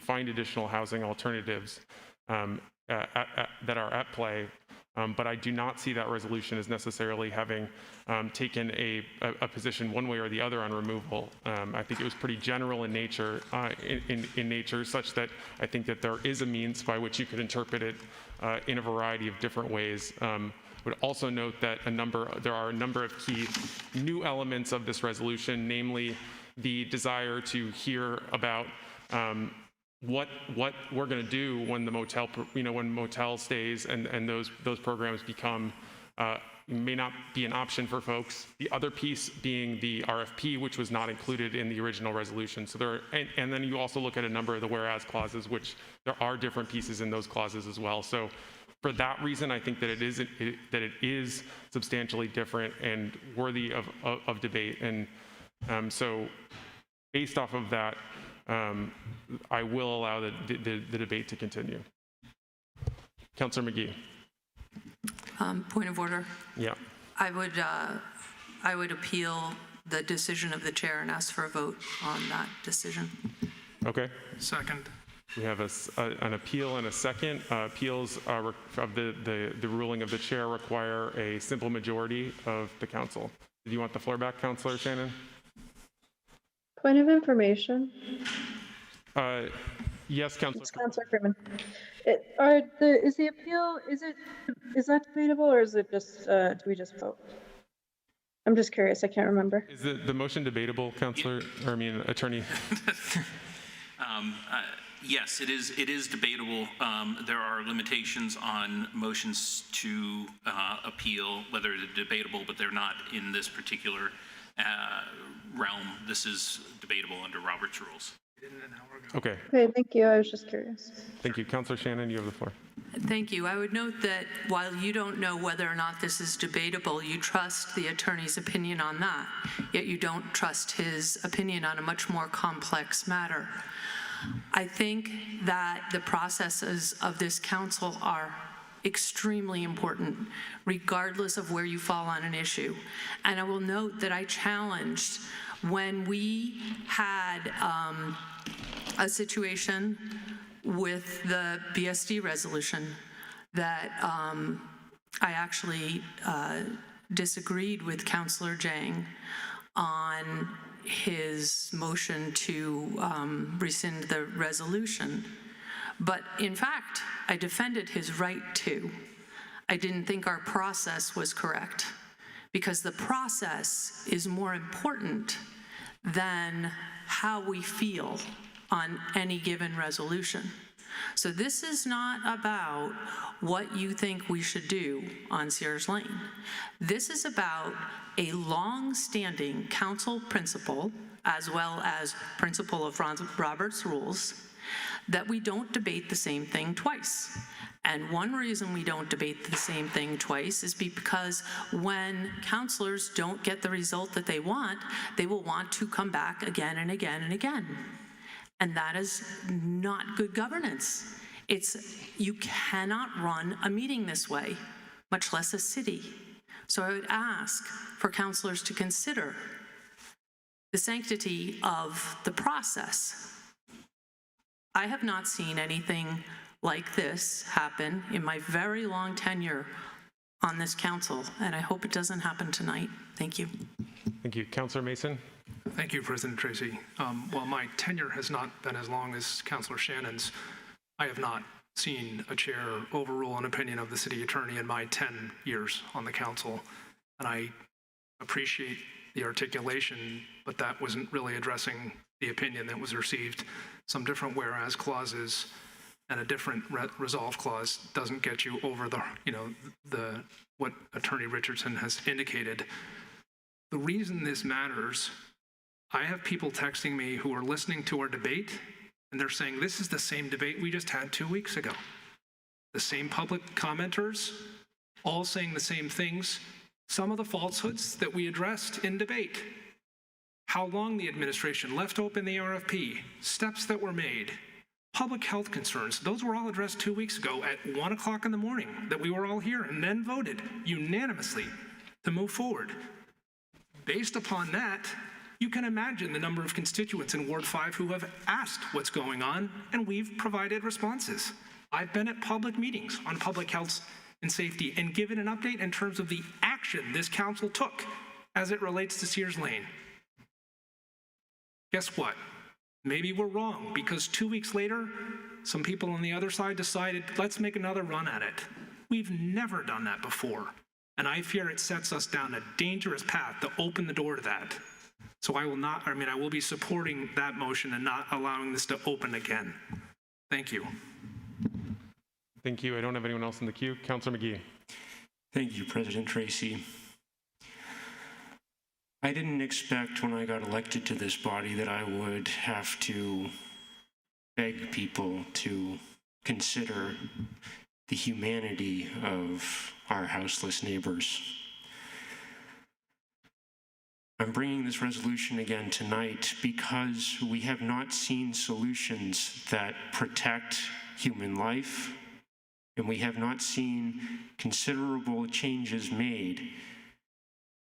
additional housing alternatives that are at play. But I do not see that resolution as necessarily having taken a position one way or the other on removal. I think it was pretty general in nature, such that I think that there is a means by which you could interpret it in a variety of different ways. Would also note that there are a number of key new elements of this resolution, namely the desire to hear about what we're going to do when the motel stays and those programs become may not be an option for folks. The other piece being the RFP, which was not included in the original resolution. So and then you also look at a number of the whereas clauses, which there are different pieces in those clauses as well. So for that reason, I think that it is substantially different and worthy of debate. And so based off of that, I will allow the debate to continue. Councillor McGee. Point of order. Yeah. I would appeal the decision of the chair and ask for a vote on that decision. Okay. Second. We have an appeal and a second. Appeals of the ruling of the chair require a simple majority of the council. Do you want the floor back, Councillor Shannon? Point of information. Yes, Councillor. Councillor Freeman. Is the appeal, is that debatable, or is it just, do we just vote? I'm just curious, I can't remember. Is the motion debatable, Councillor, or I mean, Attorney? Yes, it is debatable. There are limitations on motions to appeal, whether they're debatable, but they're not in this particular realm. This is debatable under Robert's rules. Okay. Okay, thank you. I was just curious. Thank you. Councillor Shannon, you have the floor. Thank you. I would note that while you don't know whether or not this is debatable, you trust the attorney's opinion on that, yet you don't trust his opinion on a much more complex matter. I think that the processes of this council are extremely important, regardless of where you fall on an issue. And I will note that I challenged when we had a situation with the B.E.D resolution that I actually disagreed with Councillor Jang on his motion to rescind the resolution. But in fact, I defended his right to. I didn't think our process was correct, because the process is more important than how we feel on any given resolution. So this is not about what you think we should do on Sears Lane. This is about a long-standing council principle, as well as principle of Robert's rules, that we don't debate the same thing twice. And one reason we don't debate the same thing twice is because when councilors don't get the result that they will want to come back again and again and again. And that is not good governance. You cannot run a meeting this way, much less a city. So I would ask for councilors to consider the sanctity of the process. I have not seen anything like this happen in my very long tenure on this council, and I hope it doesn't happen tonight. Thank you. Thank you. Councillor Mason. Thank you, President Tracy. While my tenure has not been as long as Councillor Shannon's, I have not seen a chair overrule an opinion of the city attorney in my 10 years on the council. And I appreciate the articulation, but that wasn't really addressing the opinion that was received. Some different whereas clauses and a different resolve clause doesn't get you over what Attorney Richardson has indicated. The reason this matters, I have people texting me who are listening to our debate And they're saying this is the same debate we just had 2 weeks ago. The same public commenters, all saying the same things. Some of the falsehoods that we addressed in debate. How long the administration left open the RFP, steps that were made, public health concerns, those were all addressed 2 weeks ago at 1 o'clock in the morning that we were all here and then voted unanimously to move forward. Based upon that, you can imagine the number of constituents in Ward 5 who have asked what's going on, and we've provided responses. I've been at public meetings on public health and safety and given an update in terms of the action this council took as it relates to Sears Lane. Guess what? Maybe we're wrong because 2 weeks later, some people on the other side decided, let's make another run at it. We've never done that before. And I fear it sets us down a dangerous path to open the door to that. So I will be supporting that motion and not allowing this to open again. Thank you. Thank you. I don't have anyone else in the queue. Councilor McGee. Thank you, President Tracy. I didn't expect when I got elected to this body that I would have to beg people to consider the humanity of our houseless neighbors. I'm bringing this resolution again tonight because we have not seen solutions that protect human life, and we have not seen considerable changes made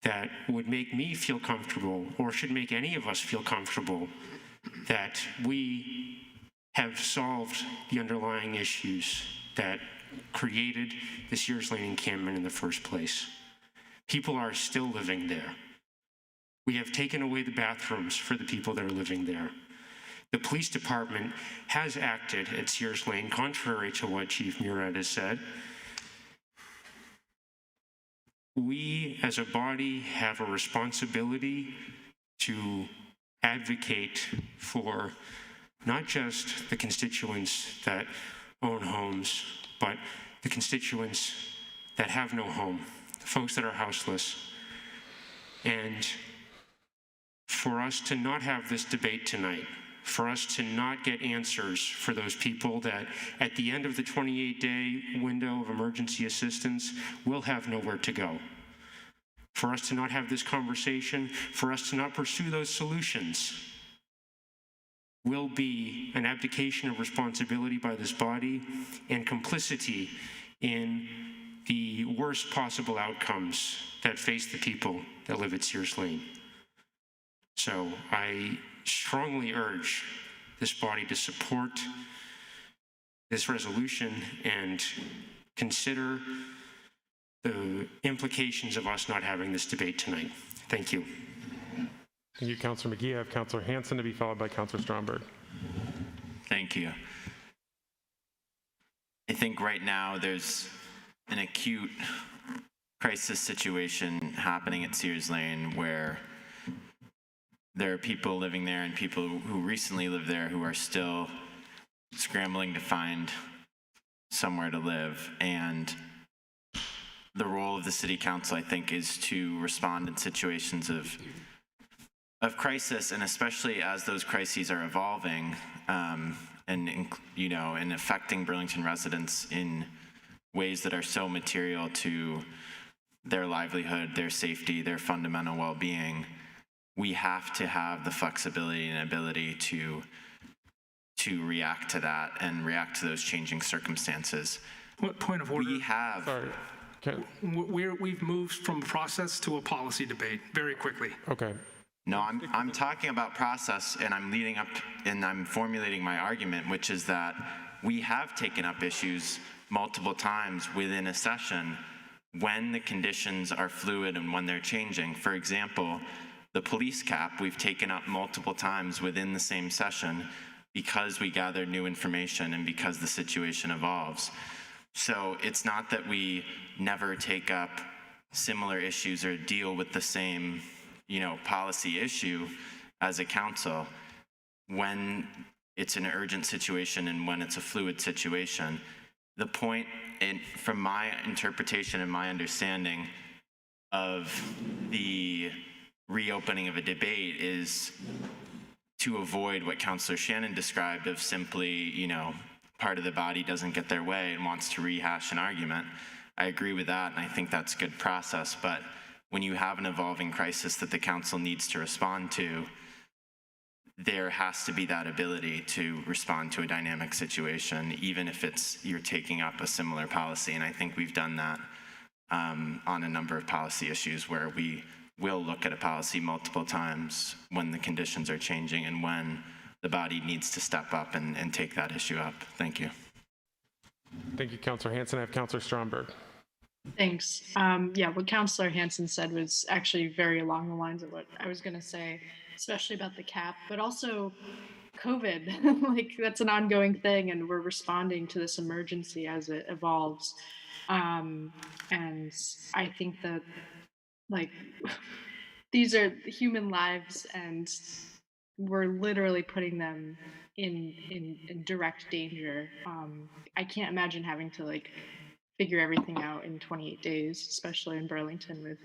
that would make me feel comfortable, or should make any of us feel comfortable, that we have solved the underlying issues that created the Sears Lane encampment in the first place. People are still living there. We have taken away the bathrooms for the people that are living there. The police department has acted at Sears Lane, contrary to what Chief Miro has said. We, as a body, have a responsibility to advocate for not just the constituents that own homes, but the constituents that have no home, the folks that are houseless. And for us to not have this debate tonight, for us to not get answers for those people that at the end of the 28-day window of emergency assistance will have nowhere to go. For us to not have this conversation, for us to not pursue those solutions will be an abdication of responsibility by this body and complicity in the worst possible outcomes that face the people that live at Sears Lane. So I strongly urge this body to support this resolution and consider the implications of us not having this debate tonight. Thank you. Thank you, Councilor McGee. I have Councilor Hanson to be followed by Councilor Stromberg. Thank you. I think right now there's an acute crisis situation happening at Sears Lane where there are people living there and people who recently lived there who are still scrambling to find somewhere to live. And the role of the city council, I think, is to respond in situations of crisis, and especially as those crises are evolving and affecting Burlington residents in ways that are so material to their livelihood, their safety, their fundamental well-being. We have to have the flexibility and ability to react to that and react to those changing circumstances. What point of order? We have. Sorry. We've moved from process to a policy debate very quickly. Okay. No, I'm talking about process, and I'm leading up and I'm formulating my argument, which is that we have taken up issues multiple times within a session when the conditions are fluid and when they're changing. For example, the police cap we've taken up multiple times within the same session because we gather new information and because the situation evolves. So it's not that we never take up similar issues or deal with the same, policy issue as a council when it's an urgent situation and when it's a fluid situation. The point, from my interpretation and my understanding of the reopening of a debate, is to avoid what Councillor Shannon described of simply, you know, part of the body doesn't get their way and wants to rehash an argument. I agree with that, and I think that's good process. But when you have an evolving crisis that the council needs to respond to, there has to be that ability to respond to a dynamic situation, even if you're taking up a similar policy. And I think we've done that on a number of policy issues where we will look at a policy multiple times when the conditions are changing and when the body needs to step up and take that issue up. Thank you. Thank you, Councillor Hanson. I have Councillor Stromberg. Thanks. Yeah, what Councillor Hanson said was actually very along the lines of what I was going to say, especially about the cap, but also COVID. Like, that's an ongoing thing, and we're responding to this emergency as it evolves. And I think that, like, these are human lives, and we're literally putting them in direct danger. I can't imagine having to, like, figure everything out in 28 days, especially in Burlington with,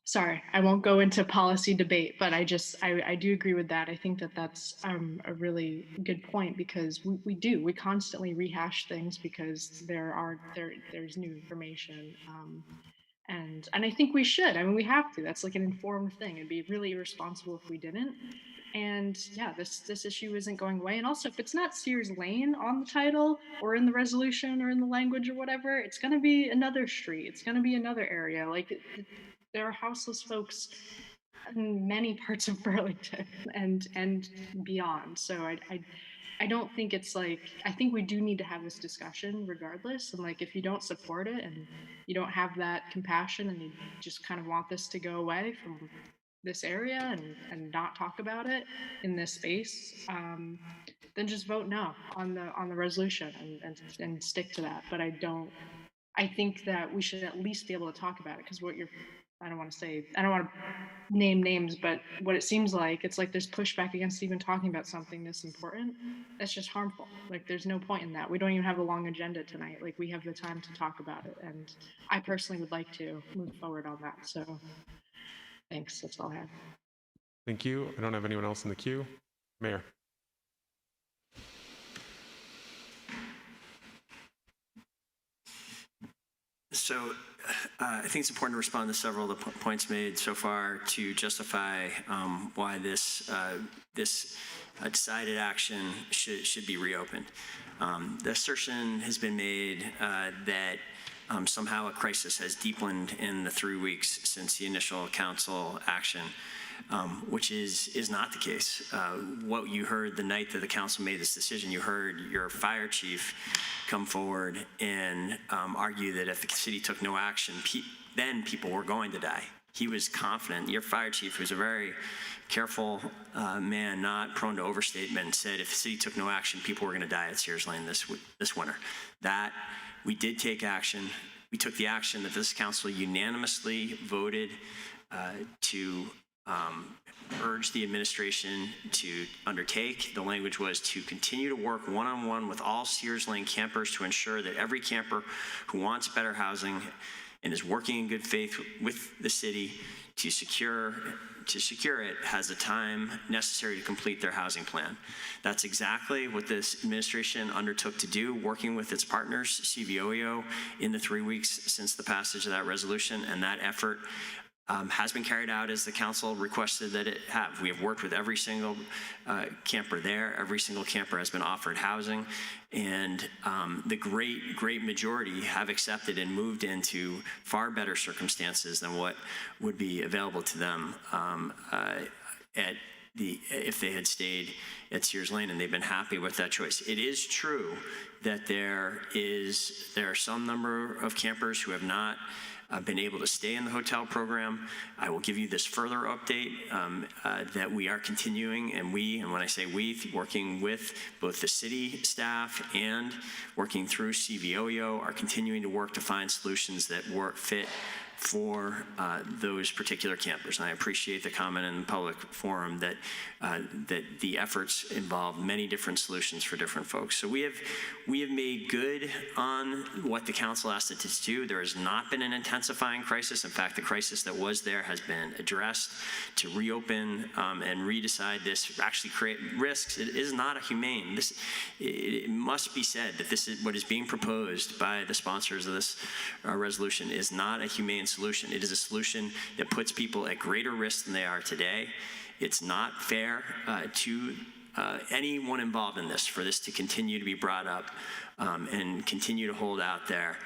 sorry, I won't go into policy debate, but I do agree with that. I think that that's a really good point, because we constantly rehash things because there's new information. And I think we should. I mean, we have to. That's like an informed thing. It'd be really irresponsible if we didn't. And yeah, this issue isn't going away. And also, if it's not Sears Lane on the title or in the resolution or in the language or whatever, it's going to be another street. It's going to be another area. Like, there are houseless folks in many parts of Burlington and beyond. So I don't think it's like, I think we do need to have this discussion regardless. And like, if you don't support it and you don't have that compassion and you just kind of want this to go away from this area and not talk about it in this space, then just vote no on the resolution and stick to that. But I think that we should at least be able to talk about it, because I don't want to name names, but what it seems like, it's like there's pushback against even talking about something this important. That's just harmful. Like, there's no point in that. We don't even have a long agenda tonight. Like, we have the time to talk about it. And I personally would like to move forward on that. So thanks. That's all I have. Thank you. I don't have anyone else in the queue. Mayor. So I think it's important to respond to several of the points made so far to justify why this decided action should be reopened. The assertion has been made that somehow a crisis has deepened in the 3 weeks since the initial council action, which is not the case. What you heard the night that the council made this decision, you heard your fire chief come forward and argue that if the city took no action, then people were going to die. He was confident. Your fire chief, who's a very careful man, not prone to overstatement, said if the city took no action, people were going to die at Sears Lane this winter. That we did take action. We took the action that this council unanimously voted to urge the administration to undertake. The language was to continue to work one-on-one with all Sears Lane campers to ensure that every camper who wants better housing and is working in good faith with the city to secure it has the time necessary to complete their housing plan. That's exactly what this administration undertook to do, working with its partners, CVOEO, in the 3 weeks since the passage of that resolution, and that effort has been carried out as the council requested that it have. We have worked with every single camper there. Every single camper has been offered housing, and the great majority have accepted and moved into far better circumstances than what would be available to them if they had stayed at Sears Lane, and they've been happy with that choice. It is true that there are some number of campers who have not been able to stay in the hotel program. I will give you this further update that we are continuing, and when I say we, working with both the city staff and working through CVOEO, are continuing to work to find solutions that fit for those particular campers. And I appreciate the comment in the public forum that the efforts involve many different solutions for different folks. So we have made good on what the council asked it to do. There has not been an intent intensifying crisis. In fact, the crisis that was there has been addressed. To reopen and redecide this actually create risks. It is not a humane. It must be said that this is what is being proposed by the sponsors of this resolution is not a humane solution. It is a solution that puts people at greater risk than they are today. It's not fair to anyone involved in this for this to continue to be brought up and continue to hold out there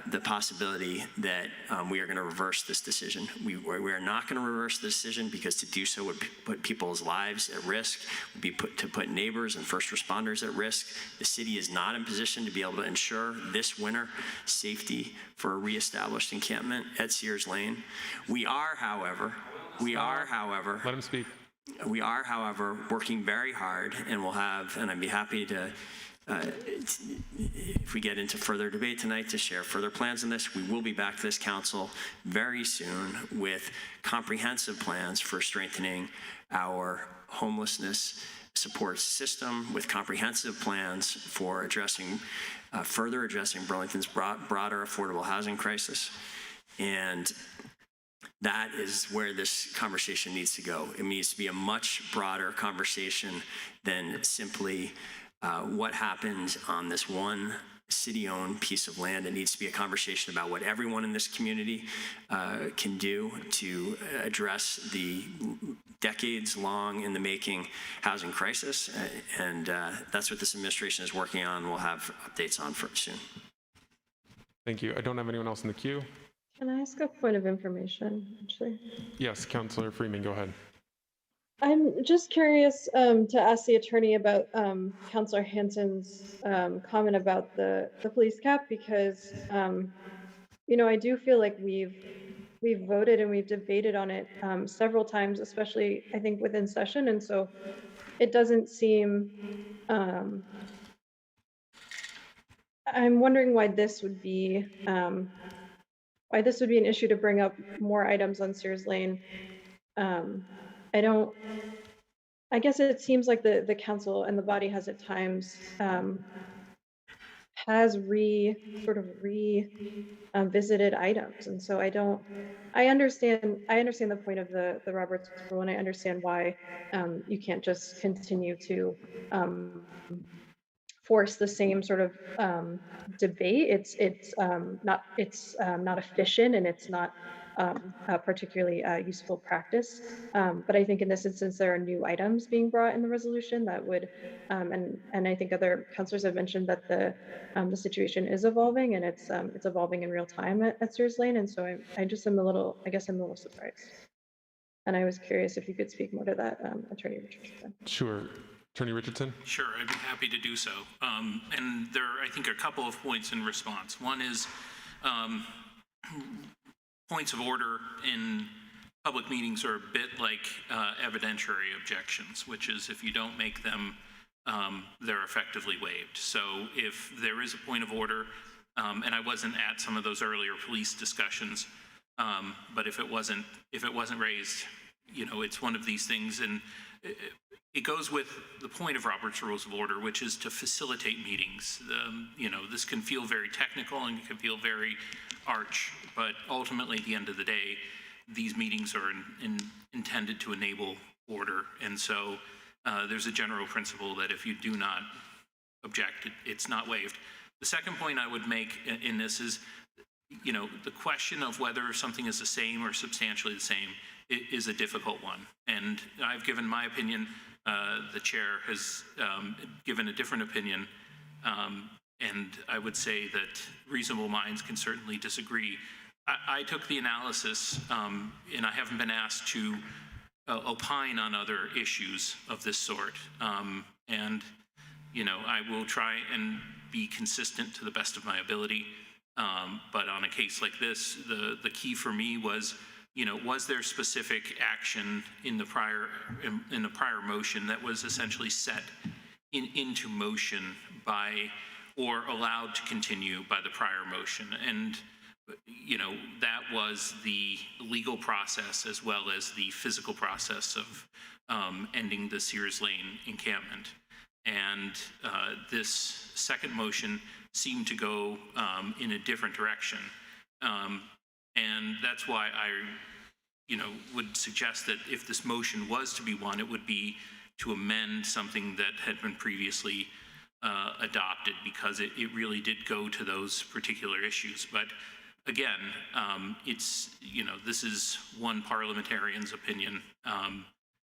the possibility that we are going to reverse this decision. We are not going to reverse the decision because to do so would put people's lives at risk, would be to put neighbors and first responders at risk. The city is not in position to be able to ensure this winter safety for a reestablished encampment at Sears Lane. We are, however, let him speak. We are, however, working very hard, and we'll have, and I'd be happy to, if we get into further debate tonight, to share further plans on this. We will be back to this council very soon with comprehensive plans for strengthening our homelessness support system, with comprehensive plans for addressing, further addressing Burlington's broader affordable housing crisis. And that is where this conversation needs to go. It needs to be a much broader conversation than simply what happened on this one city-owned piece of land. It needs to be a conversation about what everyone in this community can do to address the decades-long in the making housing crisis. And that's what this administration is working on. We'll have updates on for soon. Thank you. I don't have anyone else in the queue. Can I ask a point of information, actually? Yes, Councilor Freeman, go ahead. I'm just curious to ask the attorney about Councilor Hansen's comment about the police cap, because you know, I do feel like we've voted and we've debated on it several times, especially I think within session, and so it doesn't seem. I'm wondering why this would be. Why this would be an issue to bring up more items on Sears Lane. I guess it seems like the council and the body has at times has visited items. And so I understand the point of the Roberts rule, and I understand why you can't just continue to force the same sort of debate. It's not efficient, and it's not a particularly useful practice. But I think in this instance, there are new items being brought in the resolution that would, and I think other councilors have mentioned that the situation is evolving, and it's evolving in real time at Sears Lane. And so I guess I'm a little surprised. And I was curious if you could speak more to that, Attorney Richardson. Sure. Attorney Richardson? Sure, I'd be happy to do so. And there, I think, are a couple of points in response. One is points of order in public meetings are a bit like evidentiary objections, which is if you don't make them, they're effectively waived. So if there is a point of order, and I wasn't at some of those earlier police discussions, but if it wasn't raised, you know, it's one of these things, and it goes with the point of Robert's Rules of Order, which is to facilitate meetings. You know, this can feel very technical and it can feel very arch, but ultimately, at the end of the day, these meetings are intended to enable order. And so there's a general principle that if you do not object, it's not waived. The second point I would make in this is, you know, the question of whether something is the same or substantially the same is a difficult one. And I've given my opinion. The chair has given a different opinion, and I would say that reasonable minds can certainly disagree. I took the analysis, and I haven't been asked to opine on other issues of this sort. And, you know, I will try and be consistent to the best of my ability. But on a case like this, the key for me was, you know, was there specific action in the prior motion that was essentially set into motion by or allowed to continue by the prior motion? And, you know, that was the legal process as well as the physical process of ending the Sears Lane encampment. And this second motion seemed to go in a different direction. And that's why I, would suggest that if this motion was to be one, it would be to amend something that had been previously adopted, because it really did go to those particular issues. But again, it's, this is one parliamentarian's opinion,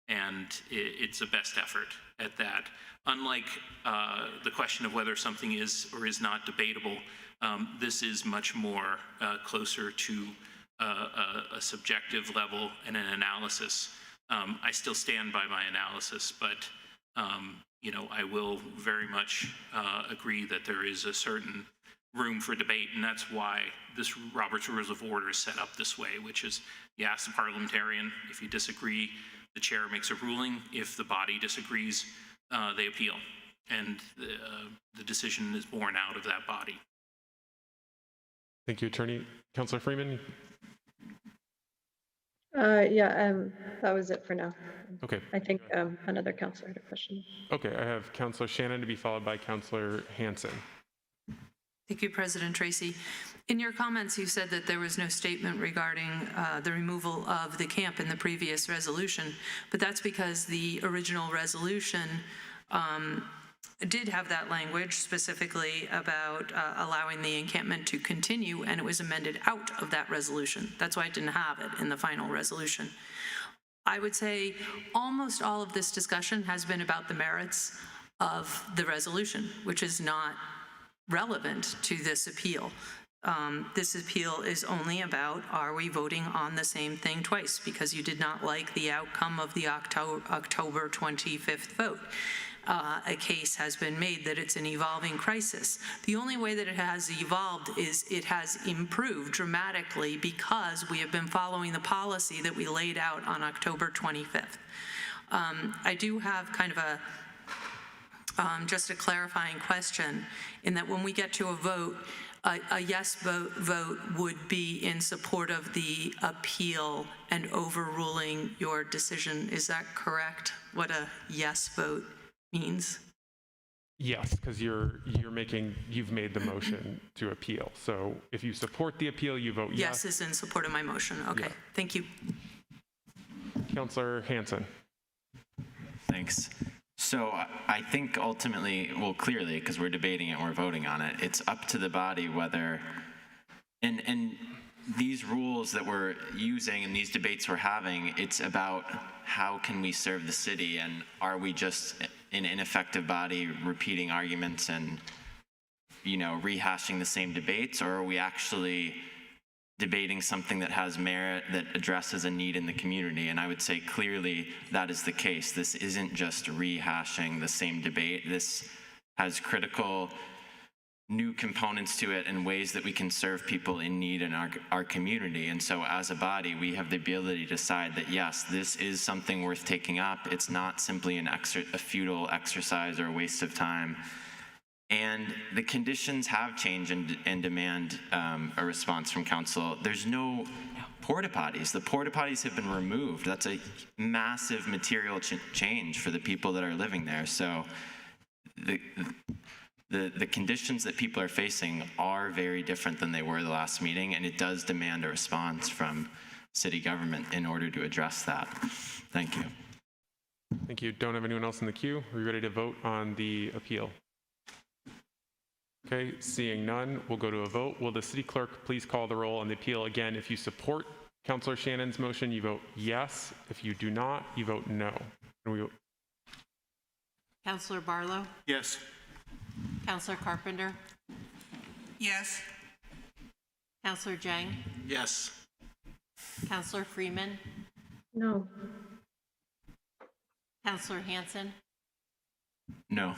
and it's a best effort at that. Unlike the question of whether something is or is not debatable, this is much more closer to a subjective level and an analysis. I still stand by my analysis, but I will very much agree that there is a certain room for debate, and that's why this Robert's Rules of Order is set up this way, which is you ask the parliamentarian. If you disagree, the chair makes a ruling. If the body disagrees, they appeal, and the decision is born out of that body. Thank you, Attorney. Councilor Freeman? That was it for now. Okay. I think another counselor had a question. Okay, I have Councilor Shannon to be followed by Councilor Hanson. Thank you, President Tracy. In your comments, you said that there was no statement regarding the removal of the camp in the previous resolution, but that's because the original resolution did have that language specifically about allowing the encampment to continue, and it was amended out of that resolution. That's why it didn't have it in the final resolution. I would say almost all of this discussion has been about the merits of the resolution, which is not relevant to this appeal. This appeal is only about, are we voting on the same thing twice, because you did not like the outcome of the October 25th vote. A case has been made that it's an evolving crisis. The only way that it has evolved is it has improved dramatically because we have been following the policy that we laid out on October 25th. I do have kind of a just a clarifying question, in that when we get to a vote, a yes vote would be in support of the appeal and overruling your decision. Is that correct? What a yes vote means? Yes, because you've made the motion to appeal. So if you support the appeal, you vote yes. Yes is in support of my motion. Okay, yeah. Thank you. Councilor Hanson. Thanks. So I think ultimately, well, clearly, because we're debating it and we're voting on it, it's up to the body whether, and these rules that we're using and these debates we're having, it's about how can we serve the city, and are we just an ineffective body repeating arguments and, rehashing the same debates, or are we actually debating something that has merit, that addresses a need in the community? And I would say clearly that is the case. This isn't just rehashing the same debate. This has critical new components to it and ways that we can serve people in need in our community. And so as a body, we have the ability to decide that, yes, this is something worth taking up. It's not simply a futile exercise or a waste of time. And the conditions have changed and demand a response from council. There's no porta potties. The porta potties have been removed. That's a massive material change for the people that are living there. So the conditions that people are facing are very different than they were the last meeting, and it does demand a response from city government in order to address that. Thank you. Thank you. Don't have anyone else in the queue. Are you ready to vote on the appeal? Okay, seeing none, we'll go to a vote. Will the city clerk please call the roll on the appeal? Again, if you support Councilor Shannon's motion, you vote yes. If you do not, you vote no. Councilor Barlow? Yes. Councilor Carpenter? Yes. Councilor Jang? Yes. Councilor Freeman? No. Councilor Hanson? No.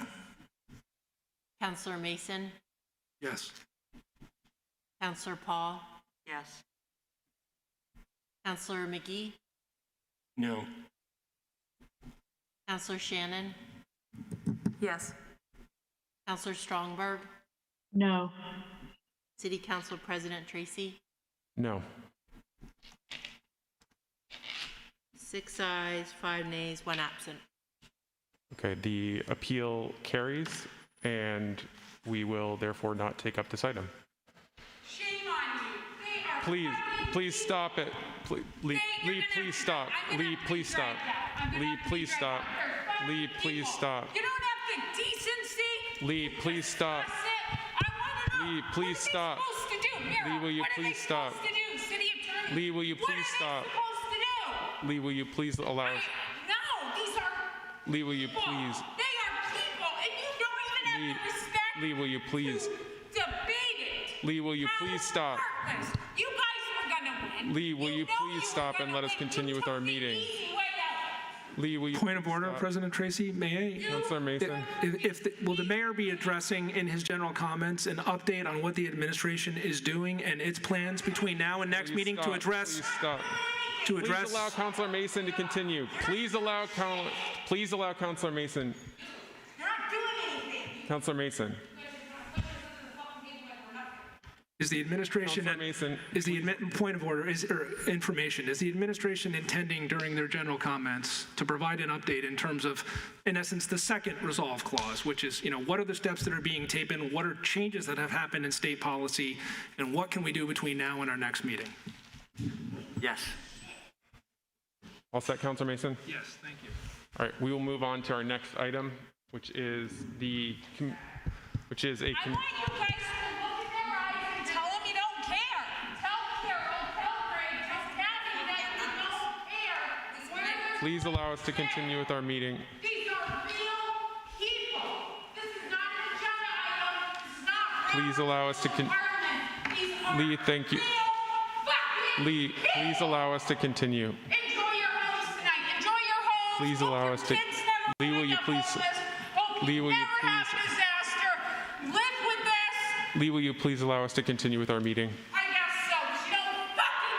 Councilor Mason? Yes. Councilor Paul? Yes. Councilor McGee? No. Councilor Shannon? Yes. Councilor Strongberg? No. City Council President Tracy? No. 6 ayes, 5 nays, 1 absent. Okay, the appeal carries, and we will therefore not take up this item. Shame on you. They are Please stop it. Lee, please stop. Lee, please stop. Lee, please stop. Lee, please stop. You don't have the decency. Lee, please stop. Lee, please stop. Lee, will you please stop? Lee, will you please stop? Lee, will you please allow us? No, these are Lee, will you please? They are people, and you don't even have the respect. Lee, will you please? Debate it. Lee, will you please stop? You guys were gonna win. Lee, will you please stop and let us continue with our meeting? Lee, will you Point of order, President Tracy, may I? Councilor Mason. Will the mayor be addressing in his general comments an update on what the administration is doing and its plans between now and next meeting to address? Please stop. Please allow Councilor Mason to continue. Please allow Councilor Mason. You're not doing anything. Councilor Mason. Is the administration point of order or information? Is the administration intending during their general comments to provide an update in terms of, in essence, the second resolve clause, which is, what are the steps that are being taken, what are changes that have happened in state policy, and what can we do between now and our next meeting? Yes. All set, Councilor Mason? Yes, thank you. All right, we will move on to our next item, which is a. I want you guys to look in their eyes and tell them you don't care. Tell Carol, tell Greg, tell Kathy that you don't care. Please allow us to continue with our meeting. These are real people. This is not an agenda item. This is not Please allow us to Lee, thank you. Lee, please allow us to continue. Enjoy your homes tonight. Enjoy your homes. Please allow us to. Lee, will you please? Lee, will you please? Live with this. Lee, will you please allow us to continue with our meeting? I guess so, 'cause you don't fucking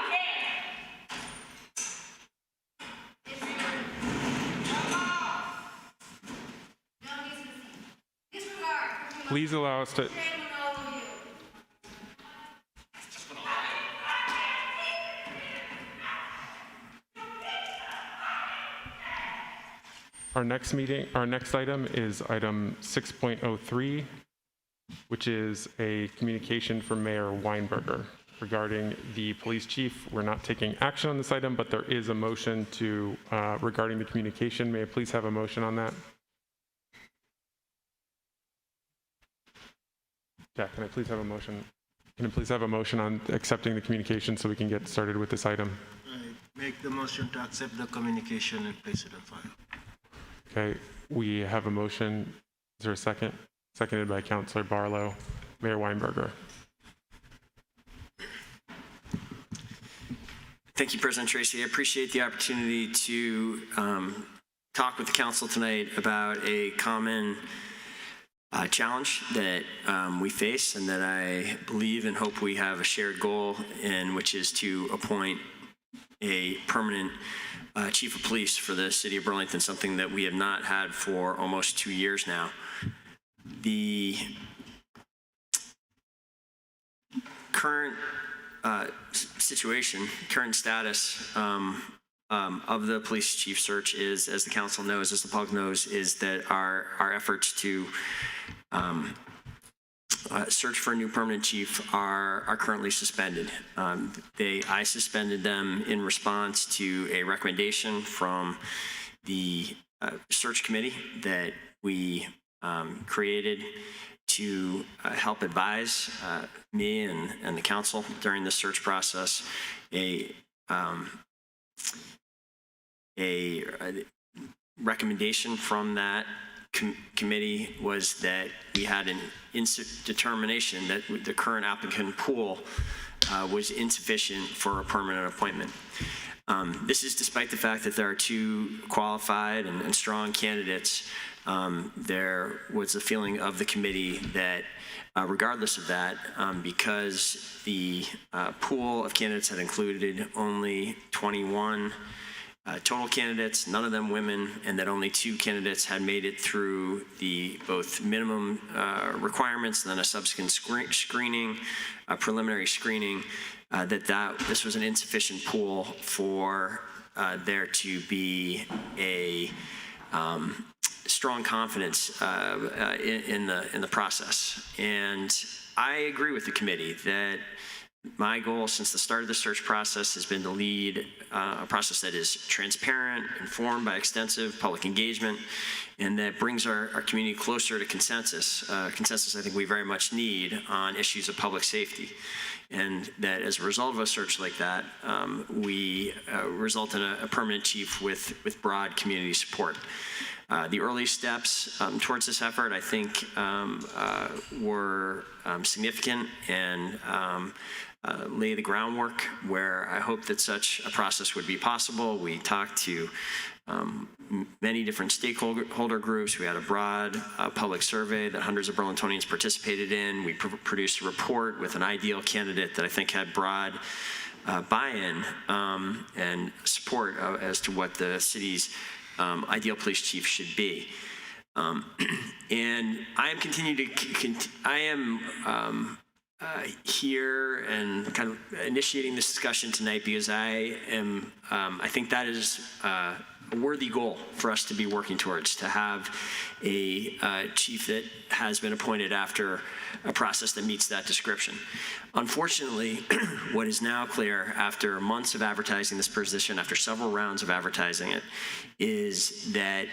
care. Please allow us to. Our next item is item 6.03, which is a communication from Mayor Weinberger regarding the police chief. We're not taking action on this item, but there is a motion to regarding the communication. May I please have a motion on that? Yeah, can I please have a motion? Can I please have a motion on accepting the communication so we can get started with this item? I make the motion to accept the communication and place it on file. Okay, we have a motion. Is there a second? Seconded by Councilor Barlow. Mayor Weinberger. Thank you, President Tracy. I appreciate the opportunity to talk with the council tonight about a common challenge that we face and that I believe and hope we have a shared goal in, which is to appoint a permanent chief of police for the city of Burlington, something that we have not had for almost 2 years now. The current situation, current status of the police chief search is, as the council knows, as the public knows, is that our efforts to search for a new permanent chief are currently suspended. I suspended them in response to a recommendation from the search committee that we created to help advise me and the council during the search process. A recommendation from that committee was that we had an determination that the current applicant pool was insufficient for a permanent appointment. This is despite the fact that there are two qualified and strong candidates. There was a feeling of the committee that regardless of that, because the pool of candidates had included only 21 total candidates, none of them women, and that only 2 candidates had made it through the both minimum requirements and then a subsequent screening, a preliminary screening, this was an insufficient pool for there to be a strong confidence in the process. And I agree with the committee that My goal since the start of the search process has been to lead a process that is transparent, informed by extensive public engagement, and that brings our community closer to consensus. Consensus I think we very much need on issues of public safety. And that as a result of a search like that, we result in a permanent chief with broad community support. The early steps towards this effort, I think, were significant and lay the groundwork where I hope that such a process would be possible. We talked to many different stakeholder groups. We had a broad public survey that hundreds of Burlingtonians participated in. We produced a report with an ideal candidate that I think had broad buy-in and support as to what the city's ideal police chief should be. And I am here and kind of initiating this discussion tonight because I think that is a worthy goal for us to be working towards, to have a chief that has been appointed after a process that meets that description. Unfortunately, what is now clear after months of advertising this position, after several rounds of advertising it, is that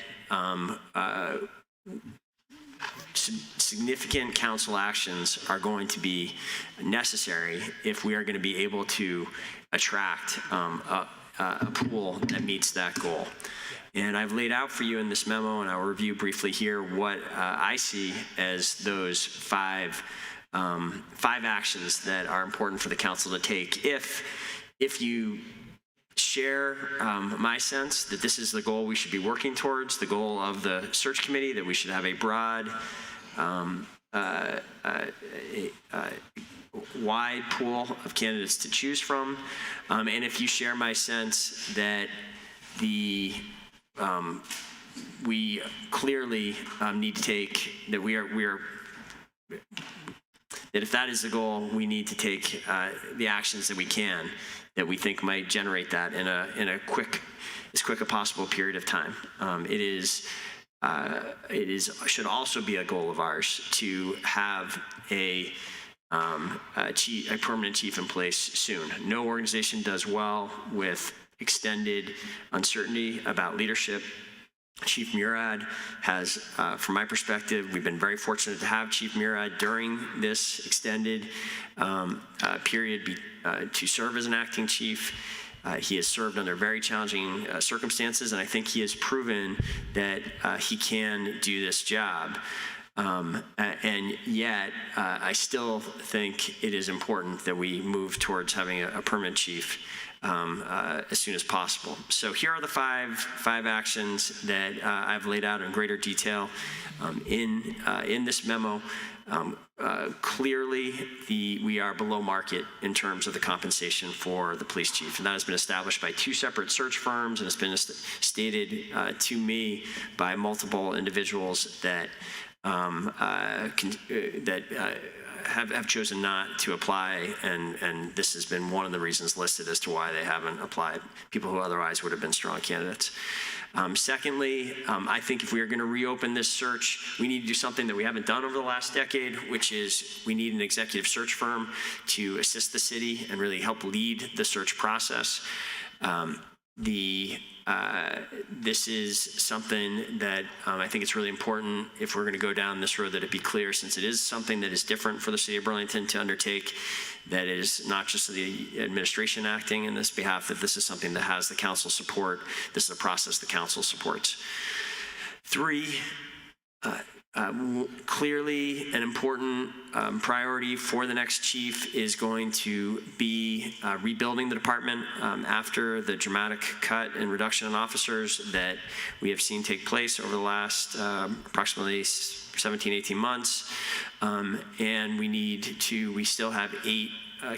significant council actions are going to be necessary if we are going to be able to attract a pool that meets that goal. And I've laid out for you in this memo, and I'll review briefly here what I see as those five actions that are important for the council to take. If you share my sense that this is the goal we should be working towards, the goal of the search committee, that we should have a broad, wide pool of candidates to choose from, and if you share my sense that we clearly need to take, that that if that is the goal, we need to take the actions that we can, that we think might generate that in a quick as quick a possible period of time. It should also be a goal of ours to have a permanent chief in place soon. No organization does well with extended uncertainty about leadership. Chief Murad has, from my perspective, we've been very fortunate to have Chief Murad during this extended period to serve as an acting chief. He has served under very challenging circumstances, and I think he has proven that he can do this job. And yet, I still think it is important that we move towards having a permanent chief as soon as possible. So here are the five actions that I've laid out in greater detail in this memo. Clearly, we are below market in terms of the compensation for the police chief, and that has been established by two separate search firms, and it's been stated to me by multiple individuals that have chosen not to apply, and this has been one of the reasons listed as to why they haven't applied, people who otherwise would have been strong candidates. Secondly, I think if we are going to reopen this search, we need to do something that we haven't done over the last decade, which is we need an executive search firm to assist the city and really help lead the search process. This is something that I think it's really important, if we're going to go down this road, that it be clear, since it is something that is different for the city of Burlington to undertake, that it is not just the administration acting in this behalf, that this is something that has the council support. This is a process the council supports. Three, clearly an important priority for the next chief is going to be rebuilding the department after the dramatic cut and reduction in officers that we have seen take place over the last approximately 17, 18 months. And we still have 8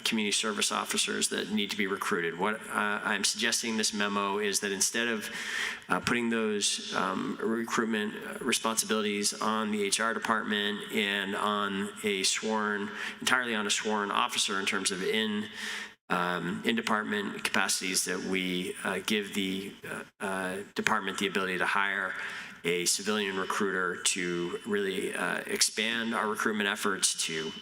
community service officers that need to be recruited. What I'm suggesting in this memo is that instead of putting those recruitment responsibilities on the HR department and on entirely on a sworn officer in terms of in-department capacities, that we give the department the ability to hire a civilian recruiter to really expand our recruitment efforts, to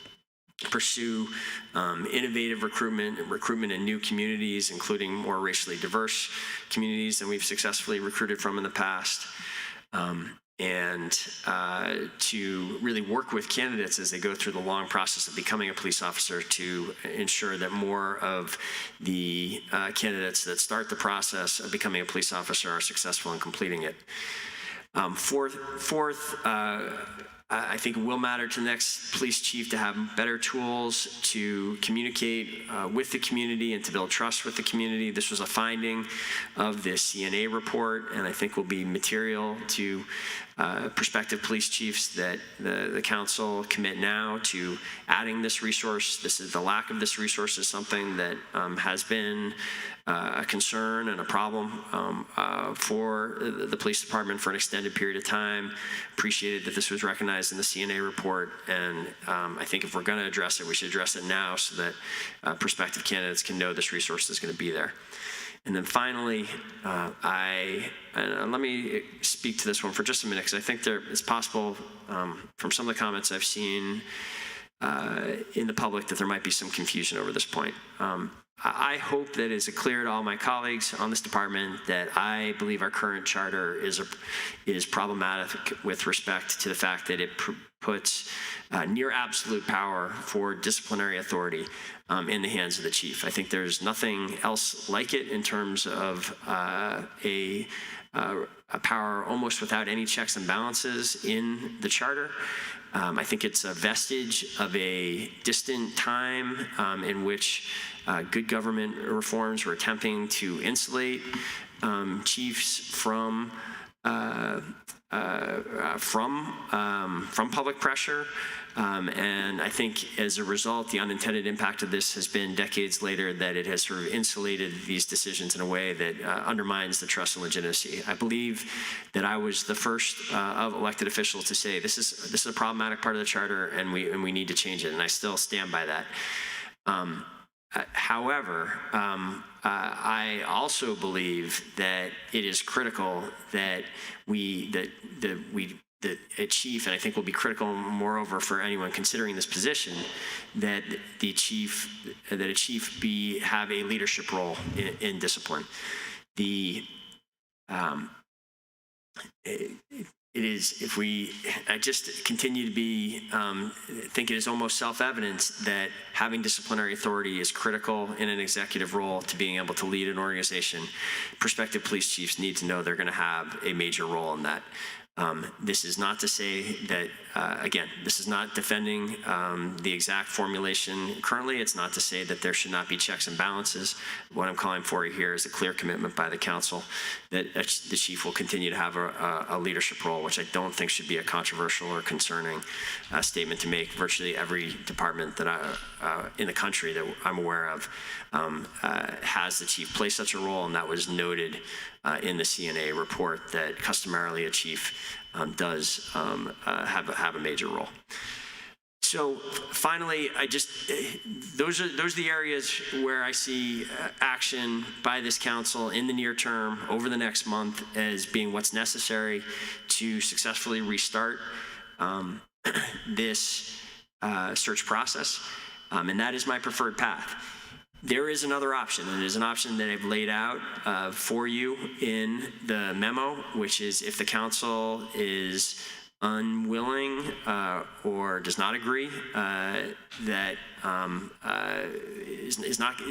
pursue innovative recruitment in new communities, including more racially diverse communities than we've successfully recruited from in the past. And to really work with candidates as they go through the long process of becoming a police officer to ensure that more of the candidates that start the process of becoming a police officer are successful in completing it. Fourth, I think it will matter to the next police chief to have better tools to communicate with the community and to build trust with the community. This was a finding of the CNA report, and I think will be material to prospective police chiefs that the council commit now to adding this resource. The lack of this resource is something that has been a concern and a problem for the police department for an extended period of time. Appreciated that this was recognized in the CNA report, and I think if we're going to address it, we should address it now so that prospective candidates can know this resource is going to be there. And then finally, let me speak to this one for just a minute, because I think it's possible from some of the comments I've seen in the public that there might be some confusion over this point. I hope that it's clear to all my colleagues on this department that I believe our current charter is problematic with respect to the fact that it puts near absolute power for disciplinary authority in the hands of the chief. I think there's nothing else like it in terms of a power almost without any checks and balances in the charter. I think it's a vestige of a distant time in which good government reforms were attempting to insulate chiefs from public pressure. And I think as a result, the unintended impact of this has been decades later that it has sort of insulated these decisions in a way that undermines the trust and legitimacy. I believe that I was the first of elected officials to say this is a problematic part of the charter, and we need to change it, and I still stand by that. However, I also believe that it is critical that a chief, and I think will be critical moreover for anyone considering this position, that a chief have a leadership role in discipline. I just continue to think it is almost self-evident that having disciplinary authority is critical in an executive role to being able to lead an organization. Prospective police chiefs need to know they're going to have a major role in that. This is not to say that, again, this is not defending the exact formulation currently. It's not to say that there should not be checks and balances. What I'm calling for here is a clear commitment by the council that the chief will continue to have a leadership role, which I don't think should be a controversial or concerning statement to make. Virtually every department that in the country that I'm aware of has the chief play such a role, and that was noted in the CNA report that customarily a chief does have a major role. So finally, those are the areas where I see action by this council in the near term over the next month as being what's necessary to successfully restart this search process, and that is my preferred path. There is another option, and it is an option that I've laid out for you in the memo, which is if the council is unwilling or does not agree that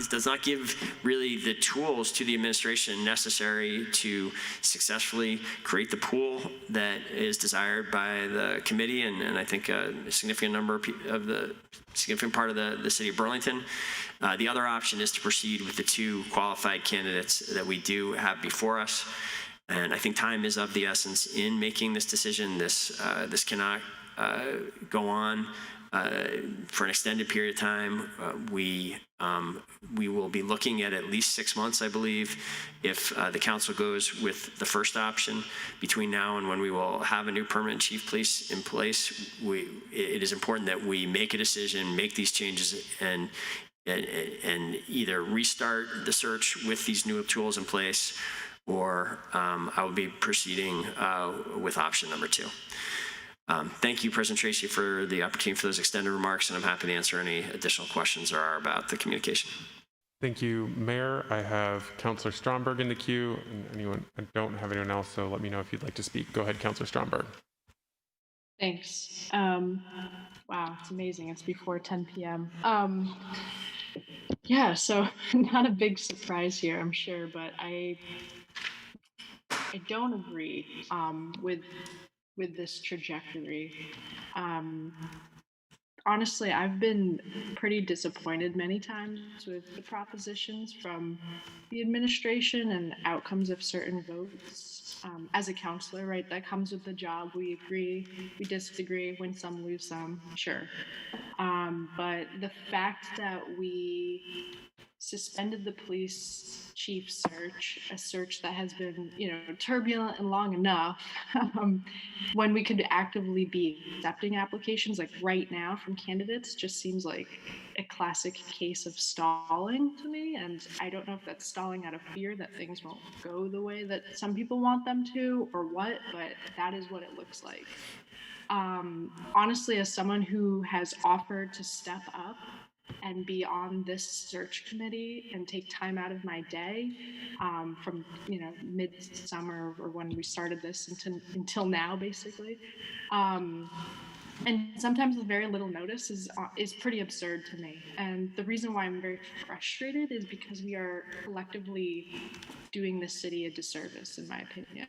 does not give really the tools to the administration necessary to successfully create the pool that is desired by the committee and I think a significant number of the significant part of the city of Burlington. The other option is to proceed with the two qualified candidates that we do have before us. And I think time is of the essence in making this decision. This cannot go on for an extended period of time. We will be looking at least 6 months, I believe, if the council goes with the first option. Between now and when we will have a new permanent chief of police in place, it is important that we make a decision, make these changes, and either restart the search with these new tools in place, or I will be proceeding with option number 2. Thank you, President Tracy, for the opportunity for those extended remarks, and I'm happy to answer any additional questions there are about the communication. Thank you, Mayor. I have Councillor Stromberg in the queue, and I don't have anyone else, so let me know if you'd like to speak. Go ahead, Councillor Stromberg. Thanks. Wow, it's amazing. It's before 10 p.m. Yeah, so not a big surprise here, I'm sure, but I don't agree with this trajectory. Honestly, I've been pretty disappointed many times with the propositions from the administration and outcomes of certain votes. As a counselor, right, that comes with the job. We agree, we disagree, win some, lose some, sure. But the fact that we suspended the police chief search, a search that has been, turbulent and long enough, when we could actively be accepting applications like right now from candidates, just seems like a classic case of stalling to me. And I don't know if that's stalling out of fear that things won't go the way that some people want them to or what, but that is what it looks like. Honestly, as someone who has offered to step up and be on this search committee and take time out of my day from mid-summer or when we started this until now, basically, and sometimes with very little notice is pretty absurd to me. And the reason why I'm very frustrated is because we are collectively doing this city a disservice, in my opinion.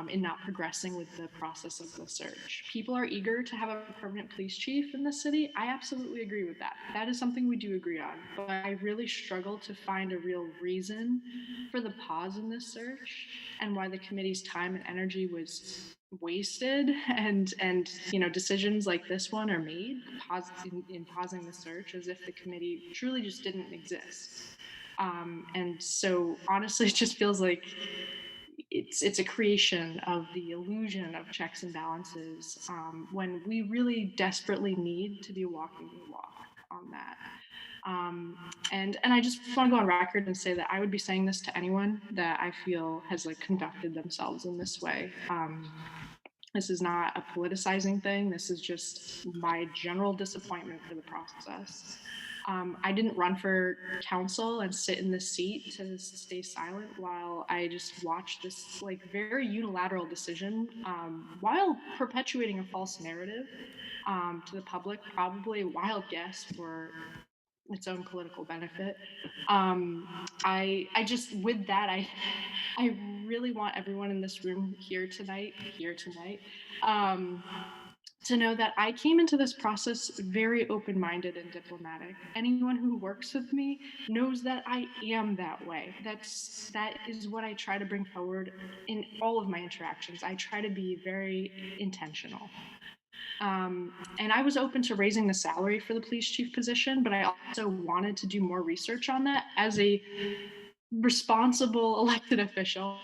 In not progressing with the process of the search. People are eager to have a permanent police chief in the city. I absolutely agree with that. That is something we do agree on. But I really struggle to find a real reason for the pause in this search and why the committee's time and energy was wasted and decisions like this one are made in pausing the search as if the committee truly just didn't exist. And so honestly, it just feels like it's a creation of the illusion of checks and balances when we really desperately need to be walking the walk on that. And I just want to go on record and say that I would be saying this to anyone that I feel has conducted themselves in this way. This is not a politicizing thing. This is just my general disappointment for the process. I didn't run for council and sit in this seat to stay silent while I just watched this very unilateral decision while perpetuating a false narrative to the public, probably a wild guess for its own political benefit. I just, with that, I really want everyone in this room here tonight, to know that I came into this process very open-minded and diplomatic. Anyone who works with me knows that I am that way. That is what I try to bring forward in all of my interactions. I try to be very intentional. And I was open to raising the salary for the police chief position, but I also wanted to do more research on that as a responsible elected official,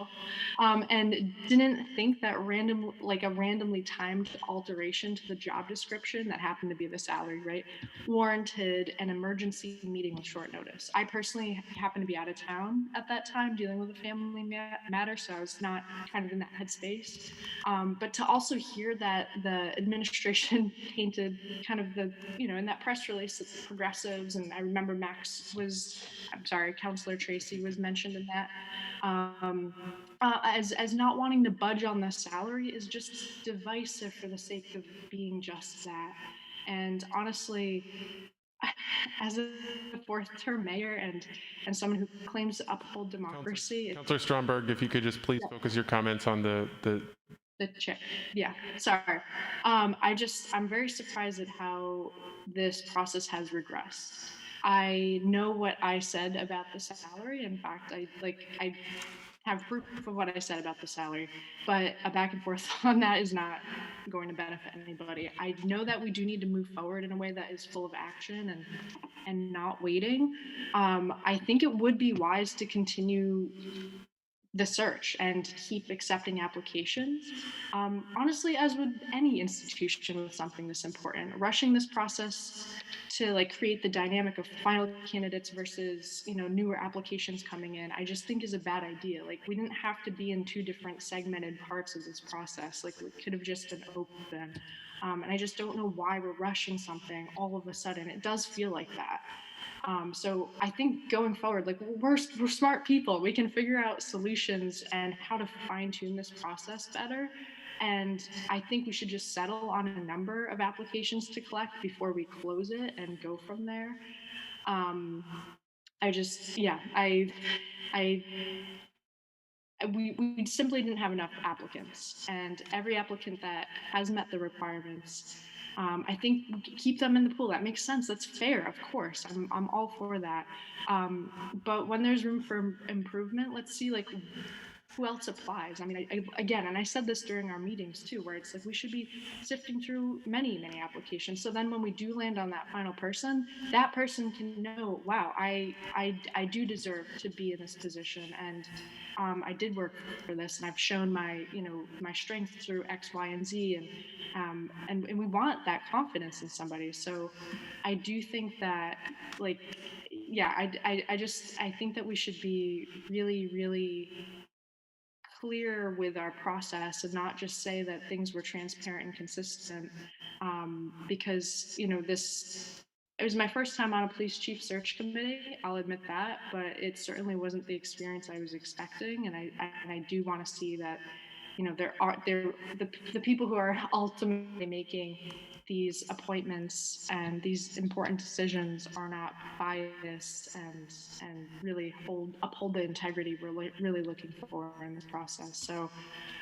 and didn't think that a randomly timed alteration to the job description that happened to be the salary, right, warranted an emergency meeting with short notice. I personally happened to be out of town at that time dealing with a family matter, so I was not kind of in that headspace. But to also hear that the administration painted kind of in that press release that the progressives, and I remember Councillor Tracy was mentioned in that, as not wanting to budge on the salary is just divisive for the sake of being just that. And honestly, as a fourth-term mayor and someone who claims to uphold democracy, Councillor Stromberg, if you could just please focus your comments on the chair. Yeah, sorry. I'm very surprised at how this process has regressed. I know what I said about the salary. In fact, I have proof of what I said about the salary, but a back and forth on that is not going to benefit anybody. I know that we do need to move forward in a way that is full of action and not waiting. I think it would be wise to continue the search and keep accepting applications. Honestly, as with any institution with something this important, rushing this process to like create the dynamic of final candidates versus, you know, newer applications coming in, I just think is a bad idea. Like, we didn't have to be in two different segmented parts of this process. Like, we could have just been open. And I just don't know why we're rushing something all of a sudden. It does feel like that. So I think going forward, like, we're smart people. We can figure out solutions and how to fine tune this process better. And I think we should just settle on a number of applications to collect before we close it and go from there. We simply didn't have enough applicants, and every applicant that has met the requirements, I think we keep them in the pool. That makes sense. That's fair, of course. I'm all for that. But when there's room for improvement, let's see like who else applies. I mean, again, and I said this during our meetings too, where it's like we should be sifting through many applications. So then when we do land on that final person, that person can know, wow, I do deserve to be in this position, and I did work for this, and I've shown my strength through X, Y, and Z, and we want that confidence in somebody. So I do think that, like, yeah, I think that we should be really, really clear with our process and not just say that things were transparent and consistent, because it was my first time on a police chief search committee, I'll admit that, but it certainly wasn't the experience I was expecting, and I do want to see that the people who are ultimately making these appointments and these important decisions are not biased and really uphold the integrity we're really looking for in this process. So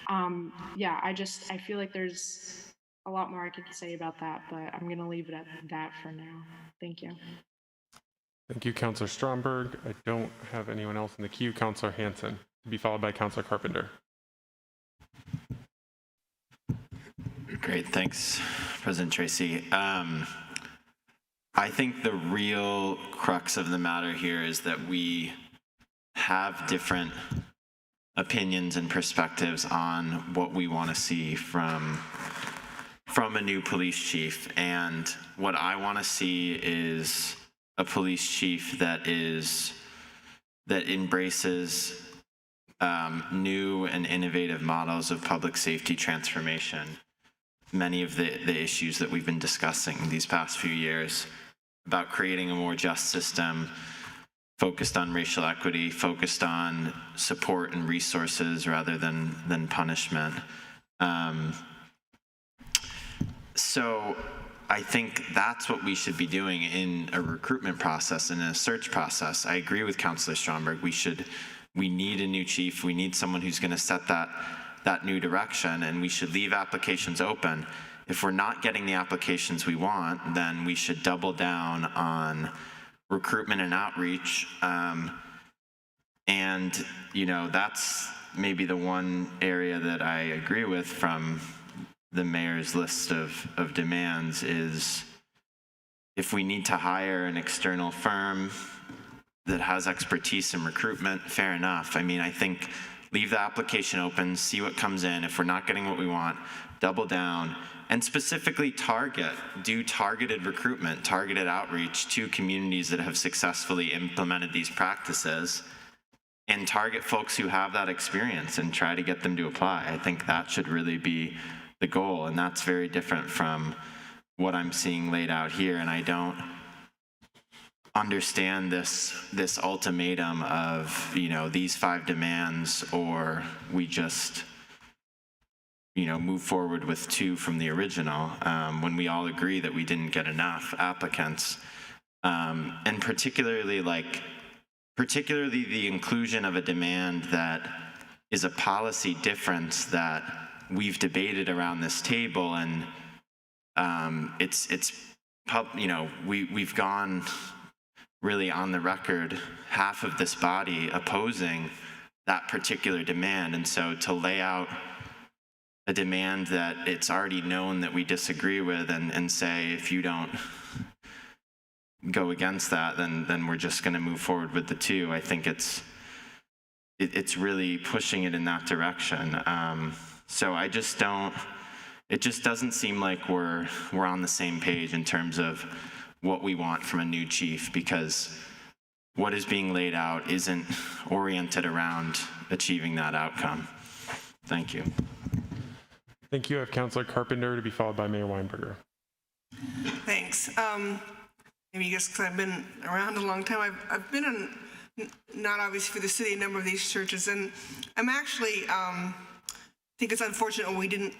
I feel like there's a lot more I could say about that, but I'm going to leave it at that for now. Thank you. Thank you, Councillor Stromberg. I don't have anyone else in the queue. Councillor Hanson, to be followed by Councillor Carpenter. Great, thanks, President Tracy. I think the real crux of the matter here is that we have different opinions and perspectives on what we want to see from a new police chief. And what I want to see is a police chief that embraces new and innovative models of public safety transformation. Many of the issues that we've been discussing these past few years about creating a more just system, focused on racial equity, focused on support and resources rather than punishment. So I think that's what we should be doing in a recruitment process and in a search process. I agree with Councillor Stromberg. We need a new chief. We need someone who's going to set that new direction, and we should leave applications open. If we're not getting the applications we want, then we should double down on recruitment and outreach. And that's maybe the one area that I agree with from the mayor's list of demands is if we need to hire an external firm that has expertise in recruitment, fair enough. I mean, I think leave the application open, see what comes in. If we're not getting what we want, double down, and specifically do targeted recruitment, targeted outreach to communities that have successfully implemented these practices, and target folks who have that experience and try to get them to apply. I think that should really be the goal, and that's very different from what I'm seeing laid out here. And I don't understand this ultimatum of these 5 demands, or we just move forward with 2 from the original, when we all agree that we didn't get enough applicants, and particularly the inclusion of a demand that is a policy difference that we've debated around this table, and we've gone really on the record, half of this body opposing that particular demand. And so to lay out a demand that it's already known that we disagree with and say, if you don't go against that, then we're just going to move forward with the 2. I think it's it's really pushing it in that direction. So I just don't, it just doesn't seem like we're on the same page in terms of what we want from a new chief, because what is being laid out isn't oriented around achieving that outcome. Thank you. Thank you. I have Councilor Carpenter to be followed by Mayor Weinberger. Thanks. Maybe just because I've been around a long time, I've been in, not obviously for the city, a number of these churches, and I'm actually, think it's unfortunate we didn't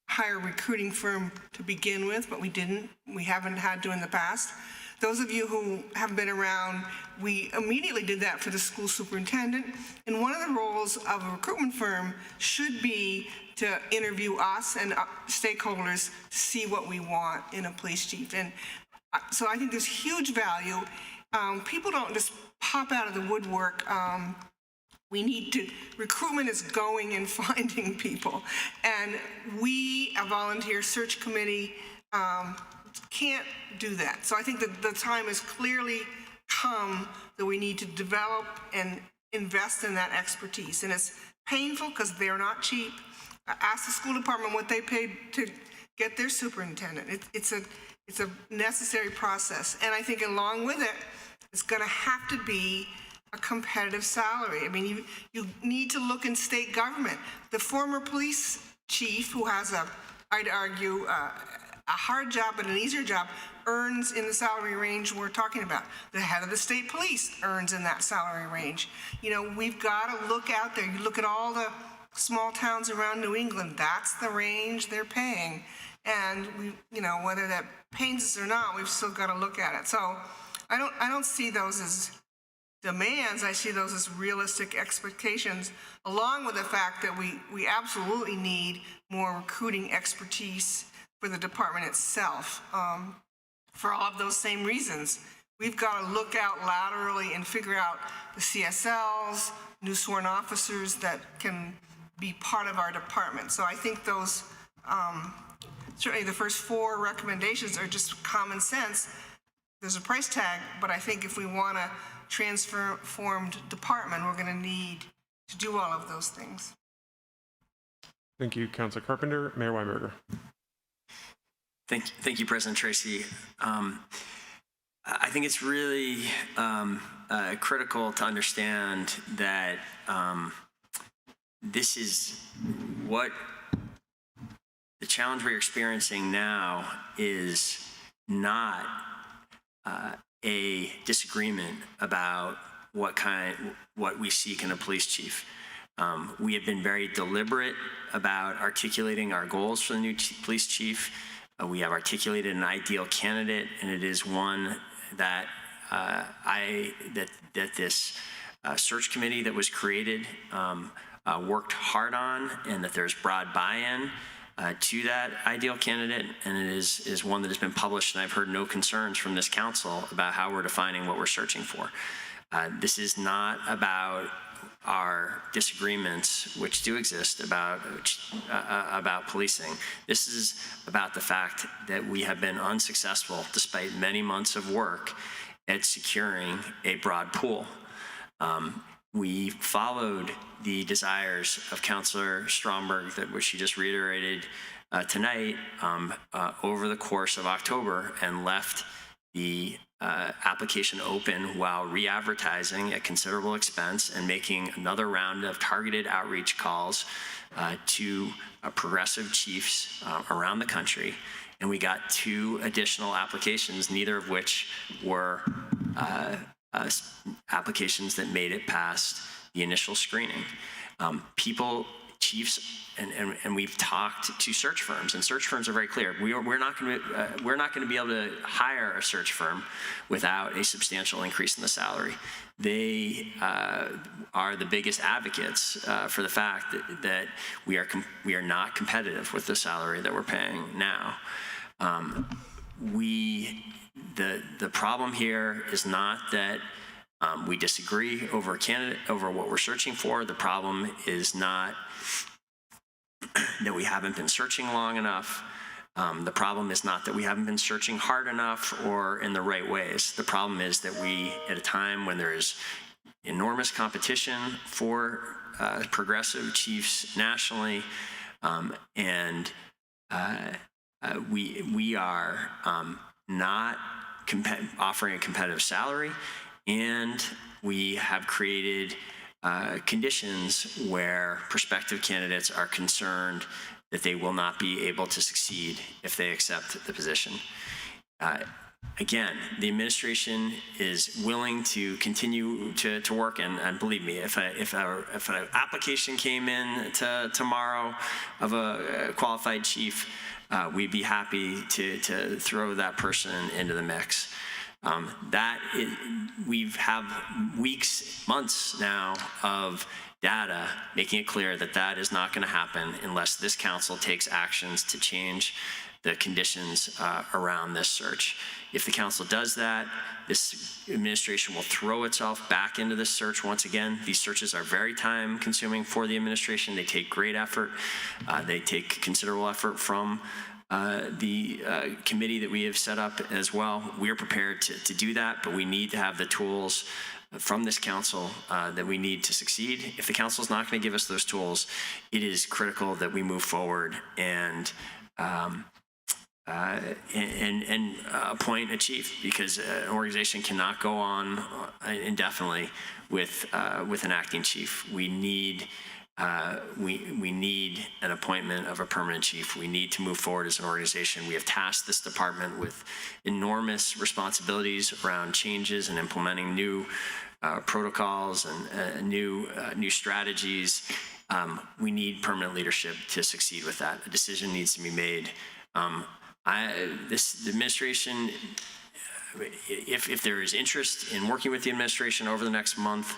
hire a recruiting firm to begin with, but we didn't. We haven't had to in the past. Those of you who have been around, we immediately did that for the school superintendent. And one of the roles of a recruitment firm should be to interview us and stakeholders to see what we want in a police chief. And so I think there's huge value. People don't just pop out of the woodwork. We need to, recruitment is going and finding people. And we, a volunteer search committee, can't do that. So I think that the time has clearly come that we need to develop and invest in that expertise. And it's painful because they're not cheap. Ask the school department what they paid to get their superintendent. It's a necessary process. And I think along with it, it's gonna have to be a competitive salary. I mean, you need to look in state government. The former police chief, who has I'd argue, a hard job but an easier job, earns in the salary range we're talking about. The head of the state police earns in that salary range. You know, we've got to look out there. You look at all the small towns around New England, that's the range they're paying. And we, you know, whether that pains us or not, we've still got to look at it. So I don't see those as demands. I see those as realistic expectations, along with the fact that we absolutely need more recruiting expertise for the department itself, for all of those same reasons. We've got to look out laterally and figure out the CSLs, new sworn officers that can be part of our department. So I think those, certainly the first 4 recommendations are just common sense. There's a price tag, but I think if we want a transformed department, we're going to need to do all of those things. Thank you, Councilor Carpenter. Mayor Weinberger. Thank you, President Tracy. I think it's really critical to understand that this is what the challenge we're experiencing now is not a disagreement about what we seek in a police chief. We have been very deliberate about articulating our goals for the new police chief. We have articulated an ideal candidate, and it is one that this search committee that was created worked hard on, and that there's broad buy-in to that ideal candidate, and it is one that has been published, and I've heard no concerns from this council about how we're defining what we're searching for. This is not about our disagreements, which do exist, about policing. This is about the fact that we have been unsuccessful, despite many months of work, at securing a broad pool. We followed the desires of Councilor Stromberg, which she just reiterated tonight, over the course of October, and left the application open while re-advertising at considerable expense and making another round of targeted outreach calls to progressive chiefs around the country. And we got 2 additional applications, neither of which were applications that made it past the initial screening. Chiefs, and we've talked to search firms, and search firms are very clear. We're not going to be able to hire a search firm without a substantial increase in the salary. They are the biggest advocates for the fact that we are not competitive with the salary that we're paying now. The problem here is not that we disagree over a candidate, over what we're searching for. The problem is not that we haven't been searching long enough. The problem is not that we haven't been searching hard enough or in the right ways. The problem is that we, at a time when there is enormous competition for progressive chiefs nationally, and we are not offering a competitive salary, and we have created conditions where prospective candidates are concerned that they will not be able to succeed if they accept the position. Again, the administration is willing to continue to work, and believe me, if an application came in tomorrow of a qualified chief, we'd be happy to throw that person into the mix. We've have weeks, months now of data making it clear that that is not going to happen unless this council takes actions to change the conditions around this search. If the council does that, this administration will throw itself back into this search once again. These searches are very time consuming for the administration. They take great effort. They take considerable effort from the committee that we have set up as well. We are prepared to do that, but we need to have the tools from this council that we need to succeed. If the council is not going to give us those tools, it is critical that we move forward and appoint a chief, because an organization cannot go on indefinitely with an acting chief. We need we need an appointment of a permanent chief. We need to move forward as an organization. We have tasked this department with enormous responsibilities around changes and implementing new protocols and new strategies. We need permanent leadership to succeed with that. A decision needs to be made. This administration, if there is interest in working with the administration over the next month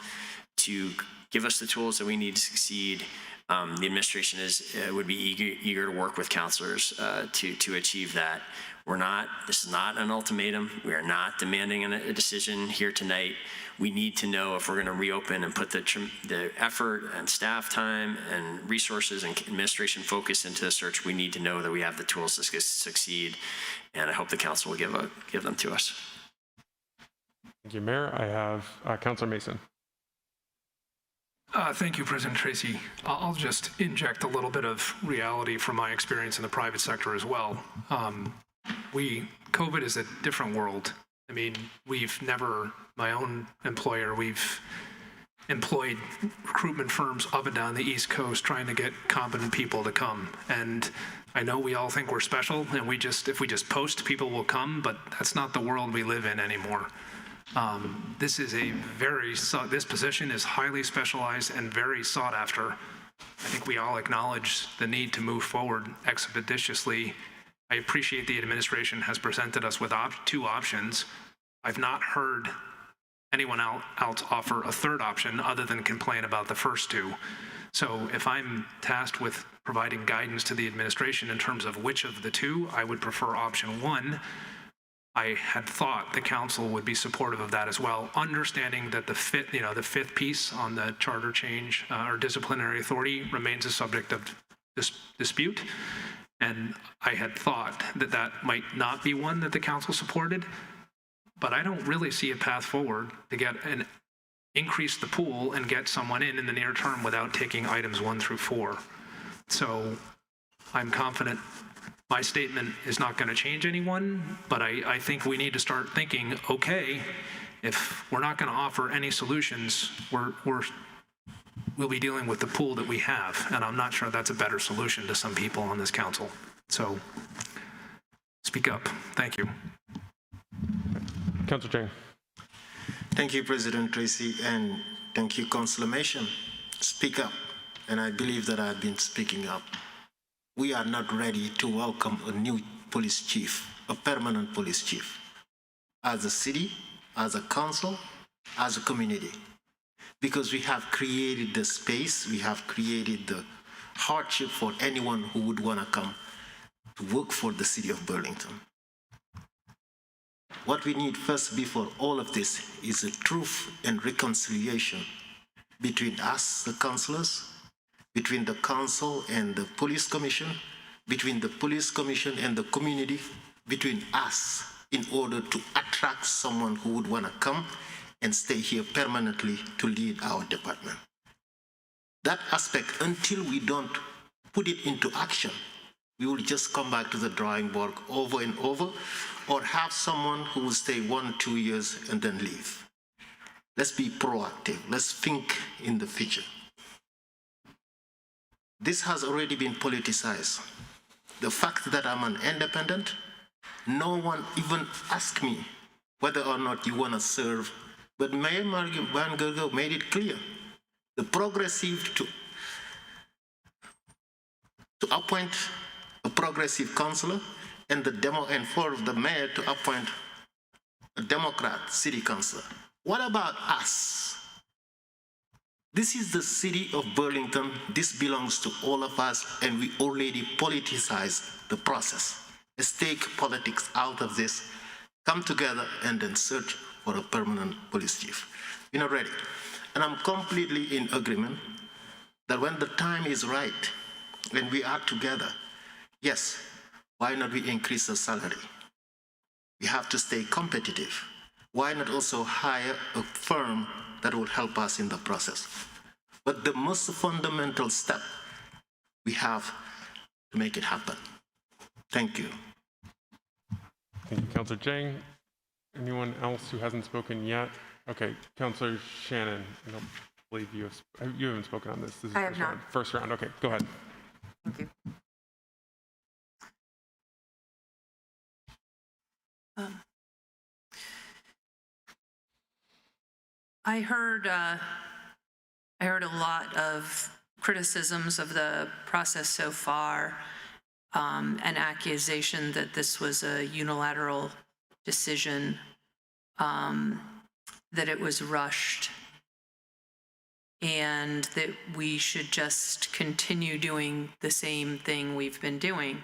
to give us the tools that we need to succeed, the administration would be eager to work with counselors to achieve that. This is not an ultimatum. We are not demanding a decision here tonight. We need to know if we're going to reopen and put the effort and staff time and resources and administration focus into the search. We need to know that we have the tools to succeed, and I hope the council will give them to us. Thank you, Mayor. I have Councilor Mason. Thank you, President Tracy. I'll just inject a little bit of reality from my experience in the private sector as well. COVID is a different world. I mean, my own employer, we've employed recruitment firms up and down the East Coast trying to get competent people to come. And I know we all think we're special, and if we just post, people will come, but that's not the world we live in anymore. This position is highly specialized and very sought after. I think we all acknowledge the need to move forward expeditiously. I appreciate the administration has presented us with two options. I've not heard anyone else offer a third option other than complain about the first two. So if I'm tasked with providing guidance to the administration in terms of which of the two, I would prefer option one. I had thought the council would be supportive of that as well, understanding that the fifth piece on the charter change or disciplinary authority remains a subject of dispute. And I had thought that might not be one that the council supported, but I don't really see a path forward to increase the pool and get someone in the near term without taking items 1 through 4. So I'm confident my statement is not going to change anyone, but I think we need to start thinking, okay, if we're not going to offer any solutions, we'll be dealing with the pool that we have, and I'm not sure that's a better solution to some people on this council. So speak up. Thank you. Councilor Chang. Thank you, President Tracy, and thank you, Councilor Mason. Speak up, and I believe that I've been speaking up. We are not ready to welcome a new police chief, a permanent police chief, as a city, as a council, as a community, because we have created the space, we have created the hardship for anyone who would want to come to work for the city of Burlington. What we need first before all of this is a truth and reconciliation between us, the councillors, between the council and the police commission, between the police commission and the community, between us, in order to attract someone who would want to come and stay here permanently to lead our department. That aspect, until we don't put it into action, we will just come back to the drawing board over and over, or have someone who will stay 1-2 years and then leave. Let's be proactive. Let's think in the future. This has already been politicized. The fact that I'm an independent, no one even asked me whether or not you want to serve, but Mayor Weinberger made it clear. The progressive to appoint a progressive councillor, and for the mayor to appoint a Democrat city councillor. What about us? This is the city of Burlington. This belongs to all of us, and we already politicize the process. Let's take politics out of this, come together, and then search for a permanent police chief. We're not ready. And I'm completely in agreement that when the time is right, when we are together, yes, why not we increase the salary? We have to stay competitive. Why not also hire a firm that will help us in the process? But the most fundamental step, we have to make it happen. Thank you. Thank you, Councillor Jang. Anyone else who hasn't spoken yet? Okay, Councillor Shannon, I don't believe you haven't spoken on this. This is I have not. First round, okay, go ahead. Thank you. I heard a lot of criticisms of the process so far, an accusation that this was a unilateral decision, that it was rushed, and that we should just continue doing the same thing we've been doing,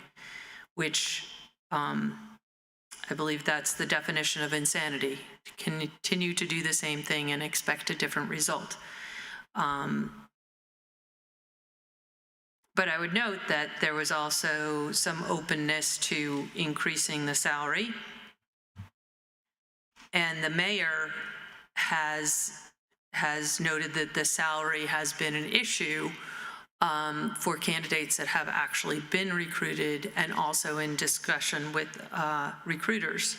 which I believe that's the definition of insanity, to continue to do the same thing and expect a different result. But I would note that there was also some openness to increasing the salary. And the mayor has noted that the salary has been an issue for candidates that have actually been recruited, and also in discussion with recruiters.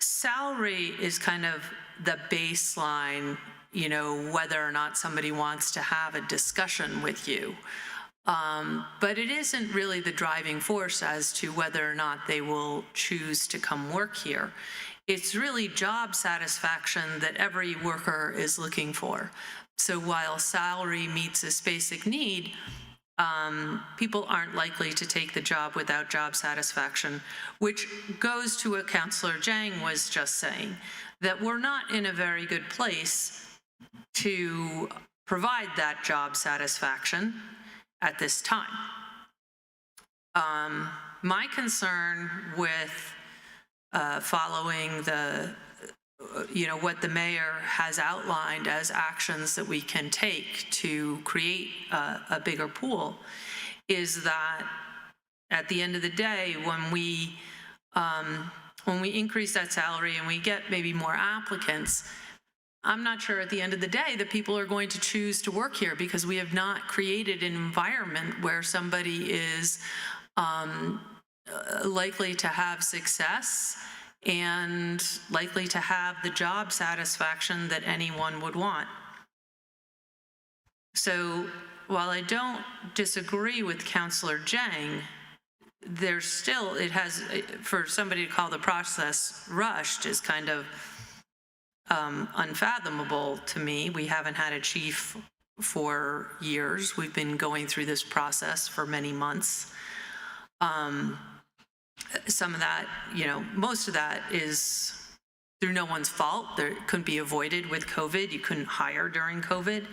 Salary is kind of the baseline, you know, whether or not somebody wants to have a discussion with you. But it isn't really the driving force as to whether or not they will choose to come work here. It's really job satisfaction that every worker is looking for. So while salary meets this basic need, people aren't likely to take the job without job satisfaction, which goes to what Councillor Jang was just saying, that we're not in a very good place to provide that job satisfaction at this time. My concern with following the what the mayor has outlined as actions that we can take to create a bigger pool is that at the end of the day, when we increase that salary and we get maybe more applicants, I'm not sure at the end of the day that people are going to choose to work here, because we have not created an environment where somebody is likely to have success and likely to have the job satisfaction that anyone would want. So while I don't disagree with Councillor Jang, there's still, it has, for somebody to call the process rushed is kind of unfathomable to me. We haven't had a chief for years. We've been going through this process for many months. Some of that, most of that is through no one's fault. There couldn't be avoided with COVID. You couldn't hire during COVID.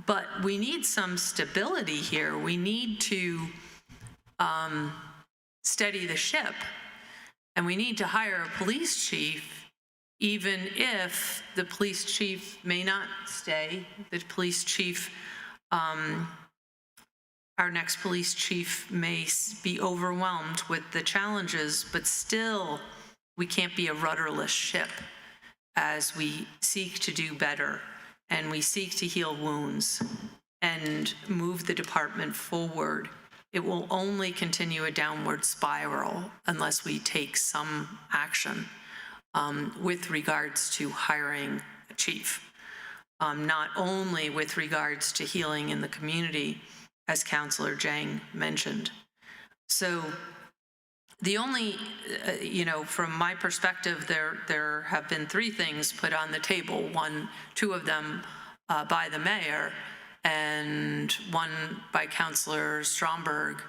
But we need some stability here. We need to steady the ship. And we need to hire a police chief, even if the police chief may not stay. The police chief, our next police chief may be overwhelmed with the challenges, but still, we can't be a rudderless ship. as we seek to do better and we seek to heal wounds and move the department forward, it will only continue a downward spiral unless we take some action with regards to hiring a chief. Not only with regards to healing in the community, as Councillor Jang mentioned. So the only, from my perspective, there have been 3 things put on the table. 2 of them by the mayor, and 1 by Councillor Stromberg,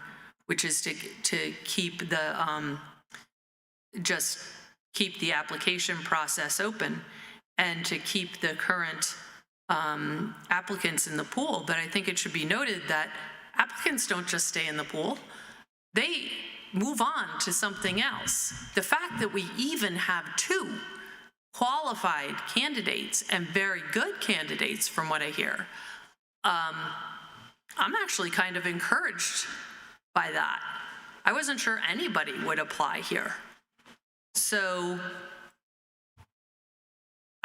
which is to keep the just keep the application process open and to keep the current applicants in the pool. But I think it should be noted that applicants don't just stay in the pool. They move on to something else. The fact that we even have 2 qualified candidates and very good candidates, from what I hear, I'm actually kind of encouraged by that. I wasn't sure anybody would apply here. So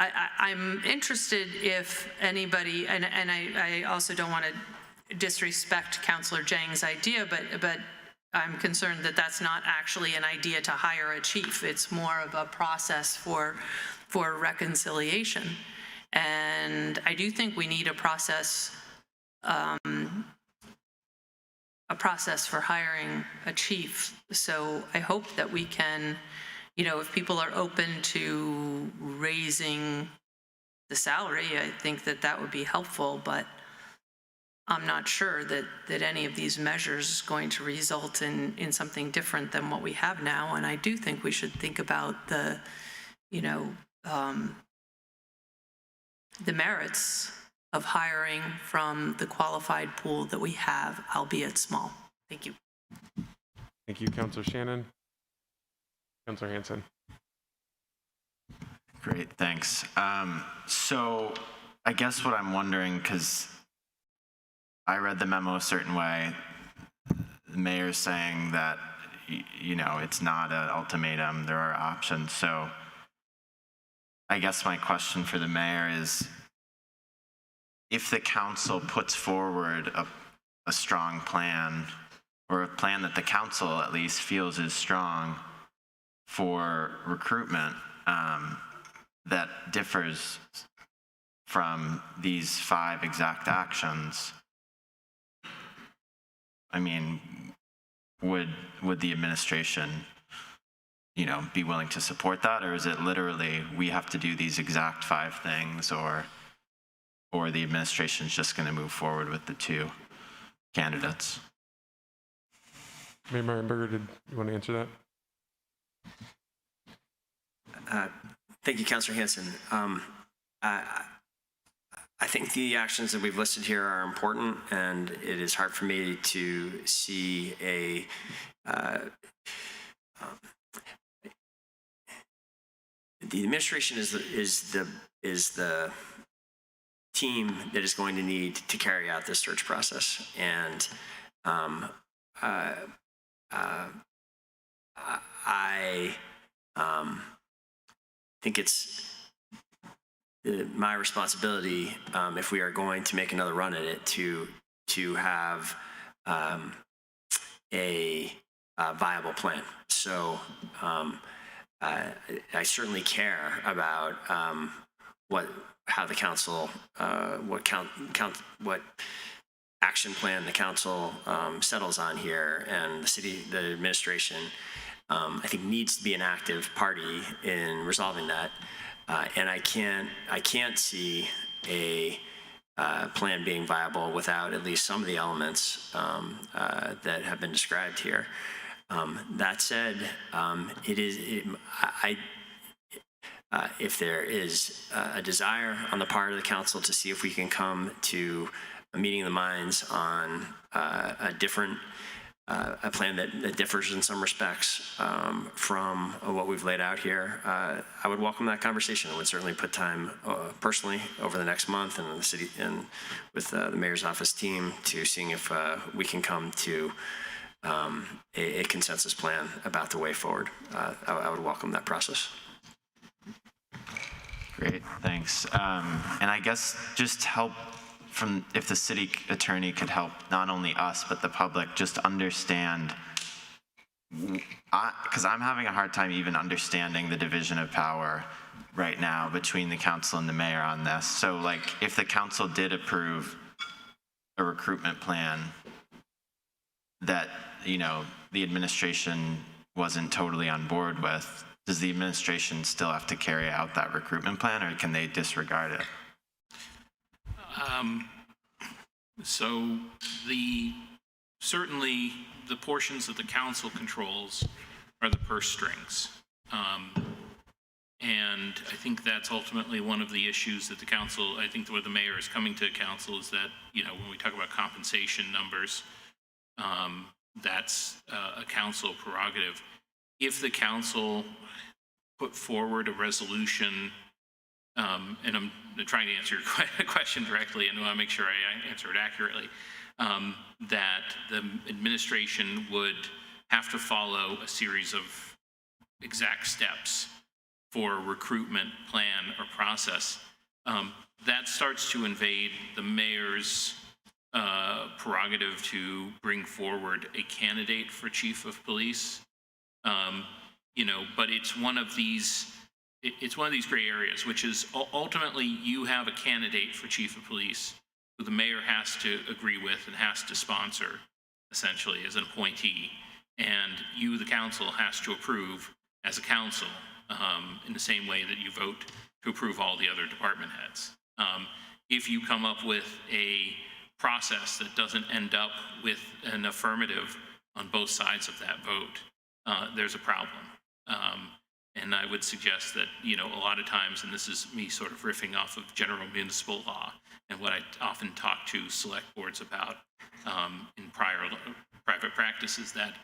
I'm interested if anybody, and I also don't want to disrespect Councillor Jang's idea, but I'm concerned that that's not actually an idea to hire a chief. It's more of a process for reconciliation. And I do think we need a process for hiring a chief. So I hope that we can, if people are open to raising the salary, I think that would be helpful, but I'm not sure that any of these measures is going to result in something different than what we have now. And I do think we should think about the merits of hiring from the qualified pool that we have, albeit small. Thank you. Thank you, Councillor Shannon. Councillor Hanson. Great, thanks. So I guess what I'm wondering, because I read the memo a certain way, the mayor's saying that, it's not an ultimatum, there are options. So I guess my question for the mayor is, if the council puts forward a strong plan, or a plan that the council at least feels is strong for recruitment, that differs from these 5 exact actions, I mean, would the administration, be willing to support that? Or is it literally, we have to do these exact 5 things, or the administration's just going to move forward with the 2 candidates? Mayor Weinberger, did you want to answer that? Thank you, Councillor Hanson. I think the actions that we've listed here are important, and it is hard for me to see the administration is the team that is going to need to carry out this search process, and I think it's my responsibility, if we are going to make another run at it, to have a viable plan. So I certainly care about how the council, what action plan the council settles on here, and the administration, I think, needs to be an active party in resolving that. And I can't see a plan being viable without at least some of the elements that have been described here. That said, if there is a desire on the part of the council to see if we can come to a meeting of the minds on a plan that differs in some respects from what we've laid out here, I would welcome that conversation. I would certainly put time personally over the next month in the city and with the mayor's office team to seeing if we can come to a consensus plan about the way forward. I would welcome that process. Great, thanks. And I guess just help from, if the city attorney could help not only us, but the public just understand, because I'm having a hard time even understanding the division of power right now between the council and the mayor on this. So like, if the council did approve a recruitment plan that, you know, the administration wasn't totally on board with, does the administration still have to carry out that recruitment plan, or can they disregard it? So certainly the portions that the council controls are the purse strings. And I think that's ultimately one of the issues that the council, I think where the mayor is coming to council is that, you know, when we talk about compensation numbers, that's a council prerogative. If the council put forward a resolution, and I'm trying to answer your question directly and I want to make sure I answer it accurately, that the administration would have to follow a series of exact steps for a recruitment plan or process, that starts to invade the mayor's prerogative to bring forward a candidate for chief of police. You know, but it's one of these gray areas, which is ultimately you have a candidate for chief of police who the mayor has to agree with and has to sponsor, essentially, as an appointee. And you, the council, has to approve as a council in the same way that you vote to approve all the other department heads. If you come up with a process that doesn't end up with an affirmative on both sides of that vote, there's a problem. And I would suggest that, you know, a lot of times, and this is me sort of riffing off of general municipal law and what I often talk to select boards about in private practices, that,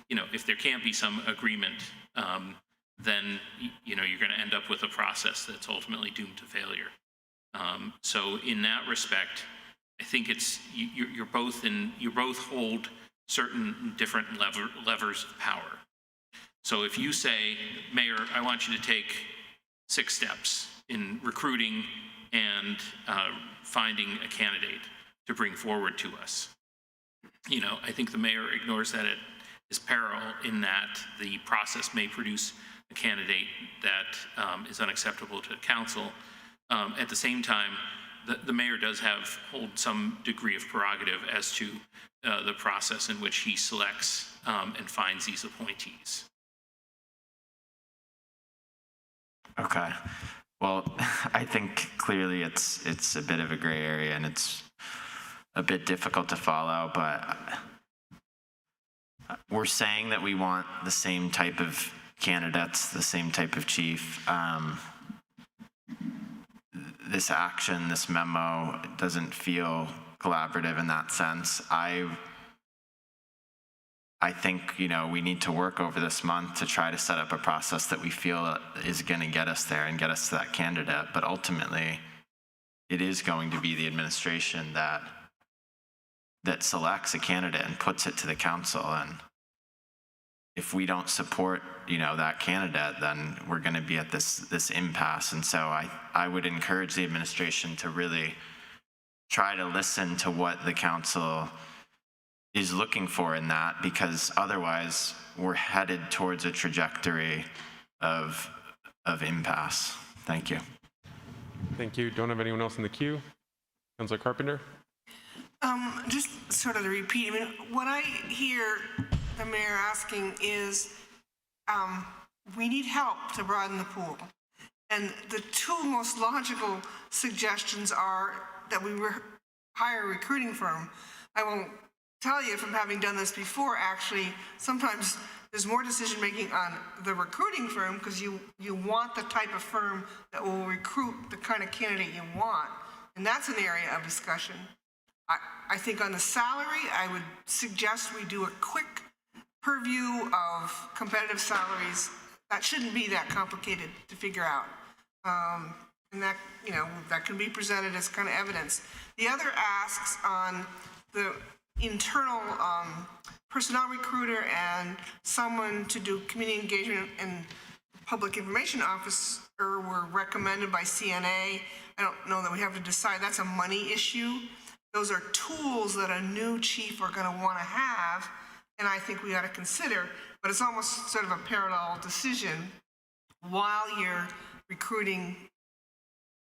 you know, if there can't be some agreement, then, you know, you're going to end up with a process that's ultimately doomed to failure. So in that respect, I think it's, you both hold certain different levers of power. So if you say, Mayor, I want you to take 6 steps in recruiting and finding a candidate to bring forward to us, you know, I think the mayor ignores that at his peril, in that the process may produce a candidate that is unacceptable to council. At the same time, the mayor does hold some degree of prerogative as to the process in which he selects and finds these appointees. Okay. Well, I think clearly it's a bit of a gray area and it's a bit difficult to follow, but we're saying that we want the same type of candidates, the same type of chief. This action, this memo doesn't feel collaborative in that sense. I think, you know, we need to work over this month to try to set up a process that we feel is going to get us there and get us to that candidate. But ultimately, it is going to be the administration that selects a candidate and puts it to the council. And if we don't support, you know, that candidate, then we're going to be at this impasse. And so I would encourage the administration to really try to listen to what the council is looking for in that, because otherwise we're headed towards a trajectory of impasse. Thank you. Thank you. Don't have anyone else in the queue. Councilor Carpenter. Just sort of to repeat, I mean, what I hear the mayor asking is, we need help to broaden the pool. And the 2 most logical suggestions are that we hire a recruiting firm. I won't tell you, from having done this before, actually, sometimes there's more decision-making on the recruiting firm because you want the type of firm that will recruit the kind of candidate you want. And that's an area of discussion. I think on the salary, I would suggest we do a quick purview of competitive salaries. That shouldn't be that complicated to figure out. And that, you know, that can be presented as kind of evidence. The other asks on the internal personnel recruiter and someone to do community engagement and public information officer were recommended by CNA. I don't know that we have to decide. That's a money issue. Those are tools that a new chief are going to want to have, and I think we ought to consider, but it's almost sort of a parallel decision while you're recruiting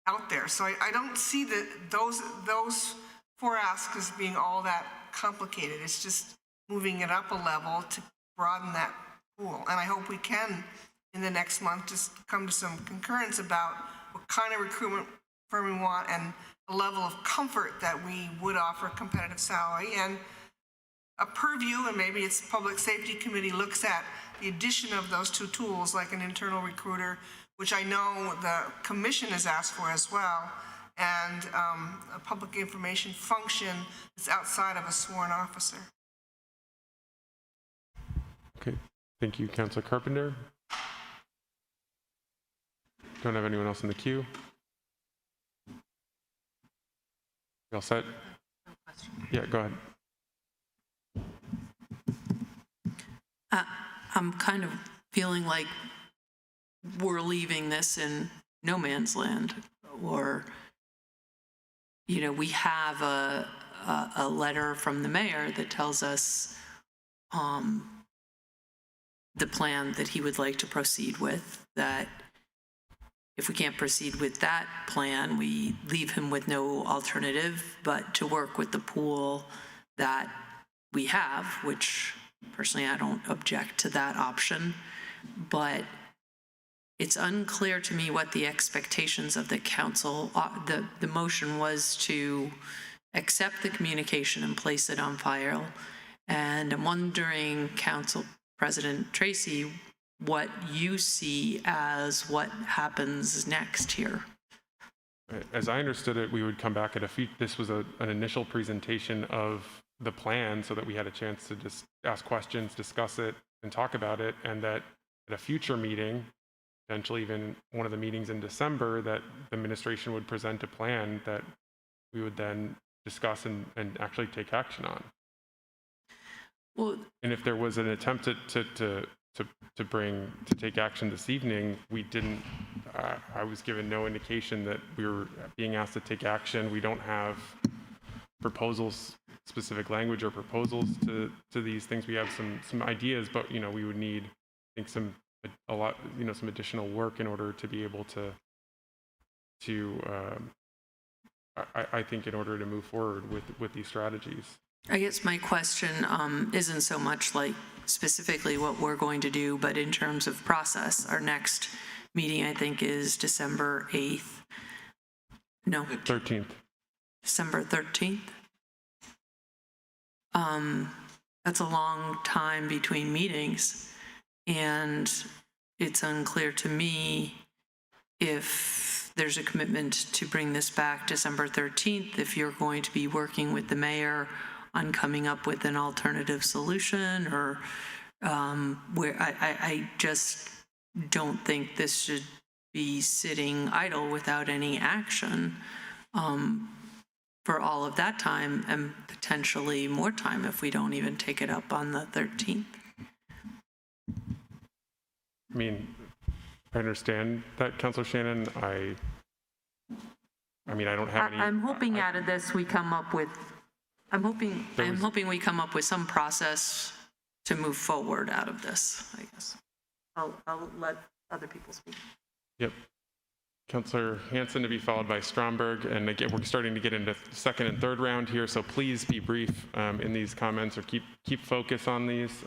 out there. So I don't see that those 4 asks as being all that complicated. It's just moving it up a level to broaden that pool. And I hope we can, in the next month, just come to some concurrence about what kind of recruitment firm we want and a level of comfort that we would offer competitive salary. And a purview, and maybe it's Public Safety Committee, looks at the addition of those 2 tools, like an internal recruiter, which I know the commission has asked for as well, and a public information function that's outside of a sworn officer. Okay, thank you, Councilor Carpenter. Don't have anyone else in the queue. You all set? Yeah, go ahead. I'm kind of feeling like we're leaving this in no man's land, or, you know, we have a letter from the mayor that tells us the plan that he would like to proceed with, that if we can't proceed with that plan, we leave him with no alternative but to work with the pool that we have, which personally I don't object to that option. But it's unclear to me what the expectations of the council, the motion was to accept the communication and place it on file. And I'm wondering, Council President Tracy, what you see as what happens next here. As I understood it, we would come back at this was an initial presentation of the plan so that we had a chance to just ask questions, discuss it, and talk about it, and that at a future meeting, potentially even one of the meetings in December, that the administration would present a plan that we would then discuss and actually take action on. Well, and if there was an attempt to take action this evening, we didn't. I was given no indication that we were being asked to take action. We don't have proposals, specific language or proposals to these things. We have some ideas, but we would need, I think, some additional work in order to be able to I think in order to move forward with these strategies. I guess my question isn't so much like specifically what we're going to do, but in terms of process. Our next meeting, I think, is December 8th. No. 13th. December 13th. That's a long time between meetings, and it's unclear to me if there's a commitment to bring this back December 13th, if you're going to be working with the mayor on coming up with an alternative solution, or where I just don't think this should be sitting idle without any action for all of that time, and potentially more time if we don't even take it up on the 13th. I mean, I understand that, Councilor Shannon. I mean, I don't have any. I'm hoping out of this we come up with. I'm hoping we come up with some process to move forward out of this. I guess I'll let other people speak. Yep. Councilor Hansen to be followed by Stromberg, and again, we're starting to get into second and third round here, so please be brief in these comments or keep focus on these.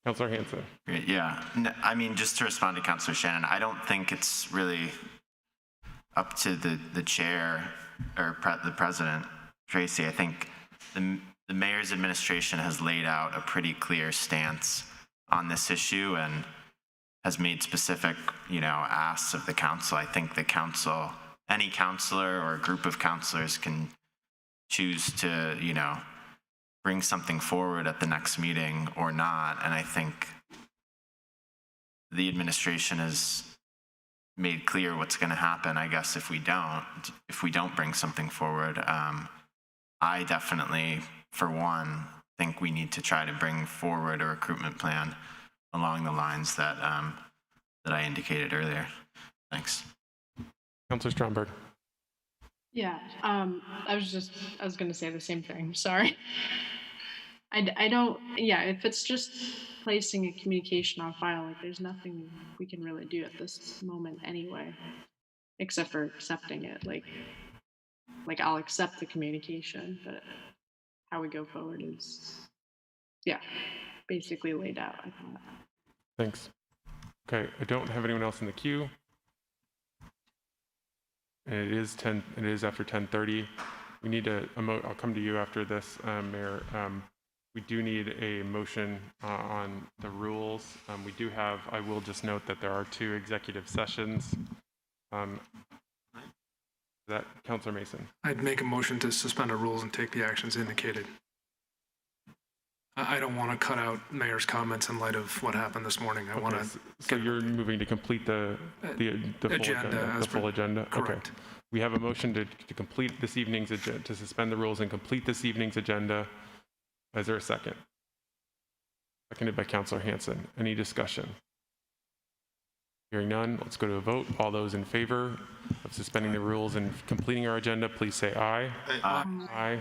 Councilor Hansen. Yeah, I mean, just to respond to Councilor Shannon, I don't think it's really up to the chair or the president, Tracy. I think the mayor's administration has laid out a pretty clear stance on this issue and has made specific, asks of the council. I think the council, any councilor or a group of councilors can choose to, bring something forward at the next meeting or not. And I think the administration has made clear what's going to happen, I guess, if we don't bring something forward. I definitely, for one, think we need to try to bring forward a recruitment plan along the lines that that I indicated earlier. Thanks. Councilor Stromberg. Yeah, I was going to say the same thing. Sorry. I don't, yeah, if it's just placing a communication on file, like there's nothing we can really do at this moment anyway, except for accepting it. Like I'll accept the communication, but how we go forward is, yeah, basically laid out, I thought. Thanks. Okay, I don't have anyone else in the queue. And it is after 10:30. We need I'll come to you after this, Mayor. We do need a motion on the rules. I will just note that there are 2 executive sessions. Is that Councilor Mason? I'd make a motion to suspend our rules and take the actions indicated. I don't want to cut out Mayor's comments in light of what happened this morning. I want to. So you're moving to complete the full agenda. The full agenda. Correct. Okay. We have a motion to complete this evening's agenda, to suspend the rules and complete this evening's agenda. Is there a second? Seconded by Councilor Hanson. Any discussion? Hearing none, let's go to a vote. All those in favor of suspending the rules and completing our agenda, please say aye. Aye.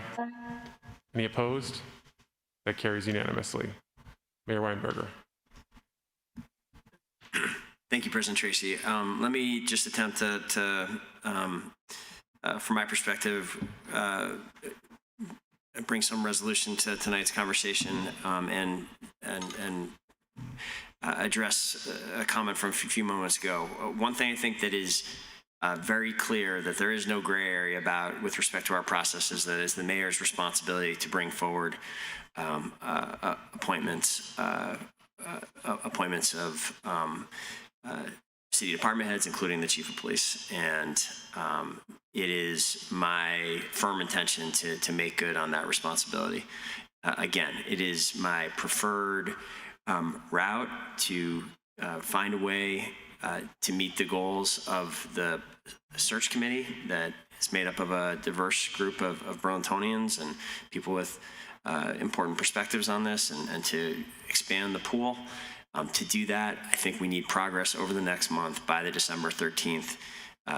Any opposed? That carries unanimously. Mayor Weinberger. Thank you, President Tracy. Let me just attempt to from my perspective, bring some resolution to tonight's conversation and address a comment from a few moments ago. One thing I think that is very clear that there is no gray area about with respect to our processes, that is the mayor's responsibility to bring forward appointments of city department heads, including the chief of police. And it is my firm intention to make good on that responsibility. Again, it is my preferred route to find a way to meet the goals of the search committee that is made up of a diverse group of Burlingtonians and people with important perspectives on this, and to expand the pool. To do that, I think we need progress over the next month by the December 13th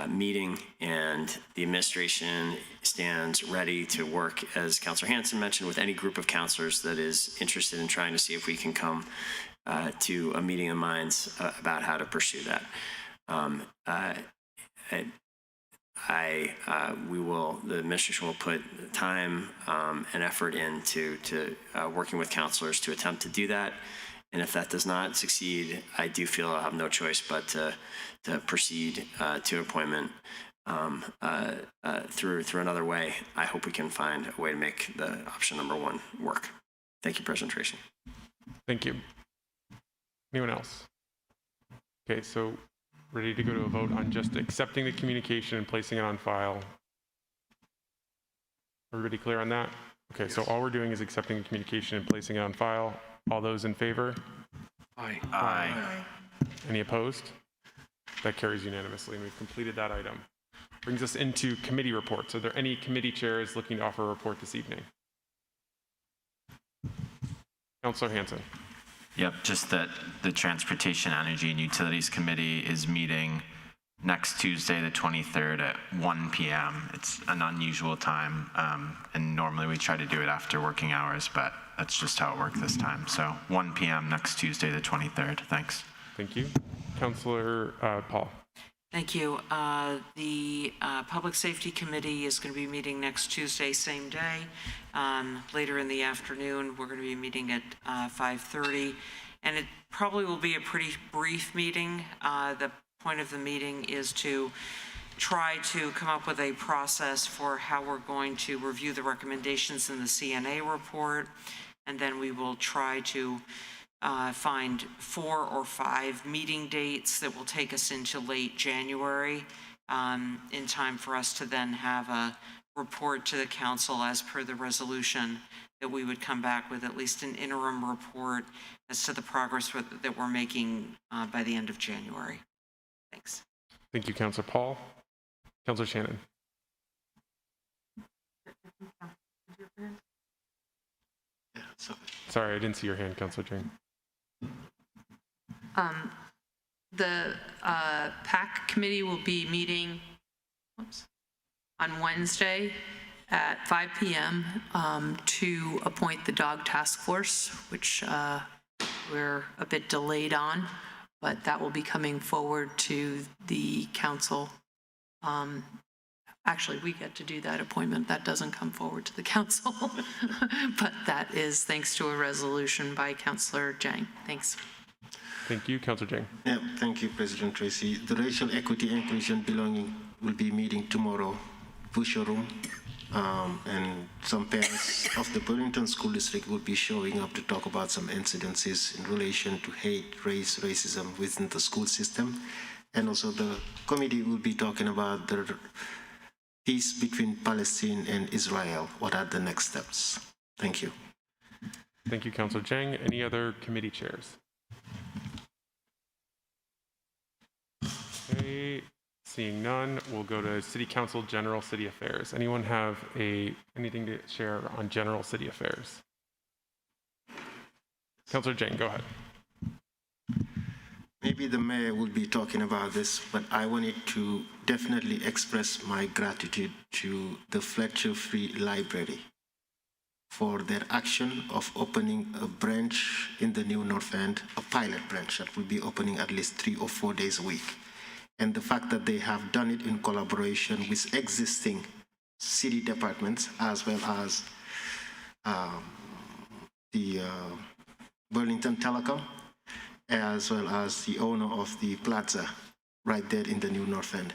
meeting, and the administration stands ready to work, as Councilor Hanson mentioned, with any group of councilors that is interested in trying to see if we can come to a meeting of minds about how to pursue that. The administration will put time and effort into working with councilors to attempt to do that. And if that does not succeed, I do feel I'll have no choice but to proceed to appointment through another way. I hope we can find a way to make the option number 1 work. Thank you, President Tracy. Thank you. Anyone else? Okay, so ready to go to a vote on just accepting the communication and placing it on file. Everybody clear on that? Okay, yes. So all we're doing is accepting the communication and placing it on file. All those in favor? Aye. Aye. Any opposed? That carries unanimously, and we've completed that item. Brings us into committee reports. Are there any committee chairs looking to offer a report this evening? Councilor Hanson. Yep, just that the Transportation, Energy, and Utilities Committee is meeting next Tuesday, the 23rd at 1 p.m. It's an unusual time, and normally we try to do it after working hours, but that's just how it worked this time. So 1 p.m. next Tuesday, the 23rd. Thanks. Thank you. Councilor Paul. Thank you. The Public Safety Committee is going to be meeting next Tuesday, same day. Later in the afternoon, we're going to be meeting at 5:30, and it probably will be a pretty brief meeting. The point of the meeting is to try to come up with a process for how we're going to review the recommendations in the CNA report, and then we will try to find 4 or 5 meeting dates that will take us into late January in time for us to then have a report to the council as per the resolution, that we would come back with at least an interim report as to the progress that we're making by the end of January. Thanks. Thank you, Councilor Paul. Councilor Shannon. Sorry, I didn't see your hand, Councilor Jane. The PAC committee will be meeting on Wednesday at 5 p.m. To appoint the dog task force, which we're a bit delayed on, but that will be coming forward to the council. Actually, we get to do that appointment. That doesn't come forward to the council, but that is thanks to a resolution by Councillor Jang. Thanks. Thank you, Councillor Jang. Yeah, thank you, President Tracy. The Racial Equity Inclusion Belonging will be meeting tomorrow, Busher Room, and some parents of the Burlington School District will be showing up to talk about some incidences in relation to hate, race, racism within the school system. And also the committee will be talking about the peace between Palestine and Israel. What are the next steps? Thank you. Thank you, Councillor Jang. Any other committee chairs? Okay, seeing none, we'll go to City Council General City Affairs. Anyone have anything to share on General City Affairs? Councillor Jang, go ahead. Maybe the mayor will be talking about this, but I wanted to definitely express my gratitude to the Fletcher Free Library for their action of opening a branch in the New North End, a pilot branch that will be opening at least 3 or 4 days a week. And the fact that they have done it in collaboration with existing city departments as well as the Burlington Telecom, as well as the owner of the plaza right there in the New North End.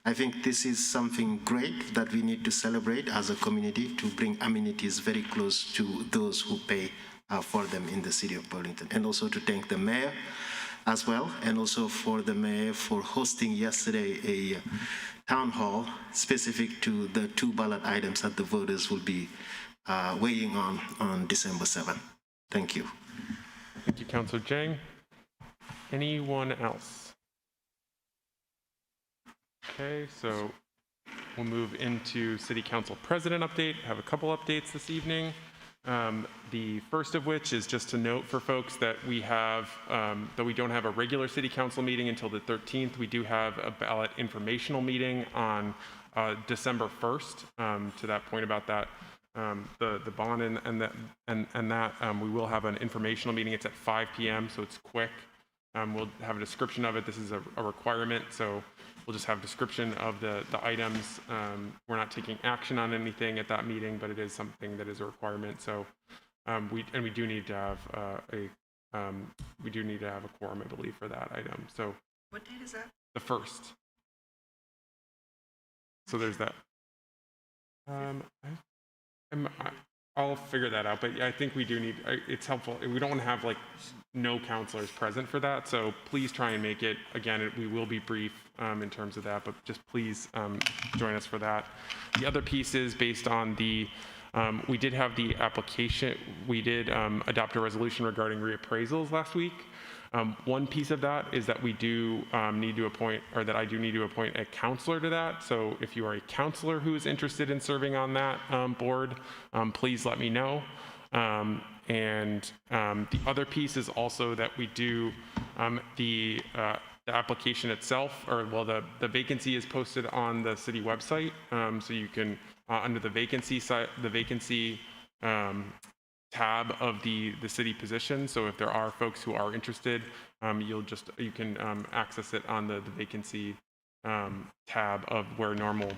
I think this is something great that we need to celebrate as a community to bring amenities very close to those who pay for them in the city of Burlington. And also to thank the mayor as well, and also for the mayor for hosting yesterday a town hall specific to the 2 ballot items that the voters will be weighing on December 7th. Thank you. Thank you, Councillor Jang. Anyone else? Okay, so we'll move into City Council President update. I have a couple updates this evening. The first of which is just to note for folks that we have, though we don't have a regular City Council meeting until the 13th, we do have a ballot informational meeting on December 1st. To that point about that, the bond and that we will have an informational meeting. It's at 5 p.m., so it's quick. We'll have a description of it. This is a requirement, so we'll just have description of the items. We're not taking action on anything at that meeting, but it is something that is a requirement. So we do need to have a quorum, I believe, for that item. So What date is that? the 1st. So there's that. I'll figure that out, but I think we do need, it's helpful. We don't want to have like no counselors present for that. So please try and make it, again, we will be brief in terms of that, but just please join us for that. The other piece is based on the, we did have the application, we did adopt a resolution regarding reappraisals last week. One piece of that is that we do need to appoint, or that I do need to appoint a counselor to that. So if you are a counselor who is interested in serving on that board, please let me know. And the other piece is also that we do the application itself, or well, the vacancy is posted on the city website. So you can, under the vacancy site, the vacancy tab of the city position. So if there are folks who are interested, you can access it on the vacancy tab of where normal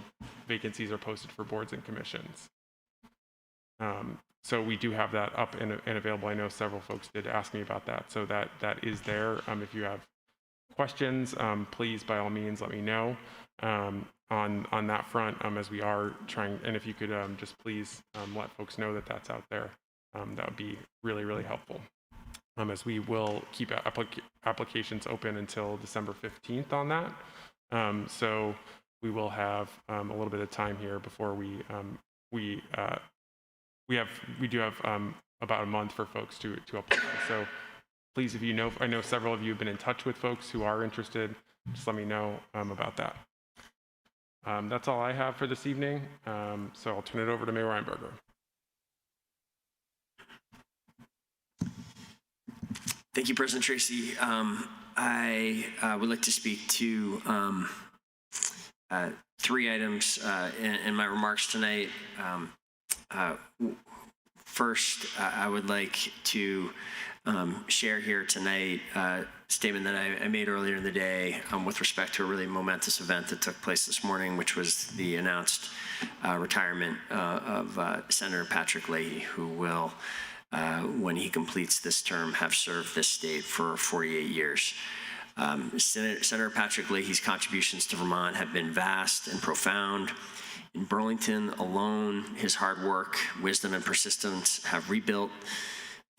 vacancies are posted for boards and commissions. So we do have that up and available. I know several folks did ask me about that. So that is there. If you have questions, please by all means let me know on that front as we are trying. And if you could just please let folks know that that's out there. That would be really, really helpful, as we will keep applications open until December 15th on that. So we will have a little bit of time here before we do have about a month for folks to apply. So please, if you know, I know several of you have been in touch with folks who are interested, just let me know about that. That's all I have for this evening. So I'll turn it over to Mayor Weinberger. Thank you, President Tracy. I would like to speak to 3 items in my remarks tonight. First, I would like to share here tonight a statement that I made earlier in the day with respect to a really momentous event that took place this morning, which was the announced retirement of Senator Patrick Leahy, who will, when he completes this term, have served this state for 48 years. Senator Patrick Leahy's contributions to Vermont have been vast and profound. In Burlington alone, his hard work, wisdom, and persistence have rebuilt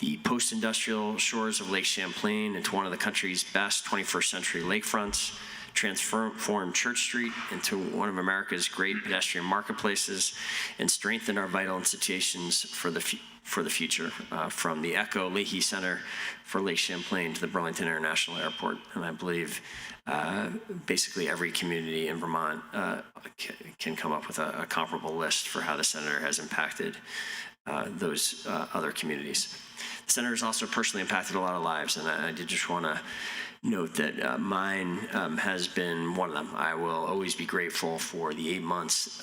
the post-industrial shores of Lake Champlain into one of the country's best 21st century lakefronts, transformed Church Street into one of America's great pedestrian marketplaces, and strengthened our vital institutions for the future, from the Echo Leahy Center for Lake Champlain to the Burlington International Airport. And I believe basically every community in Vermont can come up with a comparable list for how the senator has impacted those other communities. The senator has also personally impacted a lot of lives, and I did just want to note that mine has been one of them. I will always be grateful for the 8 months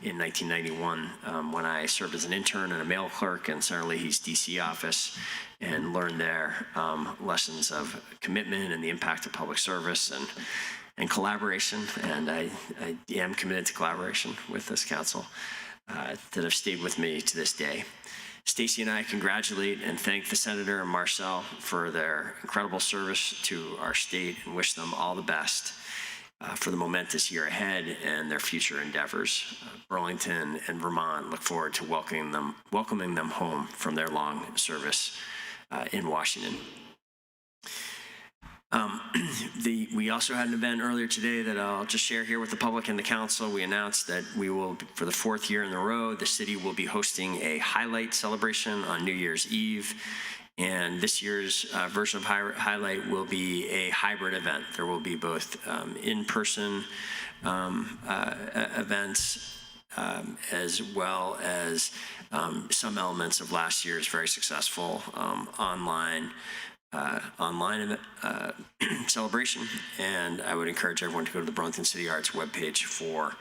in 1991 when I served as an intern and a mail clerk in Senator Leahy's DC office and learned there lessons of commitment and the impact of public service and collaboration. And I am committed to collaboration with this council that have stayed with me to this day. Stacy and I congratulate and thank the Senator and Marcel for their incredible service to our state and wish them all the best for the momentous year ahead and their future endeavors. Burlington and Vermont look forward to welcoming them home from their long service in Washington. We also had an event earlier today that I'll just share here with the public and the council. We announced that we will, for the 4th year in a row, the city will be hosting a highlight celebration on New Year's Eve. And this year's version of highlight will be a hybrid event. There will be both in-person events as well as some elements of last year's very successful online celebration, and I would encourage everyone to go to the Burlington City Arts webpage for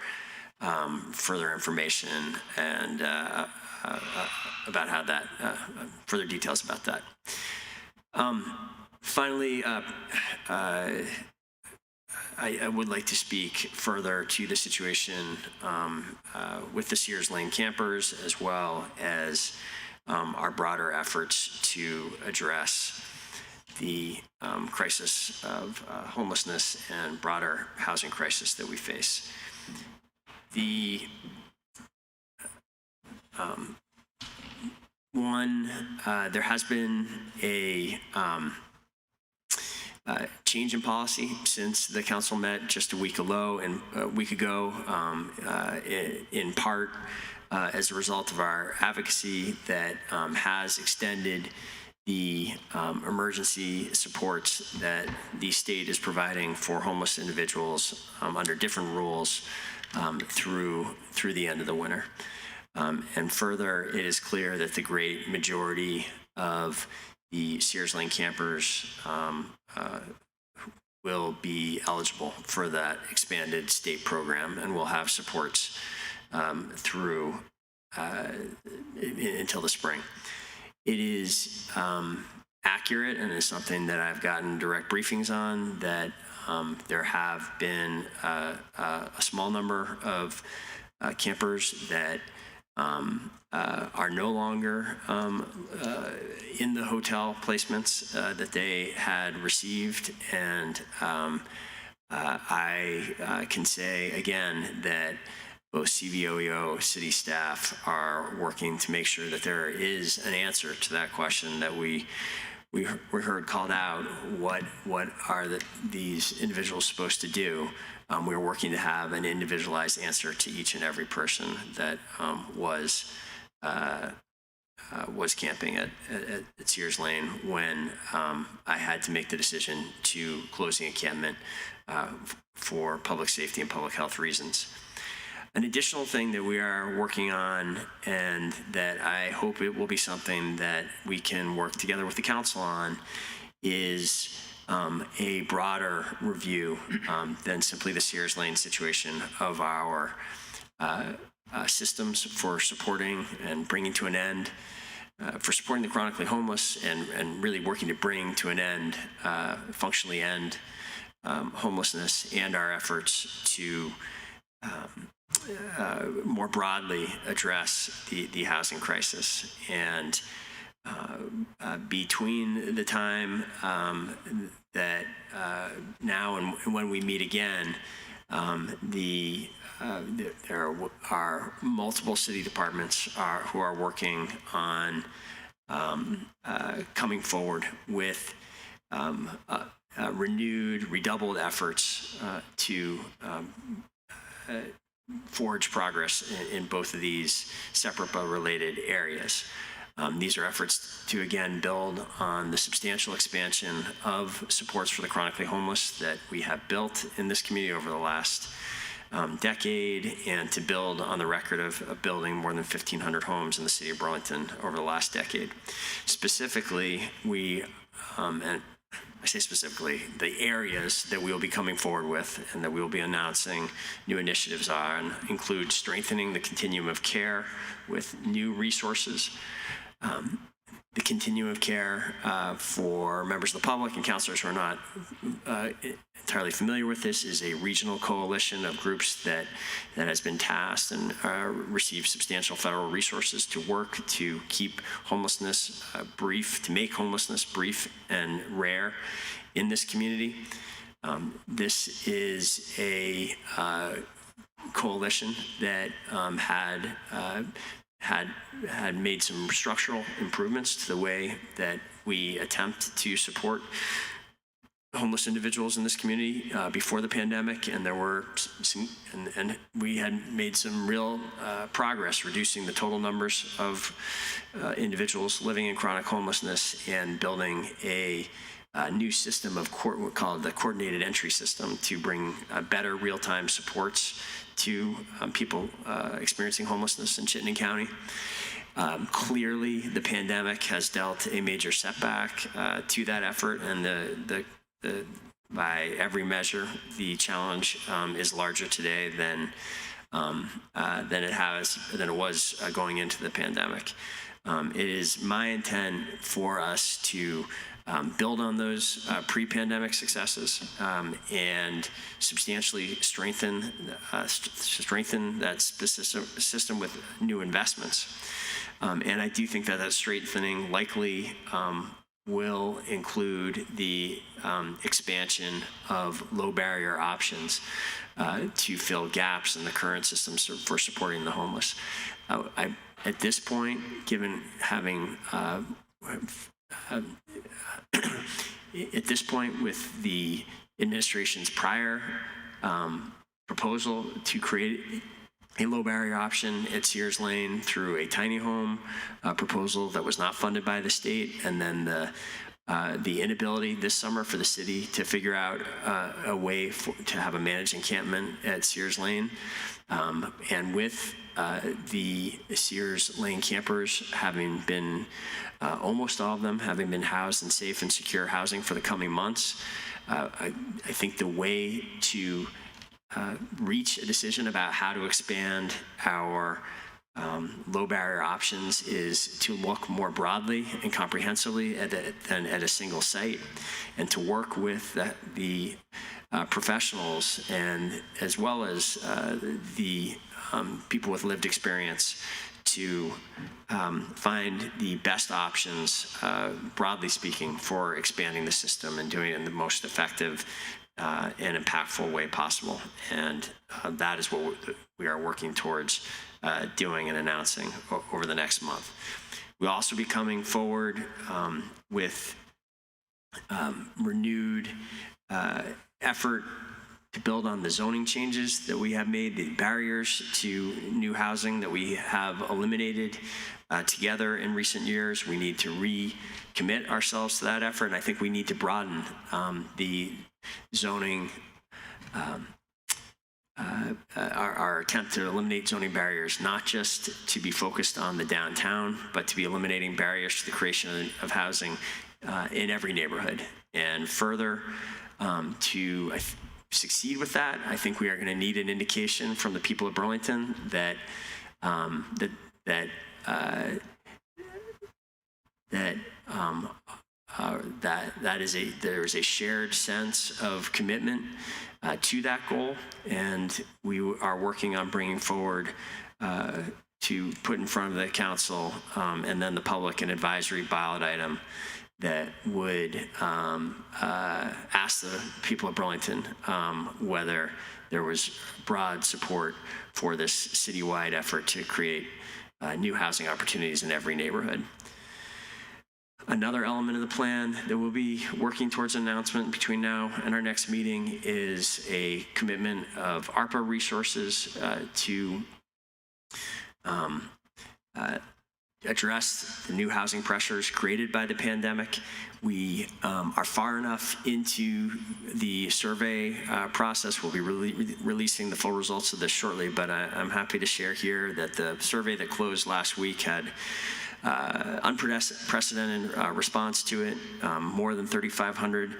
further information and about how that, further details about that. Finally, I would like to speak further to the situation with the Sears Lane campers, as well as our broader efforts to address the crisis of homelessness and broader housing crisis that we face. There has been a change in policy since the council met just a week ago, in part as a result of our advocacy that has extended the emergency supports that the state is providing for homeless individuals under different rules through the end of the winter. And further, it is clear that the great majority of the Sears Lane campers will be eligible for that expanded state program and will have supports through until the spring. It is accurate, and is something that I've gotten direct briefings on, that there have been a small number of campers that are no longer in the hotel placements that they had received. And I can say again that both CVOEO, city staff are working to make sure that there is an answer to that question that we heard called out. What are these individuals supposed to do? We're working to have an individualized answer to each and every person that was camping at Sears Lane when I had to make the decision to close the encampment for public safety and public health reasons. An additional thing that we are working on, and that I hope it will be something that we can work together with the council on, is a broader review than simply the Sears Lane situation of our systems for supporting and bringing to an end, for supporting the chronically homeless and really working to bring to an end, functionally end homelessness, and our efforts to more broadly address the housing crisis. And between the time that now and when we meet again, there are multiple city departments who are working on coming forward with redoubled efforts to forge progress in both of these separate but related areas. These are efforts to, again, build on the substantial expansion of supports for the chronically homeless that we have built in this community over the last decade, and to build on the record of building more than 1,500 homes in the city of Burlington over the last decade. Specifically, and I say specifically, the areas that we will be coming forward with and that we will be announcing new initiatives on include strengthening the continuum of care with new resources. The continuum of care for members of the public and counselors who are not entirely familiar with this is a regional coalition of groups that has been tasked and received substantial federal resources to work to keep homelessness brief, to make homelessness brief and rare in this community. This is a coalition that had made some structural improvements to the way that we attempt to support homeless individuals in this community before the pandemic, and there were and we had made some real progress reducing the total numbers of individuals living in chronic homelessness and building a new system of called the coordinated entry system to bring better real-time supports to people experiencing homelessness in Chittenden County. Clearly, the pandemic has dealt a major setback to that effort, and by every measure, the challenge is larger today than it was going into the pandemic. It is my intent for us to build on those pre-pandemic successes and substantially strengthen that system with new investments. And I do think that strengthening likely will include the expansion of low barrier options to fill gaps in the current systems for supporting the homeless. At this point, given having at this point, with the administration's prior proposal to create a low barrier option at Sears Lane through a tiny home proposal that was not funded by the state, and then the inability this summer for the city to figure out a way to have a managed encampment at Sears Lane, and with the Sears Lane campers having been almost all of them having been housed in safe and secure housing for the coming months, I think the way to reach a decision about how to expand our low barrier options is to look more broadly and comprehensively than at a single site, and to work with the professionals and as well as the people with lived experience to find the best options, broadly speaking, for expanding the system and doing it in the most effective and impactful way possible. And that is what we are working towards doing and announcing over the next month. We'll also be coming forward with renewed effort to build on the zoning changes that we have made, the barriers to new housing that we have eliminated together in recent years. We need to recommit ourselves to that effort, and I think we need to broaden the zoning, our attempt to eliminate zoning barriers, not just to be focused on the downtown, but to be eliminating barriers to the creation of housing in every neighborhood. And further, to succeed with that, I think we are going to need an indication from the people of Burlington that there is a shared sense of commitment to that goal, and we are working on bringing forward to put in front of the council and then the public an advisory ballot item that would ask the people of Burlington whether there was broad support for this citywide effort to create new housing opportunities in every neighborhood. Another element of the plan that we'll be working towards an announcement between now and our next meeting is a commitment of ARPA resources to address the new housing pressures created by the pandemic. We are far enough into the survey process. We'll be releasing the full results of this shortly, but I'm happy to share here that the survey that closed last week had unprecedented response to it. More than 3,500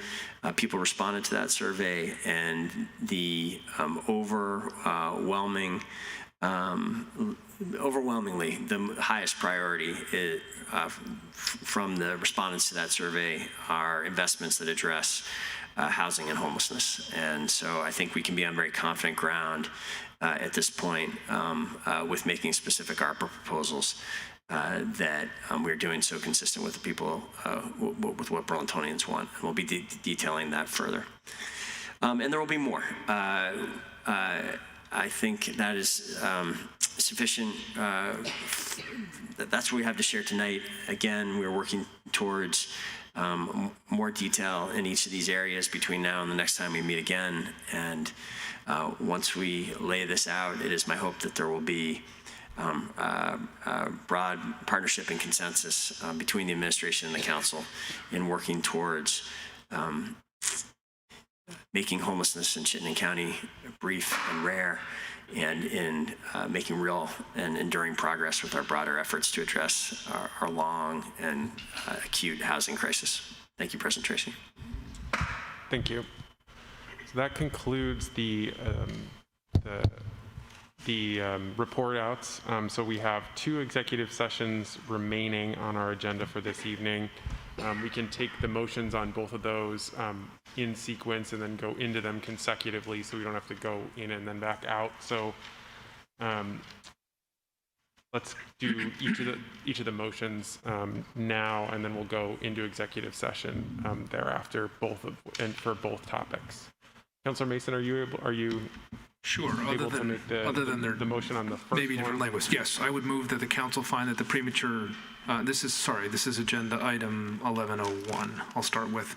people responded to that survey, and the overwhelmingly, the highest priority from the respondents to that survey are investments that address housing and homelessness. And so I think we can be on very confident ground at this point with making specific ARPA proposals that we're doing so consistent with the people, with what Burlingtonians want. And we'll be detailing that further. And there will be more. I think that is sufficient. That's what we have to share tonight. Again, we're working towards more detail in each of these areas between now and the next time we meet again. And once we lay this out, it is my hope that there will be broad partnership and consensus between the administration and the council in working towards making homelessness in Chittenden County brief and rare, and in making real and enduring progress with our broader efforts to address our long and acute housing crisis. Thank you, President Tracy. Thank you. So that concludes the report outs. So we have 2 executive sessions remaining on our agenda for this evening. We can take the motions on both of those in sequence and then go into them consecutively, so we don't have to go in and then back out. So let's do each of the motions now, and then we'll go into executive session thereafter, for both topics. Councilor Mason, are you Sure. able to make the motion on the first maybe different language? Yes, I would move that the council find that the premature. This is agenda item 1101. I'll start with.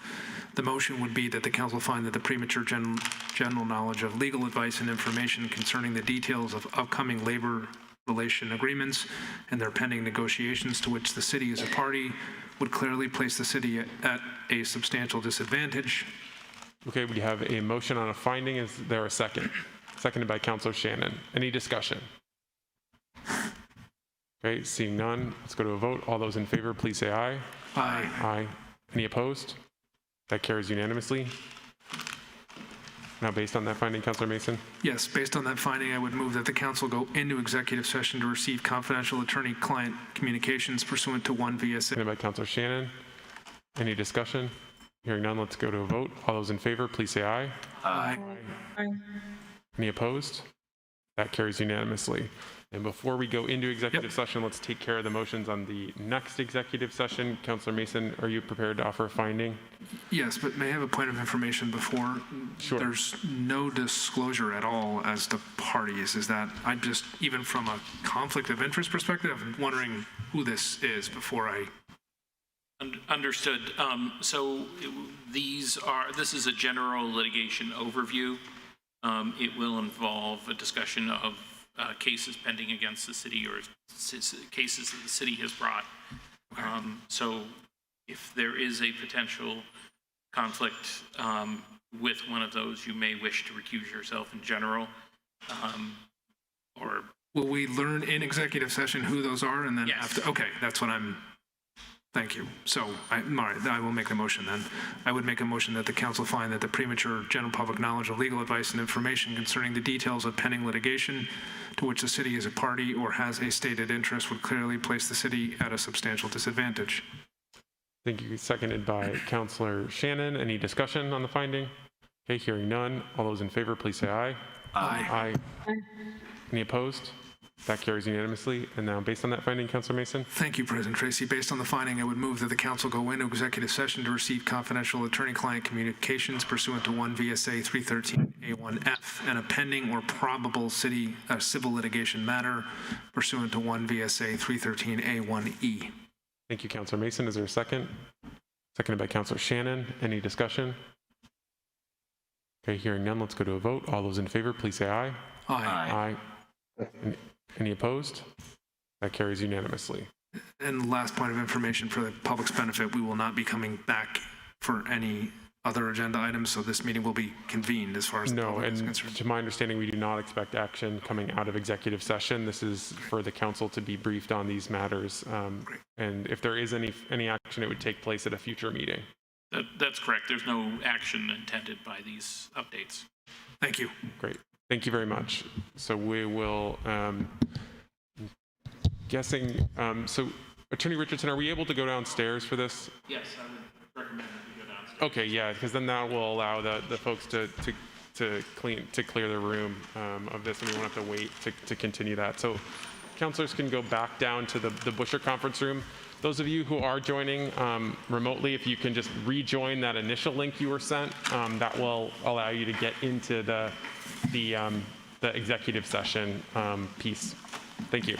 The motion would be that the council find that the premature general knowledge of legal advice and information concerning the details of upcoming labor relation agreements and their pending negotiations to which the city is a party would clearly place the city at a substantial disadvantage. Okay, we have a motion on a finding. Is there a second? Seconded by Councilor Shannon. Any discussion? Okay, seeing none, let's go to a vote. All those in favor, please say aye. Aye. Aye. Any opposed? That carries unanimously. Now, based on that finding, Councilor Mason? Yes, based on that finding, I would move that the council go into executive session to receive confidential attorney-client communications pursuant to 1 VSA. Seconded by Councilor Shannon. Any discussion? Hearing none, let's go to a vote. All those in favor, please say aye. Aye. Aye. Any opposed? That carries unanimously. And before we go into executive session, let's take care of the motions on the next executive session. Councilor Mason, are you prepared to offer a finding? Yes, but may I have a point of information before? Sure. There's no disclosure at all as to parties. Is that, I'm just, even from a conflict of interest perspective, I'm wondering who this is before I. Understood. So this is a general litigation overview. It will involve a discussion of cases pending against the city or cases that the city has brought. So if there is a potential conflict with one of those, you may wish to recuse yourself in general. Or will we learn in executive session who those are, and then yes. after? Okay, that's what I'm. Thank you. So, all right, I will make a motion then. I would make a motion that the council find that the premature general public knowledge of legal advice and information concerning the details of pending litigation to which the city is a party or has a stated interest would clearly place the city at a substantial disadvantage. Thank you. Seconded by Councillor Shannon. Any discussion on the finding? Okay, hearing none. All those in favor, please say aye. Aye. Aye. Any opposed? That carries unanimously. And now, based on that finding, Councillor Mason? Thank you, President Tracy. Based on the finding, I would move that the council go into executive session to receive confidential attorney-client communications pursuant to 1 VSA 313A1F and a pending or probable civil litigation matter pursuant to 1 VSA 313A1E. Thank you, Councillor Mason. Is there a second? Seconded by Councillor Shannon. Any discussion? Okay, hearing none, let's go to a vote. All those in favor, please say aye. Aye. Aye. Any opposed? That carries unanimously. And last point of information for the public's benefit, we will not be coming back for any other agenda items, so this meeting will be convened as far as the public is concerned. To my understanding, we do not expect action coming out of executive session. This is for the council to be briefed on these matters. And if there is any action, it would take place at a future meeting. That's correct. There's no action intended by these updates. Thank you. Great. Thank you very much. So we will, so Attorney Richardson, are we able to go downstairs for this? Yes, I would recommend that we go downstairs. Okay, yeah, because then that will allow the folks to clear the room of this, and we won't have to wait to continue that. So councilors can go back down to the Busher conference room. Those of you who are joining remotely, if you can just rejoin that initial link you were sent, that will allow you to get into the executive session piece. Thank you.